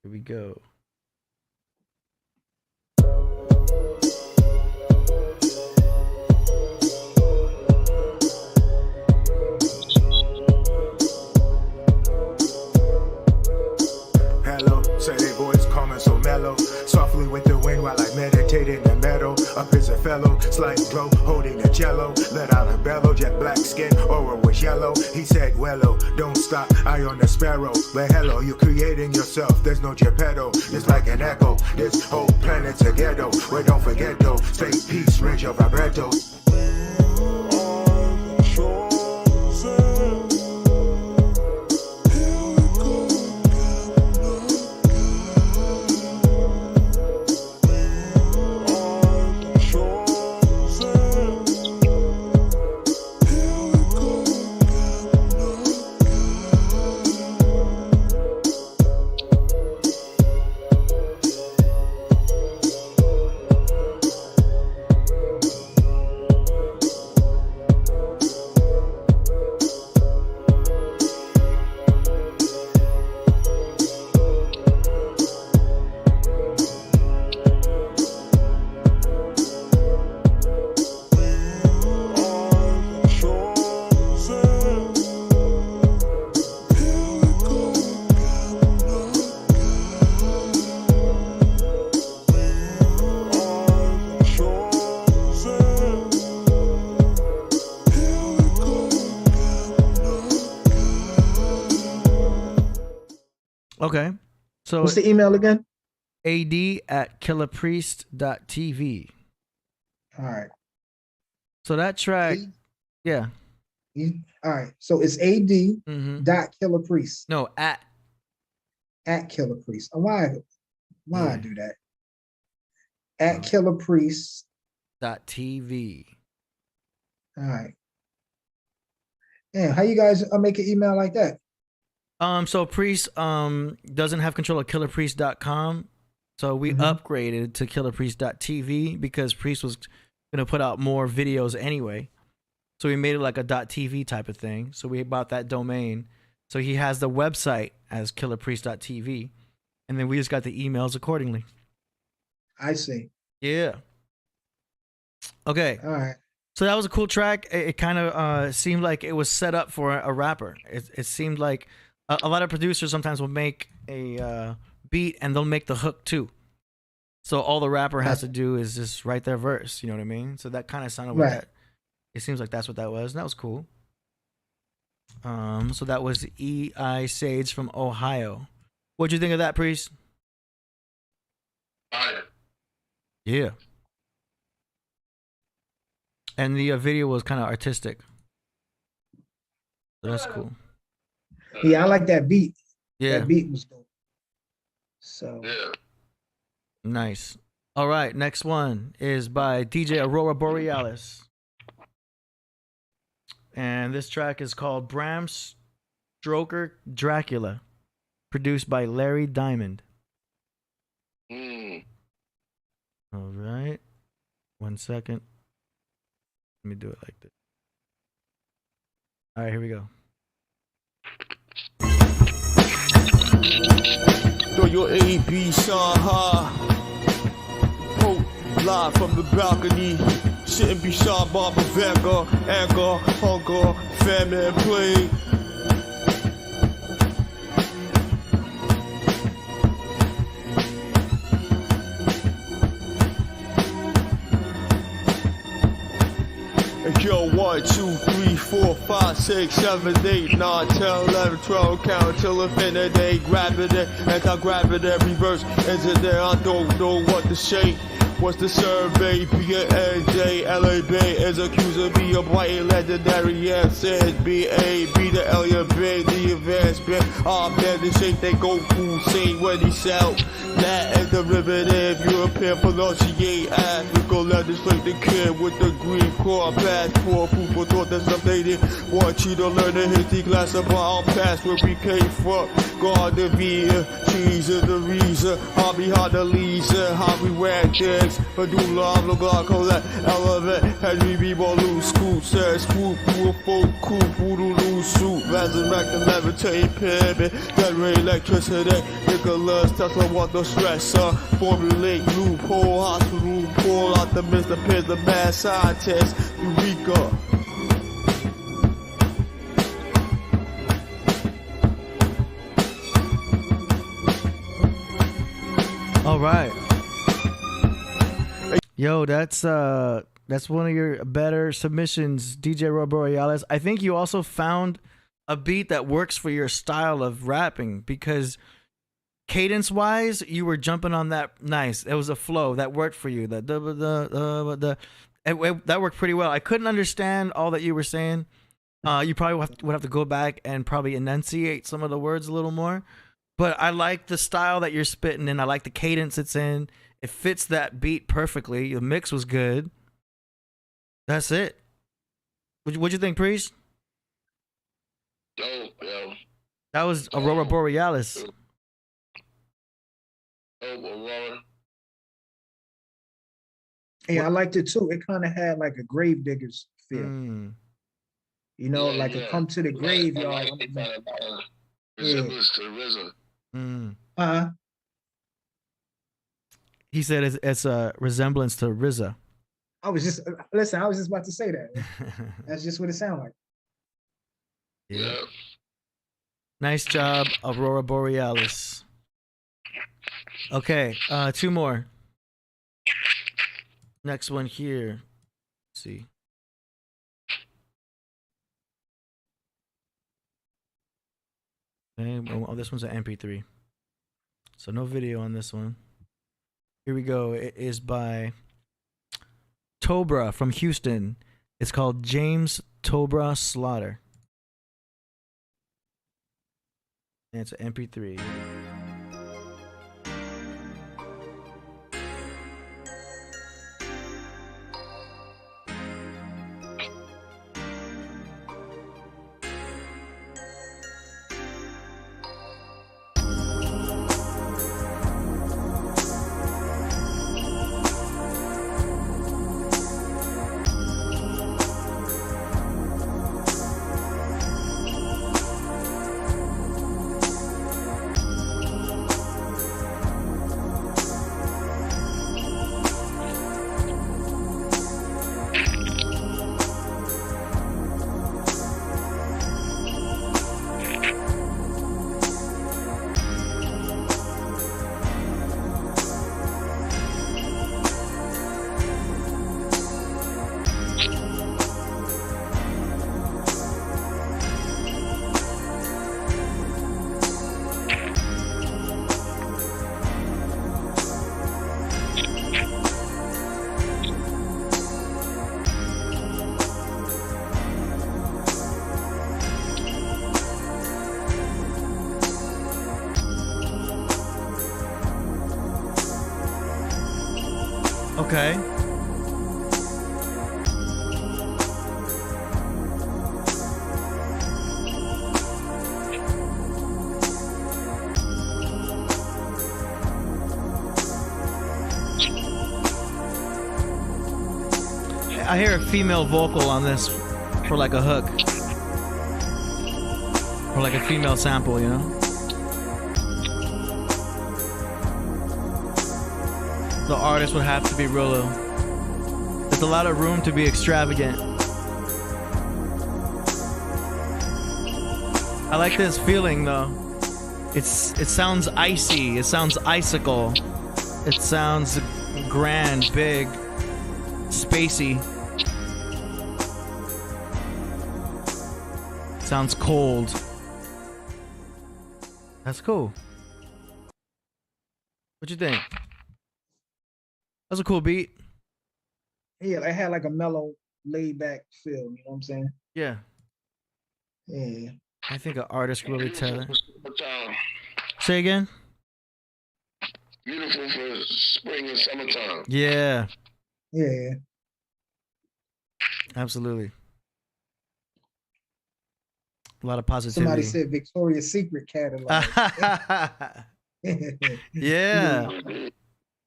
Here we go. Hello, mellow. Softly with the wind while I meditate in the meadow. Up is a fellow, slight glow, holding a jello. Let out a bellow, jet black skin, aura was yellow. He said, wello, don't stop, eye on the sparrow. But hello, you're creating yourself, there's no Geppetto. It's like an echo, this whole planet's a ghetto. Well, don't forget though, space peace, range of vibratos. Okay. So what's the email again? ad@killahpriest.tv. All right. So that track, yeah. All right. So it's ad.killahpriest. No, at Killah Priest. Why I do that? At killahpriest.tv. All right. Yeah, how you guys make an email like that? So Priest doesn't have control of killahpriest.com. So we upgraded to killahpriest.tv because Priest was gonna put out more videos anyway. So we made it like a .tv type of thing. So we bought that domain. So he has the website as killahpriest.tv, and then we just got the emails accordingly. I see. Yeah. Okay. All right. So that was a cool track. It kind of seemed like it was set up for a rapper. It seemed like a lot of producers sometimes will make a beat and they'll make the hook too. So all the rapper has to do is just write their verse. You know what I mean? So that kind of sounded like that. It seems like that's what that was. And that was cool. So that was E.I. Sage from Ohio. What'd you think of that, Priest? Yeah. And the video was kind of artistic. So that's cool. Yeah, I like that beat. Yeah. That beat was dope. So. Yeah. Nice. All right, next one is by DJ Aurora Borealis. And this track is called Bram Stoker Dracula, produced by Larry Diamond. All right. 1 second. Let me do it like this. All right, here we go. Throw your AB sign high. Quote live from the balcony. Sitting beside Barbara Vanga, anger, hunger, famine, and plague. Yo, 1, 2, 3, 4, 5, 6, 7, 8, 9, 10, 11, 12, count till infinity. Gravity, anti-gravity, reverse engineer. I don't know what to say. What's the survey? B-A-N-J, L-A-B is accusing me of white legendary. Yes, says B-A, B the alien, B the advancement. I'm dead in shape, they go cool, say when he sell. That is derivative, European pronunciate. Africa legislate the kid with the green core passport. People thought that's updated. Want you to learn the history class about our past, where we came from. God the via, cheese is the reason. How behind the leaser, how we wear this. Medulla, oblongata, collect, element. Henry B. Baloo, scoop, says, scoop, cool, folk, cool, voodoo, loose suit. Resurrect the levitate pyramid. Generate electricity. Nicholas Tesla want the stressor. Formulate loophole, hospital, pull out the Mr. Piz, the mad scientist. Eureka. All All right. Yo, that's one of your better submissions, DJ Aurora Borealis. I think you also found a beat that works for your style of rapping because cadence wise, you were jumping on that nice. It was a flow that worked for you. That worked pretty well. I couldn't understand all that you were saying. You probably would have to go back and probably enunciate some of the words a little more. But I like the style that you're spitting in. I like the cadence it's in. It fits that beat perfectly. The mix was good. That's it. What'd you think, Priest? Dope, yo. That was Aurora Borealis. Aurora. Yeah, I liked it too. It kind of had like a Gravediggers feel. You know, like a come to the graveyard. Resemblance to RZA. He said it's a resemblance to RZA. I was just about to say that. That's just what it sounded like. Yeah. Nice job, Aurora Borealis. Okay, 2 more. Next one here. Let's see. Okay, oh, this one's an MP3. So no video on this one. Here we go. It is by Tobra from Houston. It's called James Tobra Slaughter. And it's an MP3. Okay. I hear a female vocal on this for like a hook. Or like a female sample, you know? The artist would have to be Rolo. There's a lot of room to be extravagant. I like this feeling though. It sounds icy. It sounds icicle. It sounds grand, big, spacey. Sounds cold. That's cool. What you think? That's a cool beat. Yeah, it had like a mellow, laid back feel, you know what I'm saying? Yeah. Yeah. I think an artist could really tell it. Say again? Beautiful for spring and summertime. Yeah. Yeah. Absolutely. A lot of positivity. Somebody said Victoria's Secret catalog. Yeah.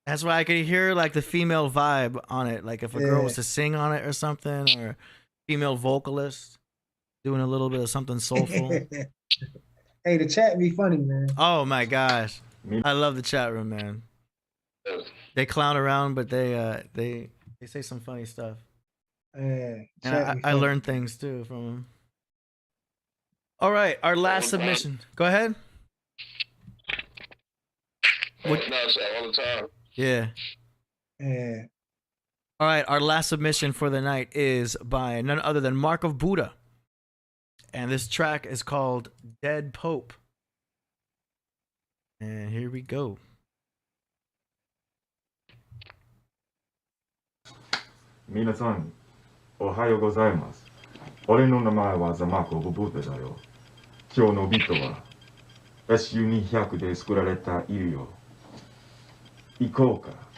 That's why I could hear like the female vibe on it. Like if a girl was to sing on it or something, or female vocalist doing a little bit of something soulful. Hey, the chat be funny, man. Oh my gosh. I love the chat room, man. They clown around, but they say some funny stuff. And I learned things too from them. All right, our last submission. Go ahead. nuts all the time. Yeah. Yeah. All right, our last submission for the night is by none other than Mark of Buddha. And this track is called Dead Pope. And here we go. 皆さん、おはようございます。俺の名前はザマコブブータだよ。今日のビートは SU200 で作られたいるよ。行こうか。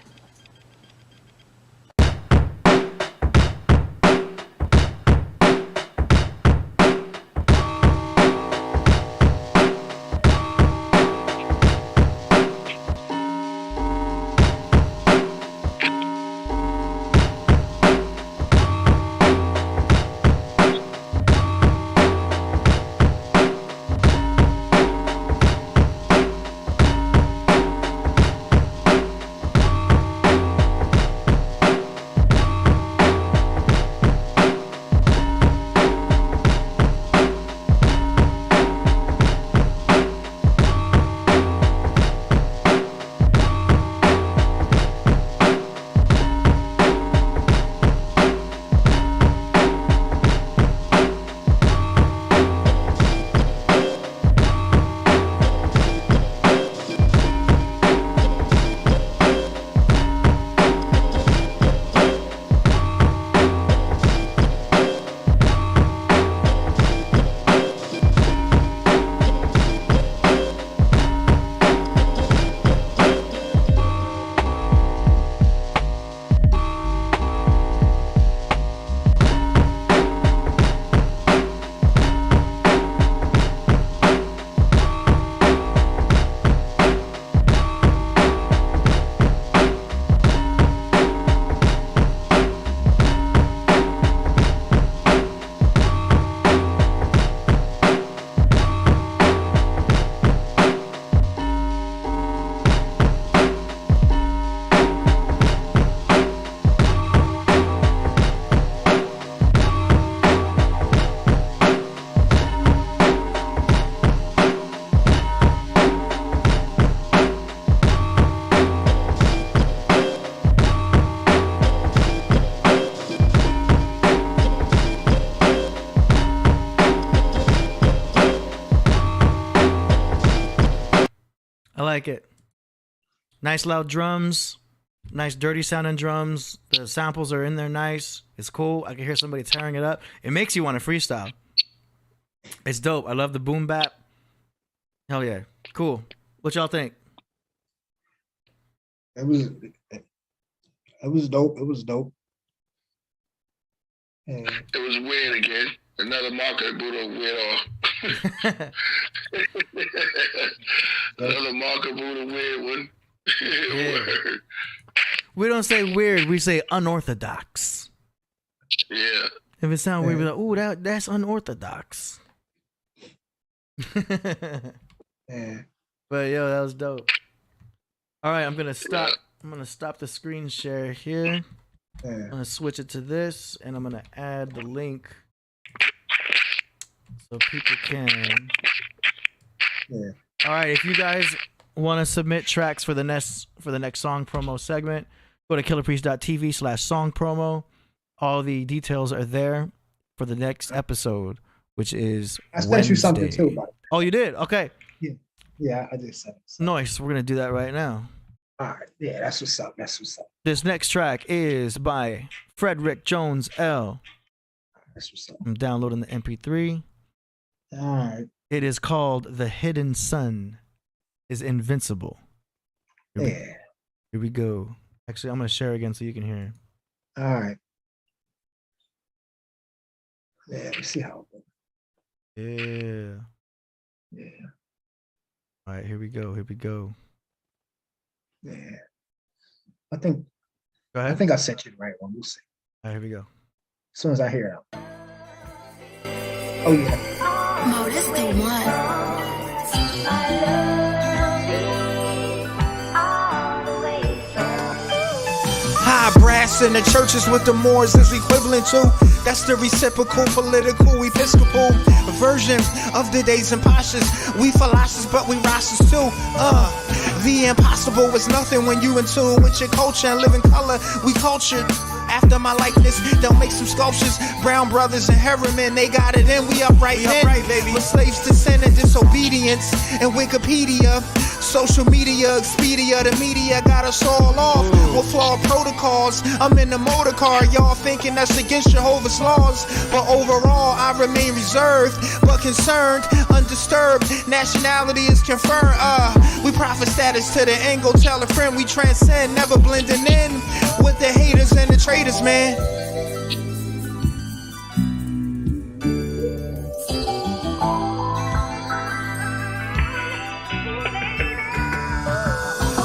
I like it. Nice loud drums. Nice dirty sounding drums. The samples are in there nice. It's cool. I can hear somebody tearing it up. It makes you want to freestyle. It's dope. I love the boom bap. Hell yeah. Cool. What y'all think? It was dope. It was dope. It was weird again. Another market Buddha weirdo. Another market Buddha weird one. Yeah. We don't say weird, we say unorthodox. Yeah. If it sounds weird, we're like, ooh, that's unorthodox. Yeah. But yo, that was dope. All right, I'm gonna stop. I'm gonna stop the screen share here. I'm gonna switch it to this, and I'm gonna add the link so people can. Yeah. All right, if you guys want to submit tracks for the next song promo segment, go to killerpriest.tv/song promo. All the details are there for the next episode, which is I sent you something too, buddy. Oh, you did? Okay. Yeah, I did send it. Nice. We're gonna do that right now. All right. Yeah, that's what's up. That's what's up. This next track is by Frederick Jones L. That's what's up. I'm downloading the MP3. All right. It is called The Hidden Sun is Invincible. Here we go. Actually, I'm going to share again so you can hear. All right. Yeah, let's see how it goes. Yeah. Yeah. All right, here we go. Here we go. Yeah. I think Go ahead. I think I sent you the right one. We'll see. All right, here we go. As soon as I hear it. Oh yeah. Modus the one. High brass in the churches with the Moors is equivalent to. That's the reciprocal political episcopal version of the days and postures. We philosophers, but we rosters too. The impossible is nothing when you in tune with your culture and live in color. We cultured. After my likeness, they'll make some sculptures. Brown brothers and Harriman, they got it in. We upright, baby. We're slaves to sin and disobedience. And Wikipedia, social media, Expedia, the media got us all off with flawed protocols. I'm in the motor car, y'all thinking that's against Jehovah's laws. But overall, I remain reserved, but concerned, undisturbed. Nationality is confirmed. We profit status to the angle. Tell a friend we transcend, never blending in with the haters and the traitors, man.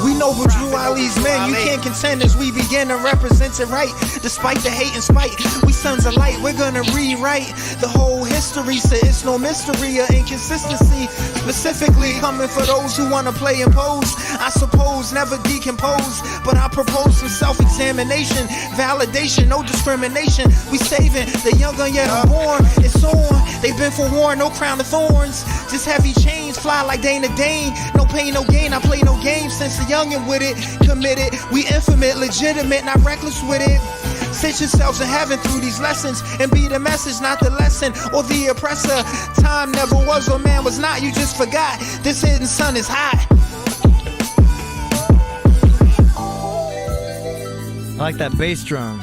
We know who Drew Ali's men. You can't contend as we begin to represent it right. Despite the hate and spite, we sons of light. We're gonna rewrite the whole history, so it's no mystery or inconsistency. Specifically coming for those who wanna play and pose. I suppose never decompose, but I propose some self-examination, validation, no discrimination. We saving the young and yet unborn. It's on. They've been forewarned, no crown of thorns. Just heavy chains fly like Dana Dane. No pain, no gain. I play no games since the youngin' with it. Committed, we infinite, legitimate, not reckless with it. Sit yourselves in heaven through these lessons and be the message, not the lesson or the oppressor. Time never was or man was not. You just forgot. This hidden sun is hot. I like that bass drum.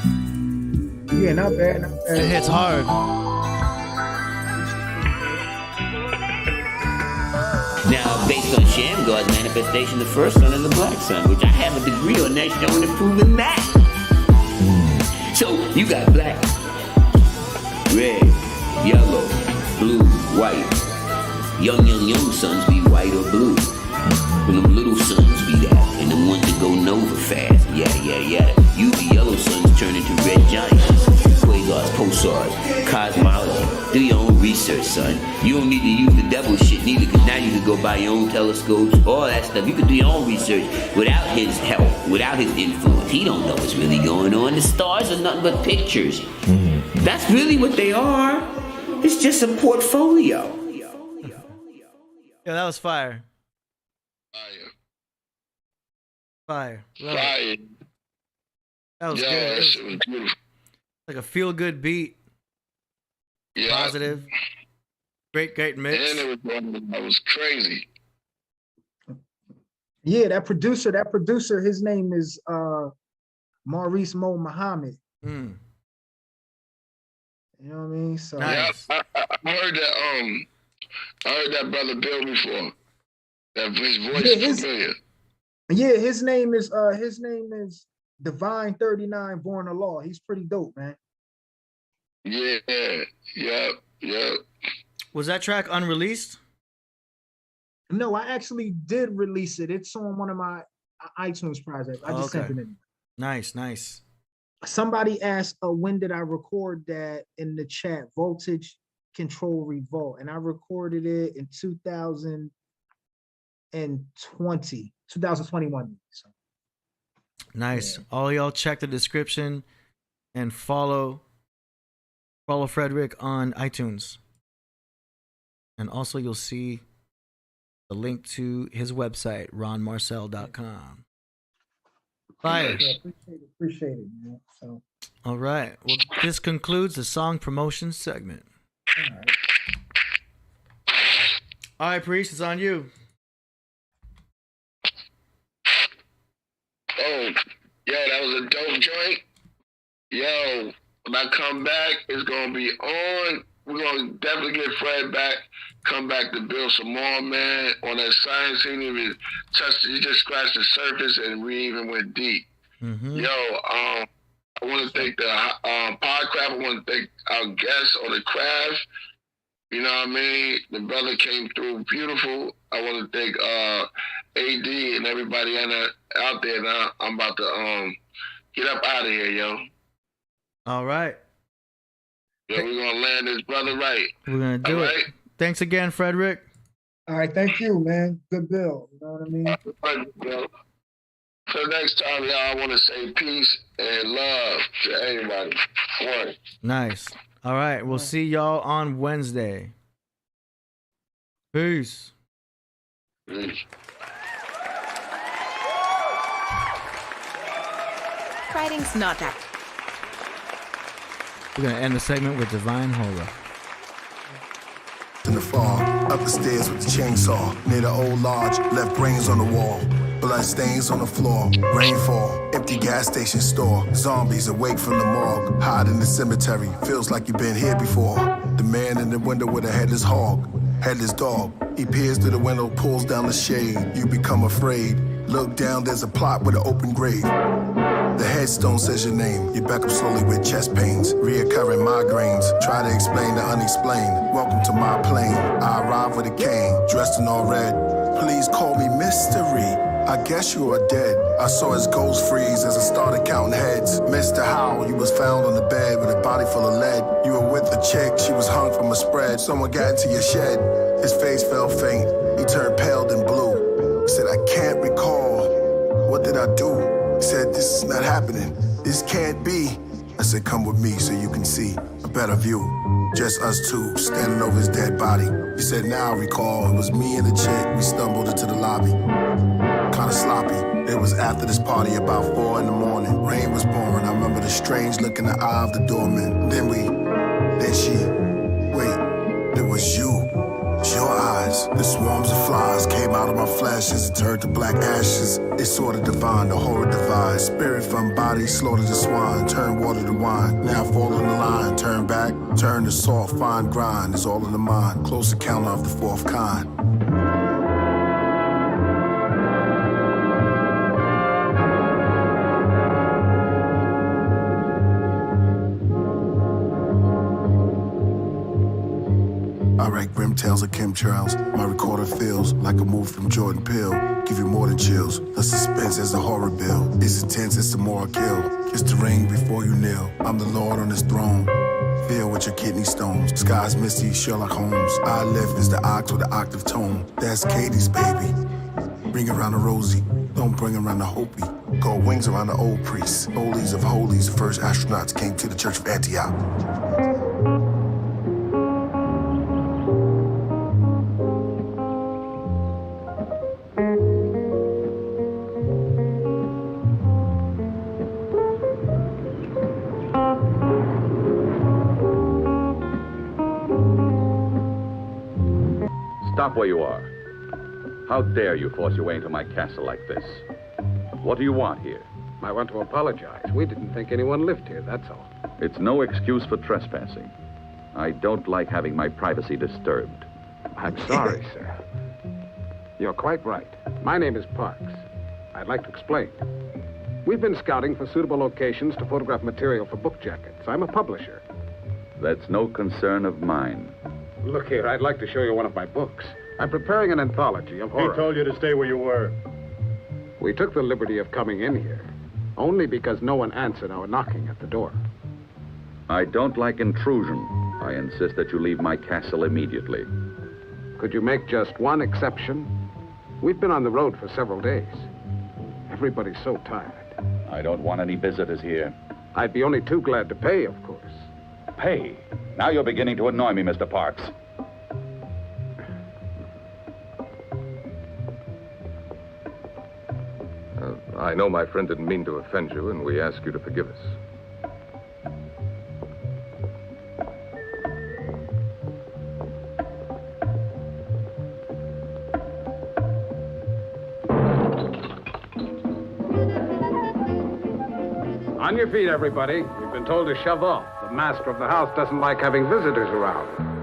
Yeah, not bad, not bad. It hits hard. Now, based on Shamgar's manifestation, the first son is the black son, which I have a degree on that showing and proving that. So, you got black, red, yellow, blue, white. Young sons be white or blue. When them little sons be that, and the ones that go nova fast, yada. You the yellow sons turn into red giants. Quasars, pulsars, cosmology. Do your own research, son. You don't need to use the devil shit neither, because now you can go buy your own telescopes, all that stuff. You can do your own research without his help, without his influence. He don't know what's really going on. The stars are nothing but pictures. That's really what they are. It's just a portfolio. Yeah, that was fire. Fire. Love it. That was good. That shit was beautiful. Like a feel-good beat. Yeah. Positive. Great mix. And it was crazy. Yeah, that producer, his name is Maurice Mo Muhammad. You know what I mean? So nice. Yeah, I heard that I heard that brother Bill before. That his voice is familiar. Yeah, his name is Divine 39 Born of Law. He's pretty dope, man. Yeah. Was that track unreleased? No, I actually did release it. It's on one of my iTunes projects. I just sent it in. Nice. Somebody asked, when did I record that in the chat? Voltage, Control, Revolt. And I recorded it in 2021. So. Nice. Yeah. All y'all check the description and follow Frederick on iTunes. And also you'll see the link to his website, ronmarcel.com. Fire. Yeah, appreciate it, man. So. All right. Well, this concludes the song promotion segment. All right, Priest, it's on you. Oh, yeah, that was a dope joint. Yo, when I come back, it's going to be on. We're going to definitely get Fred back, come back to build some more, man. On that science, he didn't even he just scratched the surface and we even went deep. Yo, I want to thank the Podcraft. I want to thank our guests on the craft. You know what I mean? The brother came through beautiful. I want to thank AD and everybody out there. Now I'm about to get up out of here, yo. All right. Yeah, we're gonna land this brother right. We're gonna do it. Right? Thanks again, Frederick. All right, thank you, man. Good bill. You know what I mean? So next time, y'all, I want to say peace and love to everybody. One. Nice. All right, we'll see y'all on Wednesday. Peace. Peace. writing's not that. We're gonna end the segment with Divine Horror. In the fall, up the stairs with the chainsaw. Near the old lodge, left brains on the wall. Blood stains on the floor, rainfall, empty gas station store. Zombies awake from the morgue, hide in the cemetery. Feels like you've been here before. The man in the window with a headless hog, headless dog. He peers through the window, pulls down the shade. You become afraid. Look down, there's a plot with an open grave. The headstone says your name. You back up slowly with chest pains, reoccurring migraines. Try to explain the unexplained. Welcome to my plane. I arrive with a cane, dressed in all red. Please call me Mystery. I guess you are dead. I saw his ghost freeze as I started counting heads. Mr. Howell, you was found on the bed with a body full of lead. You were with a chick, she was hung from a spread. Someone got into your shed. His face fell faint. He turned pale then blue. He said, I can't recall. What did I do? He said, this is not happening. This can't be. I said, come with me so you can see a better view. Just us two, standing over his dead body. He said, now I recall, it was me and the chick. We stumbled into the lobby. Kinda sloppy. It was after this party about 4 in the morning. Rain was pouring. I remember the strange look in the eye of the doorman. Then she, wait, it was you. Your eyes, the swarms of flies came out of my flesh as it turned to black ashes. It's sort of divine, the horror divide. Spirit from body, slaughtered the swine, turn water to wine. Now fall in the line, turn back, turn to soft, fine grind. It's all in the mind, close encounter of the fourth kind. I write grim tales of chemtrails. My recorder feels like a move from Jordan Peele. Give you more than chills. The suspense is a horror bill. It's intense, it's the more I kill. Kiss the ring before you kneel. I'm the Lord on this throne. Feel with your kidney stones. Sky's misty, Sherlock Holmes. I live is the ox with the octave tone. That's Katie's baby. Bring around the Rosie. Don't bring around the Hopi. Go wings around the old priests. Holies of holies. The first astronauts came to the Church of Antioch. Stop where you are. How dare you force your way into my castle like this? What do you want here? I want to apologize. We didn't think anyone lived here, that's all. It's no excuse for trespassing. I don't like having my privacy disturbed. I'm sorry, sir. You're quite right. My name is Parks. I'd like to explain. We've been scouting for suitable locations to photograph material for book jackets. I'm a publisher. That's no concern of mine. Look here, I'd like to show you one of my books. I'm preparing an anthology of horror. He told you to stay where you were. We took the liberty of coming in here, only because no one answered our knocking at the door. I don't like intrusion. I insist that you leave my castle immediately. Could you make just one exception? We've been on the road for several days. Everybody's so tired. I don't want any visitors here. I'd be only too glad to pay, of course. Pay? Now you're beginning to annoy me, Mr. Parks. I know my friend didn't mean to offend you, and we ask you to forgive us. On your feet, everybody. You've been told to shove off. The master of the house doesn't like having visitors around.